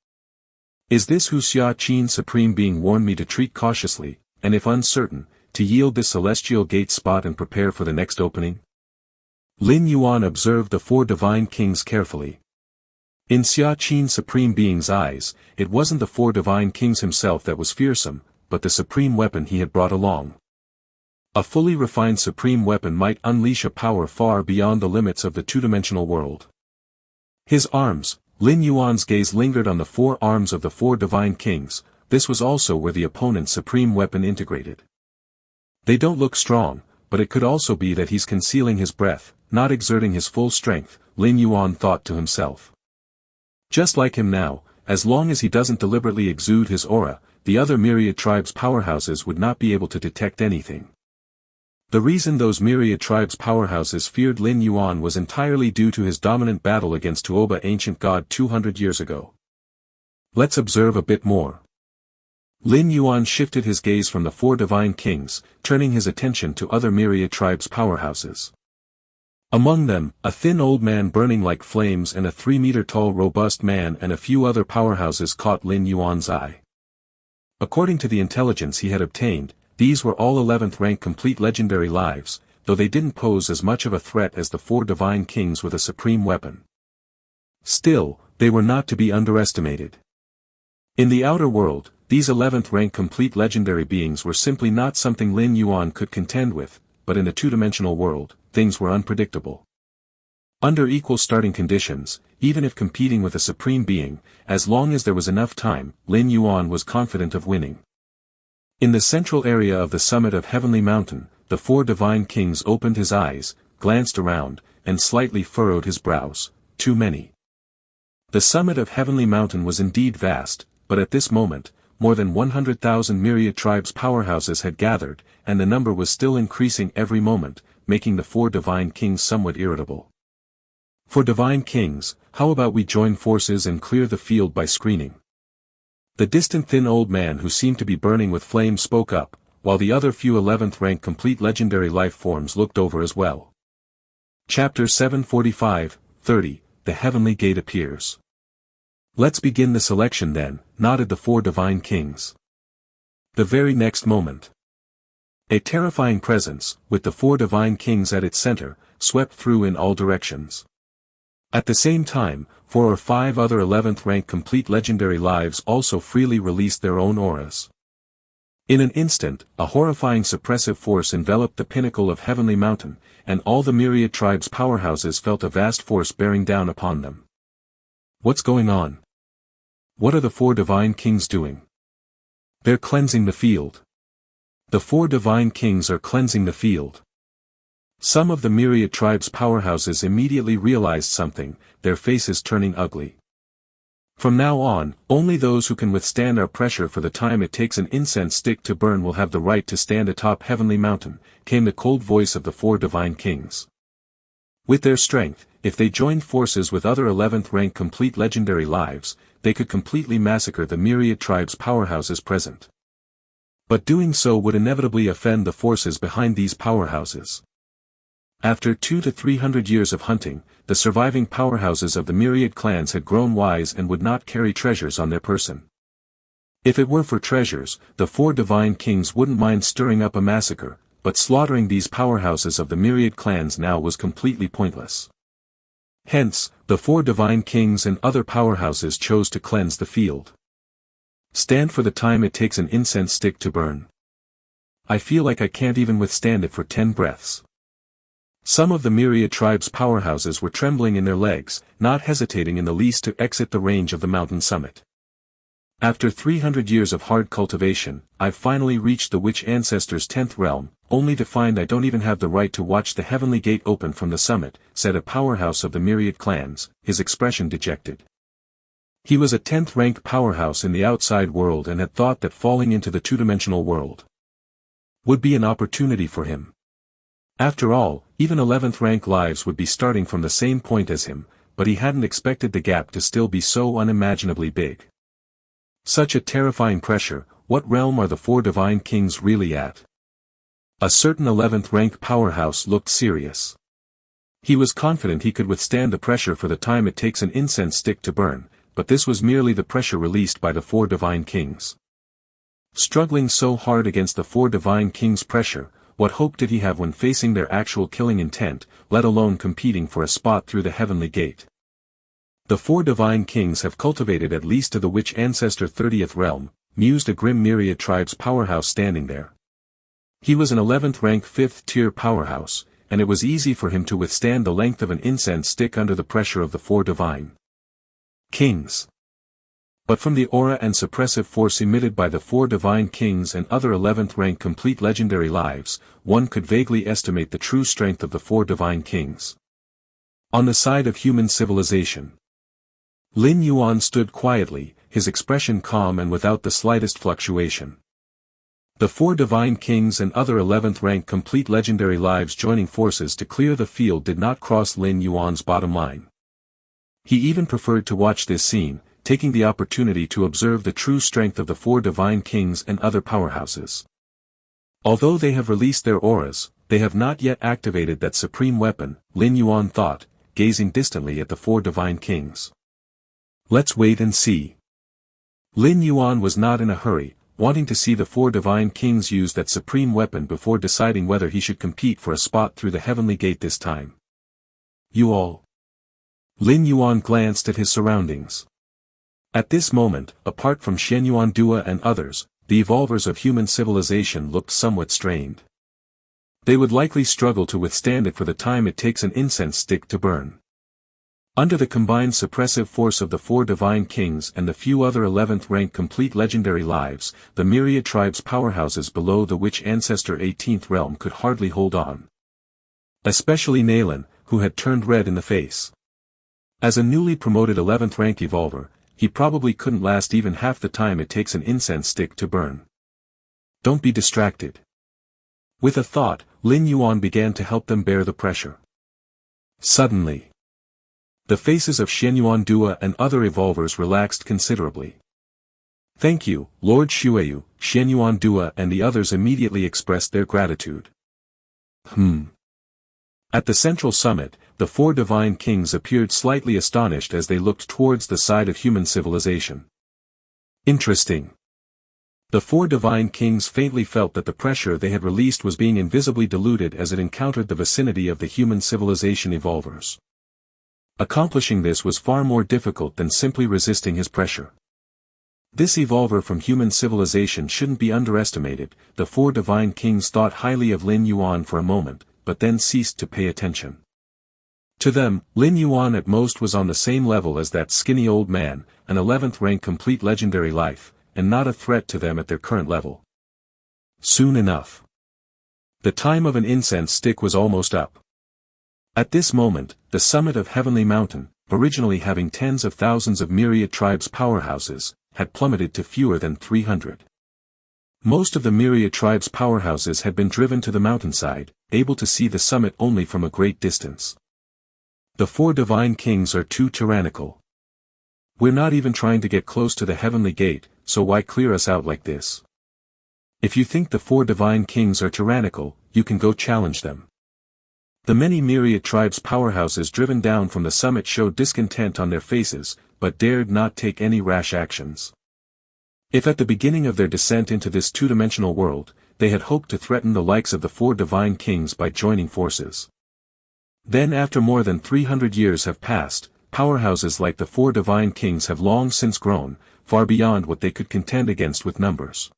Is this who Xia Qin Supreme Being warned me to treat cautiously, and if uncertain, to yield this celestial gate spot and prepare for the next opening? Lin Yuan observed the 4 Divine Kings carefully. In Xia Qin Supreme Being's eyes, it wasn't the 4 Divine Kings himself that was fearsome, but the supreme weapon he had brought along. A fully refined supreme weapon might unleash a power far beyond the limits of the two-dimensional world. His arms, Lin Yuan's gaze lingered on the 4 arms of the 4 Divine Kings. This was also where the opponent's supreme weapon integrated. They don't look strong, but it could also be that he's concealing his breath, not exerting his full strength, Lin Yuan thought to himself. Just like him now, as long as he doesn't deliberately exude his aura, the other myriad tribes powerhouses would not be able to detect anything. The reason those myriad tribes powerhouses feared Lin Yuan was entirely due to his dominant battle against Tuoba Ancient God 200 years ago. Let's observe a bit more. Lin Yuan shifted his gaze from the 4 Divine Kings, turning his attention to other myriad tribes powerhouses. Among them, a thin old man burning like flames and a 3-meter-tall robust man and a few other powerhouses caught Lin Yuan's eye. According to the intelligence he had obtained, these were all 11th rank complete legendary lives, though they didn't pose as much of a threat as the 4 Divine Kings with a supreme weapon. Still, they were not to be underestimated. In the outer world, these 11th rank complete legendary beings were simply not something Lin Yuan could contend with, but in the two-dimensional world, things were unpredictable. Under equal starting conditions, even if competing with a supreme being, as long as there was enough time, Lin Yuan was confident of winning. In the central area of the summit of Heavenly Mountain, the 4 Divine Kings opened his eyes, glanced around, and slightly furrowed his brows. Too many. The summit of Heavenly Mountain was indeed vast, but at this moment, more than 100,000 myriad tribes powerhouses had gathered, and the number was still increasing every moment, making the 4 Divine Kings somewhat irritable. For Divine Kings, how about we join forces and clear the field by screening? The distant thin old man who seemed to be burning with flame spoke up, while the other few 11th rank complete legendary life forms looked over as well. Chapter 745-30, The Heavenly Gate Appears. Let's begin the selection then, nodded the 4 Divine Kings. The very next moment, a terrifying presence, with the 4 Divine Kings at its center, swept through in all directions. At the same time, 4 or 5 other 11th rank complete legendary lives also freely released their own auras. In an instant, a horrifying suppressive force enveloped the pinnacle of Heavenly Mountain, and all the myriad tribes' powerhouses felt a vast force bearing down upon them. What's going on? What are the four divine kings doing? They're cleansing the field. The four divine kings are cleansing the field. Some of the myriad tribes' powerhouses immediately realized something, their faces turning ugly. From now on, only those who can withstand our pressure for the time it takes an incense stick to burn will have the right to stand atop Heavenly Mountain, came the cold voice of the four divine kings. With their strength, if they joined forces with other 11th rank complete legendary lives, they could completely massacre the myriad tribes' powerhouses present. But doing so would inevitably offend the forces behind these powerhouses. After 200 to 300 years of hunting, the surviving powerhouses of the myriad clans had grown wise and would not carry treasures on their person. If it were for treasures, the four divine kings wouldn't mind stirring up a massacre, but slaughtering these powerhouses of the myriad clans now was completely pointless. Hence, the four divine kings and other powerhouses chose to cleanse the field. Stand for the time it takes an incense stick to burn. I feel like I can't even withstand it for 10 breaths. Some of the myriad tribes' powerhouses were trembling in their legs, not hesitating in the least to exit the range of the mountain summit. After 300 years of hard cultivation, I've finally reached the Witch Ancestor's 10th realm, only to find I don't even have the right to watch the heavenly gate open from the summit, said a powerhouse of the myriad clans, his expression dejected. He was a 10th rank powerhouse in the outside world and had thought that falling into the two-dimensional world would be an opportunity for him. After all, even 11th rank lives would be starting from the same point as him, but he hadn't expected the gap to still be so unimaginably big. Such a terrifying pressure, what realm are the four divine kings really at? A certain 11th rank powerhouse looked serious. He was confident he could withstand the pressure for the time it takes an incense stick to burn, but this was merely the pressure released by the four divine kings. Struggling so hard against the four divine kings' pressure, what hope did he have when facing their actual killing intent, let alone competing for a spot through the heavenly gate? The four divine kings have cultivated at least to the Witch Ancestor 30th realm, mused a grim myriad tribe's powerhouse standing there. He was an 11th rank 5th tier powerhouse, and it was easy for him to withstand the length of an incense stick under the pressure of the four divine kings. But from the aura and suppressive force emitted by the four divine kings and other 11th rank complete legendary lives, one could vaguely estimate the true strength of the four divine kings. On the side of human civilization, Lin Yuan stood quietly, his expression calm and without the slightest fluctuation. The four divine kings and other 11th rank complete legendary lives joining forces to clear the field did not cross Lin Yuan's bottom line. He even preferred to watch this scene, taking the opportunity to observe the true strength of the four divine kings and other powerhouses. Although they have released their auras, they have not yet activated that supreme weapon, Lin Yuan thought, gazing distantly at the four divine kings. Let's wait and see. Lin Yuan was not in a hurry, wanting to see the four divine kings use that supreme weapon before deciding whether he should compete for a spot through the heavenly gate this time. You all. Lin Yuan glanced at his surroundings. At this moment, apart from Shenyuan Dua and others, the evolvers of human civilization looked somewhat strained. They would likely struggle to withstand it for the time it takes an incense stick to burn. Under the combined suppressive force of the four divine kings and the few other 11th rank complete legendary lives, the myriad tribes' powerhouses below the Witch Ancestor 18th realm could hardly hold on. Especially Nalen, who had turned red in the face. As a newly promoted 11th rank evolver, he probably couldn't last even half the time it takes an incense stick to burn. Don't be distracted. With a thought, Lin Yuan began to help them bear the pressure. Suddenly, the faces of Shenyuan Dua and other evolvers relaxed considerably. Thank you, Lord Shueyu, Shenyuan Dua and the others immediately expressed their gratitude. At the central summit, the four divine kings appeared slightly astonished as they looked towards the side of human civilization. Interesting. The four divine kings faintly felt that the pressure they had released was being invisibly diluted as it encountered the vicinity of the human civilization evolvers. Accomplishing this was far more difficult than simply resisting his pressure. This evolver from human civilization shouldn't be underestimated. The four divine kings thought highly of Lin Yuan for a moment, but then ceased to pay attention. To them, Lin Yuan at most was on the same level as that skinny old man, an 11th rank complete legendary life, and not a threat to them at their current level. Soon enough. The time of an incense stick was almost up. At this moment, the summit of Heavenly Mountain, originally having tens of thousands of myriad tribes powerhouses, had plummeted to fewer than 300. Most of the myriad tribes powerhouses had been driven to the mountainside, able to see the summit only from a great distance. The four divine kings are too tyrannical. We're not even trying to get close to the heavenly gate, so why clear us out like this? If you think the four divine kings are tyrannical, you can go challenge them. The many myriad tribes powerhouses driven down from the summit showed discontent on their faces, but dared not take any rash actions. If at the beginning of their descent into this two-dimensional world, they had hoped to threaten the likes of the four divine kings by joining forces, then after more than 300 years have passed, powerhouses like the four divine kings have long since grown, far beyond what they could contend against with numbers.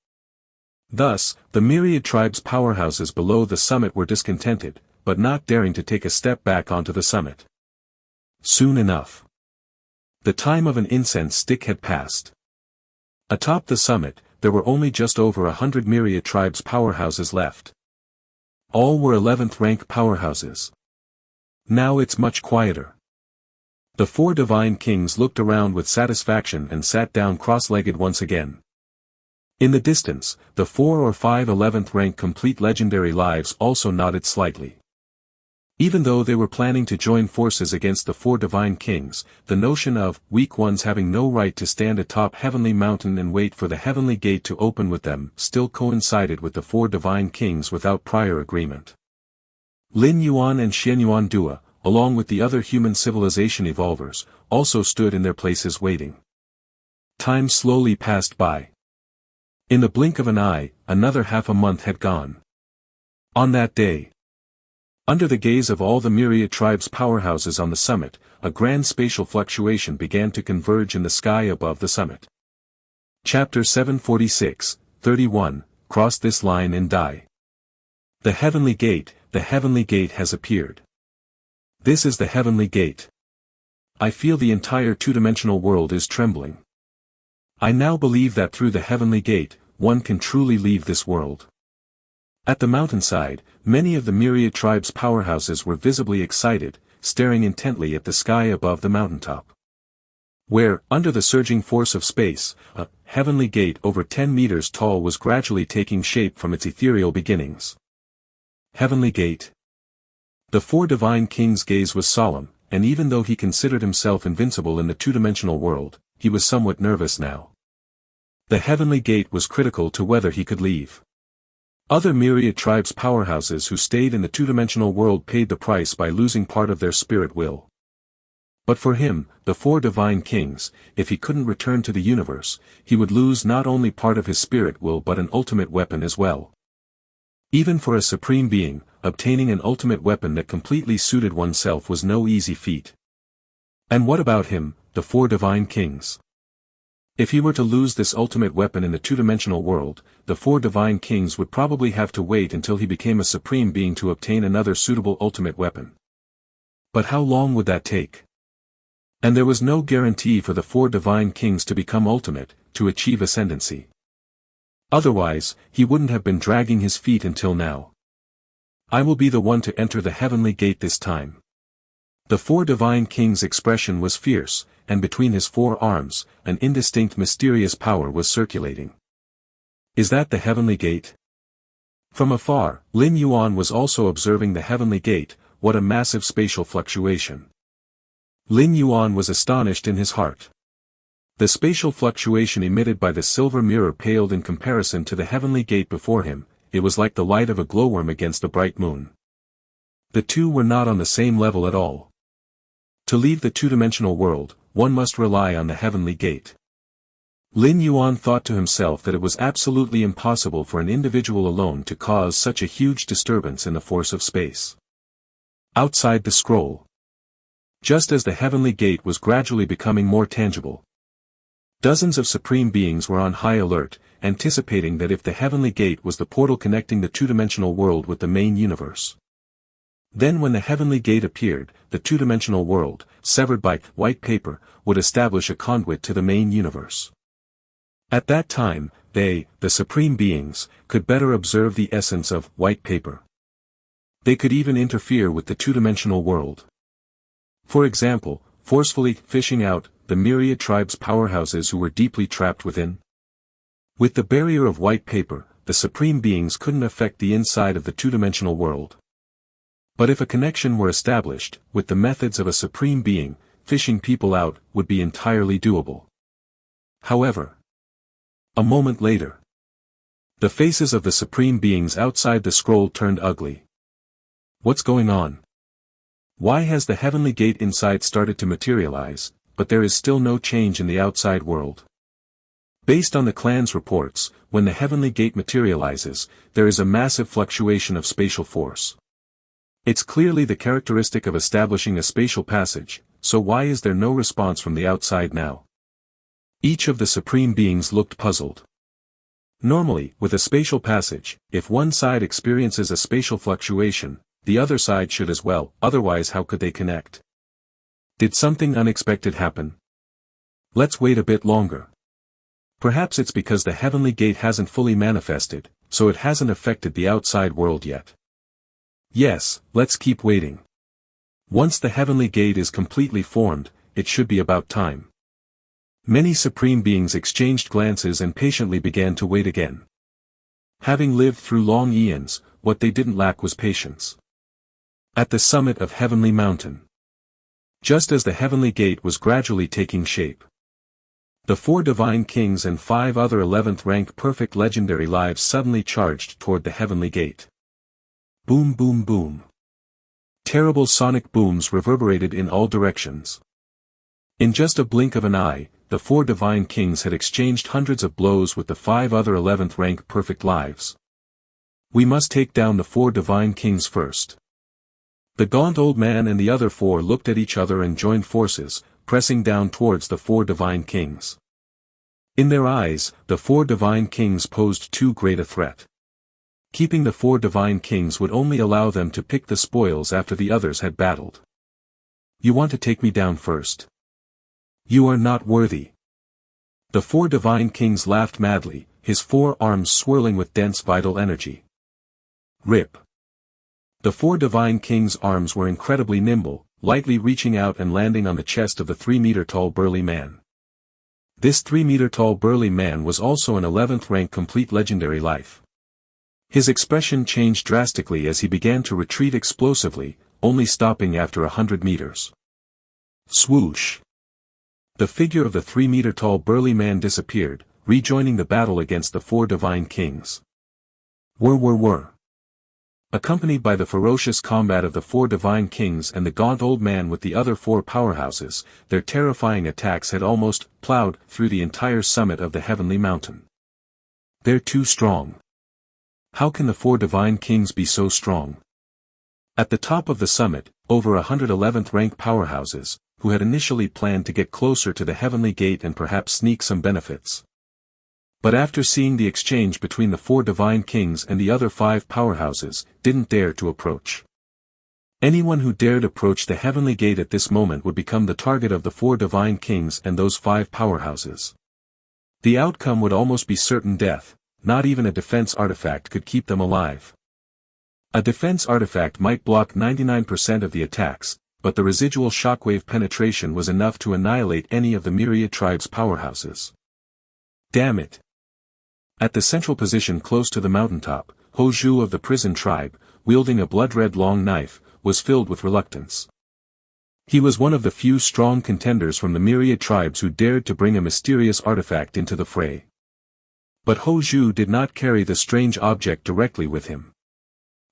Thus, the myriad tribes powerhouses below the summit were discontented, but not daring to take a step back onto the summit. Soon enough. The time of an incense stick had passed. Atop the summit, there were only just over 100 myriad tribes powerhouses left. All were 11th rank powerhouses. Now it's much quieter. The four divine kings looked around with satisfaction and sat down cross-legged once again. In the distance, the 4 or 5 11th rank complete legendary lives also nodded slightly. Even though they were planning to join forces against the four divine kings, the notion of weak ones having no right to stand atop Heavenly Mountain and wait for the heavenly gate to open with them still coincided with the four divine kings without prior agreement. Lin Yuan and Xian Yuan Dua, along with the other human civilization evolvers, also stood in their places waiting. Time slowly passed by. In the blink of an eye, another half a month had gone. On that day, under the gaze of all the myriad tribes powerhouses on the summit, a grand spatial fluctuation began to converge in the sky above the summit. Chapter 746:31, Cross this line and die. The heavenly gate has appeared. This is the heavenly gate. I feel the entire two-dimensional world is trembling. I now believe that through the heavenly gate, one can truly leave this world. At the mountainside, many of the myriad tribes powerhouses were visibly excited, staring intently at the sky above the mountaintop, where, under the surging force of space, a heavenly gate over 10 meters tall was gradually taking shape from its ethereal beginnings. Heavenly gate. The four divine kings' gaze was solemn, and even though he considered himself invincible in the two-dimensional world, he was somewhat nervous now. The heavenly gate was critical to whether he could leave. Other myriad tribes powerhouses who stayed in the two-dimensional world paid the price by losing part of their spirit will. But for him, the four divine kings, if he couldn't return to the universe, he would lose not only part of his spirit will but an ultimate weapon as well. Even for a supreme being, obtaining an ultimate weapon that completely suited oneself was no easy feat. And what about him, the four divine kings? If he were to lose this ultimate weapon in the two-dimensional world, the four divine kings would probably have to wait until he became a supreme being to obtain another suitable ultimate weapon. But how long would that take? And there was no guarantee for the four divine kings to become ultimate, to achieve ascendancy. Otherwise, he wouldn't have been dragging his feet until now. I will be the one to enter the heavenly gate this time. The four divine kings' expression was fierce, and between his four arms, an indistinct mysterious power was circulating. Is that the heavenly gate? From afar, Lin Yuan was also observing the heavenly gate. What a massive spatial fluctuation. Lin Yuan was astonished in his heart. The spatial fluctuation emitted by the silver mirror paled in comparison to the heavenly gate before him. It was like the light of a glowworm against a bright moon. The two were not on the same level at all. To leave the two-dimensional world, one must rely on the heavenly gate. Lin Yuan thought to himself that it was absolutely impossible for an individual alone to cause such a huge disturbance in the force of space. Outside the scroll. Just as the heavenly gate was gradually becoming more tangible, dozens of supreme beings were on high alert, anticipating that if the heavenly gate was the portal connecting the two-dimensional world with the main universe, Then when the heavenly gate appeared, the two-dimensional world, severed by white paper, would establish a conduit to the main universe. At that time, they, the supreme beings, could better observe the essence of white paper. They could even interfere with the two-dimensional world. For example, forcefully fishing out the myriad tribes' powerhouses who were deeply trapped within. With the barrier of white paper, the supreme beings couldn't affect the inside of the two-dimensional world. But if a connection were established, with the methods of a supreme being, fishing people out would be entirely doable. However, a moment later, the faces of the supreme beings outside the scroll turned ugly. What's going on? Why has the heavenly gate inside started to materialize, but there is still no change in the outside world? Based on the clan's reports, when the heavenly gate materializes, there is a massive fluctuation of spatial force. It's clearly the characteristic of establishing a spatial passage, so why is there no response from the outside now? Each of the supreme beings looked puzzled. Normally, with a spatial passage, if one side experiences a spatial fluctuation, the other side should as well, otherwise how could they connect? Did something unexpected happen? Let's wait a bit longer. Perhaps it's because the heavenly gate hasn't fully manifested, so it hasn't affected the outside world yet. Yes, let's keep waiting. Once the heavenly gate is completely formed, it should be about time. Many supreme beings exchanged glances and patiently began to wait again. Having lived through long eons, what they didn't lack was patience. At the summit of Heavenly Mountain. Just as the heavenly gate was gradually taking shape, the 4 divine kings and 5 other 11th rank perfect legendary lives suddenly charged toward the heavenly gate. Boom boom boom. Terrible sonic booms reverberated in all directions. In just a blink of an eye, the 4 divine kings had exchanged hundreds of blows with the 5 other 11th rank perfect lives. We must take down the 4 divine kings first. The gaunt old man and the other 4 looked at each other and joined forces, pressing down towards the 4 divine kings. In their eyes, the 4 divine kings posed too great a threat. Keeping the 4 divine kings would only allow them to pick the spoils after the others had battled. You want to take me down first? You are not worthy. The 4 divine kings laughed madly, his 4 arms swirling with dense vital energy. Rip. The 4 divine kings' arms were incredibly nimble, lightly reaching out and landing on the chest of the 3-meter-tall burly man. This 3-meter-tall burly man was also an 11th rank complete legendary life. His expression changed drastically as he began to retreat explosively, only stopping after 100 meters. Swoosh! The figure of the 3-meter-tall burly man disappeared, rejoining the battle against the 4 divine kings. Whir. Accompanied by the ferocious combat of the 4 divine kings and the gaunt old man with the other 4 powerhouses, their terrifying attacks had almost plowed through the entire summit of the heavenly mountain. They're too strong. How can the 4 divine kings be so strong? At the top of the summit, over 111th rank powerhouses, who had initially planned to get closer to the heavenly gate and perhaps sneak some benefits. But after seeing the exchange between the 4 divine kings and the other 5 powerhouses, didn't dare to approach. Anyone who dared approach the heavenly gate at this moment would become the target of the 4 divine kings and those 5 powerhouses. The outcome would almost be certain death. Not even a defense artifact could keep them alive. A defense artifact might block 99% of the attacks, but the residual shockwave penetration was enough to annihilate any of the myriad tribes' powerhouses. Damn it! At the central position close to the mountaintop, Ho Zhu of the prison tribe, wielding a blood-red long knife, was filled with reluctance. He was one of the few strong contenders from the myriad tribes who dared to bring a mysterious artifact into the fray. But Ho Zhu did not carry the strange object directly with him.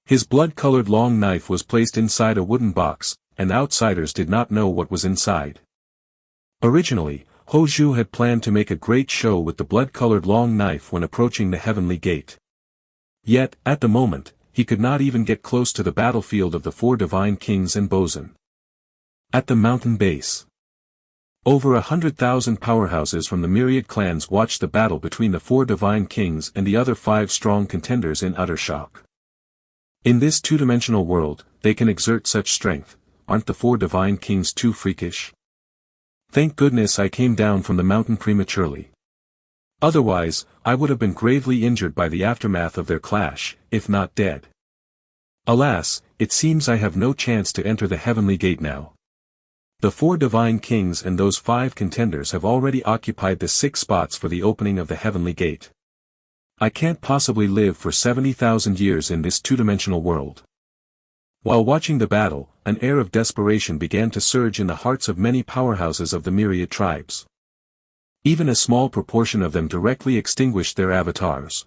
His blood-colored long knife was placed inside a wooden box, and outsiders did not know what was inside. Originally, Ho Zhu had planned to make a great show with the blood-colored long knife when approaching the heavenly gate. Yet, at the moment, he could not even get close to the battlefield of the 4 divine kings and Bozan. At the mountain base, over 100,000 powerhouses from the myriad clans watched the battle between the 4 divine kings and the other 5 strong contenders in utter shock. In this two-dimensional world, they can exert such strength, aren't the four divine kings too freakish? Thank goodness I came down from the mountain prematurely. Otherwise, I would have been gravely injured by the aftermath of their clash, if not dead. Alas, it seems I have no chance to enter the heavenly gate now. The four divine kings and those 5 contenders have already occupied the 6 spots for the opening of the heavenly gate. I can't possibly live for 70,000 years in this two-dimensional world. While watching the battle, an air of desperation began to surge in the hearts of many powerhouses of the myriad tribes. Even a small proportion of them directly extinguished their avatars.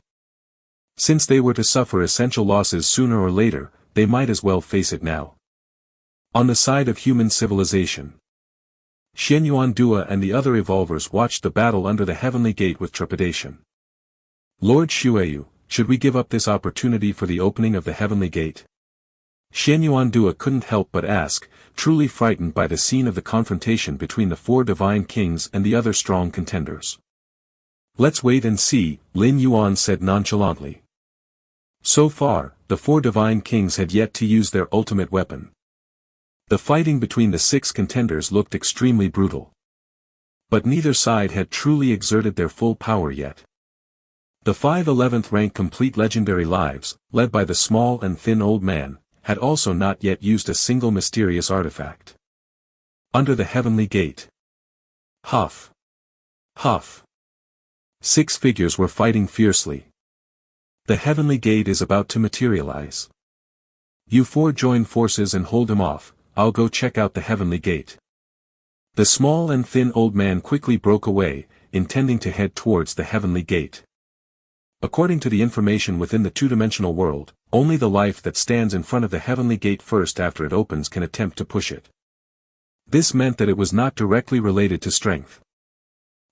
Since they were to suffer essential losses sooner or later, they might as well face it now. On the side of human civilization, Xianyuan Dua and the other evolvers watched the battle under the heavenly gate with trepidation. Lord Xueyu, should we give up this opportunity for the opening of the heavenly gate? Xianyuan Dua couldn't help but ask, truly frightened by the scene of the confrontation between the 4 divine kings and the other strong contenders. Let's wait and see, Lin Yuan said nonchalantly. So far, the 4 divine kings had yet to use their ultimate weapon. The fighting between the 6 contenders looked extremely brutal. But neither side had truly exerted their full power yet. The 5 11th rank complete legendary lives, led by the small and thin old man, had also not yet used a single mysterious artifact. Under the heavenly gate. Huff. Huff. 6 figures were fighting fiercely. The heavenly gate is about to materialize. You 4 join forces and hold him off, I'll go check out the heavenly gate. The small and thin old man quickly broke away, intending to head towards the heavenly gate. According to the information within the two-dimensional world, only the life that stands in front of the heavenly gate first after it opens can attempt to push it. This meant that it was not directly related to strength.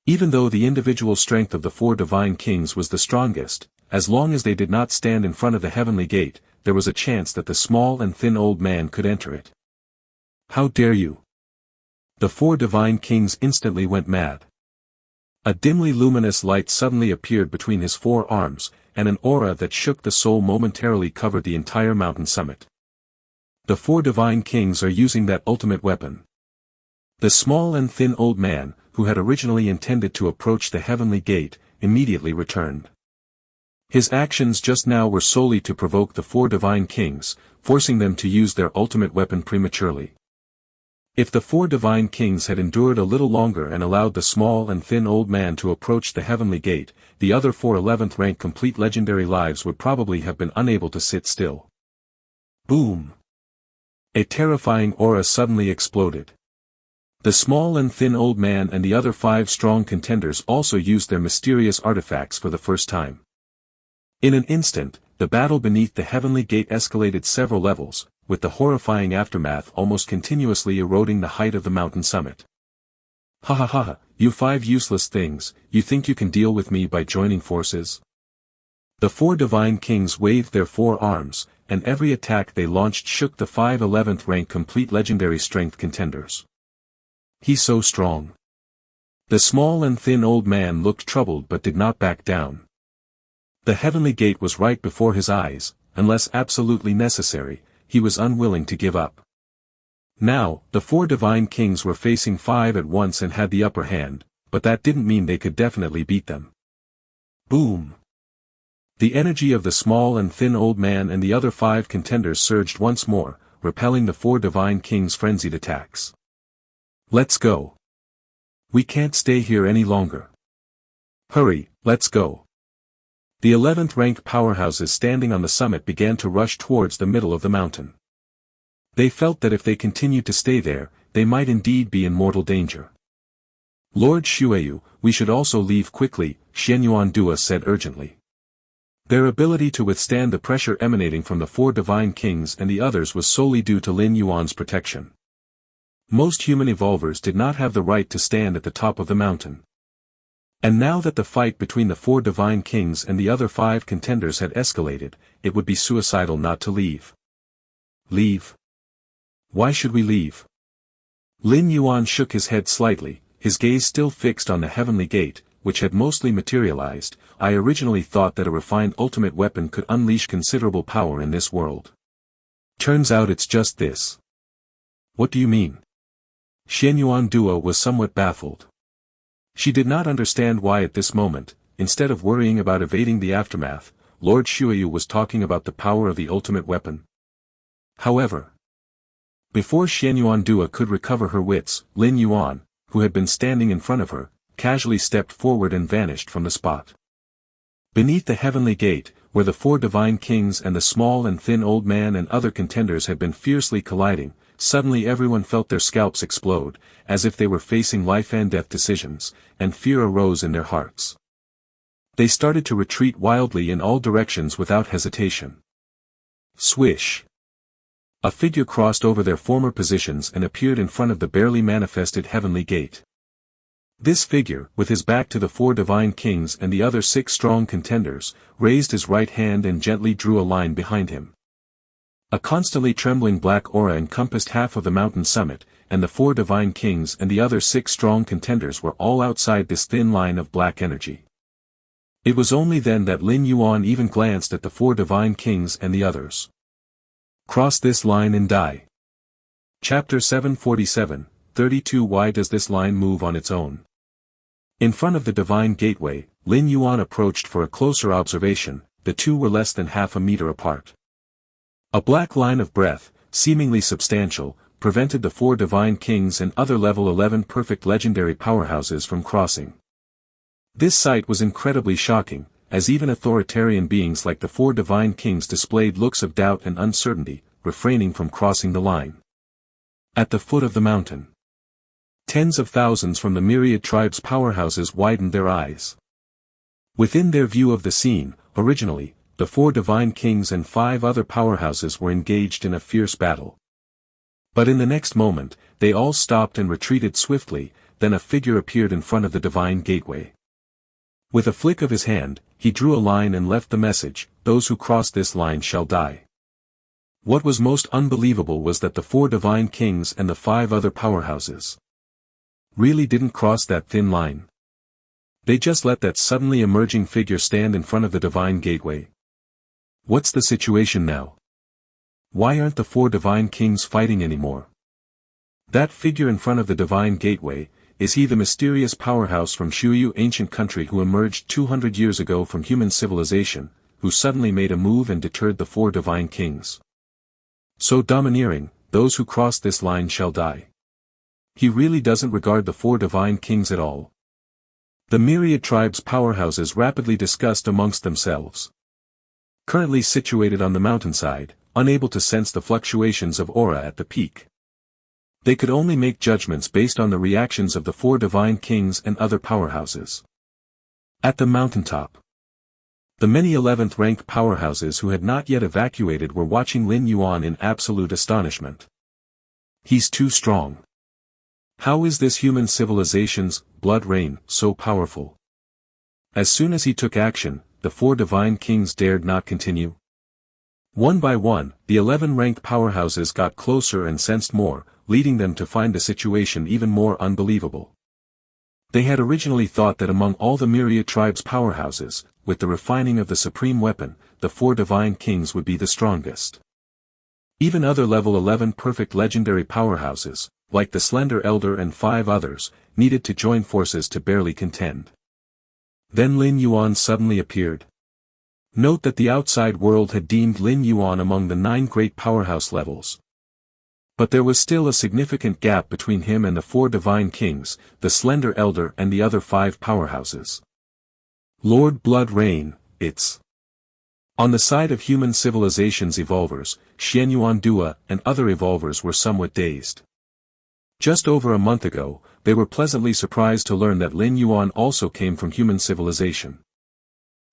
Even though the individual strength of the 4 divine kings was the strongest, as long as they did not stand in front of the heavenly gate, there was a chance that the small and thin old man could enter it. How dare you? The 4 divine kings instantly went mad. A dimly luminous light suddenly appeared between his 4 arms, and an aura that shook the soul momentarily covered the entire mountain summit. The 4 divine kings are using that ultimate weapon. The small and thin old man, who had originally intended to approach the heavenly gate, immediately returned. His actions just now were solely to provoke the 4 divine kings, forcing them to use their ultimate weapon prematurely. If the 4 divine kings had endured a little longer and allowed the small and thin old man to approach the heavenly gate, the other 4 11th rank complete legendary lives would probably have been unable to sit still. Boom! A terrifying aura suddenly exploded. The small and thin old man and the other 5 strong contenders also used their mysterious artifacts for the first time. In an instant, the battle beneath the heavenly gate escalated several levels, with the horrifying aftermath almost continuously eroding the height of the mountain summit. Ha ha ha, you 5 useless things, you think you can deal with me by joining forces? The 4 divine kings waved their 4 arms, and every attack they launched shook the 5 11th rank complete legendary strength contenders. He's so strong. The small and thin old man looked troubled but did not back down. The heavenly gate was right before his eyes, unless absolutely necessary, he was unwilling to give up. Now, the 4 divine kings were facing 5 at once and had the upper hand, but that didn't mean they could definitely beat them. Boom! The energy of the small and thin old man and the other 5 contenders surged once more, repelling the 4 divine kings' frenzied attacks. Let's go. We can't stay here any longer. Hurry, let's go. The 11th rank powerhouses standing on the summit began to rush towards the middle of the mountain. They felt that if they continued to stay there, they might indeed be in mortal danger. Lord Xueyu, we should also leave quickly, Xianyuan Dua said urgently. Their ability to withstand the pressure emanating from the 4 divine kings and the others was solely due to Lin Yuan's protection. Most human evolvers did not have the right to stand at the top of the mountain. And now that the fight between the 4 divine kings and the other 5 contenders had escalated, it would be suicidal not to leave. Leave? Why should we leave? Lin Yuan shook his head slightly, his gaze still fixed on the heavenly gate, which had mostly materialized. I originally thought that a refined ultimate weapon could unleash considerable power in this world. Turns out it's just this. What do you mean? Xianyuan Dua was somewhat baffled. She did not understand why at this moment, instead of worrying about evading the aftermath, Lord Shuiyu was talking about the power of the ultimate weapon. However, before Xianyuan Dua could recover her wits, Lin Yuan, who had been standing in front of her, casually stepped forward and vanished from the spot. Beneath the heavenly gate, where the four divine kings and the small and thin old man and other contenders had been fiercely colliding, suddenly everyone felt their scalps explode, as if they were facing life and death decisions, and fear arose in their hearts. They started to retreat wildly in all directions without hesitation. Swish! A figure crossed over their former positions and appeared in front of the barely manifested heavenly gate. This figure, with his back to the four divine kings and the other 6 strong contenders, raised his right hand and gently drew a line behind him. A constantly trembling black aura encompassed half of the mountain summit, and the four divine kings and the other 6 strong contenders were all outside this thin line of black energy. It was only then that Lin Yuan even glanced at the four divine kings and the others. Cross this line and die. Chapter 747, 32 Why does this line move on its own? In front of the divine gateway, Lin Yuan approached for a closer observation. The two were less than half a meter apart. A black line of breath, seemingly substantial, prevented the four divine kings and other level 11 perfect legendary powerhouses from crossing. This sight was incredibly shocking, as even authoritarian beings like the four divine kings displayed looks of doubt and uncertainty, refraining from crossing the line. At the foot of the mountain, tens of thousands from the myriad tribes' powerhouses widened their eyes. Within their view of the scene, originally, the four divine kings and 5 other powerhouses were engaged in a fierce battle. But in the next moment, they all stopped and retreated swiftly, then a figure appeared in front of the divine gateway. With a flick of his hand, he drew a line and left the message, "Those who cross this line shall die." What was most unbelievable was that the 4 divine kings and the 5 other powerhouses really didn't cross that thin line. They just let that suddenly emerging figure stand in front of the divine gateway. What's the situation now? Why aren't the 4 divine kings fighting anymore? That figure in front of the divine gateway, is he the mysterious powerhouse from Shuyu ancient country who emerged 200 years ago from human civilization, who suddenly made a move and deterred the 4 divine kings? So domineering, "Those who cross this line shall die." He really doesn't regard the 4 divine kings at all. The myriad tribes' powerhouses rapidly discussed amongst themselves. Currently situated on the mountainside, unable to sense the fluctuations of aura at the peak, they could only make judgments based on the reactions of the 4 divine kings and other powerhouses. At the mountaintop, the many 11th rank powerhouses who had not yet evacuated were watching Lin Yuan in absolute astonishment. He's too strong. How is this human civilization's blood rain so powerful? As soon as he took action, the 4 divine kings dared not continue. One by one, the 11 rank powerhouses got closer and sensed more, leading them to find the situation even more unbelievable. They had originally thought that among all the myriad tribes' powerhouses, with the refining of the supreme weapon, the 4 divine kings would be the strongest. Even other level 11 perfect legendary powerhouses, like the Slender Elder and 5 others, needed to join forces to barely contend. Then Lin Yuan suddenly appeared. Note that the outside world had deemed Lin Yuan among the 9 great powerhouse levels. But there was still a significant gap between him and the 4 divine kings, the Slender Elder and the other 5 powerhouses. Lord Blood Rain, it's... On the side of human civilization's evolvers, Xianyuan Dua and other evolvers were somewhat dazed. Just over a month ago, they were pleasantly surprised to learn that Lin Yuan also came from human civilization.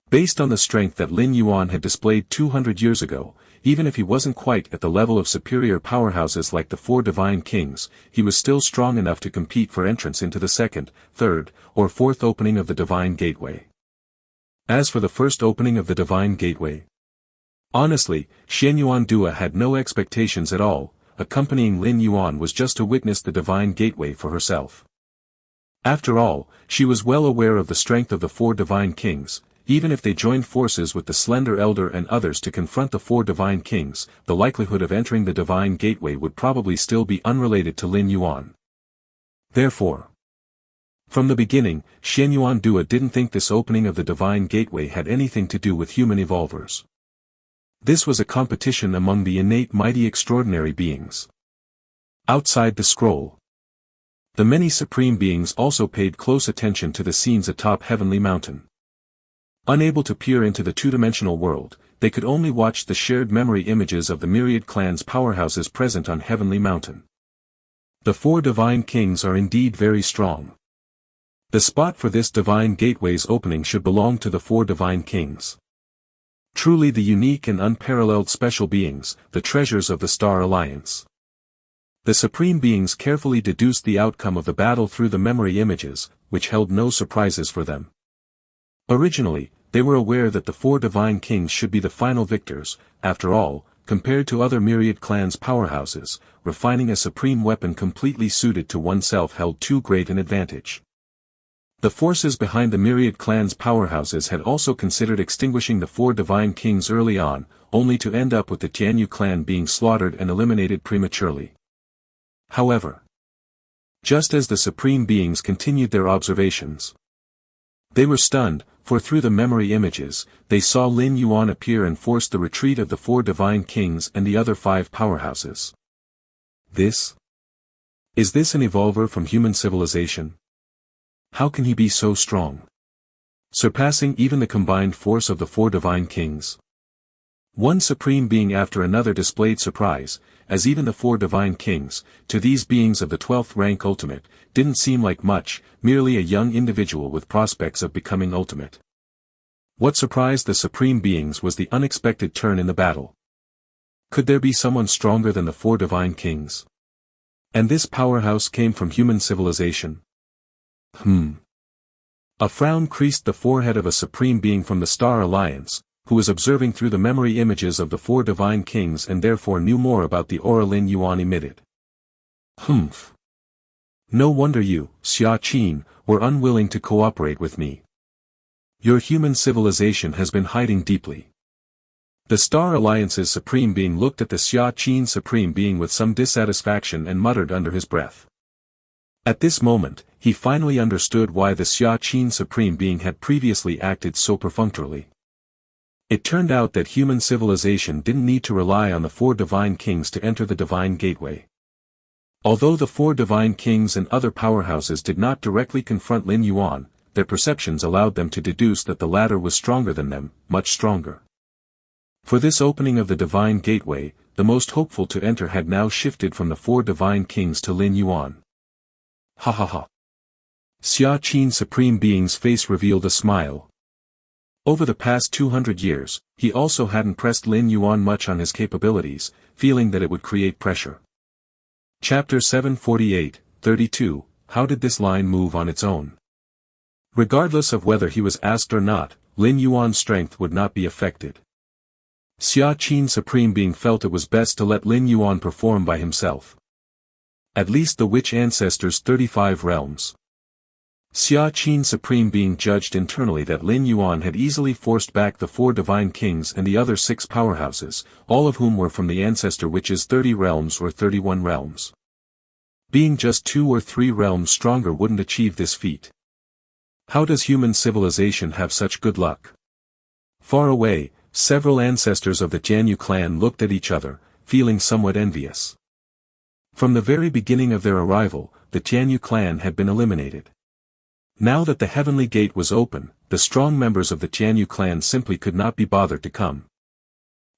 Based on the strength that Lin Yuan had displayed 200 years ago, even if he wasn't quite at the level of superior powerhouses like the 4 divine kings, he was still strong enough to compete for entrance into the 2nd, 3rd, or 4th opening of the divine gateway. As for the first opening of the divine gateway, honestly, Xianyuan Dua had no expectations at all. Accompanying Lin Yuan was just to witness the divine gateway for herself. After all, she was well aware of the strength of the 4 divine kings, even if they joined forces with the Slender Elder and others to confront the four Divine Kings, the likelihood of entering the Divine Gateway would probably still be unrelated to Lin Yuan. Therefore, from the beginning, Xianyuan Dua didn't think this opening of the Divine Gateway had anything to do with human evolvers. This was a competition among the innate mighty extraordinary beings. Outside the scroll, the many supreme beings also paid close attention to the scenes atop Heavenly Mountain. Unable to peer into the two-dimensional world, they could only watch the shared memory images of the myriad clans' powerhouses present on Heavenly Mountain. The four Divine Kings are indeed very strong. The spot for this Divine Gateway's opening should belong to the four Divine Kings. Truly the unique and unparalleled special beings, the treasures of the Star Alliance. The Supreme Beings carefully deduced the outcome of the battle through the memory images, which held no surprises for them. Originally, they were aware that the four Divine Kings should be the final victors. After all, compared to other myriad clans' powerhouses, refining a supreme weapon completely suited to oneself held too great an advantage. The forces behind the myriad clans' powerhouses had also considered extinguishing the four Divine Kings early on, only to end up with the Jianyu clan being slaughtered and eliminated prematurely. However, just as the Supreme Beings continued their observations, they were stunned, for through the memory images, they saw Lin Yuan appear and force the retreat of the four Divine Kings and the other five powerhouses. Is this an evolver from human civilization? How can he be so strong, surpassing even the combined force of the four Divine Kings? One Supreme Being after another displayed surprise, as even the four Divine Kings, to these beings of the 12th rank ultimate, didn't seem like much, merely a young individual with prospects of becoming ultimate. What surprised the Supreme Beings was the unexpected turn in the battle. Could there be someone stronger than the four Divine Kings? And this powerhouse came from human civilization? A frown creased the forehead of a Supreme Being from the Star Alliance, who was observing through the memory images of the four Divine Kings and therefore knew more about the aura Lin Yuan emitted. No wonder you, Xia Qin, were unwilling to cooperate with me. Your human civilization has been hiding deeply. The Star Alliance's Supreme Being looked at the Xia Qin Supreme Being with some dissatisfaction and muttered under his breath. At this moment, he finally understood why the Xia Qin Supreme Being had previously acted so perfunctorily. It turned out that human civilization didn't need to rely on the four Divine Kings to enter the Divine Gateway. Although the four Divine Kings and other powerhouses did not directly confront Lin Yuan, their perceptions allowed them to deduce that the latter was stronger than them, much stronger. For this opening of the Divine Gateway, the most hopeful to enter had now shifted from the four Divine Kings to Lin Yuan. Xia Qin Supreme Being's face revealed a smile. Over the past 200 years, he also hadn't pressed Lin Yuan much on his capabilities, feeling that it would create pressure. Chapter 748-32, How did this line move on its own? Regardless of whether he was asked or not, Lin Yuan's strength would not be affected. Xia Qin Supreme Being felt it was best to let Lin Yuan perform by himself. At least the Witch Ancestors' 35 realms. Xia Qin Supreme Being judged internally that Lin Yuan had easily forced back the four Divine Kings and the other 6 powerhouses, all of whom were from the Ancestor Witch's 30 realms or 31 realms. Being just 2 or 3 realms stronger wouldn't achieve this feat. How does human civilization have such good luck? Far away, several ancestors of the Jianyu clan looked at each other, feeling somewhat envious. From the very beginning of their arrival, the Jianyu clan had been eliminated. Now that the Heavenly Gate was open, the strong members of the Jianyu clan simply could not be bothered to come.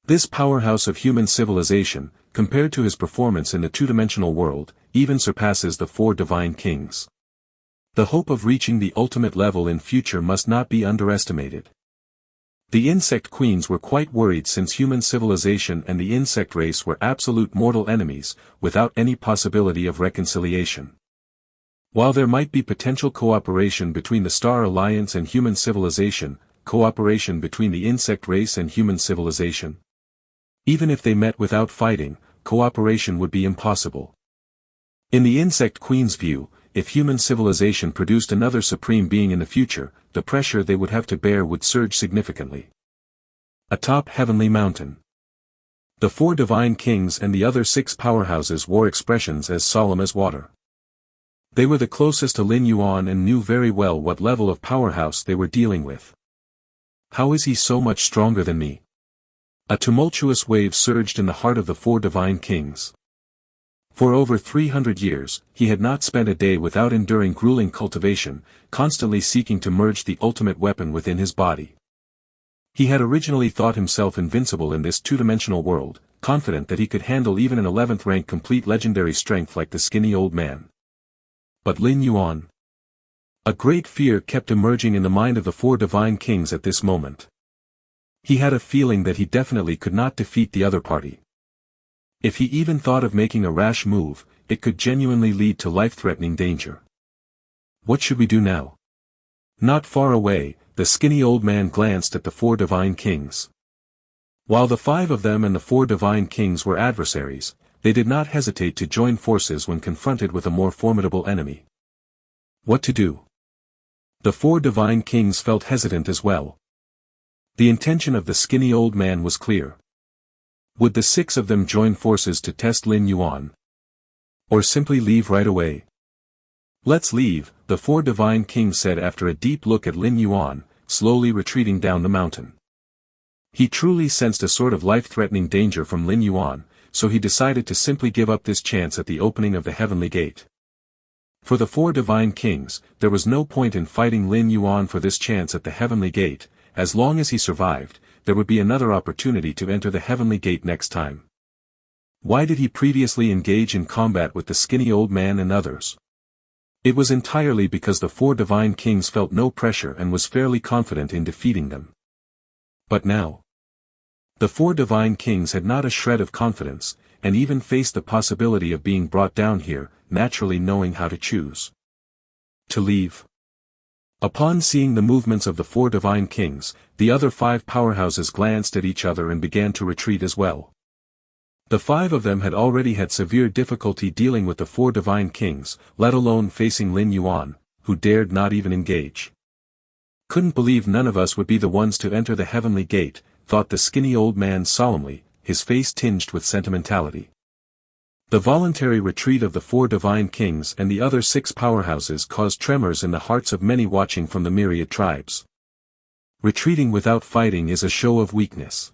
This powerhouse of human civilization, compared to his performance in the two-dimensional world, even surpasses the 4 Divine Kings. The hope of reaching the ultimate level in future must not be underestimated. The insect queens were quite worried since human civilization and the insect race were absolute mortal enemies, without any possibility of reconciliation. While there might be potential cooperation between the Star Alliance and human civilization, cooperation between the insect race and human civilization. Even if they met without fighting, cooperation would be impossible. In the insect queen's view, if human civilization produced another supreme being in the future, the pressure they would have to bear would surge significantly. Atop Heavenly Mountain. The 4 divine kings and the other 6 powerhouses wore expressions as solemn as water. They were the closest to Lin Yuan and knew very well what level of powerhouse they were dealing with. How is he so much stronger than me? A tumultuous wave surged in the heart of the 4 divine kings. For over 300 years, he had not spent a day without enduring grueling cultivation, constantly seeking to merge the ultimate weapon within his body. He had originally thought himself invincible in this two-dimensional world, confident that he could handle even an 11th rank complete legendary strength like the skinny old man. But Lin Yuan? A great fear kept emerging in the mind of the 4 divine kings at this moment. He had a feeling that he definitely could not defeat the other party. If he even thought of making a rash move, it could genuinely lead to life-threatening danger. What should we do now? Not far away, the skinny old man glanced at the 4 divine kings. While the 5 of them and the 4 divine kings were adversaries, they did not hesitate to join forces when confronted with a more formidable enemy. What to do? The 4 divine kings felt hesitant as well. The intention of the skinny old man was clear. Would the 6 of them join forces to test Lin Yuan? Or simply leave right away? Let's leave, the 4 divine kings said after a deep look at Lin Yuan, slowly retreating down the mountain. He truly sensed a sort of life-threatening danger from Lin Yuan, so he decided to simply give up this chance at the opening of the heavenly gate. For the 4 divine kings, there was no point in fighting Lin Yuan for this chance at the heavenly gate. As long as he survived, there would be another opportunity to enter the heavenly gate next time. Why did he previously engage in combat with the skinny old man and others? It was entirely because the 4 divine kings felt no pressure and was fairly confident in defeating them. But now, the 4 divine kings had not a shred of confidence, and even faced the possibility of being brought down here, naturally knowing how to choose. To leave. Upon seeing the movements of the 4 divine kings, the other 5 powerhouses glanced at each other and began to retreat as well. The 5 of them had already had severe difficulty dealing with the 4 divine kings, let alone facing Lin Yuan, who dared not even engage. Couldn't believe none of us would be the ones to enter the heavenly gate, thought the skinny old man solemnly, his face tinged with sentimentality. The voluntary retreat of the 4 divine kings and the other 6 powerhouses caused tremors in the hearts of many watching from the myriad tribes. Retreating without fighting is a show of weakness.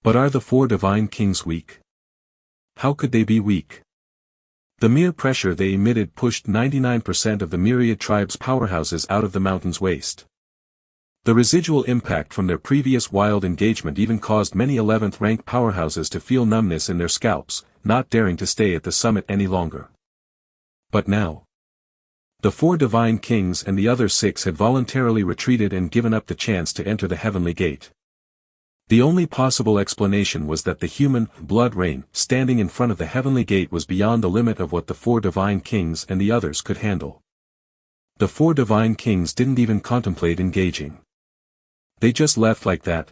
But are the 4 divine kings weak? How could they be weak? The mere pressure they emitted pushed 99% of the myriad tribes' powerhouses out of the mountain's waste. The residual impact from their previous wild engagement even caused many 11th rank powerhouses to feel numbness in their scalps, not daring to stay at the summit any longer. But now, the 4 divine kings and the other 6 had voluntarily retreated and given up the chance to enter the heavenly gate. The only possible explanation was that the human blood rain standing in front of the heavenly gate was beyond the limit of what the 4 divine kings and the others could handle. The 4 divine kings didn't even contemplate engaging. They just left like that.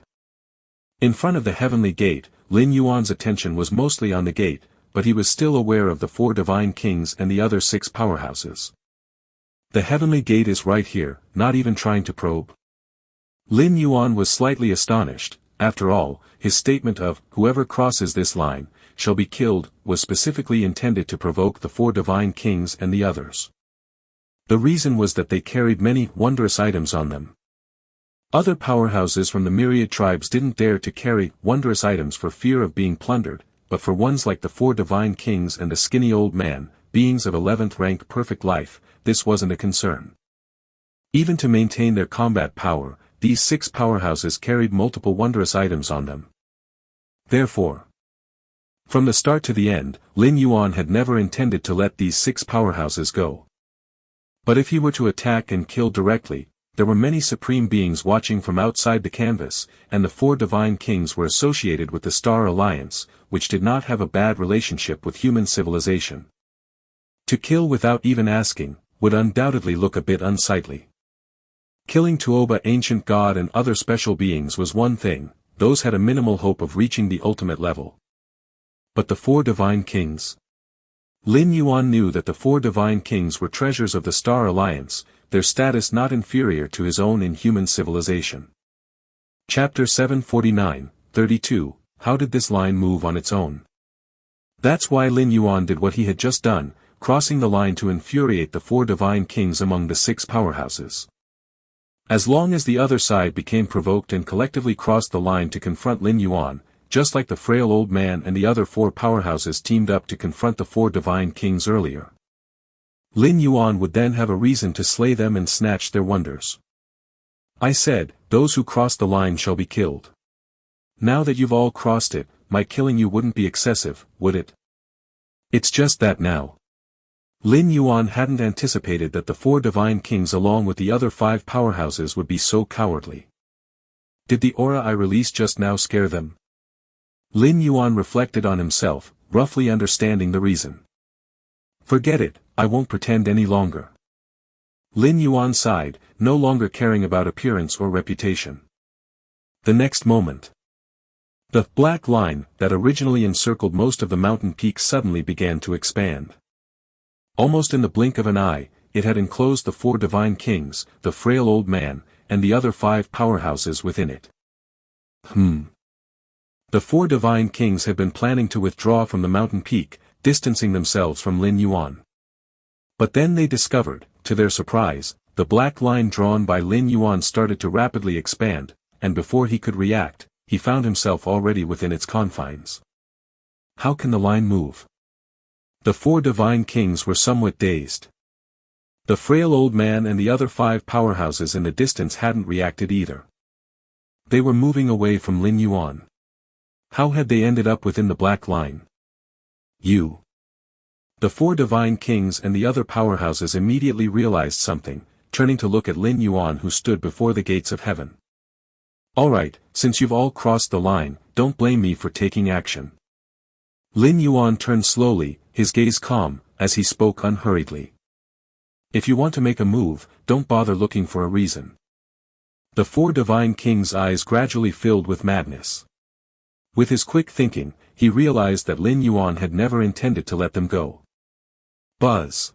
In front of the heavenly gate, Lin Yuan's attention was mostly on the gate, but he was still aware of the 4 divine kings and the other 6 powerhouses. The heavenly gate is right here, not even trying to probe. Lin Yuan was slightly astonished. After all, his statement of, "Whoever crosses this line, shall be killed," was specifically intended to provoke the 4 divine kings and the others. The reason was that they carried many wondrous items on them. Other powerhouses from the myriad tribes didn't dare to carry wondrous items for fear of being plundered, but for ones like the 4 divine kings and the skinny old man, beings of 11th rank perfect life, this wasn't a concern. Even to maintain their combat power, these 6 powerhouses carried multiple wondrous items on them. Therefore, from the start to the end, Lin Yuan had never intended to let these 6 powerhouses go. But if he were to attack and kill directly, there were many supreme beings watching from outside the canvas, and the 4 divine kings were associated with the Star Alliance, which did not have a bad relationship with human civilization. To kill without even asking, would undoubtedly look a bit unsightly. Killing Tuoba ancient god and other special beings was one thing, those had a minimal hope of reaching the ultimate level. But the 4 divine kings? Lin Yuan knew that the four divine kings were treasures of the Star Alliance, their status not inferior to his own in human civilization. Chapter 749, 32, How did this line move on its own? That's why Lin Yuan did what he had just done, crossing the line to infuriate the four divine kings among the six powerhouses. As long as the other side became provoked and collectively crossed the line to confront Lin Yuan, just like the frail old man and the other four powerhouses teamed up to confront the four divine kings earlier, Lin Yuan would then have a reason to slay them and snatch their wonders. I said, those who cross the line shall be killed. Now that you've all crossed it, my killing you wouldn't be excessive, would it? It's just that now. Lin Yuan hadn't anticipated that the four divine kings along with the other five powerhouses would be so cowardly. Did the aura I released just now scare them? Lin Yuan reflected on himself, roughly understanding the reason. Forget it, I won't pretend any longer. Lin Yuan sighed, no longer caring about appearance or reputation. The next moment, the black line that originally encircled most of the mountain peaks suddenly began to expand. Almost in the blink of an eye, it had enclosed the four divine kings, the frail old man, and the other five powerhouses within it. The four divine kings had been planning to withdraw from the mountain peak, distancing themselves from Lin Yuan. But then they discovered, to their surprise, the black line drawn by Lin Yuan started to rapidly expand, and before he could react, he found himself already within its confines. How can the line move? The four divine kings were somewhat dazed. The frail old man and the other five powerhouses in the distance hadn't reacted either. They were moving away from Lin Yuan. How had they ended up within the black line? The four divine kings and the other powerhouses immediately realized something, turning to look at Lin Yuan who stood before the gates of heaven. Alright, since you've all crossed the line, don't blame me for taking action. Lin Yuan turned slowly, his gaze calm, as he spoke unhurriedly. If you want to make a move, don't bother looking for a reason. The four divine kings' eyes gradually filled with madness. With his quick thinking, he realized that Lin Yuan had never intended to let them go. Buzz.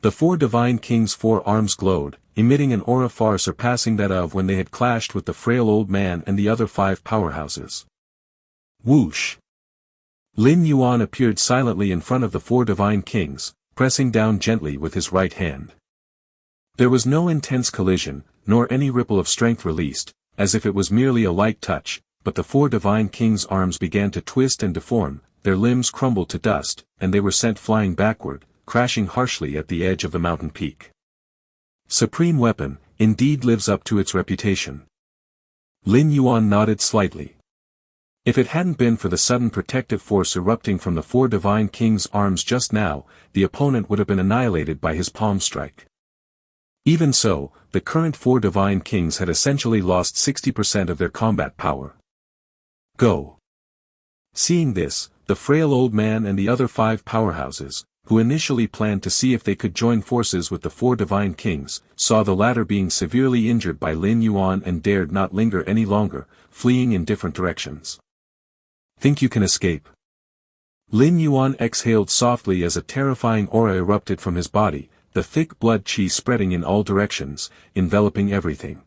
The four divine kings' four arms glowed, emitting an aura far surpassing that of when they had clashed with the frail old man and the other five powerhouses. Whoosh. Lin Yuan appeared silently in front of the four divine kings, pressing down gently with his right hand. There was no intense collision, nor any ripple of strength released, as if it was merely a light touch, but the four divine kings' arms began to twist and deform, their limbs crumbled to dust, and they were sent flying backward, crashing harshly at the edge of the mountain peak. Supreme weapon, indeed lives up to its reputation. Lin Yuan nodded slightly. If it hadn't been for the sudden protective force erupting from the four divine kings' arms just now, the opponent would have been annihilated by his palm strike. Even so, the current four divine kings had essentially lost 60% of their combat power. Go. Seeing this, the frail old man and the other five powerhouses, who initially planned to see if they could join forces with the four divine kings, saw the latter being severely injured by Lin Yuan and dared not linger any longer, fleeing in different directions. Think you can escape? Lin Yuan exhaled softly as a terrifying aura erupted from his body, the thick blood qi spreading in all directions, enveloping everything.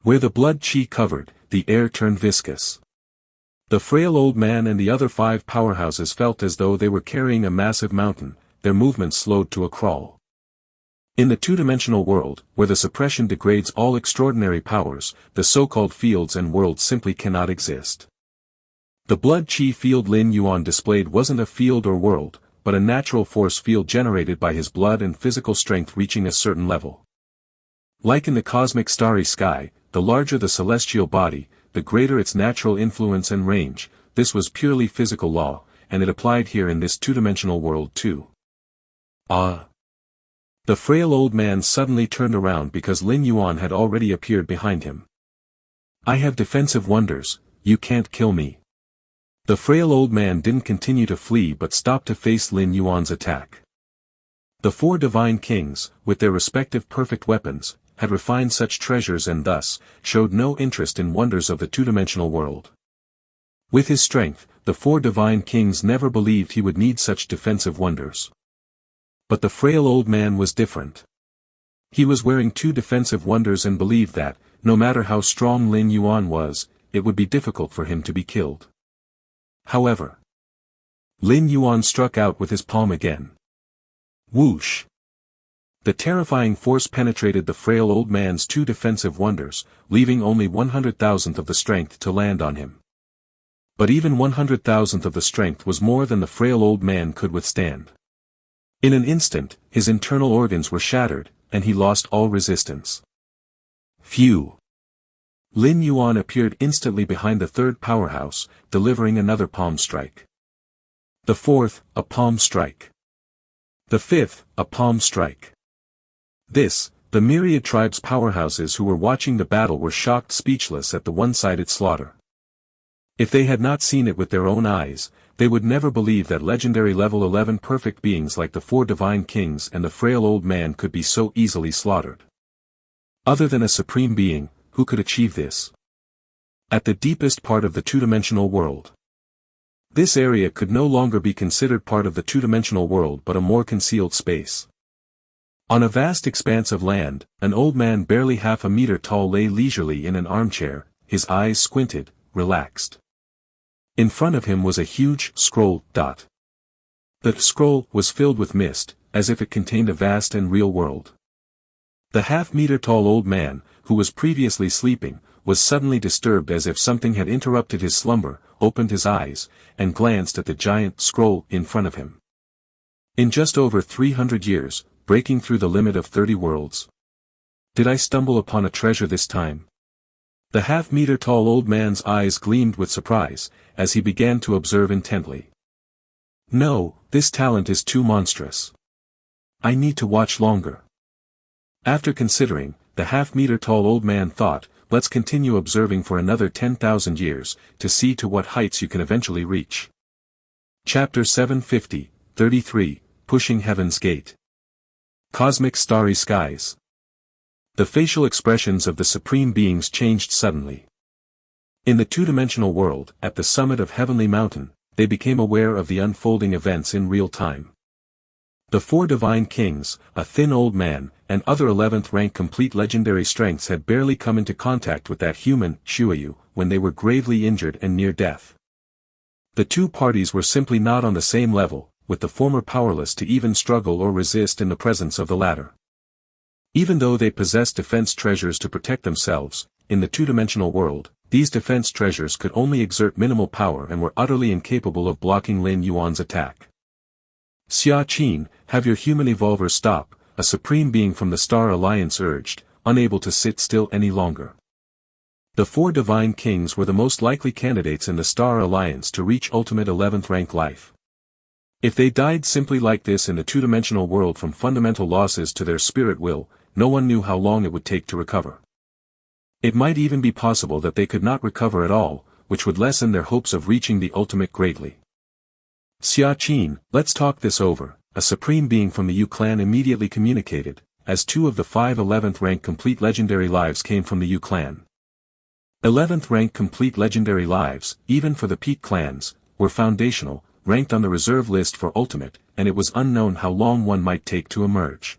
Where the blood qi covered, the air turned viscous. The frail old man and the other five powerhouses felt as though they were carrying a massive mountain, their movements slowed to a crawl. In the two-dimensional world, where the suppression degrades all extraordinary powers, the so-called fields and worlds simply cannot exist. The blood qi field Lin Yuan displayed wasn't a field or world, but a natural force field generated by his blood and physical strength reaching a certain level. Like in the cosmic starry sky, the larger the celestial body, the greater its natural influence and range, this was purely physical law, and it applied here in this two-dimensional world too. Ah! The frail old man suddenly turned around because Lin Yuan had already appeared behind him. I have defensive wonders, you can't kill me. The frail old man didn't continue to flee but stopped to face Lin Yuan's attack. The four divine kings, with their respective perfect weapons, had refined such treasures and thus, showed no interest in wonders of the two-dimensional world. With his strength, the four divine kings never believed he would need such defensive wonders. But the frail old man was different. He was wearing two defensive wonders and believed that, no matter how strong Lin Yuan was, it would be difficult for him to be killed. However, Lin Yuan struck out with his palm again. Whoosh! The terrifying force penetrated the frail old man's two defensive wonders, leaving only 100,000th of the strength to land on him. But even 100,000th of the strength was more than the frail old man could withstand. In an instant, his internal organs were shattered, and he lost all resistance. Phew! Lin Yuan appeared instantly behind the third powerhouse, delivering another palm strike. The fourth, a palm strike. The fifth, a palm strike. This, the myriad tribes' powerhouses who were watching the battle were shocked speechless at the one-sided slaughter. If they had not seen it with their own eyes, they would never believe that legendary level 11 perfect beings like the four divine kings and the frail old man could be so easily slaughtered. Other than a supreme being, who could achieve this? At the deepest part of the two-dimensional world. This area could no longer be considered part of the two-dimensional world but a more concealed space. On a vast expanse of land, an old man barely half a meter tall lay leisurely in an armchair, his eyes squinted, relaxed. In front of him was a huge scroll dot. The scroll was filled with mist, as if it contained a vast and real world. The half-meter-tall old man, who was previously sleeping, was suddenly disturbed as if something had interrupted his slumber, opened his eyes, and glanced at the giant scroll in front of him. In just over 300 years, breaking through the limit of 30 worlds. Did I stumble upon a treasure this time? The half-meter-tall old man's eyes gleamed with surprise, as he began to observe intently. No, this talent is too monstrous. I need to watch longer. After considering, the half-meter-tall old man thought, let's continue observing for another 10,000 years, to see to what heights you can eventually reach. Chapter 750, 33, Pushing Heaven's Gate. Cosmic Starry Skies. The facial expressions of the supreme beings changed suddenly. In the two-dimensional world, at the summit of Heavenly Mountain, they became aware of the unfolding events in real time. The four divine kings, a thin old man, and other 11th rank complete legendary strengths had barely come into contact with that human, Shuayu, when they were gravely injured and near death. The two parties were simply not on the same level, with the former powerless to even struggle or resist in the presence of the latter. Even though they possessed defense treasures to protect themselves, in the two-dimensional world, these defense treasures could only exert minimal power and were utterly incapable of blocking Lin Yuan's attack. Xia Qin, have your human evolver stop, a supreme being from the Star Alliance urged, unable to sit still any longer. The four divine kings were the most likely candidates in the Star Alliance to reach ultimate 11th rank life. If they died simply like this in the two-dimensional world from fundamental losses to their spirit will, no one knew how long it would take to recover. It might even be possible that they could not recover at all, which would lessen their hopes of reaching the ultimate greatly. Xia Qin, let's talk this over, a supreme being from the Yu clan immediately communicated, as two of the 5 11th rank complete legendary lives came from the Yu clan. 11th rank complete legendary lives, even for the peak clans, were foundational, ranked on the reserve list for ultimate, and it was unknown how long one might take to emerge.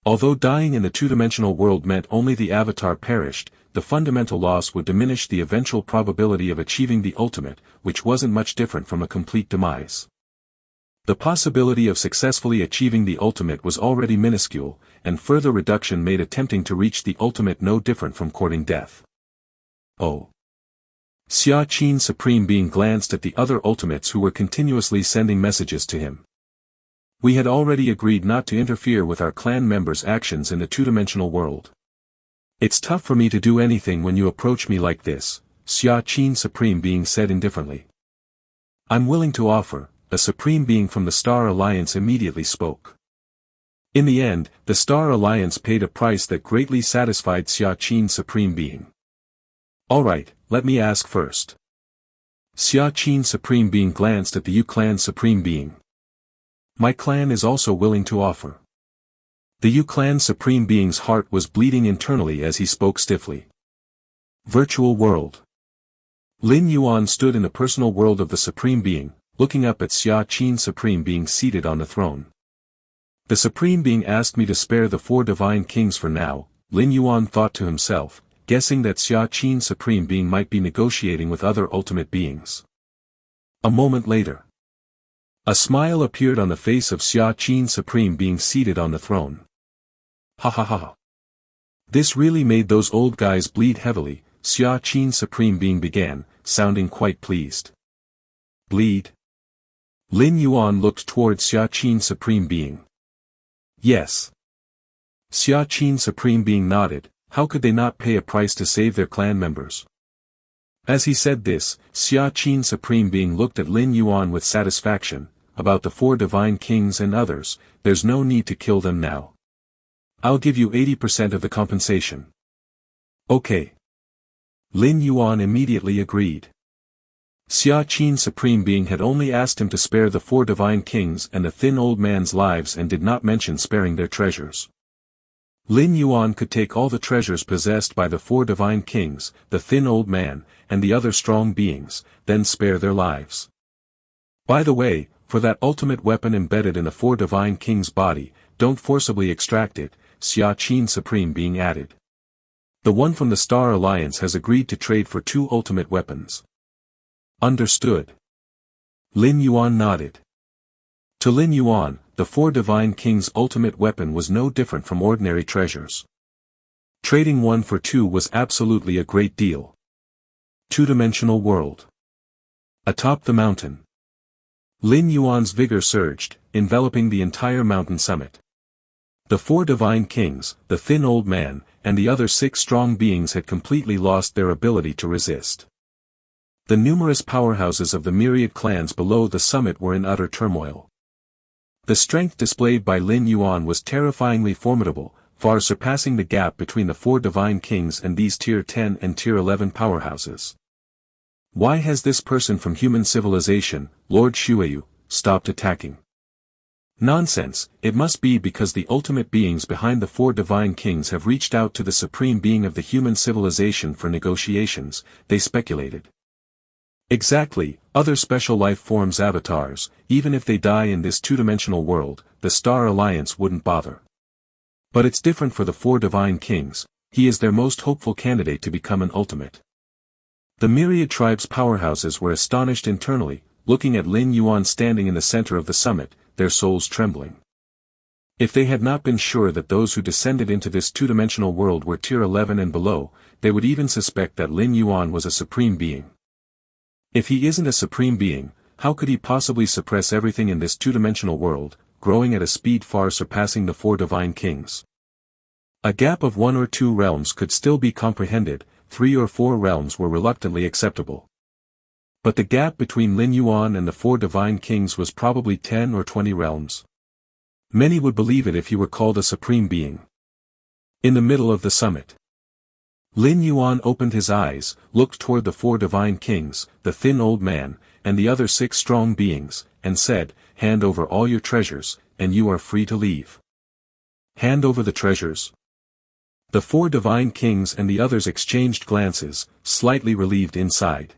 Although dying in the two-dimensional world meant only the avatar perished, the fundamental loss would diminish the eventual probability of achieving the ultimate, which wasn't much different from a complete demise. The possibility of successfully achieving the ultimate was already minuscule, and further reduction made attempting to reach the ultimate no different from courting death. Oh. Xia Qin Supreme Being glanced at the other ultimates who were continuously sending messages to him. We had already agreed not to interfere with our clan members' actions in the two-dimensional world. It's tough for me to do anything when you approach me like this, Xia Qin Supreme Being said indifferently. I'm willing to offer, a Supreme Being from the Star Alliance immediately spoke. In the end, the Star Alliance paid a price that greatly satisfied Xia Qin Supreme Being. Alright, let me ask first. Xia Qin Supreme Being glanced at the Yu clan Supreme Being. My clan is also willing to offer. The Yu clan Supreme Being's heart was bleeding internally as he spoke stiffly. Virtual world. Lin Yuan stood in the personal world of the Supreme Being, looking up at Xia Qin Supreme Being seated on the throne. The Supreme Being asked me to spare the 4 divine kings for now, Lin Yuan thought to himself, guessing that Xia Qin Supreme Being might be negotiating with other ultimate beings. A moment later, a smile appeared on the face of Xia Qin Supreme Being seated on the throne. Ha ha ha. This really made those old guys bleed heavily, Xia Qin Supreme Being began, sounding quite pleased. Bleed? Lin Yuan looked toward Xia Qin Supreme Being. Yes. Xia Qin Supreme Being nodded. How could they not pay a price to save their clan members? As he said this, Xia Qin Supreme Being looked at Lin Yuan with satisfaction. About the 4 divine kings and others, there's no need to kill them now. I'll give you 80% of the compensation. Okay. Lin Yuan immediately agreed. Xia Qin Supreme Being had only asked him to spare the 4 divine kings and the thin old man's lives and did not mention sparing their treasures. Lin Yuan could take all the treasures possessed by the 4 divine kings, the thin old man, and the other strong beings, then spare their lives. By the way, for that ultimate weapon embedded in the 4 divine kings' body, don't forcibly extract it, Xia Qin Supreme Being added. The one from the Star Alliance has agreed to trade for 2 ultimate weapons. Understood. Lin Yuan nodded. To Lin Yuan, the 4 divine kings' ultimate weapon was no different from ordinary treasures. Trading 1 for 2 was absolutely a great deal. 2-dimensional world. Atop the mountain. Lin Yuan's vigor surged, enveloping the entire mountain summit. The 4 divine kings, the thin old man, and the other 6 strong beings had completely lost their ability to resist. The numerous powerhouses of the myriad clans below the summit were in utter turmoil. The strength displayed by Lin Yuan was terrifyingly formidable, far surpassing the gap between the 4 divine kings and these Tier 10 and Tier 11 powerhouses. Why has this person from human civilization, Lord Shueyu, stopped attacking? Nonsense, it must be because the ultimate beings behind the 4 divine kings have reached out to the supreme being of the human civilization for negotiations, they speculated. Exactly, other special life forms avatars, even if they die in this 2-dimensional world, the Star Alliance wouldn't bother. But it's different for the 4 divine kings, he is their most hopeful candidate to become an ultimate. The myriad tribes' powerhouses were astonished internally, looking at Lin Yuan standing in the center of the summit, their souls trembling. If they had not been sure that those who descended into this 2-dimensional world were Tier 11 and below, they would even suspect that Lin Yuan was a supreme being. If he isn't a supreme being, how could he possibly suppress everything in this 2-dimensional world, growing at a speed far surpassing the 4 divine kings? A gap of 1 or 2 realms could still be comprehended, 3 or 4 realms were reluctantly acceptable. But the gap between Lin Yuan and the 4 divine kings was probably 10 or 20 realms. Many would believe it if he were called a supreme being. In the middle of the summit, Lin Yuan opened his eyes, looked toward the 4 divine kings, the thin old man, and the other 6 strong beings, and said, "Hand over all your treasures, and you are free to leave." Hand over the treasures? The 4 divine kings and the others exchanged glances, slightly relieved inside.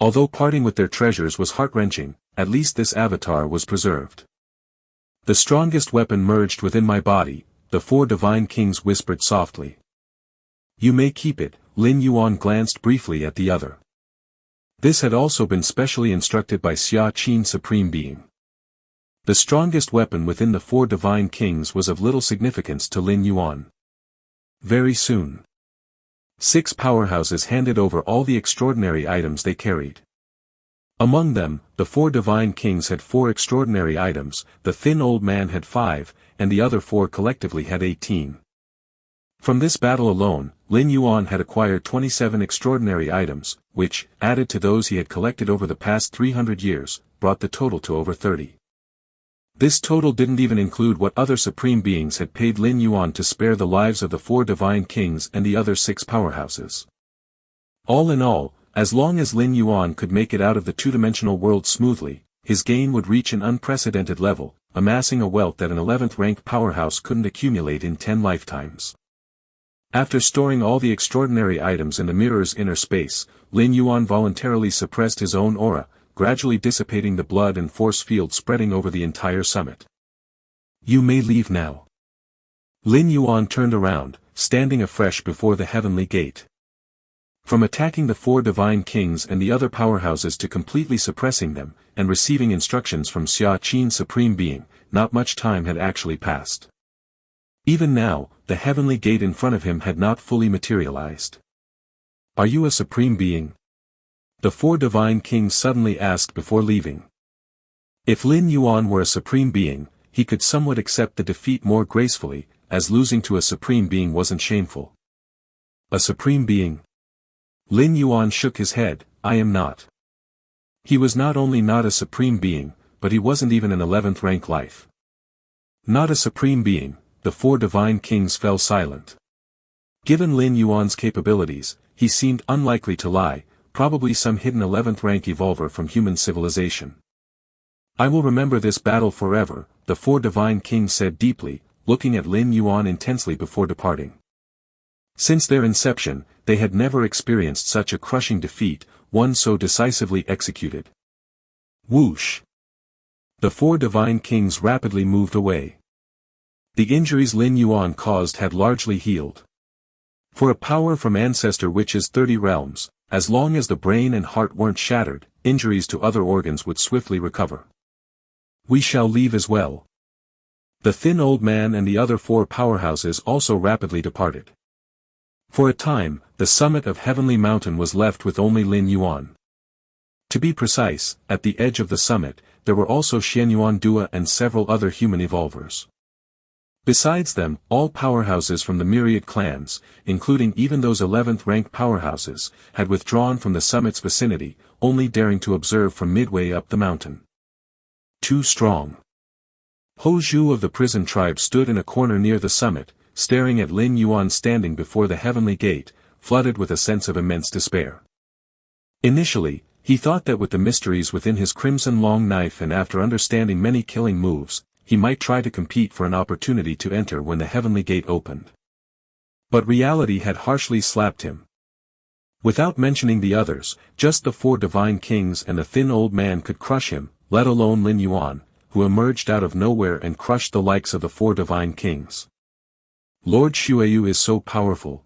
Although parting with their treasures was heart-wrenching, at least this avatar was preserved. The strongest weapon merged within my body, the 4 divine kings whispered softly. You may keep it, Lin Yuan glanced briefly at the other. This had also been specially instructed by Xia Qin Supreme Being. The strongest weapon within the 4 divine kings was of little significance to Lin Yuan. Very soon, 6 powerhouses handed over all the extraordinary items they carried. Among them, the 4 divine kings had 4 extraordinary items, the thin old man had 5, and the other 4 collectively had 18. From this battle alone, Lin Yuan had acquired 27 extraordinary items, which, added to those he had collected over the past 300 years, brought the total to over 30. This total didn't even include what other supreme beings had paid Lin Yuan to spare the lives of the 4 divine kings and the other 6 powerhouses. All in all, as long as Lin Yuan could make it out of the 2-dimensional world smoothly, his gain would reach an unprecedented level, amassing a wealth that an 11th-ranked powerhouse couldn't accumulate in 10 lifetimes. After storing all the extraordinary items in the mirror's inner space, Lin Yuan voluntarily suppressed his own aura, gradually dissipating the blood and force field spreading over the entire summit. You may leave now. Lin Yuan turned around, standing afresh before the heavenly gate. From attacking the 4 divine kings and the other powerhouses to completely suppressing them, and receiving instructions from Xia Qin Supreme Being, not much time had actually passed. Even now, the heavenly gate in front of him had not fully materialized. Are you a Supreme Being? The 4 divine kings suddenly asked before leaving. If Lin Yuan were a Supreme Being, he could somewhat accept the defeat more gracefully, as losing to a Supreme Being wasn't shameful. A Supreme Being? Lin Yuan shook his head. I am not. He was not only not a Supreme Being, but he wasn't even an 11th rank life. Not a Supreme Being. The 4 divine kings fell silent. Given Lin Yuan's capabilities, he seemed unlikely to lie, probably some hidden 11th rank evolver from human civilization. I will remember this battle forever, the 4 divine kings said deeply, looking at Lin Yuan intensely before departing. Since their inception, they had never experienced such a crushing defeat, one so decisively executed. Whoosh! The 4 divine kings rapidly moved away. The injuries Lin Yuan caused had largely healed. For a power from ancestor witch's 30 realms, as long as the brain and heart weren't shattered, injuries to other organs would swiftly recover. We shall leave as well. The thin old man and the other 4 powerhouses also rapidly departed. For a time, the summit of Heavenly Mountain was left with only Lin Yuan. To be precise, at the edge of the summit, there were also Xianyuan Dua and several other human evolvers. Besides them, all powerhouses from the myriad clans, including even those 11th rank powerhouses, had withdrawn from the summit's vicinity, only daring to observe from midway up the mountain. Too strong. Ho Zhu of the prison tribe stood in a corner near the summit, staring at Lin Yuan standing before the heavenly gate, flooded with a sense of immense despair. Initially, he thought that with the mysteries within his crimson long knife and after understanding many killing moves, he might try to compete for an opportunity to enter when the heavenly gate opened. But reality had harshly slapped him. Without mentioning the others, just the 4 divine kings and the thin old man could crush him, let alone Lin Yuan, who emerged out of nowhere and crushed the likes of the 4 divine kings. Lord Xueyu is so powerful.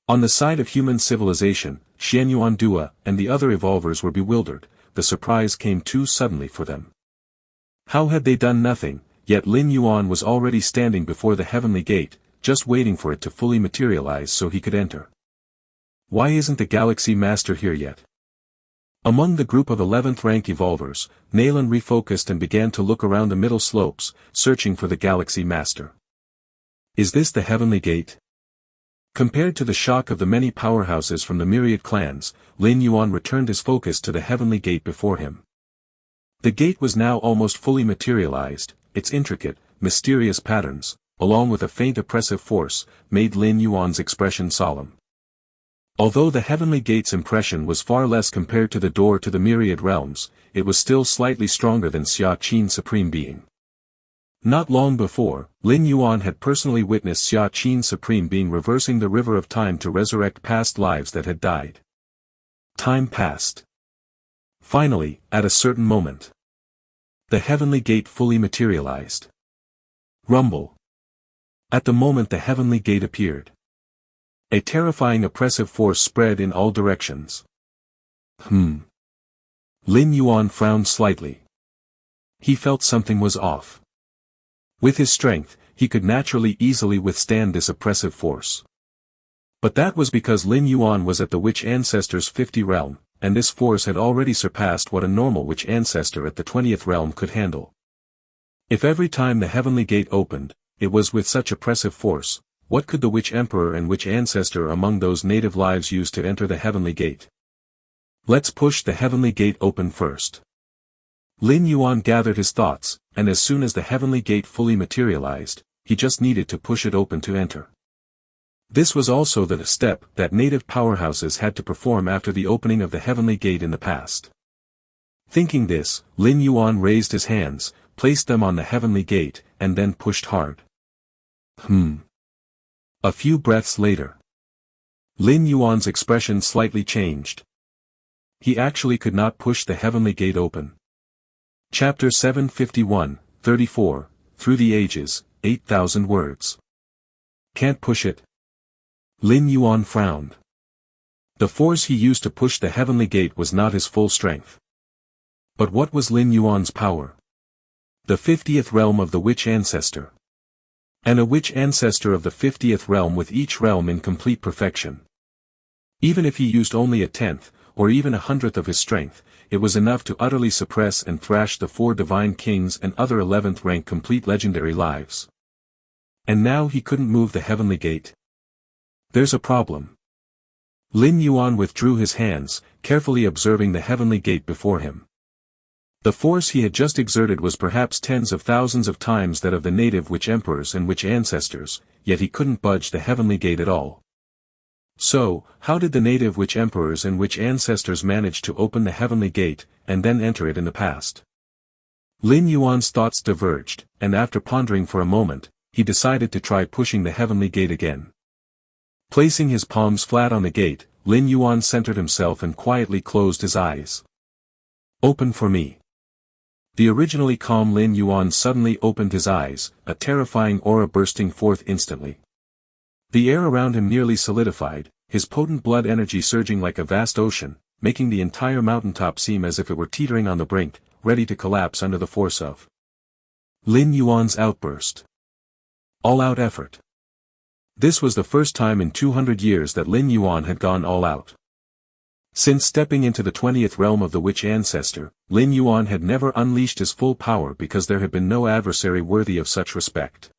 On the side of human civilization, Xianyuan Dua and the other evolvers were bewildered. The surprise came too suddenly for them. How had they done nothing, yet Lin Yuan was already standing before the heavenly gate, just waiting for it to fully materialize so he could enter. Why isn't the Galaxy Master here yet? Among the group of 11th rank evolvers, Nalan refocused and began to look around the middle slopes, searching for the Galaxy Master. Is this the heavenly gate? Compared to the shock of the many powerhouses from the myriad clans, Lin Yuan returned his focus to the heavenly gate before him. The gate was now almost fully materialized, its intricate, mysterious patterns, along with a faint oppressive force, made Lin Yuan's expression solemn. Although the heavenly gate's impression was far less compared to the door to the myriad realms, it was still slightly stronger than Xia Qin Supreme Being. Not long before, Lin Yuan had personally witnessed Xia Qin Supreme Being reversing the river of time to resurrect past lives that had died. Time passed. Finally, at a certain moment, the heavenly gate fully materialized. Rumble. At the moment the heavenly gate appeared, a terrifying oppressive force spread in all directions. Lin Yuan frowned slightly. He felt something was off. With his strength, he could naturally easily withstand this oppressive force. But that was because Lin Yuan was at the Witch Ancestor's 50th realm, and this force had already surpassed what a normal Witch Ancestor at the 20th realm could handle. If every time the heavenly gate opened, it was with such oppressive force, what could the Witch Emperor and Witch Ancestor among those native lives use to enter the heavenly gate? Let's push the heavenly gate open first. Lin Yuan gathered his thoughts, and as soon as the heavenly gate fully materialized, he just needed to push it open to enter. This was also the step that native powerhouses had to perform after the opening of the heavenly gate in the past. Thinking this, Lin Yuan raised his hands, placed them on the heavenly gate, and then pushed hard. A few breaths later, Lin Yuan's expression slightly changed. He actually could not push the heavenly gate open. Chapter 751, 34, Through the Ages, 8,000 words. Can't push it? Lin Yuan frowned. The force he used to push the heavenly gate was not his full strength. But what was Lin Yuan's power? The 50th realm of the witch ancestor. And a witch ancestor of the 50th realm with each realm in complete perfection. Even if he used only a tenth, or even a hundredth of his strength, it was enough to utterly suppress and thrash the 4 divine kings and other 11th rank complete legendary lives. And now he couldn't move the heavenly gate. There's a problem. Lin Yuan withdrew his hands, carefully observing the heavenly gate before him. The force he had just exerted was perhaps tens of thousands of times that of the native witch emperors and witch ancestors, yet he couldn't budge the heavenly gate at all. So, how did the native witch emperors and witch ancestors manage to open the heavenly gate, and then enter it in the past? Lin Yuan's thoughts diverged, and after pondering for a moment, he decided to try pushing the heavenly gate again. Placing his palms flat on the gate, Lin Yuan centered himself and quietly closed his eyes. Open for me. The originally calm Lin Yuan suddenly opened his eyes, a terrifying aura bursting forth instantly. The air around him nearly solidified, his potent blood energy surging like a vast ocean, making the entire mountaintop seem as if it were teetering on the brink, ready to collapse under the force of Lin Yuan's outburst. All-out effort. This was the first time in 200 years that Lin Yuan had gone all out. Since stepping into the 20th realm of the witch ancestor, Lin Yuan had never unleashed his full power because there had been no adversary worthy of such respect.